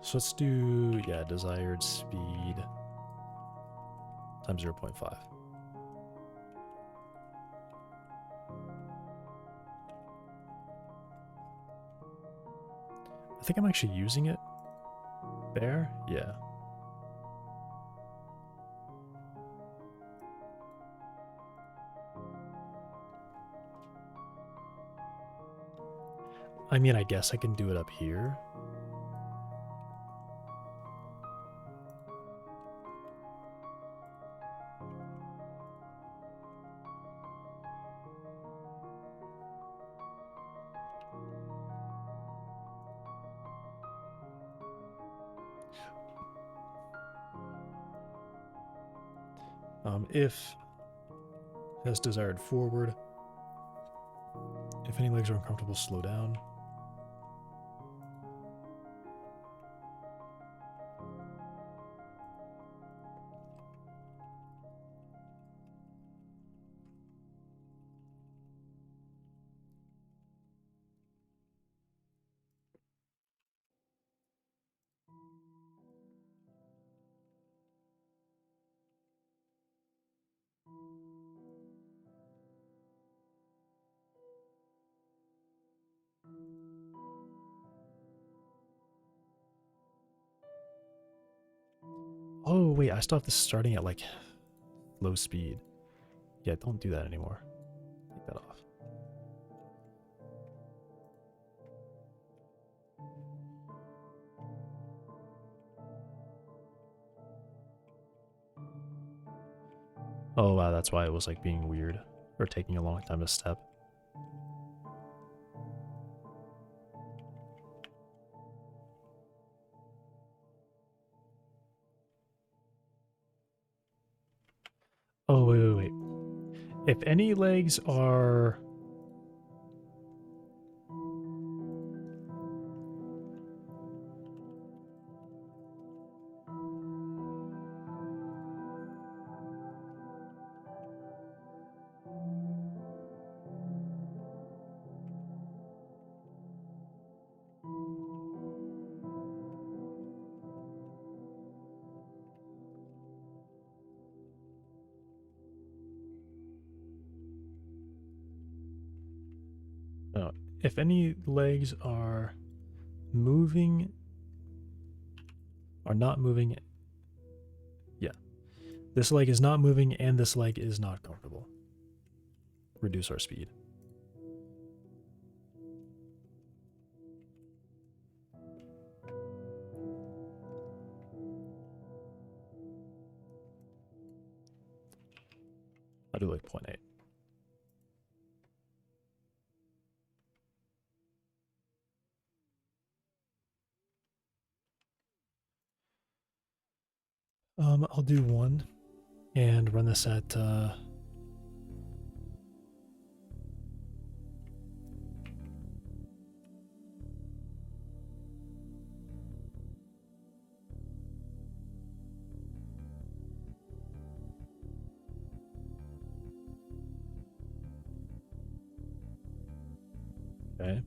So let's do, yeah, desired speed times 0.5. I think I'm actually using it there. Yeah. I mean, I guess I can do it up here. If as desired forward, if any legs are uncomfortable, slow down. Oh, wait, I still have this starting at like low speed. Yeah, don't do that anymore. Take that off. Oh, wow, that's why it was like being weird or taking a long time to step. Oh, wait. If any legs are... No, if any legs are moving... Are not moving... Yeah. This leg is not moving and this leg is not comfortable. Reduce our speed. I'll do like 0.8. I'll do 1 and run this at okay.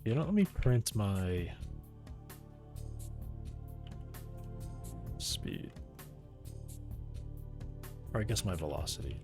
You know, let me print my speed. Or I guess my velocity.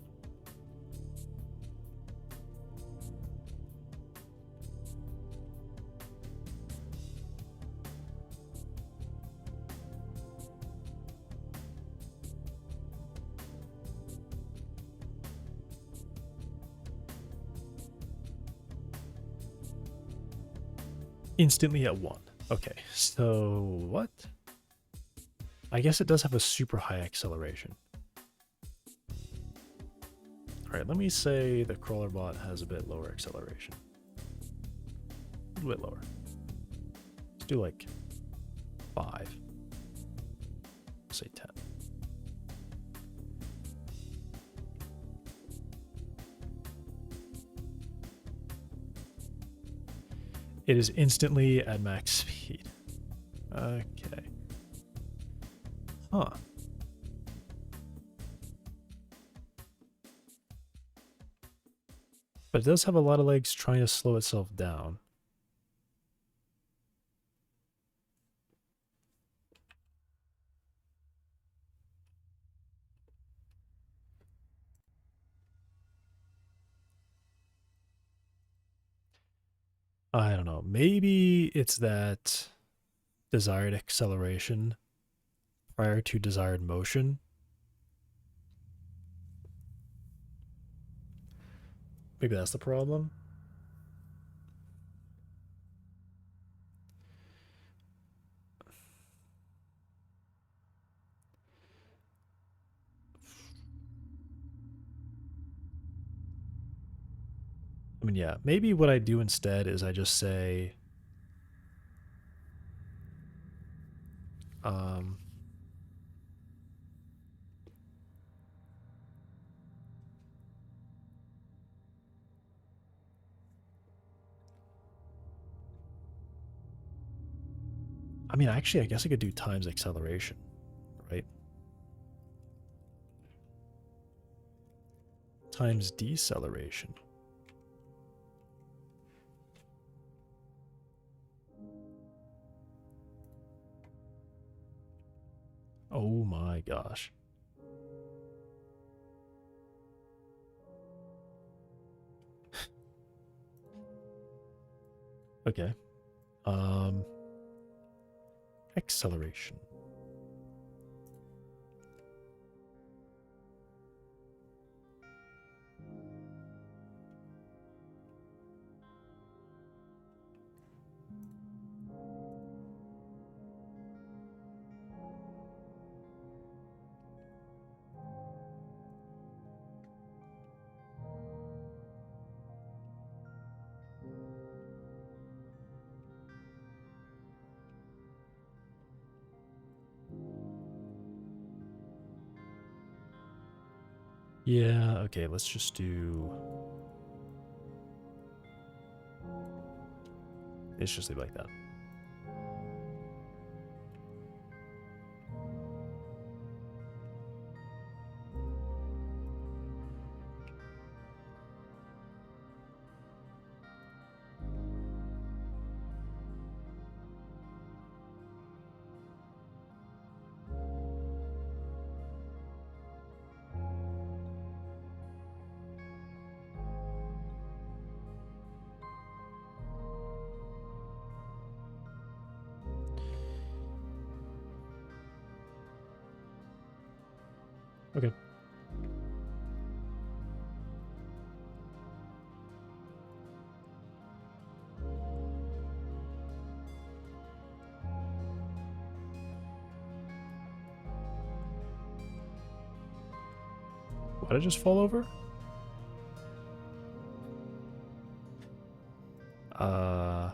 Instantly at 1. Okay, so what? I guess it does have a super high acceleration. Alright, let me say the crawler bot has a bit lower acceleration. A little bit lower. Let's do like 5. Say 10. It is instantly at max speed. Okay. Huh. But it does have a lot of legs trying to slow itself down. I don't know. Maybe it's that desired acceleration prior to desired motion. Maybe that's the problem. I mean, yeah, maybe what I do instead is I just say, I mean, actually, I guess I could do times acceleration, right? Times deceleration. Oh my gosh. Okay. Acceleration. Yeah, okay, let's just do... It's just leave it like that. Okay. What did I just fall over? Uh...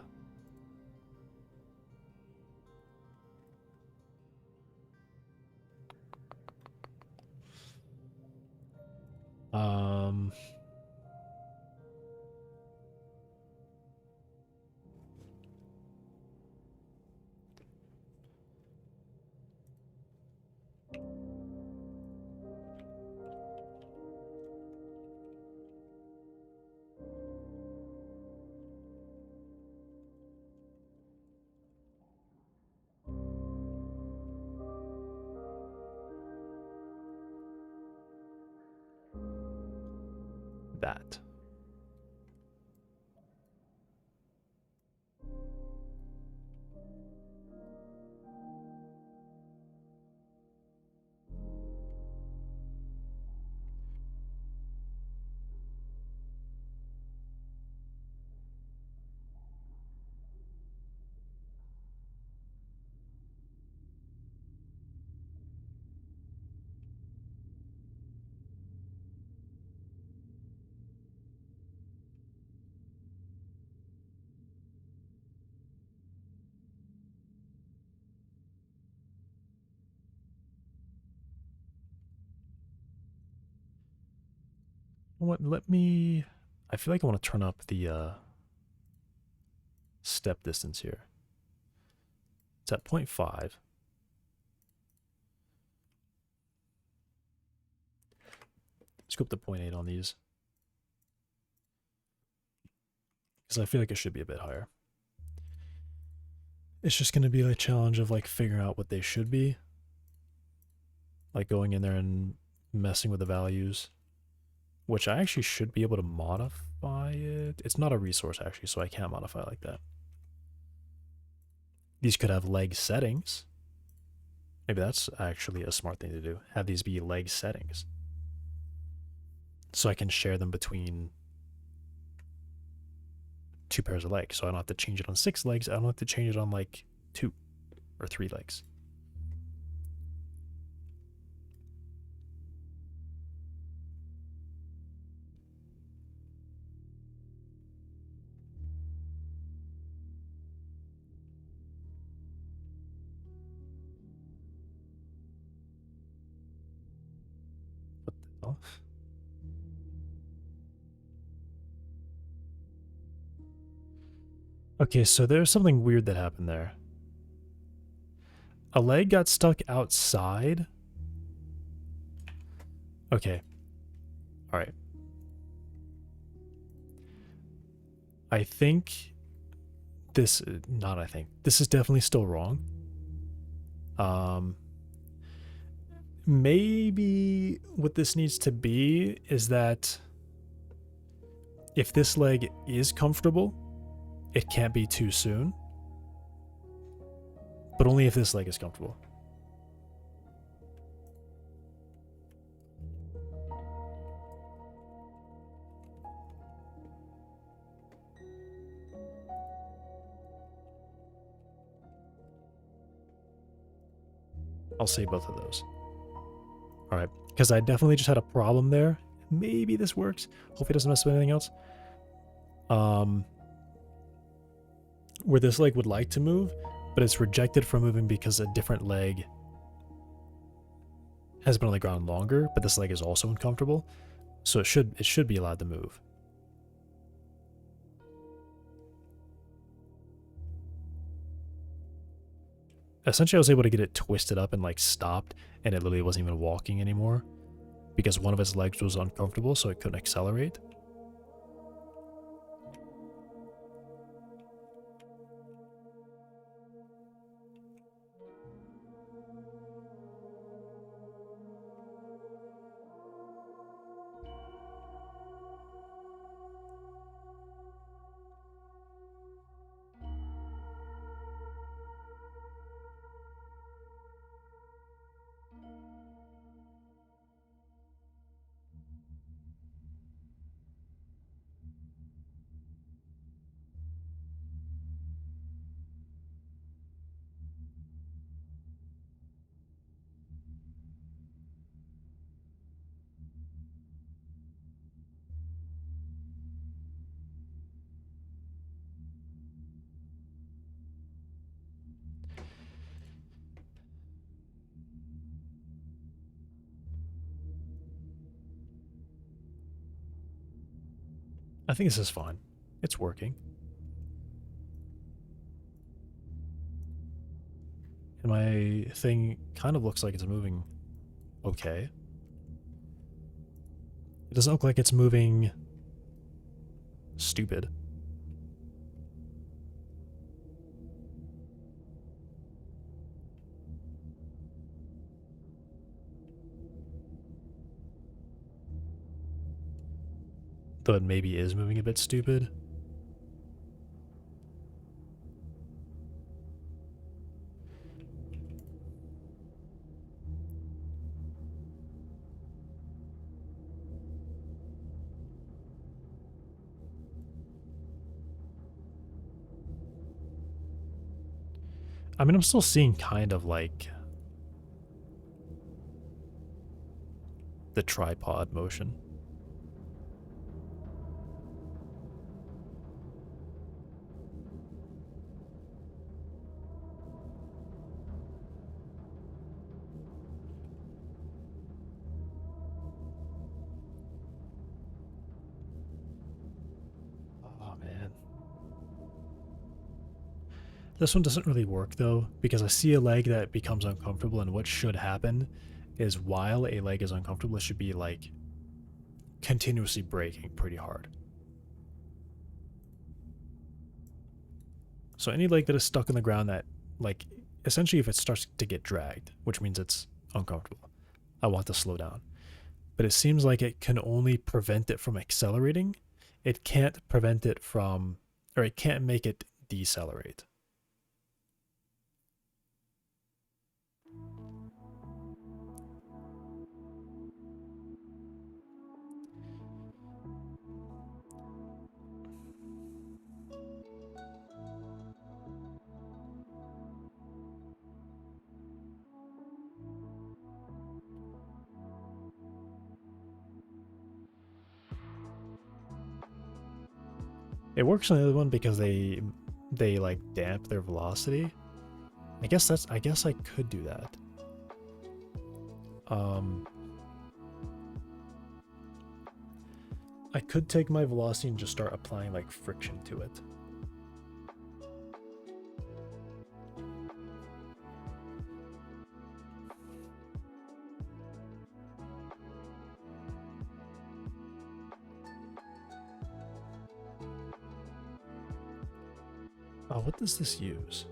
Um... that. What? Let me. I feel like I want to turn up the step distance here. It's at 0.5. Let's go up to 0.8 on these. Because I feel like it should be a bit higher. It's just going to be a challenge of like figuring out what they should be. Like going in there and messing with the values. Which I actually should be able to modify it. It's not a resource actually, so I can't modify it like that. These could have leg settings. Maybe that's actually a smart thing to do. Have these be leg settings. So I can share them between 2 pairs of legs. So I don't have to change it on 6 legs. I don't have to change it on like 2 or 3 legs. What the hell? Okay, so there's something weird that happened there. A leg got stuck outside. Okay. All right. I think this, not I think, this is definitely still wrong. Maybe what this needs to be is that if this leg is comfortable, it can't be too soon. But only if this leg is comfortable. I'll say both of those. All right, because I definitely just had a problem there. Maybe this works. Hopefully it doesn't mess with anything else. Where this leg would like to move, but it's rejected from moving because a different leg has been on the ground longer, but this leg is also uncomfortable. So it should be allowed to move. Essentially, I was able to get it twisted up and like stopped, and it literally wasn't even walking anymore because one of its legs was uncomfortable, so it couldn't accelerate. I think this is fine. It's working. And my thing kind of looks like it's moving okay. It doesn't look like it's moving stupid. Though it maybe is moving a bit stupid. I mean, I'm still seeing kind of like the tripod motion. Oh man. This one doesn't really work though, because I see a leg that becomes uncomfortable, and what should happen is while a leg is uncomfortable, it should be like continuously braking pretty hard. So any leg that is stuck on the ground that, like, essentially if it starts to get dragged, which means it's uncomfortable, I want to slow down. But it seems like it can only prevent it from accelerating. It can't prevent it from, or it can't make it decelerate. It works on the other one because they like damp their velocity. I guess I could do that. I could take my velocity and just start applying like friction to it. Oh, what does this use?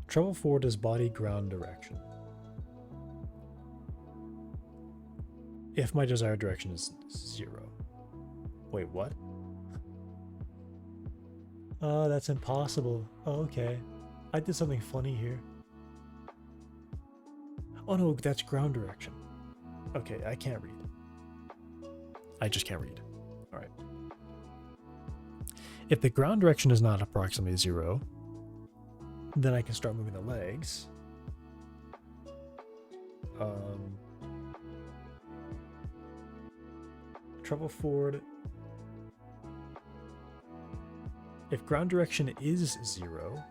Travel forward is body ground direction. If my desired direction is 0. Wait, what? Oh, that's impossible. Oh, okay. I did something funny here. Oh no, that's ground direction. Okay, I can't read. I just can't read. Alright. If the ground direction is not approximately 0, then I can start moving the legs. Travel forward. If ground direction is 0,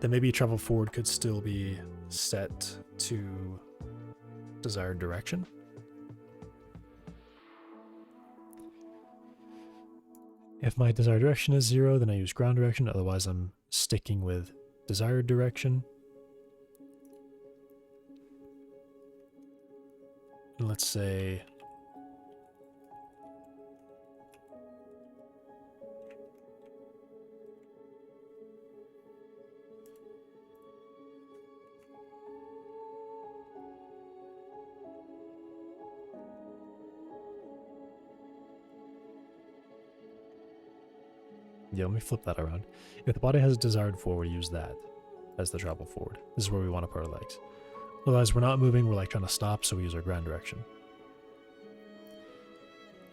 then maybe travel forward could still be set to desired direction. If my desired direction is 0, then I use ground direction, otherwise I'm sticking with desired direction. And let's say let me flip that around. If the body has desired forward, use that as the travel forward. This is where we want to put our legs. Otherwise, we're not moving, we're like trying to stop, so we use our ground direction.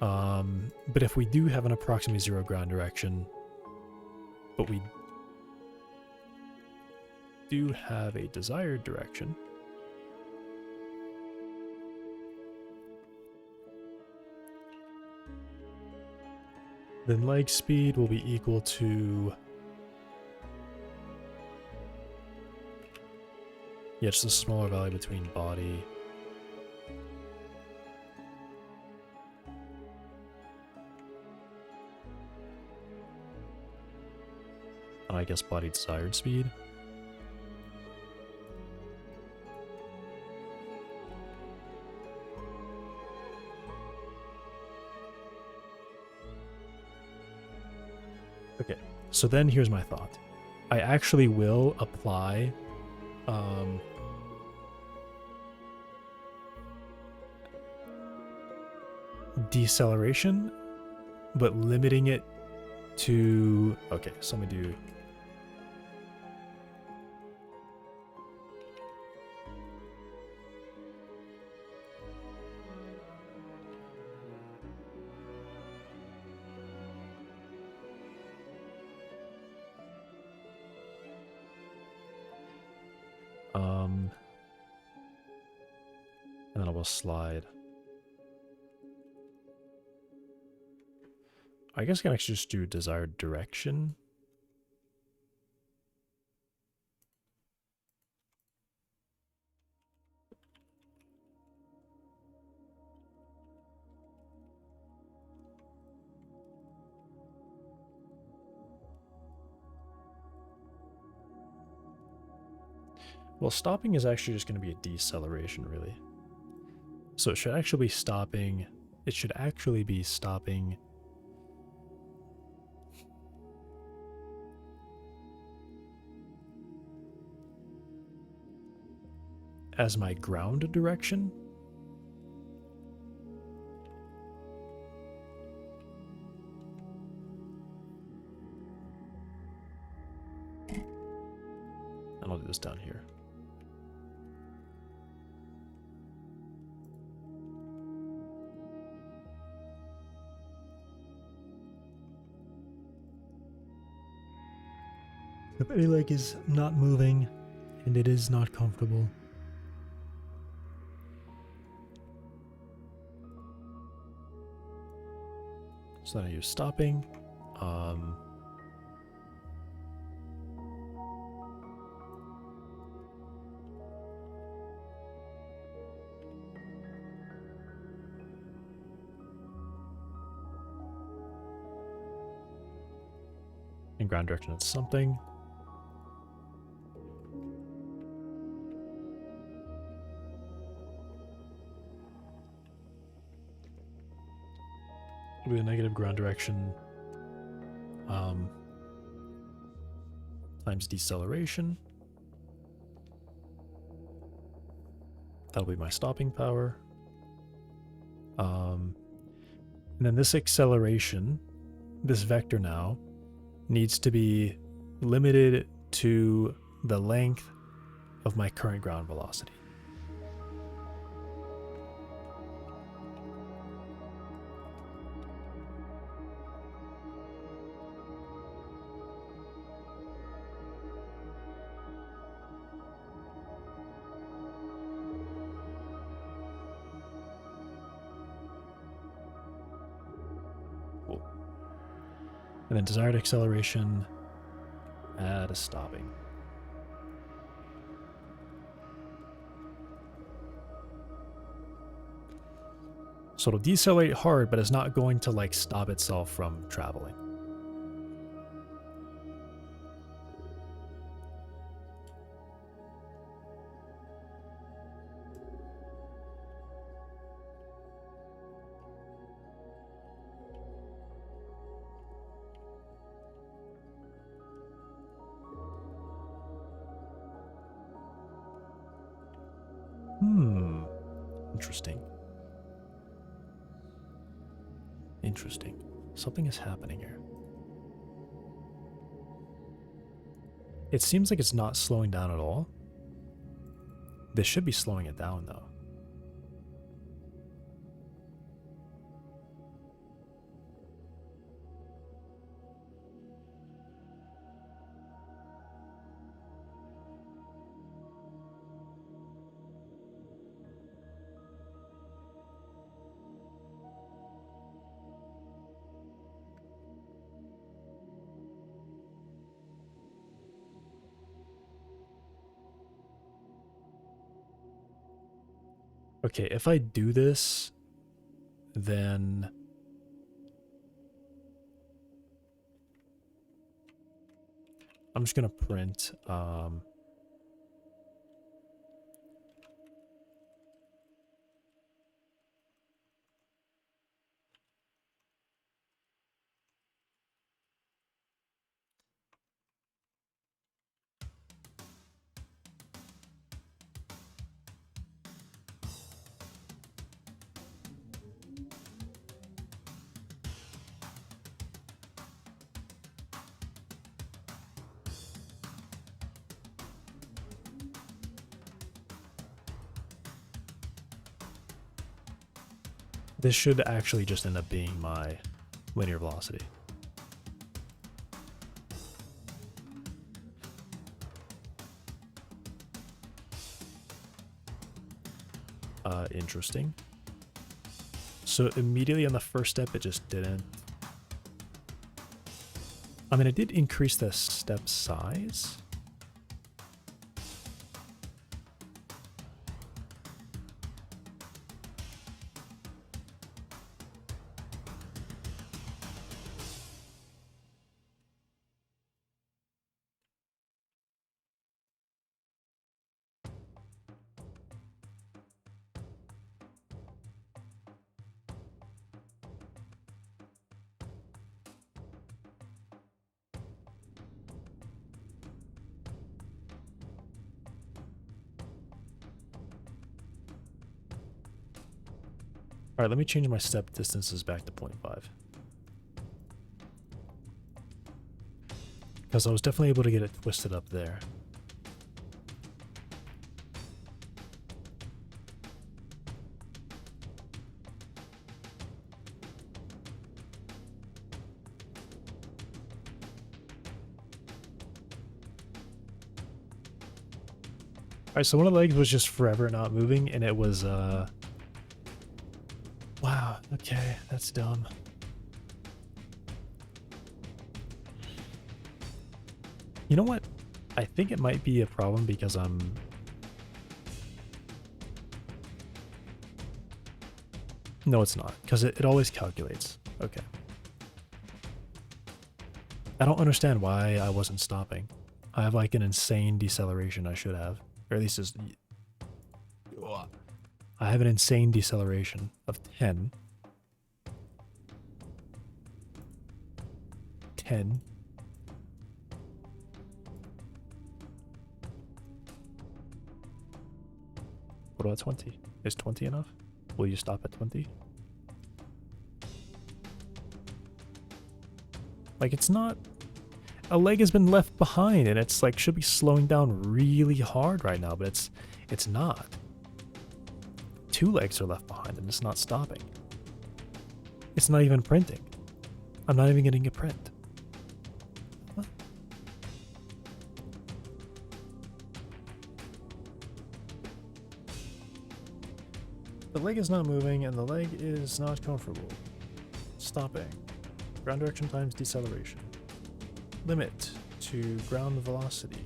But if we do have an approximately 0 ground direction, but we do have a desired direction, then leg speed will be equal to, just a smaller value between body and I guess body desired speed. Okay, so then here's my thought. I actually will apply deceleration, but limiting it to... Okay, so let me do... and then I will slide. I guess I can actually just do desired direction. Well, stopping is actually just going to be a deceleration, really. So it should actually be stopping... It should actually be stopping... as my ground direction. And I'll do this down here. If any leg is not moving and it is not comfortable, so then I use stopping. And ground direction is something. With a negative ground direction times deceleration. That'll be my stopping power. And then this acceleration, this vector now, needs to be limited to the length of my current ground velocity. And then desired acceleration, add a stopping. So it'll decelerate hard, but it's not going to like stop itself from traveling. Interesting. Interesting. Something is happening here. It seems like it's not slowing down at all. This should be slowing it down, though. Okay, if I do this, then I'm just gonna print This should actually just end up being my linear velocity. Interesting. So immediately on the first step, it just didn't. I mean, it did increase the step size. All right, let me change my step distances back to 0.5. Because I was definitely able to get it twisted up there. All right, so one of the legs was just forever not moving, and it was, wow, okay, that's dumb. You know what? I think it might be a problem because I'm... No, it's not, because it always calculates. Okay. I don't understand why I wasn't stopping. I have like an insane deceleration I should have. Or at least it's... I have an insane deceleration of 10. 10. What about 20? Is 20 enough? Will you stop at 20? Like, it's not... A leg has been left behind, and it's like should be slowing down really hard right now, but it's not. 2 legs are left behind, and it's not stopping. It's not even printing. I'm not even getting a print. Huh? The leg is not moving, and the leg is not comfortable. Stopping. Ground direction times deceleration. Limit to ground velocity.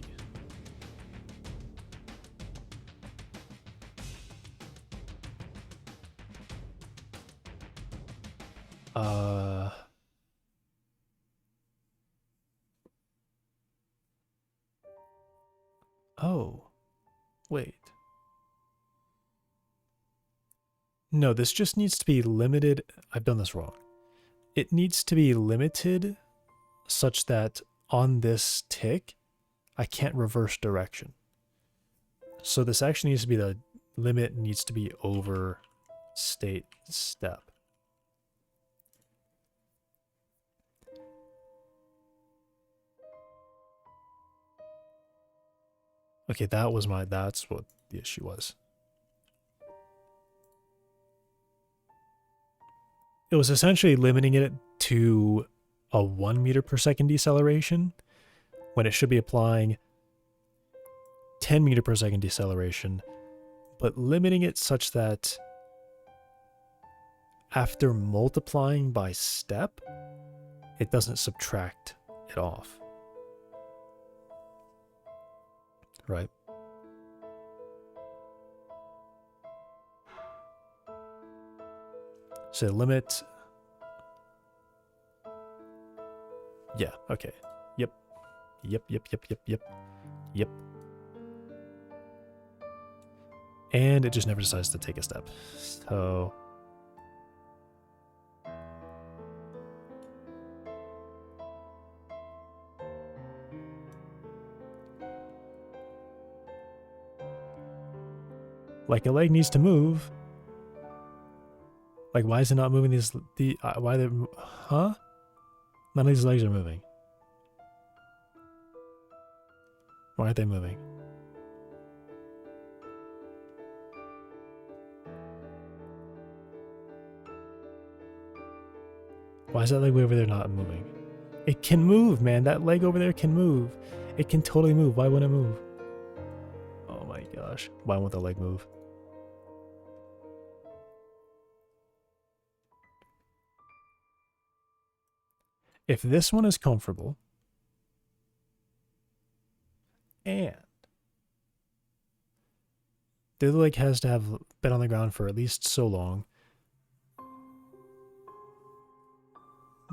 Oh. Wait. No, this just needs to be limited. I've done this wrong. It needs to be limited such that on this tick, I can't reverse direction. So this actually needs to be the limit needs to be over state step. Okay, that's what the issue was. It was essentially limiting it to a 1 meter per second deceleration when it should be applying 10 meter per second deceleration, but limiting it such that after multiplying by step, it doesn't subtract it off. Right? So limit. Yeah, okay. Yep. Yep. And it just never decides to take a step. So like a leg needs to move. Like, why is it not moving why they're, huh? None of these legs are moving. Why aren't they moving? Why is that leg way over there not moving? It can move, man. That leg over there can move. It can totally move. Why wouldn't it move? Oh my gosh. Why won't the leg move? If this one is comfortable, and the other leg has to have been on the ground for at least so long,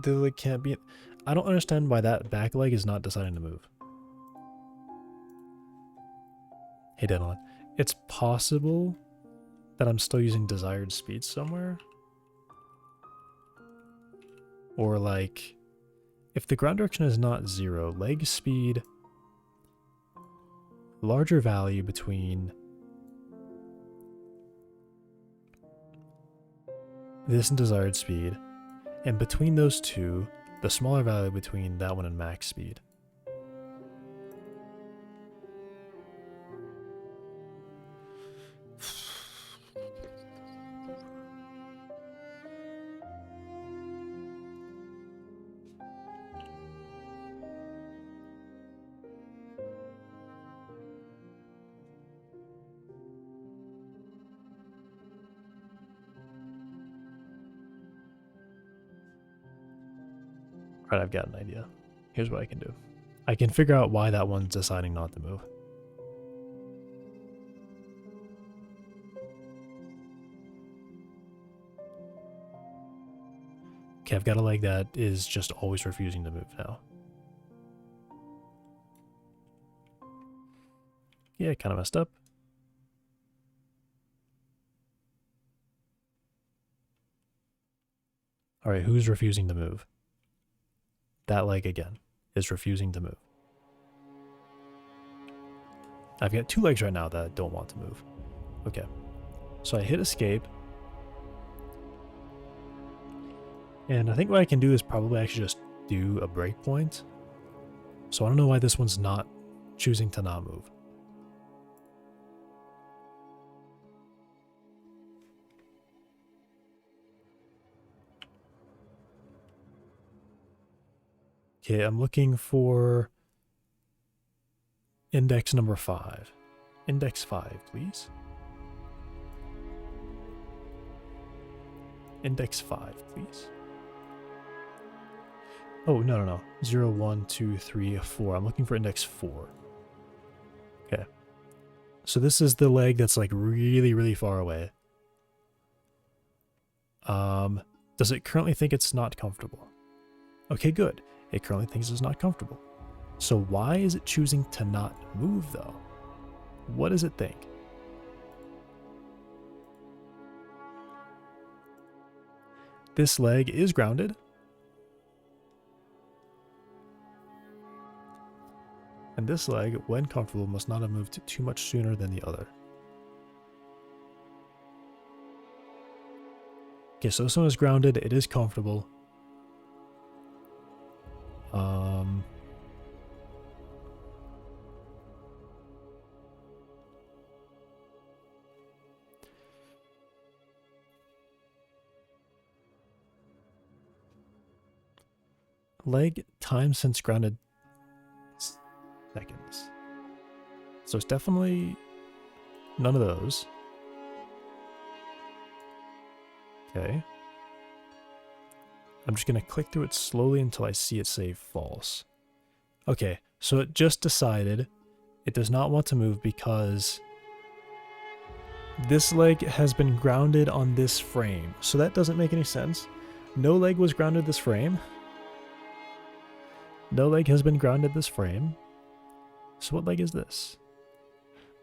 the other leg can't be... I don't understand why that back leg is not deciding to move. Hey, Denlon. It's possible that I'm still using desired speed somewhere. Or like... if the ground direction is not 0, leg speed, larger value between this and desired speed, and between those two, the smaller value between that one and max speed. Right, I've got an idea. Here's what I can do. I can figure out why that one's deciding not to move. Okay, I've got a leg that is just always refusing to move now. Yeah, kind of messed up. Alright, who's refusing to move? That leg again is refusing to move. I've got 2 legs right now that don't want to move. Okay. So I hit escape. And I think what I can do is probably actually just do a breakpoint. So I don't know why this one's not choosing to not move. Okay, I'm looking for index number 5. Index 5, please. Index 5, please. Oh, no. 0, 1, 2, 3, 4. I'm looking for index 4. Okay. So this is the leg that's like really, really far away. Does it currently think it's not comfortable? Okay, good. It currently thinks it's not comfortable. So why is it choosing to not move, though? What does it think? This leg is grounded. And this leg, when comfortable, must not have moved too much sooner than the other. Okay, so this one is grounded. It is comfortable. Leg time since grounded seconds. So it's definitely none of those. Okay. I'm just going to click through it slowly until I see it say false. Okay, so it just decided it does not want to move because this leg has been grounded on this frame. So that doesn't make any sense. No leg was grounded this frame. No leg has been grounded this frame. So what leg is this?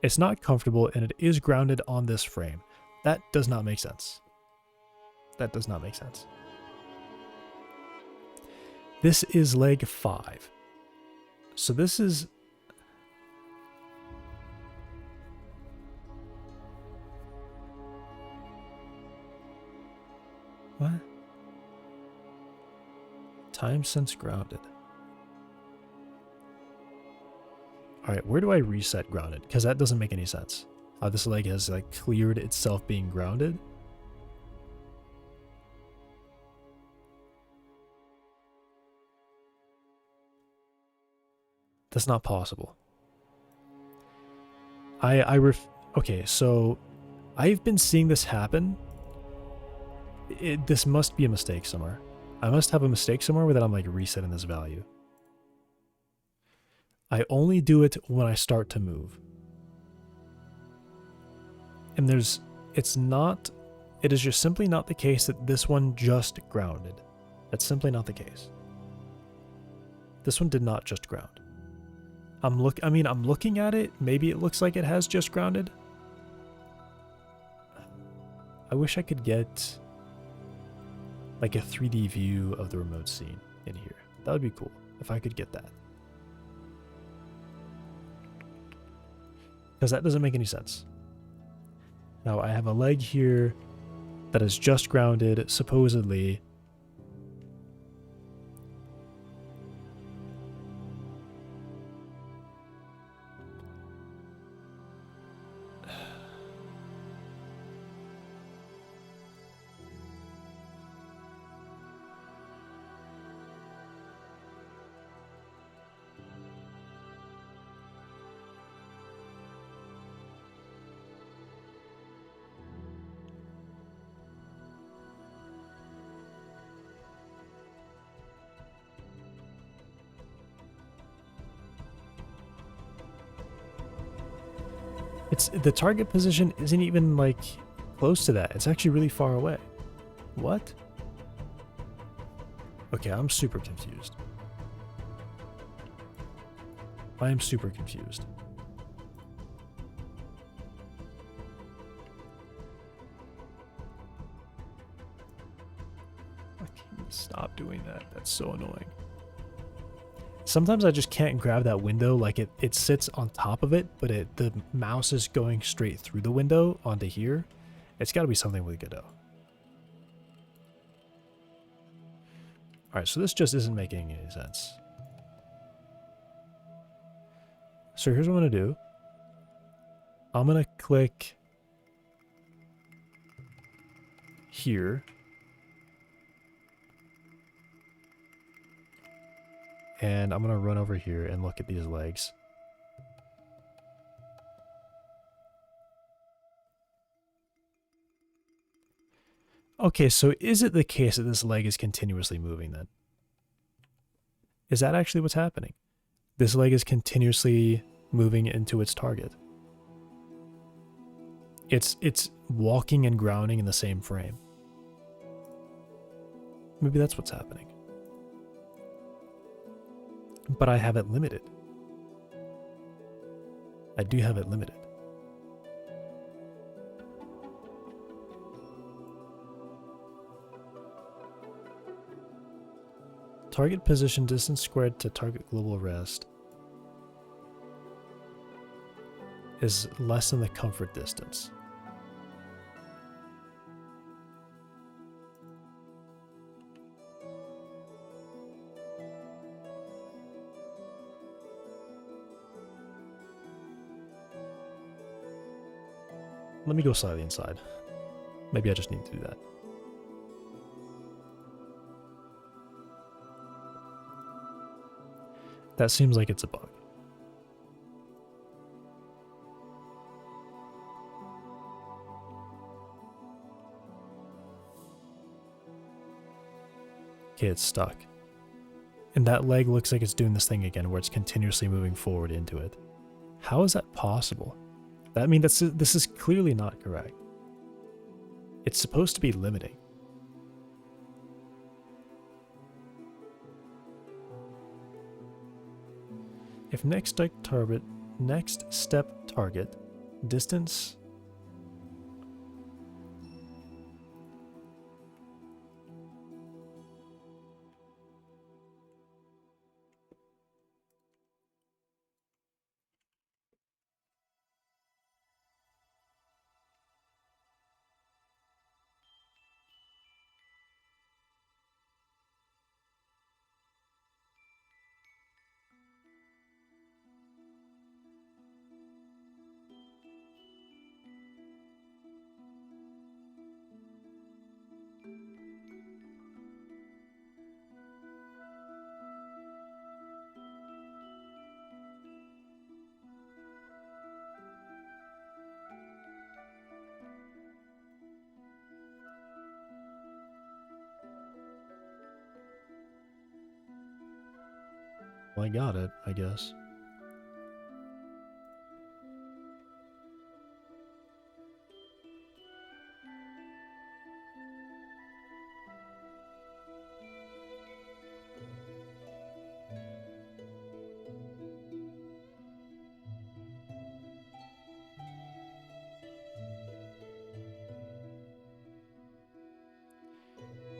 It's not comfortable and it is grounded on this frame. That does not make sense. That does not make sense. This is leg 5. So this is... What? Time since grounded. Alright, where do I reset grounded? Because that doesn't make any sense. How this leg has like cleared itself being grounded. That's not possible. Okay, so I've been seeing this happen. This must be a mistake somewhere. I must have a mistake somewhere where that I'm like resetting this value. I only do it when I start to move. And it is just simply not the case that this one just grounded. That's simply not the case. This one did not just ground. I'm looking at it. Maybe it looks like it has just grounded. I wish I could get like a 3D view of the remote scene in here. That would be cool if I could get that. Because that doesn't make any sense. Now I have a leg here that is just grounded, supposedly. The target position isn't even like close to that. It's actually really far away. What? Okay, I'm super confused. I am super confused. I can't stop doing that. That's so annoying. Sometimes I just can't grab that window, like it sits on top of it, but the mouse is going straight through the window onto here. It's got to be something with Godot. Alright, so this just isn't making any sense. So here's what I'm going to do. I'm going to click here. And I'm going to run over here and look at these legs. Okay, so is it the case that this leg is continuously moving then? Is that actually what's happening? This leg is continuously moving into its target. It's walking and grounding in the same frame. Maybe that's what's happening. But I have it limited. I do have it limited. Target position distance squared to target global rest is less than the comfort distance. Let me go slightly inside. Maybe I just need to do that. That seems like it's a bug. Okay, it's stuck. And that leg looks like it's doing this thing again where it's continuously moving forward into it. How is that possible? I mean, this is clearly not correct. It's supposed to be limiting. If next step target distance Well, I got it, I guess.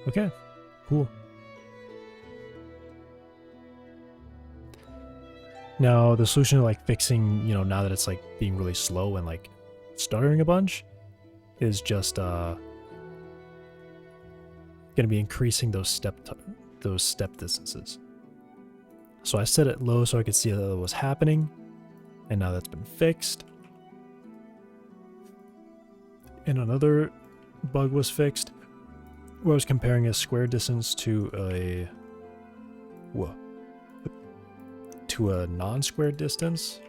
Okay, cool. Now, the solution to like fixing, you know, now that it's like being really slow and like stuttering a bunch is just going to be increasing those step distances. So I set it low so I could see that it was happening, and now that's been fixed. And another bug was fixed where I was comparing a square distance to a non-square distance.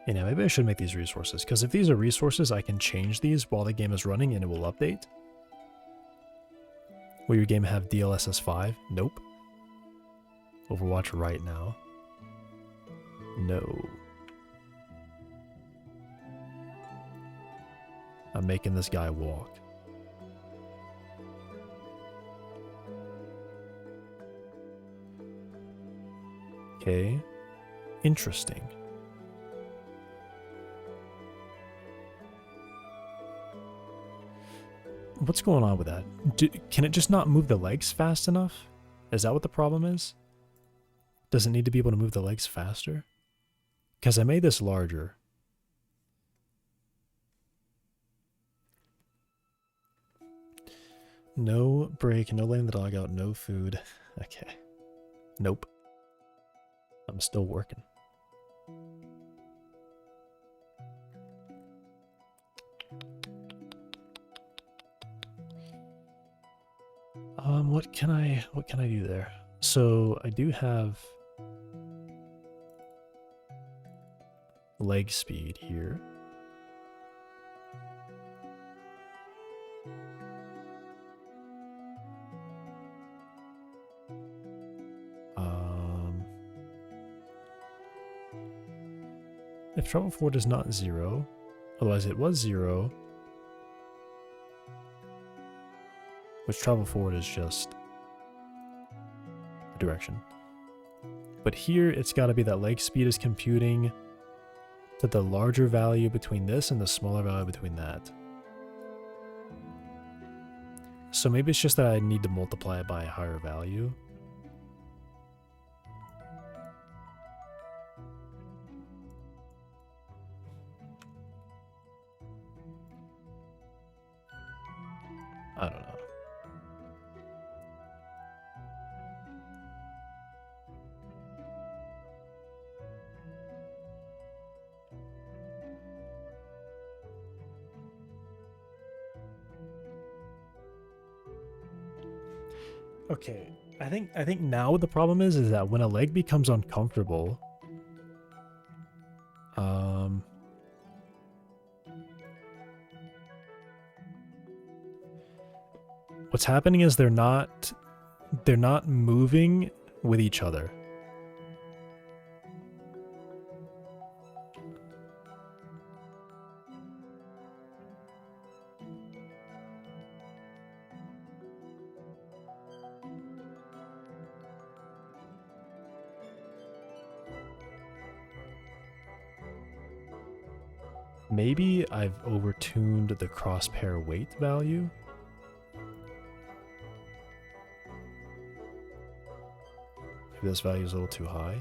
And yeah, maybe I should make these resources, because if these are resources, I can change these while the game is running and it will update. Will your game have DLSS 5? Nope. Overwatch right now? No. I'm making this guy walk. Okay. Interesting. What's going on with that? Can it just not move the legs fast enough? Is that what the problem is? Does it need to be able to move the legs faster? Because I made this larger. No break, no letting the dog out, no food. Okay. Nope. I'm still working. What can I do there? So I do have leg speed here. If travel forward is not 0, otherwise it was 0, which travel forward is just the direction. But here it's got to be that leg speed is computing to the larger value between this and the smaller value between that. So maybe it's just that I need to multiply it by a higher value. I don't know. Okay, I think now what the problem is that when a leg becomes uncomfortable, what's happening is they're not moving with each other. Maybe I've overtuned the crosspair weight value. Maybe this value is a little too high.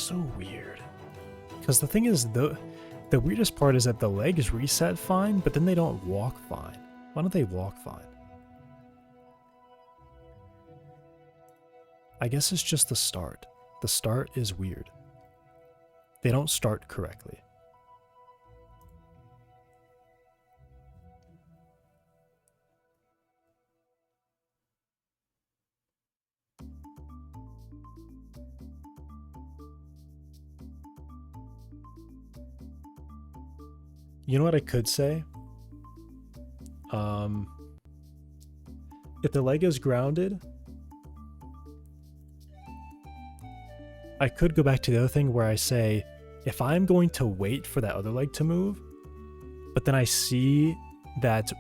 so weird. Because the thing is, the weirdest part is that the legs reset fine, but then they don't walk fine. Why don't they walk fine? I guess it's just the start. The start is weird. They don't start correctly. You know what I could say? If the leg is grounded, I could go back to the other thing where I say, if I'm going to wait for that other leg to move, but then I see that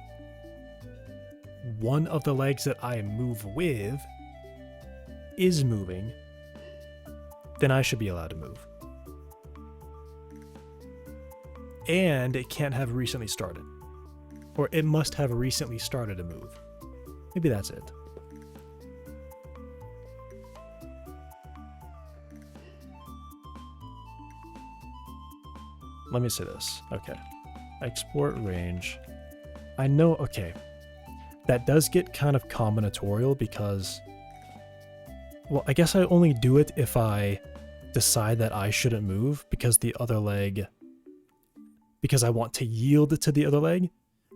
one of the legs that I move with is moving, then I should be allowed to move. And it can't have recently started. Or it must have recently started a move. Maybe that's it. Let me say this. Okay. Export range. I know, okay. That does get kind of combinatorial because, well, I guess I only do it if I decide that I shouldn't move because the other leg, because I want to yield to the other leg.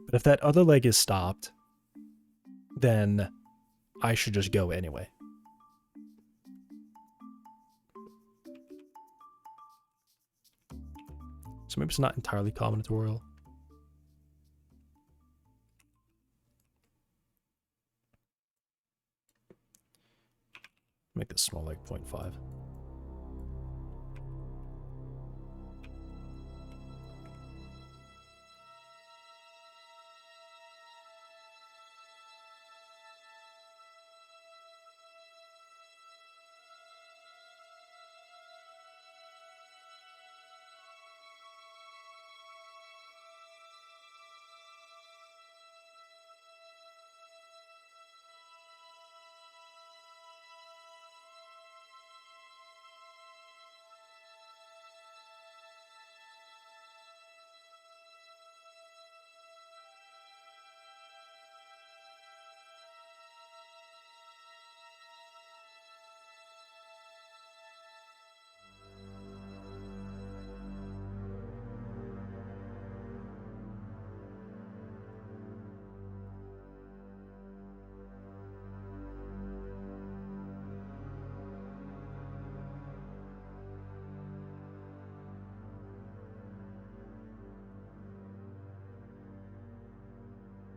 But if that other leg is stopped, then I should just go anyway. So maybe it's not entirely combinatorial. Make this small, like 0.5.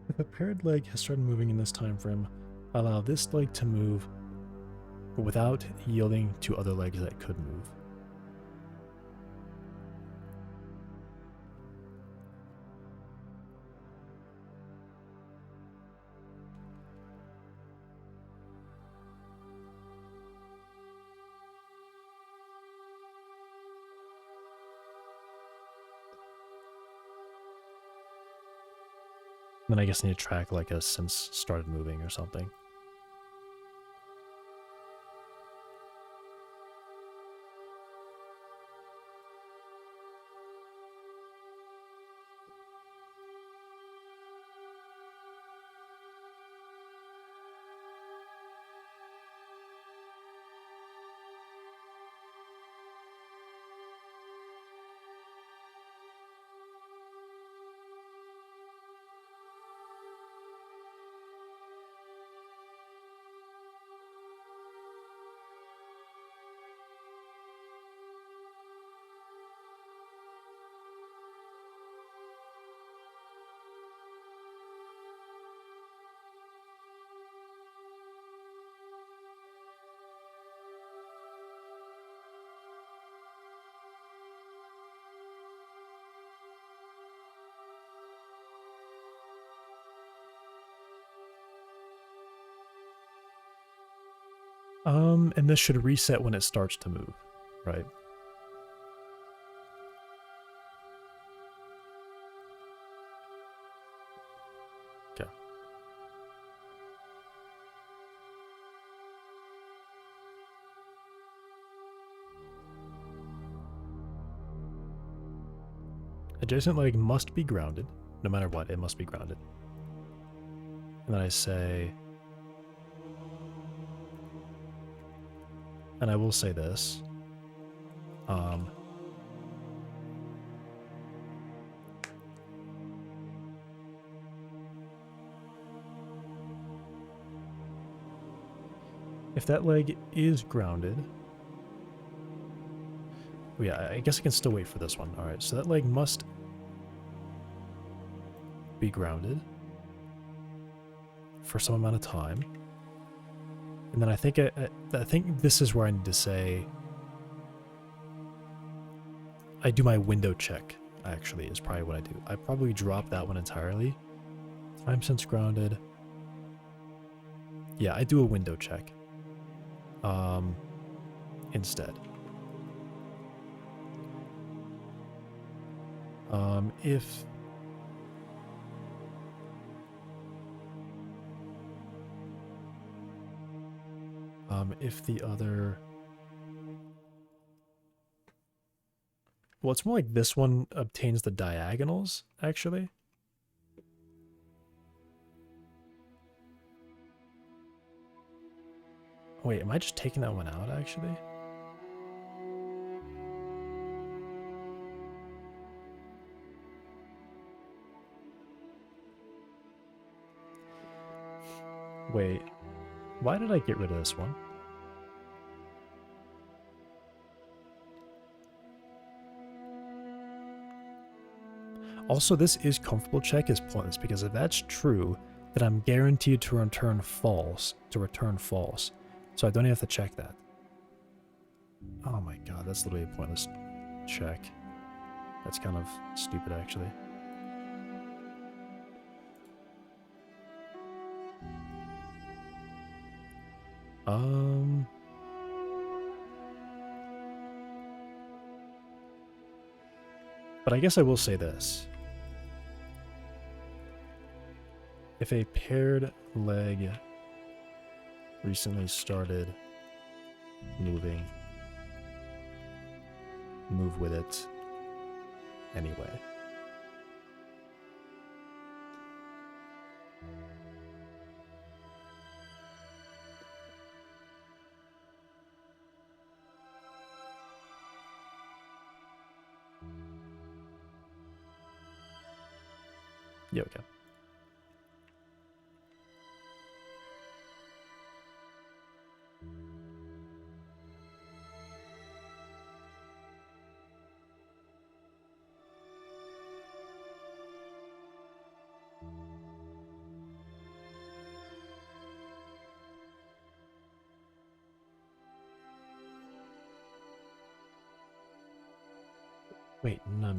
If a paired leg has started moving in this time frame, allow this leg to move without yielding to other legs that could move. Then I guess I need to track like a since started moving or something. And this should reset when it starts to move, right? Okay. adjacent leg must be grounded. No matter what, it must be grounded. And then I say, and I will say this, if that leg is grounded, oh yeah, I guess I can still wait for this one. All right, so that leg must be grounded for some amount of time. And then I think this is where I need to say I do my window check, actually, is probably what I do. I probably drop that one entirely. Time since grounded. Yeah, I do a window check. Instead. If the other... Well, it's more like this one obtains the diagonals, actually. Wait, am I just taking that one out, actually? Wait, why did I get rid of this one? Also, this is comfortable check is pointless, because if that's true, then I'm guaranteed to return false. So I don't even have to check that. Oh my god, that's literally a pointless check. That's kind of stupid, actually. But I guess I will say this. If a paired leg recently started moving, move with it anyway. Yeah, okay. Wait, no.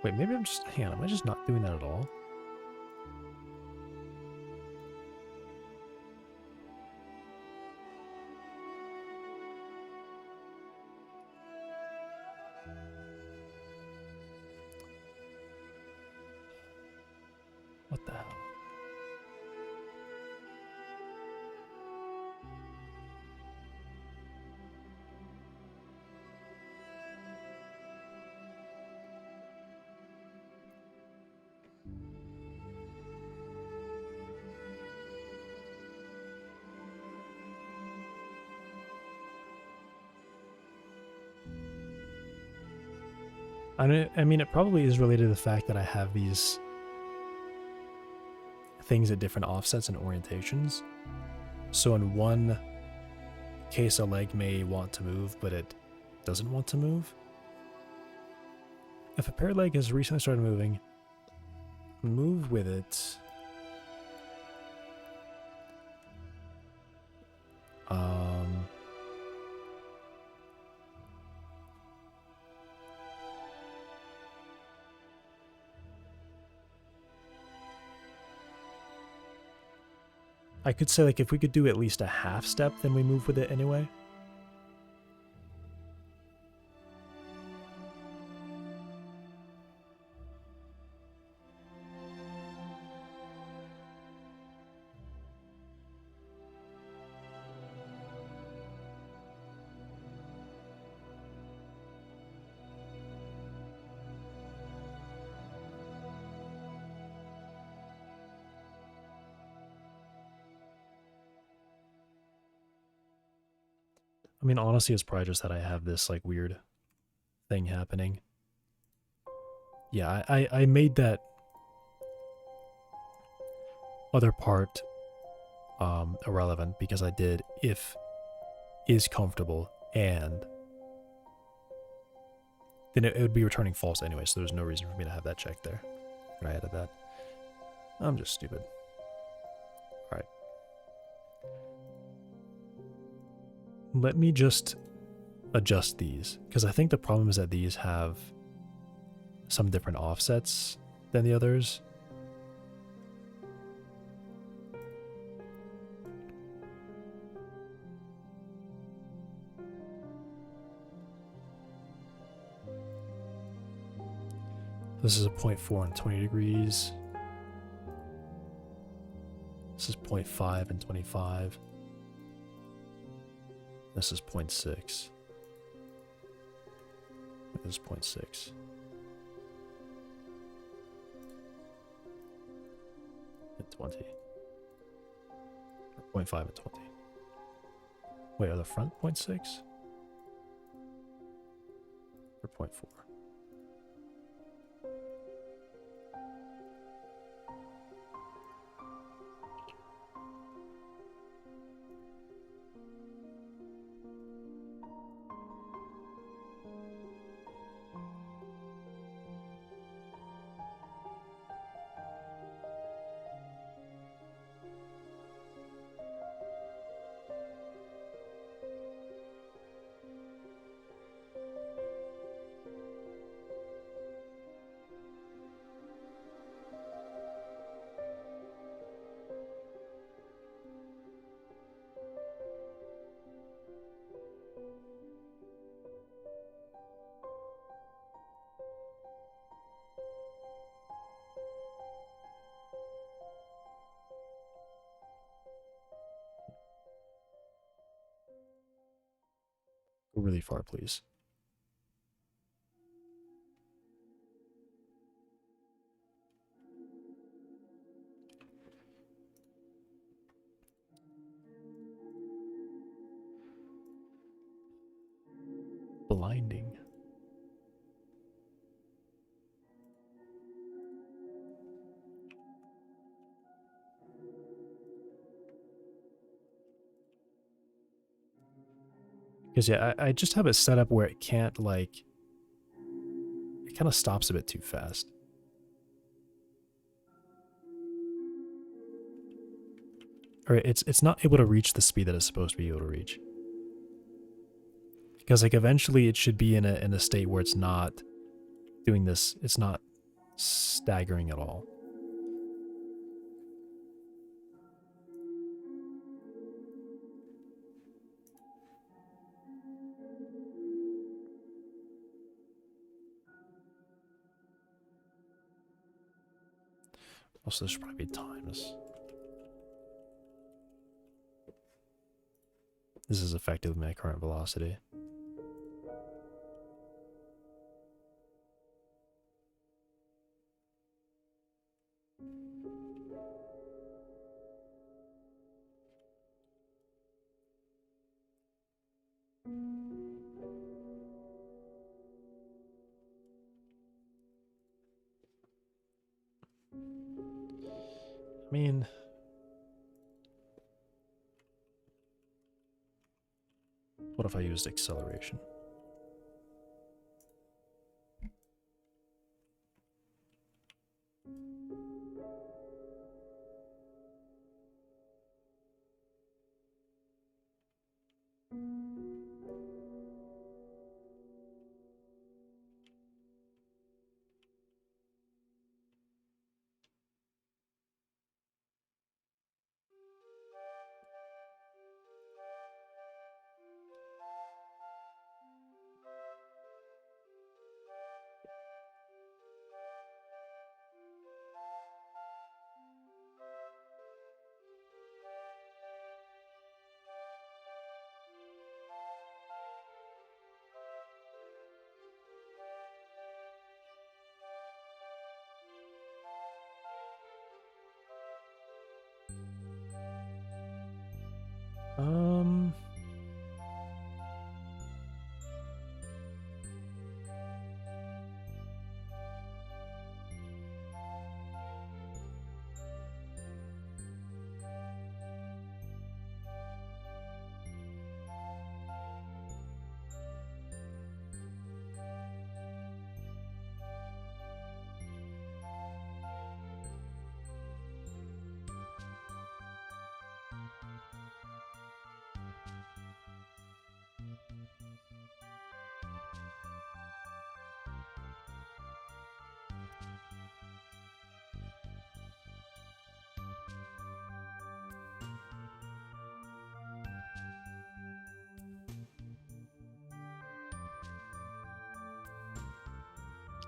Wait, maybe I'm just... Hang on, am I just not doing that at all? What the hell? I mean, it probably is related to the fact that I have these things at different offsets and orientations. So in one case, a leg may want to move, but it doesn't want to move. If a paired leg has recently started moving, move with it. I could say, like, if we could do at least a half step, then we move with it anyway. I mean, honestly, it's probably just that I have this like weird thing happening. Yeah, I made that other part irrelevant because I did if is comfortable and then it would be returning false anyway, so there's no reason for me to have that checked there. But I added that. I'm just stupid. Alright. Let me just adjust these, because I think the problem is that these have some different offsets than the others. This is a 0.4 and 20 degrees. This is 0.5 and 25. This is 0.6. This is 0.6. And 20. 0.5 and 20. Wait, are the front 0.6? Or 0.4? Go really far, please. Blinding. Because yeah, I just have it set up where it can't like, it kind of stops a bit too fast. Or it's not able to reach the speed that it's supposed to be able to reach. Because like eventually it should be in a state where it's not doing this, it's not staggering at all. Also, this should probably be times. This is effectively my current velocity. I mean, what if I used acceleration?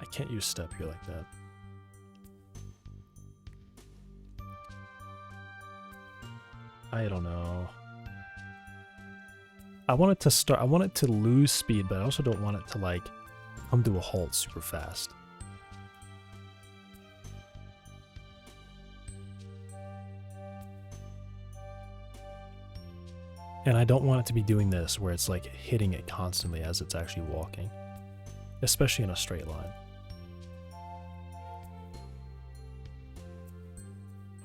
I can't use step here like that. I don't know. I want it to start, I want it to lose speed, but I also don't want it to like come to a halt super fast. And I don't want it to be doing this where it's like hitting it constantly as it's actually walking, especially in a straight line.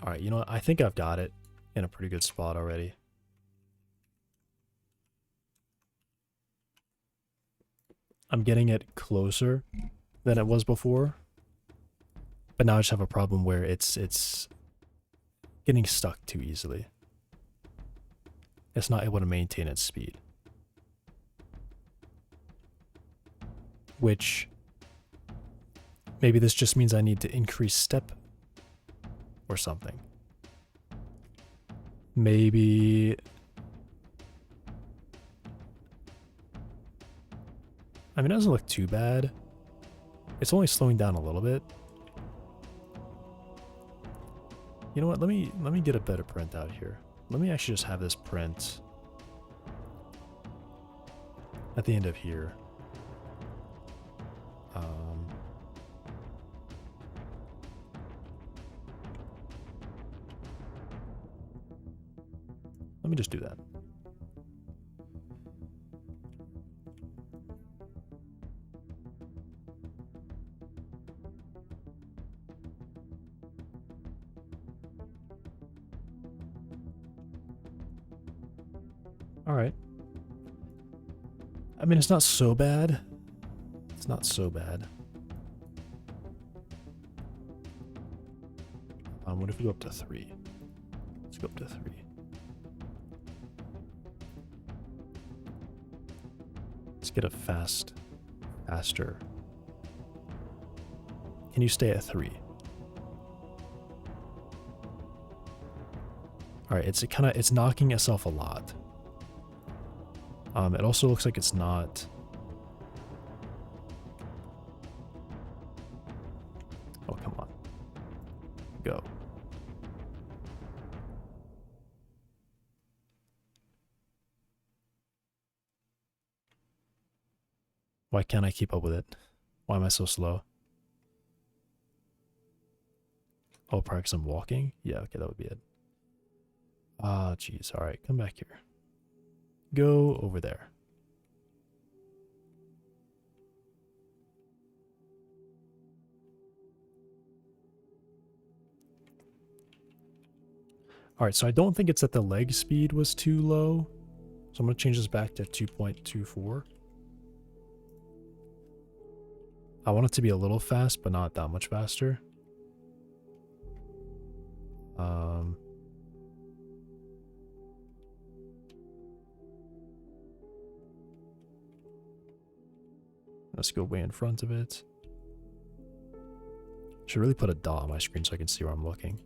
All right, you know what? I think I've got it in a pretty good spot already. I'm getting it closer than it was before, but now I just have a problem where it's getting stuck too easily. It's not able to maintain its speed. Which, maybe this just means I need to increase step or something. Maybe... I mean, it doesn't look too bad. It's only slowing down a little bit. You know what? Let me get a better print out here. Let me actually just have this print at the end of here. Let me just do that. All right. I mean, it's not so bad. It's not so bad. What if we go up to 3? Let's go up to 3. Let's get a faster. Can you stay at 3? All right, it's knocking itself a lot. It also looks like it's not. Oh, come on. Go. Why can't I keep up with it? Why am I so slow? Oh, probably because I'm walking? Yeah, okay, that would be it. Ah, jeez. All right, come back here. Go over there. All right, so I don't think it's that the leg speed was too low. So I'm going to change this back to 2.24. I want it to be a little fast, but not that much faster. Let's go way in front of it. Should really put a dot on my screen so I can see where I'm looking.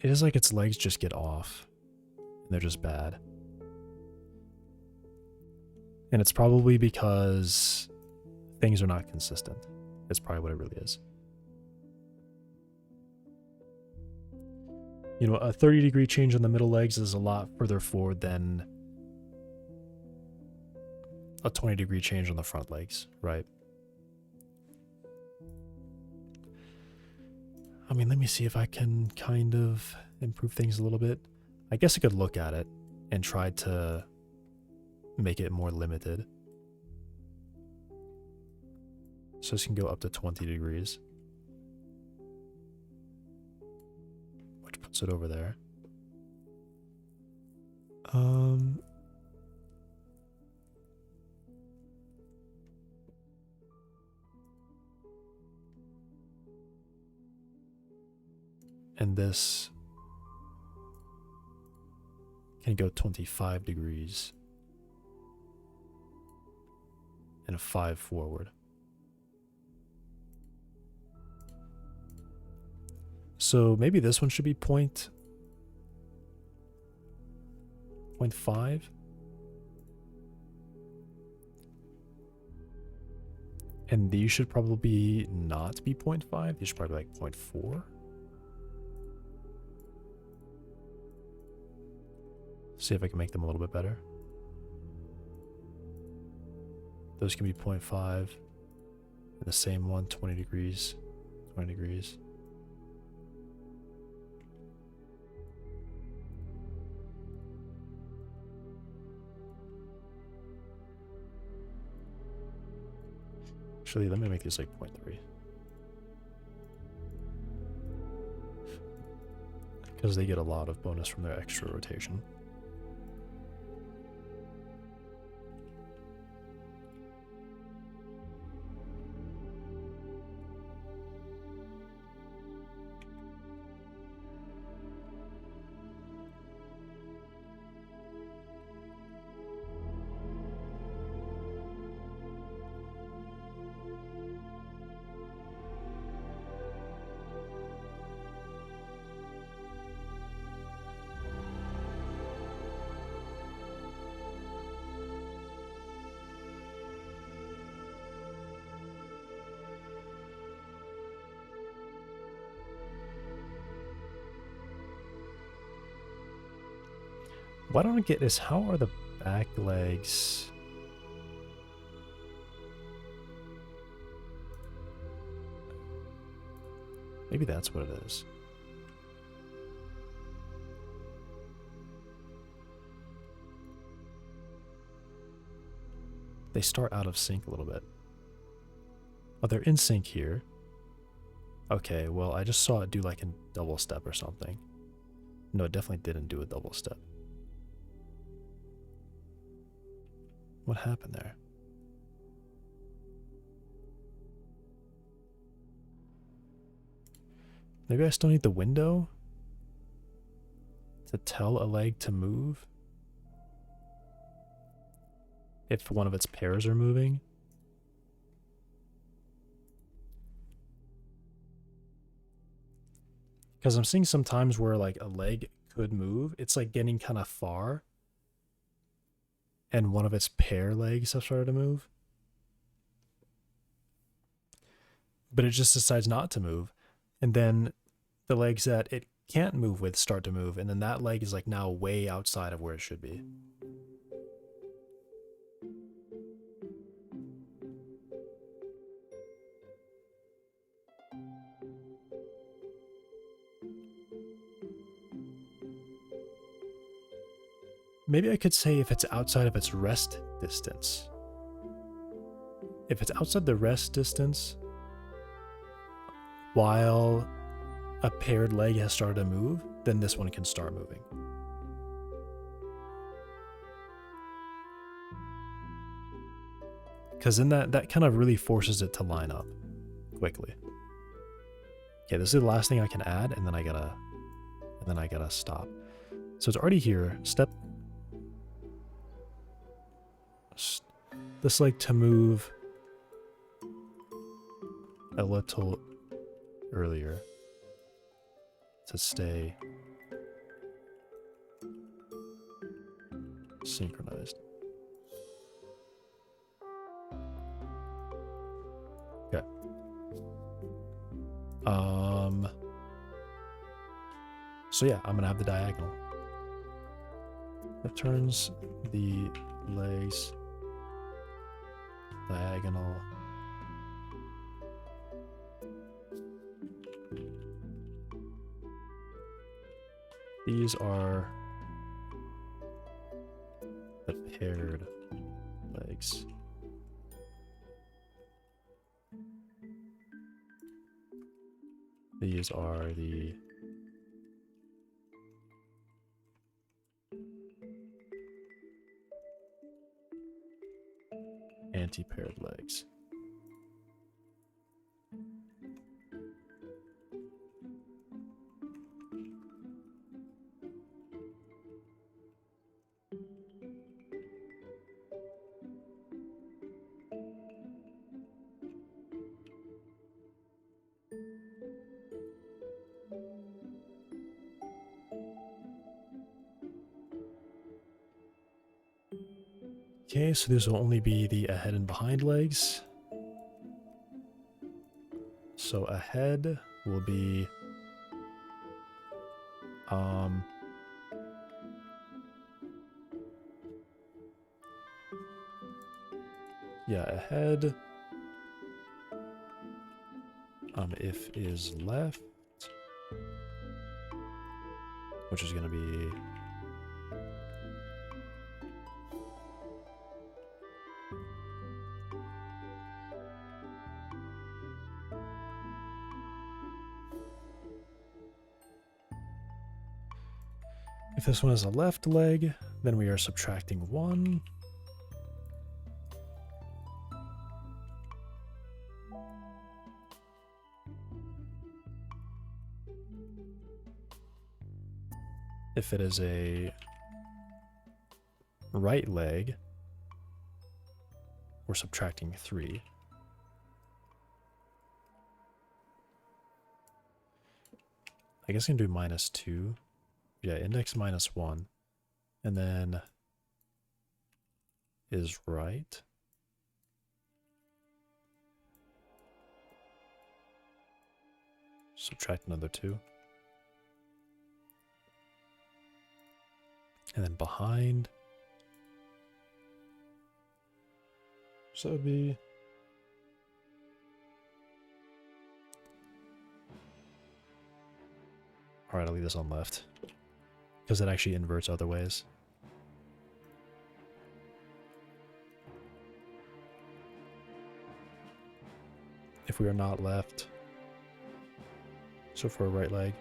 It is like its legs just get off. And they're just bad. And it's probably because things are not consistent. It's probably what it really is. You know, a 30-degree change on the middle legs is a lot further forward than a 20-degree change on the front legs, right? I mean, let me see if I can kind of improve things a little bit. I guess I could look at it and try to make it more limited. So this can go up to 20 degrees. Which puts it over there. And this can go 25 degrees and a 5 forward. So maybe this one should be 0.5. And these should probably not be 0.5. These should probably be like 0.4. See if I can make them a little bit better. Those can be 0.5. And the same one, 20 degrees. 20 degrees. Actually, let me make these like 0.3. Because they get a lot of bonus from their extra rotation. What I don't get is how are the back legs... Maybe that's what it is. They start out of sync a little bit. Oh, they're in sync here. Okay, well, I just saw it do like a double step or something. No, it definitely didn't do a double step. What happened there? Maybe I still need the window to tell a leg to move if one of its pairs are moving. Because I'm seeing sometimes where like a leg could move, it's like getting kind of far and one of its pair legs have started to move. But it just decides not to move. And then the legs that it can't move with start to move. And then that leg is like now way outside of where it should be. Maybe I could say if it's outside of its rest distance. If it's outside the rest distance, while a paired leg has started to move, then this one can start moving. Because then that kind of really forces it to line up quickly. Okay, this is the last thing I can add, and then I gotta stop. So it's already here. This leg to move a little earlier to stay synchronized. Okay. So yeah, I'm gonna have the diagonal. That turns the legs diagonal. These are the paired legs. These are the anti-paired legs. Okay, so these will only be the ahead and behind legs. So ahead will be yeah, ahead if is left, which is going to be if this one is a left leg, then we are subtracting 1. If it is a right leg, we're subtracting 3. I guess I can do -2. Yeah, index -1. And then is right. Subtract another 2. And then behind. So it would be alright, I'll leave this on left. Because it actually inverts other ways. If we are not left. So for a right leg.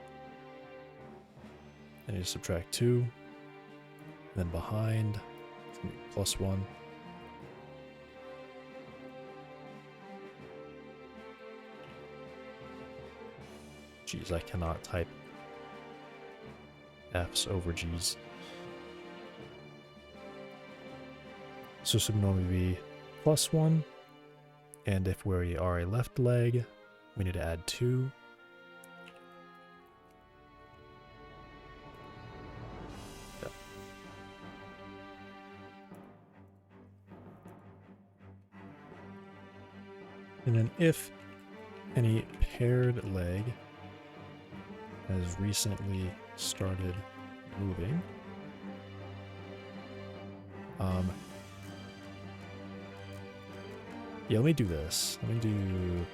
I need to subtract 2. Then behind, it's gonna be +1. Jeez, I cannot type F's over G's. So this would normally be +1. And if we are a left leg, we need to add 2. And then if any paired leg has recently started moving, yeah, let me do this. Let me do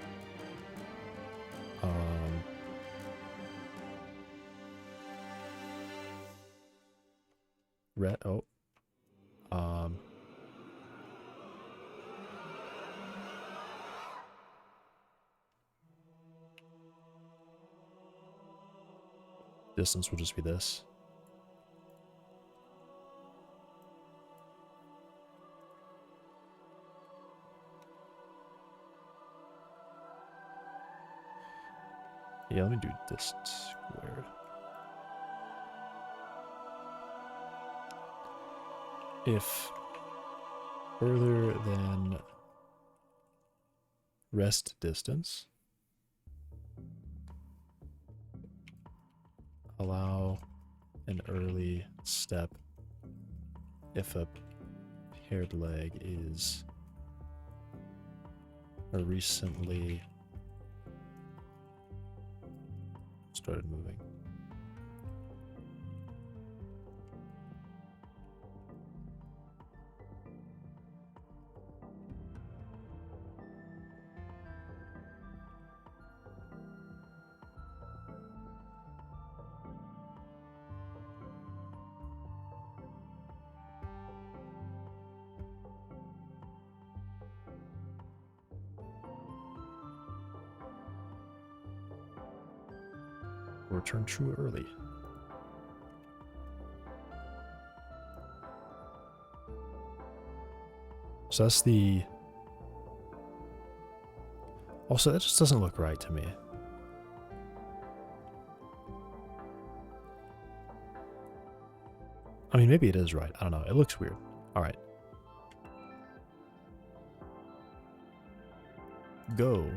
red. Oh, distance will just be this. Yeah, let me do distance squared. If further than rest distance, allow an early step if a paired leg is recently started moving. Return true early. So that's the... Also, that just doesn't look right to me. I mean, maybe it is right. I don't know. It looks weird. All right. Go.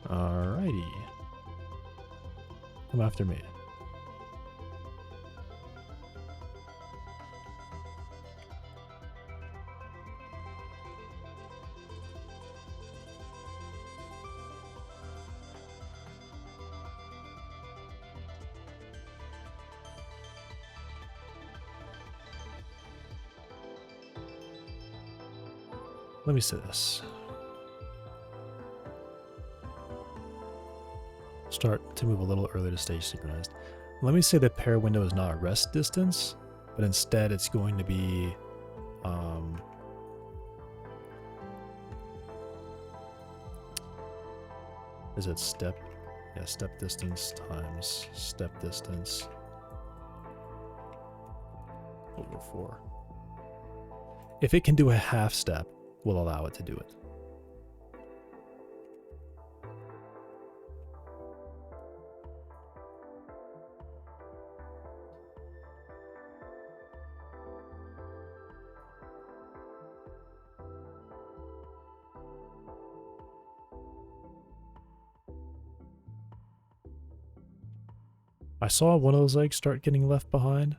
Alrighty. Come after me. Let me see this. Start to move a little earlier to stage synchronized. Let me say the pair window is not rest distance, but instead it's going to be is it step? Yeah, step distance times step distance over 4. If it can do a half step, we'll allow it to do it. I saw one of those legs start getting left behind.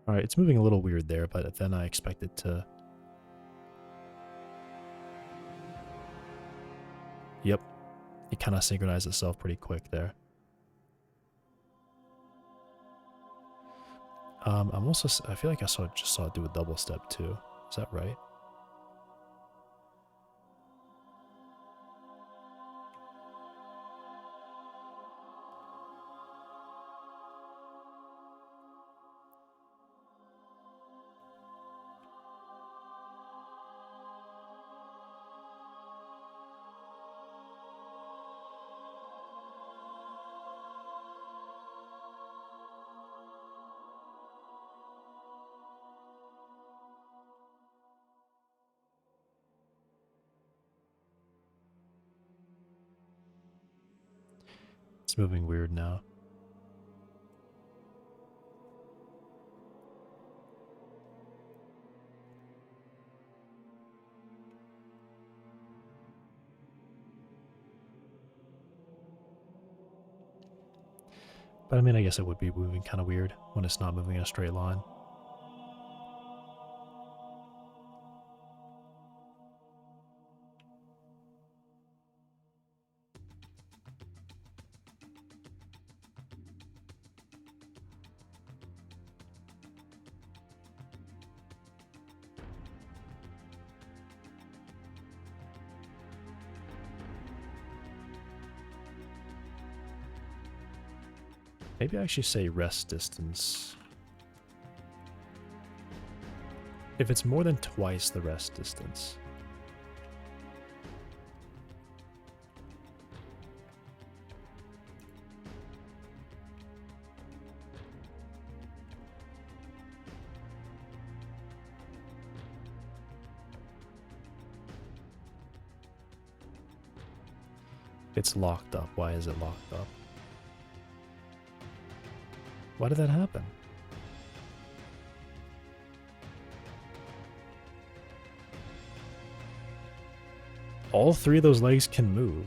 Alright, it's moving a little weird there, but then I expect it to... Yep. It kind of synchronized itself pretty quick there. I'm also... I feel like I just saw it do a double step too. Is that right? It's moving weird now. But I mean, I guess it would be moving kind of weird when it's not moving in a straight line. Maybe I should say rest distance. If it's more than twice the rest distance. It's locked up. Why is it locked up? Why did that happen? All 3 of those legs can move.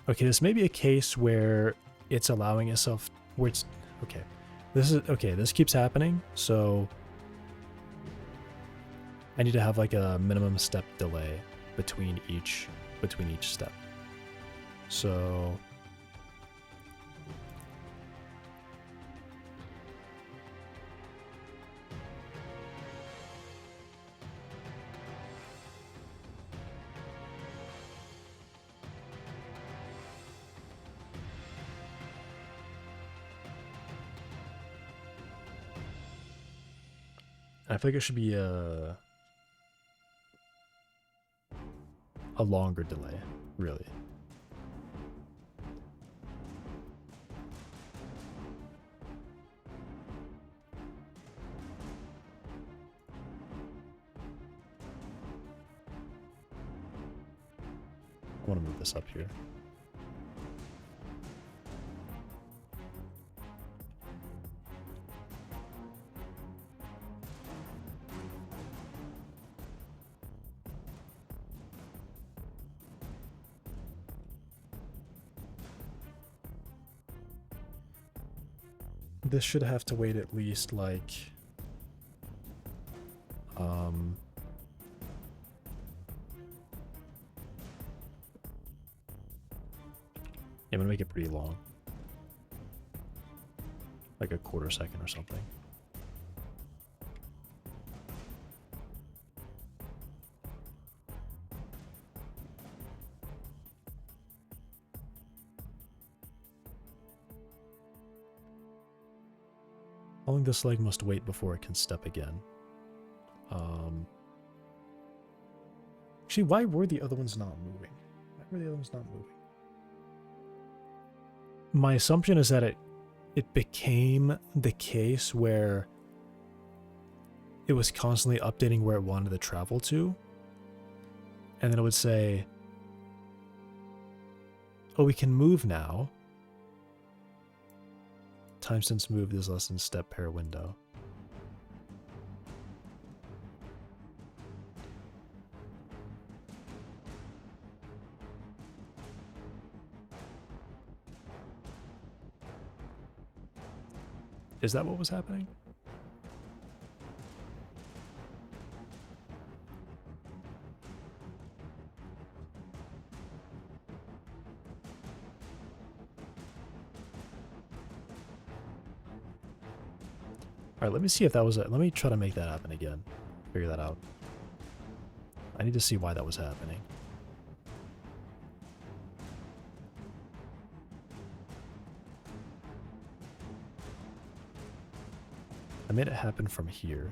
Okay, this may be a case where it's allowing itself, where it's, okay. This keeps happening, so I need to have like a minimum step delay between each step. So I feel like it should be a longer delay, really. I want to move this up here. This should have to wait at least like I'm gonna make it pretty long. Like a quarter second or something. How long this leg must wait before it can step again. Actually, why were the other ones not moving? Why were the other ones not moving? My assumption is that it became the case where it was constantly updating where it wanted to travel to. And then it would say, oh, we can move now. Time since moved is less than step pair window. Is that what was happening? Alright, let me see if that was it. Let me try to make that happen again. Figure that out. I need to see why that was happening. I made it happen from here.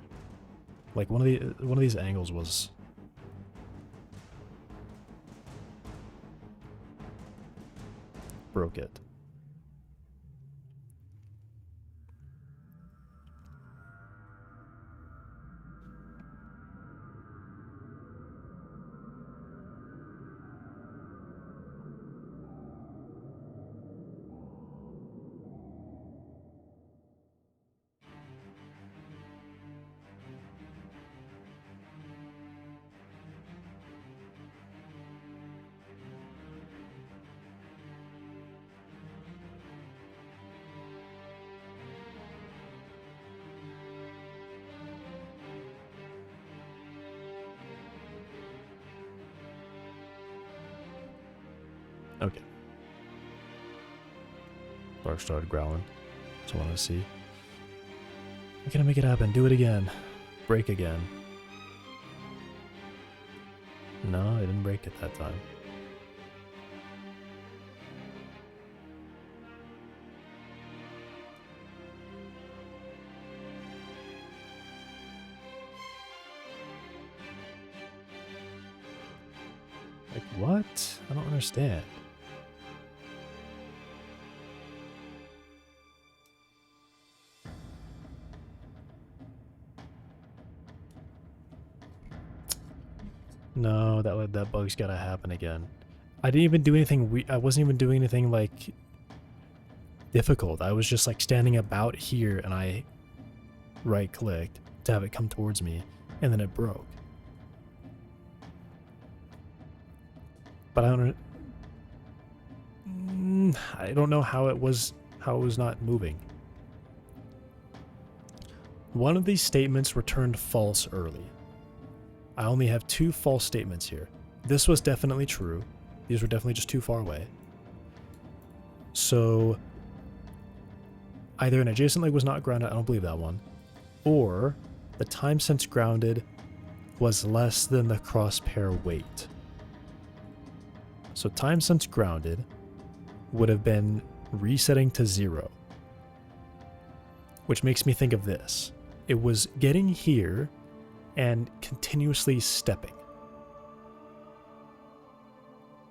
Like one of these angles was broke it. Okay. Bark started growling. So I want to see. I'm gonna make it happen. Do it again. Break again. No, I didn't break it that time. Like, what? I don't understand. No, that bug's gotta happen again. I didn't even do anything. I wasn't even doing anything like difficult. I was just like standing about here, and I right-clicked to have it come towards me, and then it broke. But I don't know how it was not moving. One of these statements returned false early. I only have 2 false statements here. This was definitely true. These were definitely just too far away. So either an adjacent leg was not grounded, I don't believe that one, or the time since grounded was less than the crosspair weight. So time since grounded would have been resetting to 0, which makes me think of this. It was getting here and continuously stepping.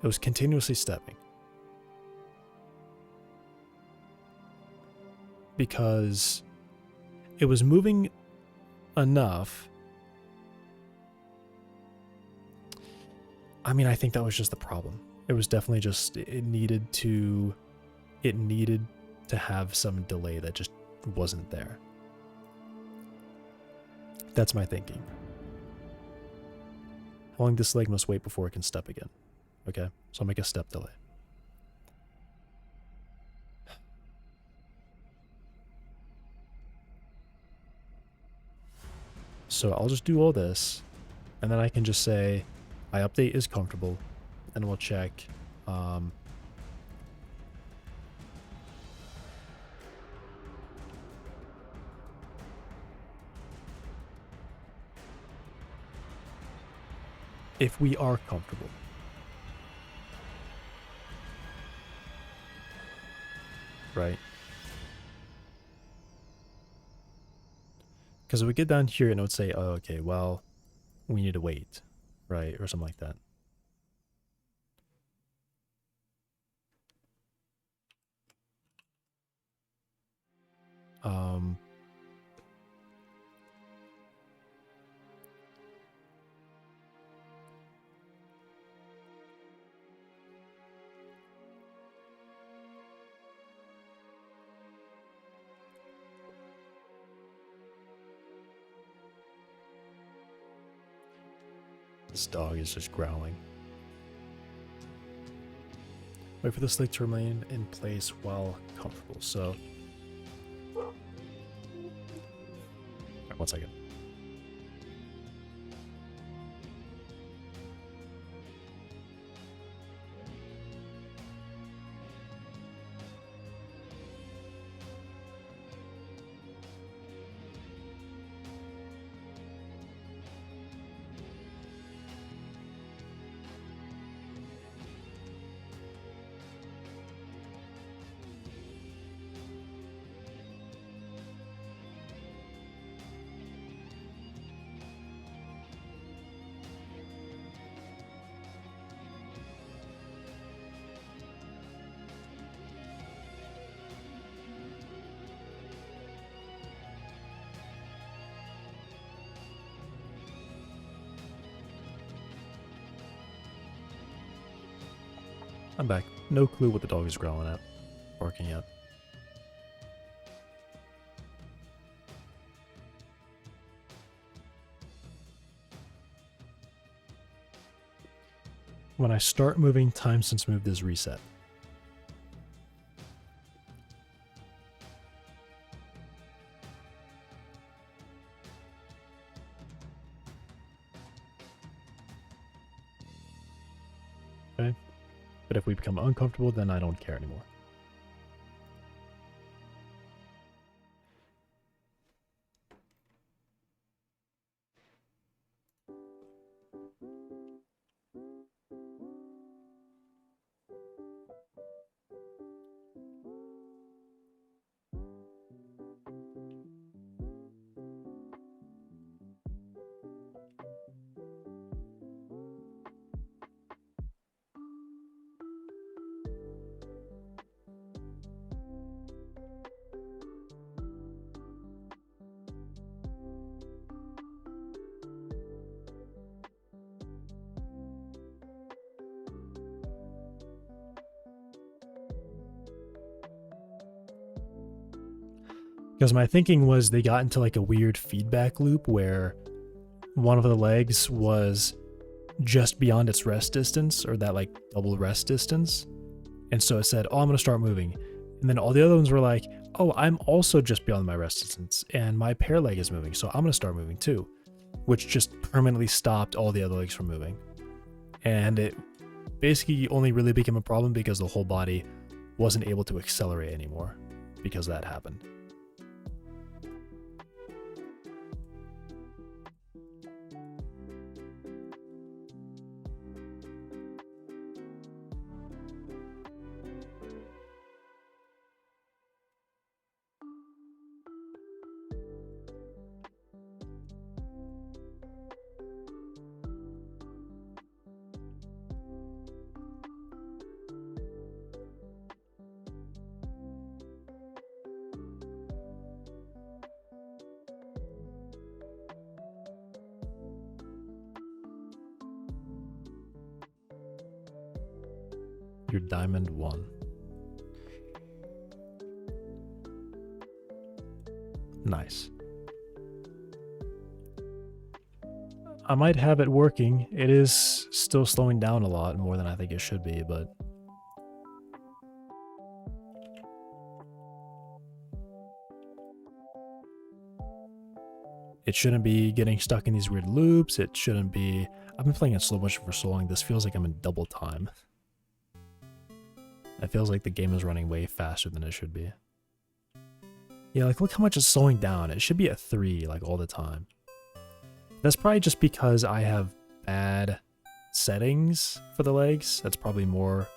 It was continuously stepping. Because it was moving enough. I mean, I think that was just the problem. It was definitely just, it needed to have some delay that just wasn't there. That's my thinking. How long this leg must wait before it can step again? Okay, so I'll make a step delay. So I'll just do all this, and then I can just say my update is comfortable, and we'll check if we are comfortable. Right? Because if we get down here and it would say, oh, okay, well, we need to wait, right? Or something like that. This dog is just growling. Wait for this leg to remain in place while comfortable. So, right, 1 second. I'm back. No clue what the dog is growling at, barking at. When I start moving, time since moved is reset. Okay. But if we become uncomfortable, then I don't care anymore. Because my thinking was they got into like a weird feedback loop where one of the legs was just beyond its rest distance, or that like double rest distance. And so it said, oh, I'm going to start moving. And then all the other ones were like, oh, I'm also just beyond my rest distance and my pair leg is moving, so I'm going to start moving too, which just permanently stopped all the other legs from moving. And it basically only really became a problem because the whole body wasn't able to accelerate anymore because that happened. your diamond 1. Nice. I might have it working. It is still slowing down a lot more than I think it should be, but it shouldn't be getting stuck in these weird loops. It shouldn't be... I've been playing in slow motion for so long, this feels like I'm in double time. It feels like the game is running way faster than it should be. Yeah, like look how much it's slowing down. It should be at 3 like all the time. That's probably just because I have bad settings for the legs. That's probably more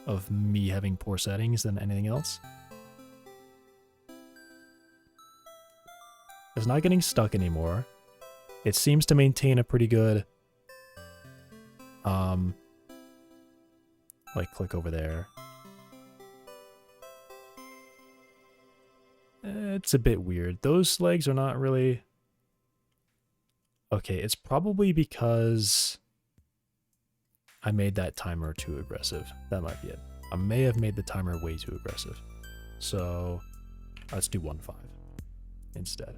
of me having poor settings than anything else. It's not getting stuck anymore. It seems to maintain a pretty good, like click over there. It's a bit weird. Those legs are not really... Okay, it's probably because I made that timer too aggressive. That might be it. I may have made the timer way too aggressive. So let's do 1.5 instead.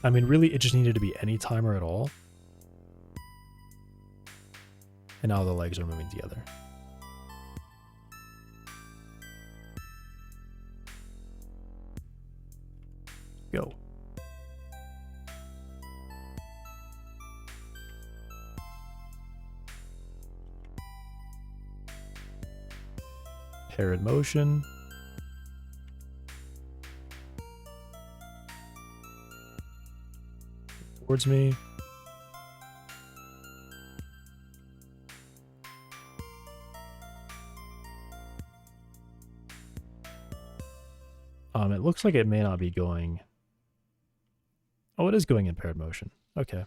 I mean, really, it just needed to be any timer at all. And now the legs are moving together. Go. Pair in motion. Towards me. It looks like it may not be going. Oh, it is going in paired motion. Okay.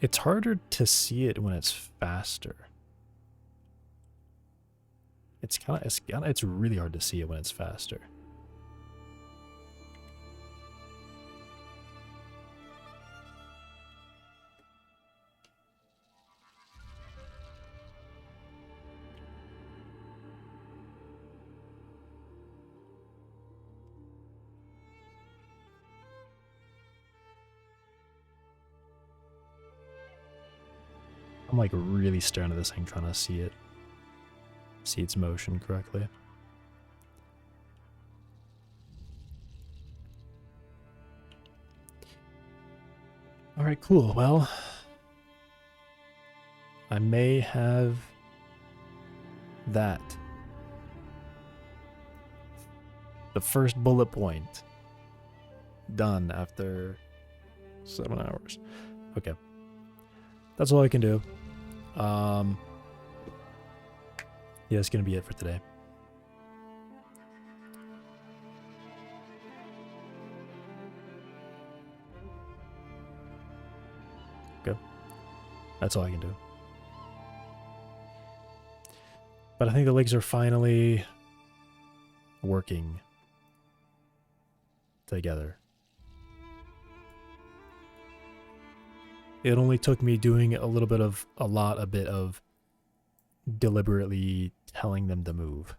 It's harder to see it when it's faster. It's really hard to see it when it's faster. I'm like really staring at this thing trying to see its motion correctly. All right, cool. Well, I may have that. The first bullet point done after 7 hours. Okay. That's all I can do. Yeah, it's gonna be it for today. Okay. That's all I can do. But I think the legs are finally working together. It only took me doing a bit of deliberately telling them to move.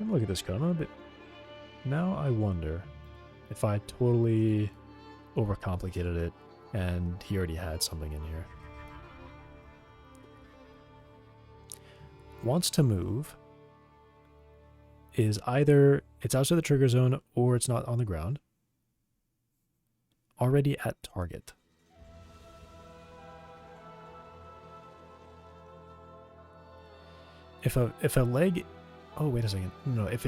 Look at this code. I'm a bit... Now I wonder if I totally overcomplicated it and he already had something in here. Wants to move is either it's outside the trigger zone or it's not on the ground. Already at target. If a leg... Oh, wait a second. No, if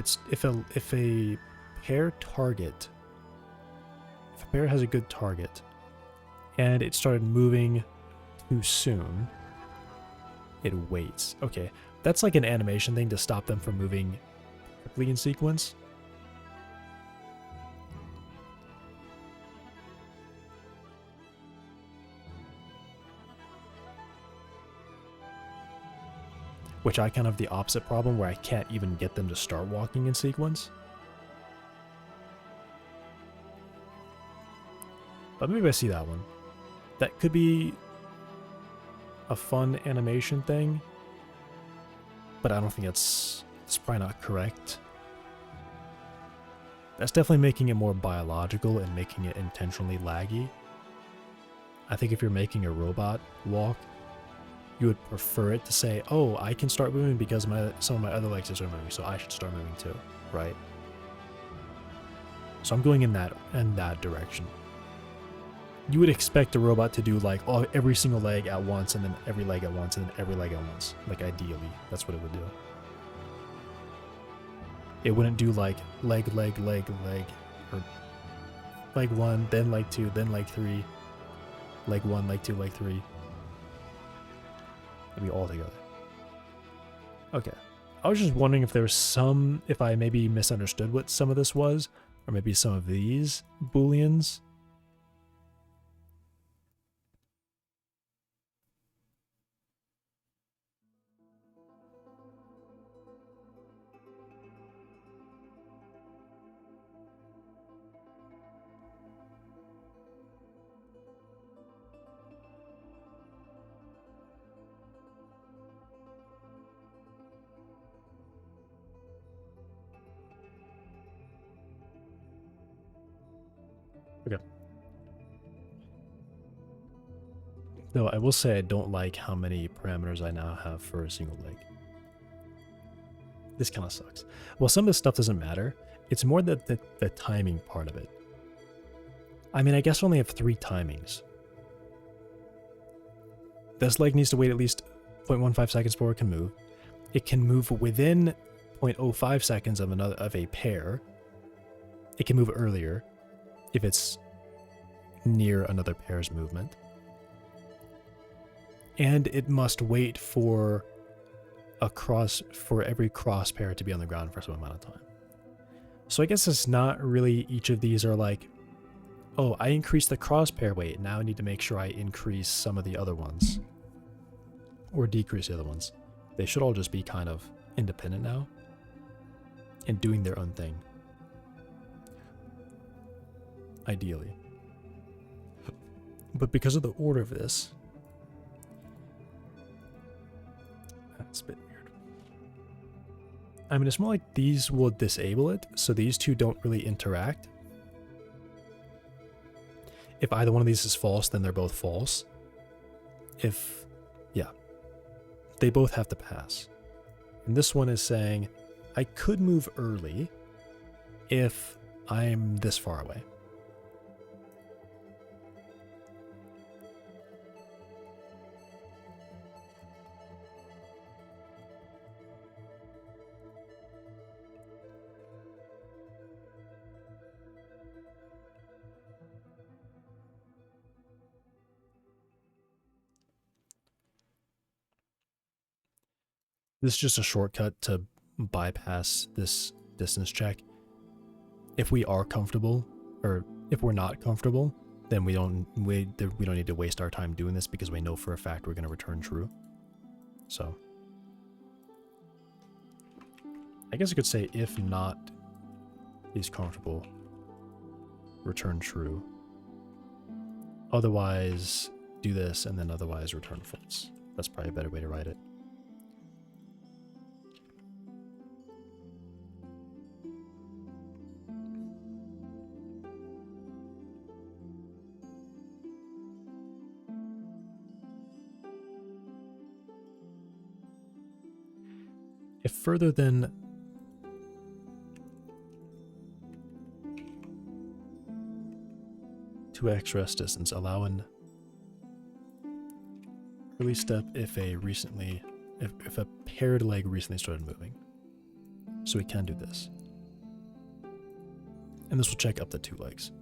a pair target... If a pair has a good target and it started moving too soon, it waits. Okay, that's like an animation thing to stop them from moving quickly in sequence. which I kind of have the opposite problem where I can't even get them to start walking in sequence. But maybe I see that one. That could be a fun animation thing, but I don't think it's probably not correct. That's definitely making it more biological and making it intentionally laggy. I think if you're making a robot walk, you would prefer it to say, oh, I can start moving because some of my other legs are moving, so I should start moving too, right? So I'm going in that direction. You would expect a robot to do like every single leg at once, and then every leg at once, and then every leg at once. Like ideally, that's what it would do. It wouldn't do like leg, or leg 1, then leg 2, then leg 3, leg 1, leg 2, leg 3. It'd be all together. Okay. I was just wondering if there was if I maybe misunderstood what some of this was, or maybe some of these Booleans. Okay. Though I will say I don't like how many parameters I now have for a single leg. This kind of sucks. Well, some of this stuff doesn't matter. It's more the timing part of it. I mean, I guess I only have 3 timings. This leg needs to wait at least 0.15 seconds before it can move. It can move within 0.05 seconds of a pair. It can move earlier if it's near another pair's movement. And it must wait for every cross pair to be on the ground for some amount of time. So I guess it's not really each of these are like, oh, I increased the cross pair weight, now I need to make sure I increase some of the other ones. Or decrease the other ones. They should all just be kind of independent now and doing their own thing. Ideally. But because of the order of this, that's a bit weird. I mean, it's more like these will disable it, so these two don't really interact. If either one of these is false, then they're both false. They both have to pass. And this one is saying, I could move early if I'm this far away. This is just a shortcut to bypass this distance check. If we are comfortable, or if we're not comfortable, then we don't need to waste our time doing this because we know for a fact we're going to return true. So, I guess I could say if not is comfortable, return true. Otherwise, do this, and then otherwise return false. That's probably a better way to write it. If further than two x rest distance, allow an early step if a paired leg recently started moving. So we can do this. And this will check up to 2 legs.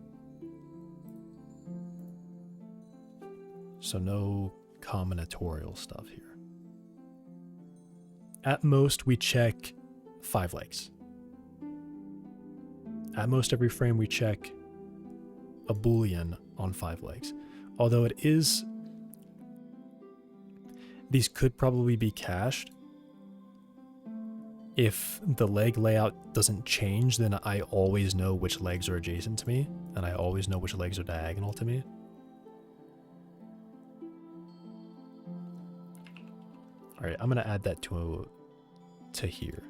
So no combinatorial stuff here. At most, we check 5 legs. At most, every frame we check a Boolean on 5 legs. Although these could probably be cached, if the leg layout doesn't change, then I always know which legs are adjacent to me, and I always know which legs are diagonal to me. Alright, I'm going to add that to here.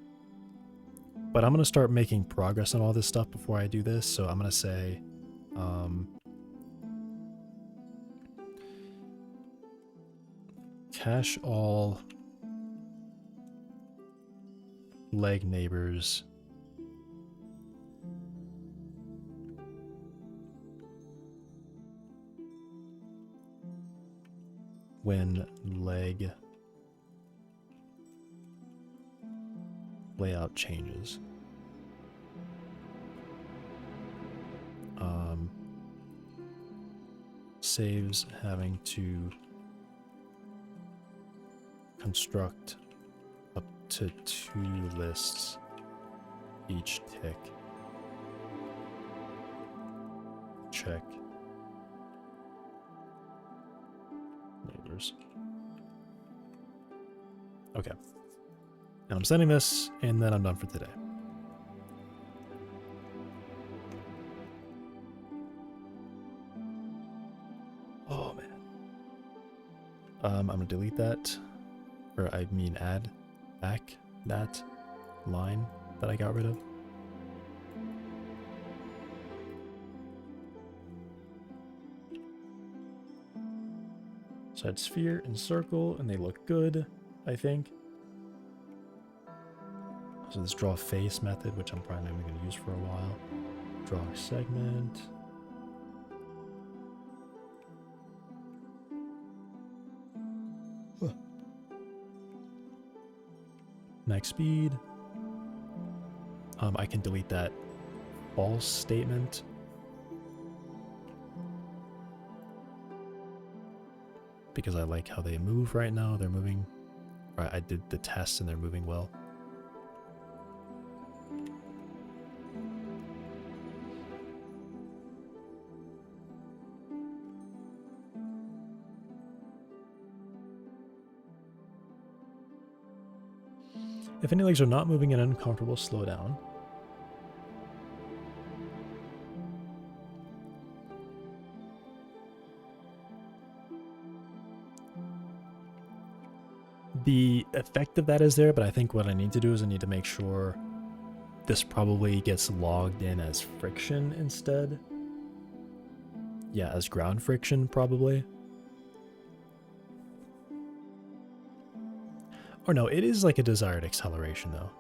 But I'm going to start making progress on all this stuff before I do this, so I'm going to say... cache all leg neighbors when leg layout changes. Saves having to construct up to 2 lists each tick. Check neighbors. Okay. And I'm sending this, and then I'm done for today. Oh, man. I'm going to delete that. Or I mean add back that line that I got rid of. So I had sphere and circle, and they look good, I think. So this draw face method, which I'm probably not going to use for a while. Draw a segment. Huh. Max speed. I can delete that false statement. Because I like how they move right now. They're moving. Right, I did the test and they're moving well. If any legs are not moving and uncomfortable, slow down. The effect of that is there, but I think what I need to do is I need to make sure this probably gets logged in as friction instead. Yeah, as ground friction probably. Or no, it is like a desired acceleration though.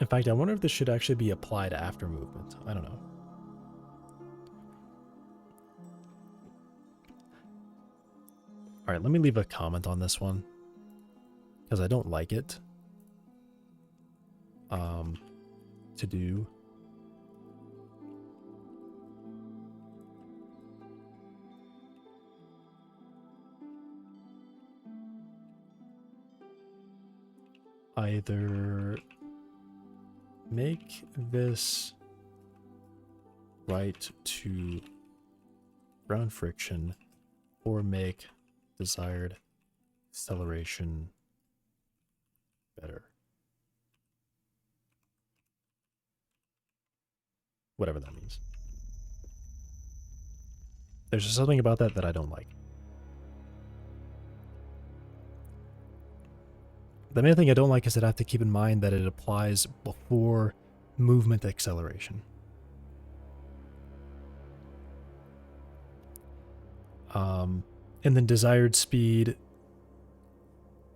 In fact, I wonder if this should actually be applied after movement. I don't know. All right, let me leave a comment on this one because I don't like it. To do. Either make this right to ground friction or make desired acceleration better. Whatever that means. There's just something about that that I don't like. The main thing I don't like is that I have to keep in mind that it applies before movement acceleration. And then desired speed,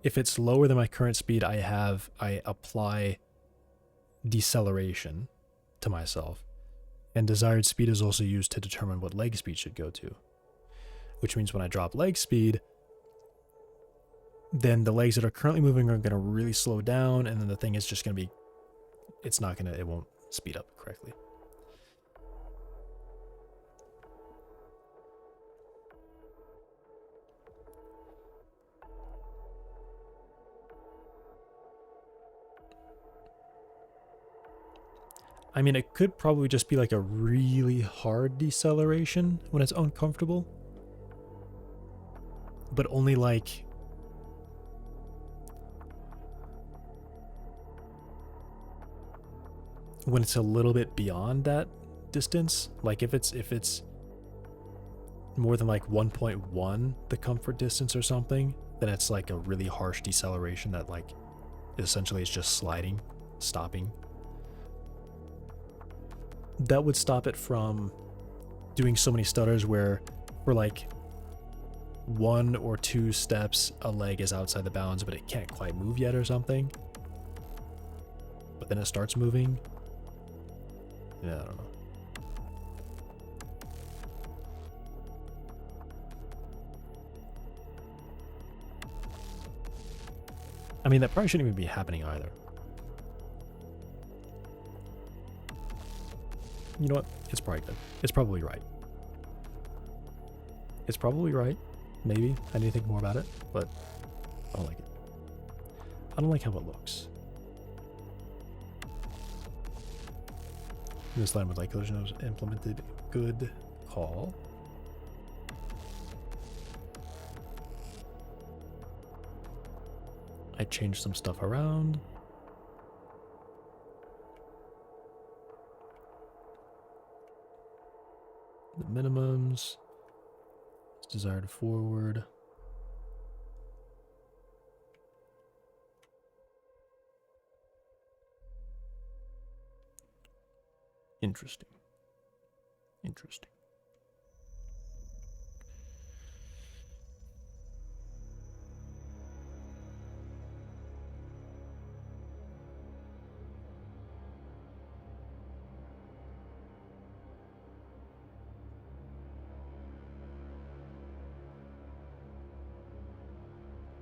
if it's lower than my current speed, I apply deceleration to myself. And desired speed is also used to determine what leg speed should go to. Which means when I drop leg speed, then the legs that are currently moving are going to really slow down, and then the thing is just going to be, it won't speed up correctly. I mean, it could probably just be like a really hard deceleration when it's uncomfortable. But only like... when it's a little bit beyond that distance. Like if it's more than like 1.1 the comfort distance or something, then it's like a really harsh deceleration that like essentially is just sliding, stopping. That would stop it from doing so many stutters where for like 1 or 2 steps a leg is outside the bounds but it can't quite move yet or something, but then it starts moving. Yeah, I don't know. I mean, that probably shouldn't even be happening either. You know what? It's probably good. It's probably right. It's probably right. Maybe. I need to think more about it, but I don't like it. I don't like how it looks. This line with like collision was implemented. Good call. I changed some stuff around. The minimums. Desired forward. Interesting. Interesting.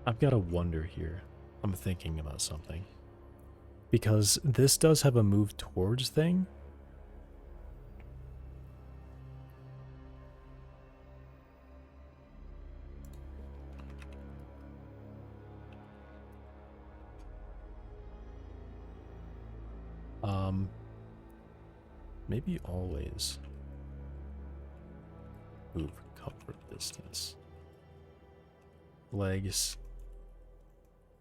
I've got a wonder here. I'm thinking about something. Because this does have a move towards thing. Maybe always move comfort distance. Legs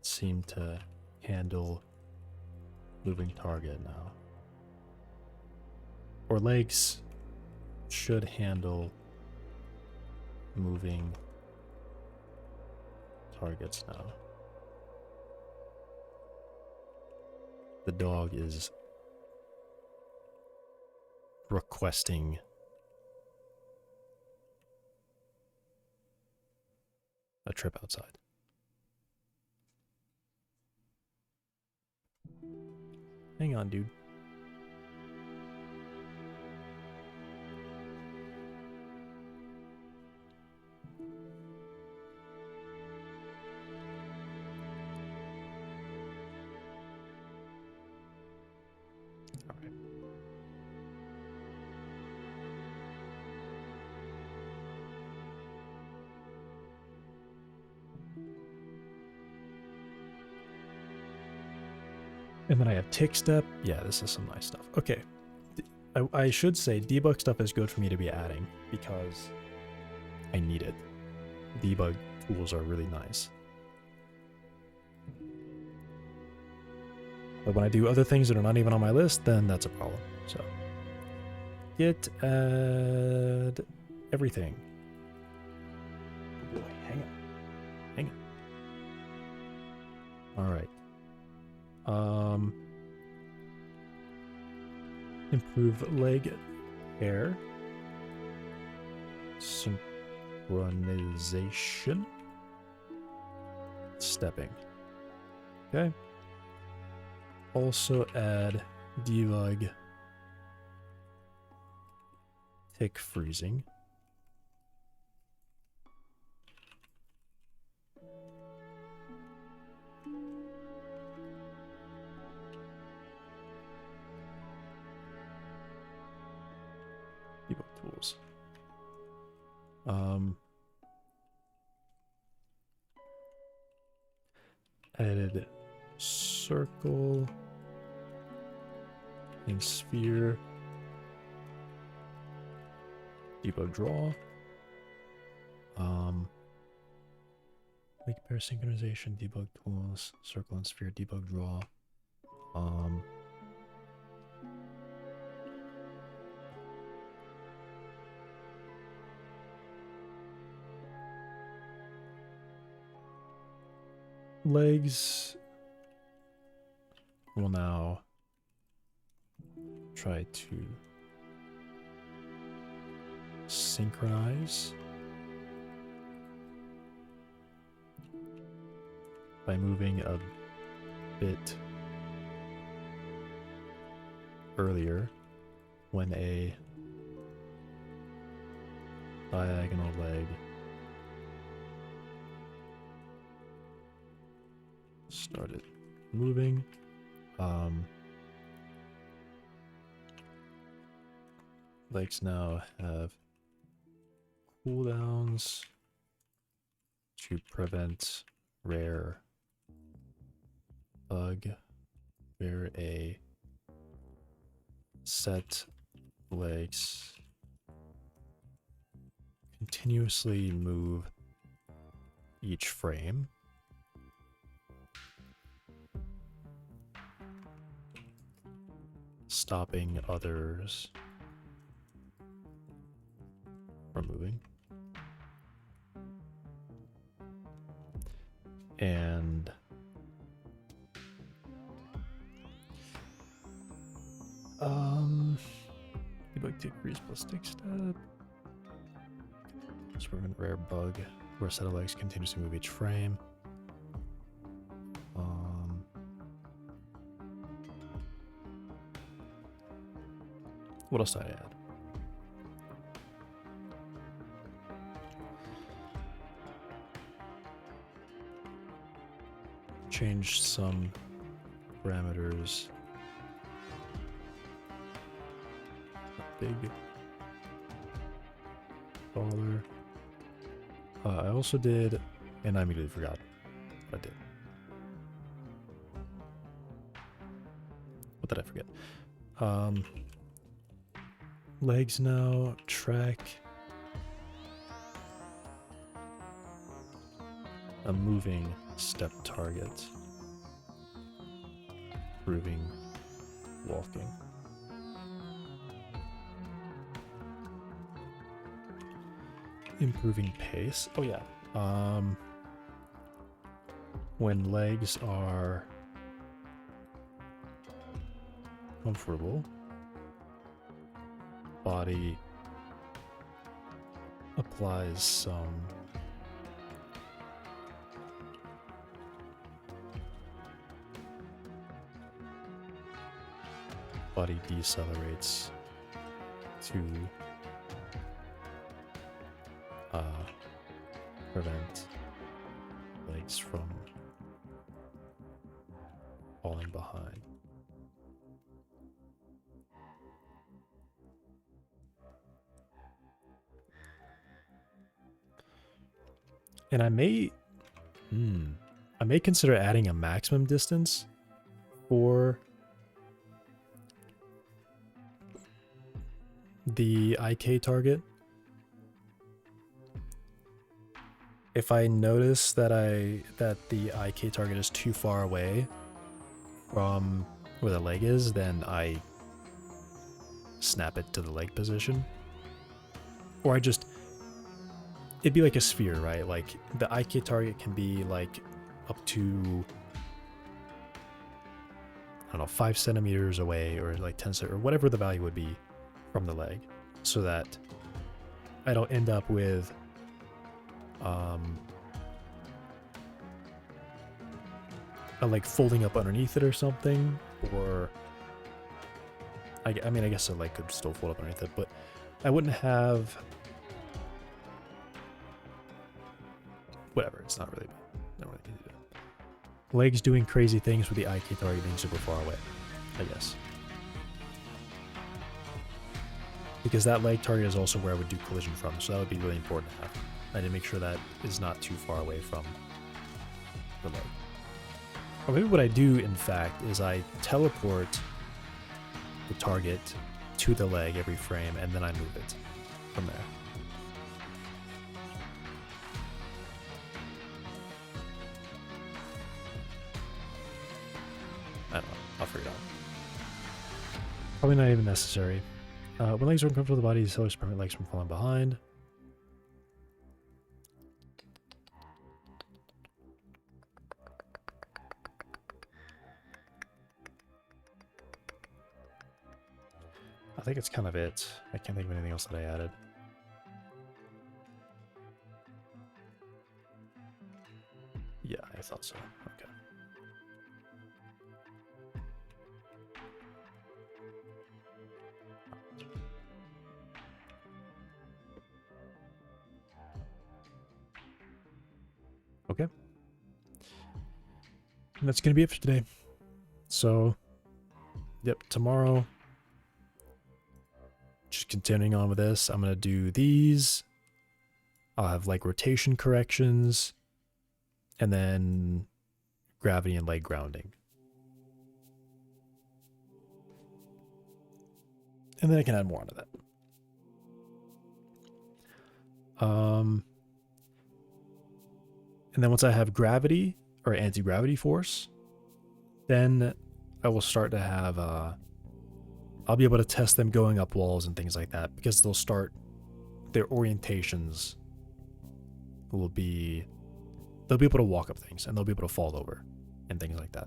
seem to handle moving target now. Or legs should handle moving targets now. The dog is requesting a trip outside. Hang on, dude. All right. And then I have tick step. Yeah, this is some nice stuff. Okay. I should say debug stuff is good for me to be adding because I need it. Debug tools are really nice. But when I do other things that are not even on my list, then that's a problem. So git add everything. Oh boy, hang on. Hang on. All right. Improve leg air. Synchronization. Stepping. Okay. Also add debug tick freezing. Debug tools. Added circle In sphere. Debug draw. Make pair synchronization, debug tools, circle and sphere, debug draw. Legs will now try to synchronize by moving a bit earlier when a diagonal leg started moving. Legs now have cooldowns to prevent rare bug where a set legs continuously move each frame. Stopping others from moving. And debug decrease plus stick step. Prevent rare bug where a set of legs continuously move each frame. What else did I add? Changed some parameters. Big dollar. I also did, and I immediately forgot what I did. What did I forget? Legs now, track a moving step target, improving walking. Improving pace. Oh yeah. When legs are comfortable, body applies some body decelerates to prevent legs from falling behind. And I may consider adding a maximum distance for the IK target. If I notice that the IK target is too far away from where the leg is, then I snap it to the leg position. Or it'd be like a sphere, right? Like the IK target can be like up to, I don't know, 5 centimeters away, or like 10 or whatever the value would be from the leg, so that I don't end up with a leg folding up underneath it or something, or I mean I guess a leg could still fold up underneath it, but I wouldn't have whatever. It's not really gonna do that. Legs doing crazy things with the IK target being super far away, I guess. Because that leg target is also where I would do collision from, so that would be really important to have. I need to make sure that is not too far away from the leg. Or maybe what I do, in fact, is I teleport the target to the leg every frame, and then I move it from there. I don't know. I'll figure it out. Probably not even necessary. When legs are uncomfortable, the body helps prevent legs from falling behind. I think it's kind of it. I can't think of anything else that I added. Yeah, I thought so. Okay. Okay. And that's going to be it for today. So, yep, tomorrow, just continuing on with this, I'm going to do these. I'll have like rotation corrections, and then gravity and leg grounding. And then I can add more onto that. And then once I have gravity or anti-gravity force, then I will start to have, I'll be able to test them going up walls and things like that, because they'll start, their orientations will be, they'll be able to walk up things and they'll be able to fall over and things like that.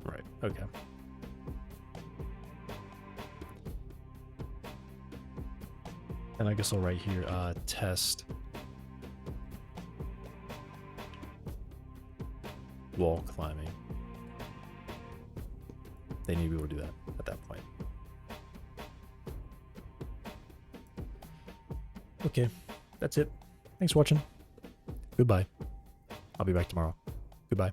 Right, okay. And I guess I'll write here, test wall climbing. They need to be able to do that at that point. Okay, that's it. Thanks for watching. Goodbye. I'll be back tomorrow. Goodbye.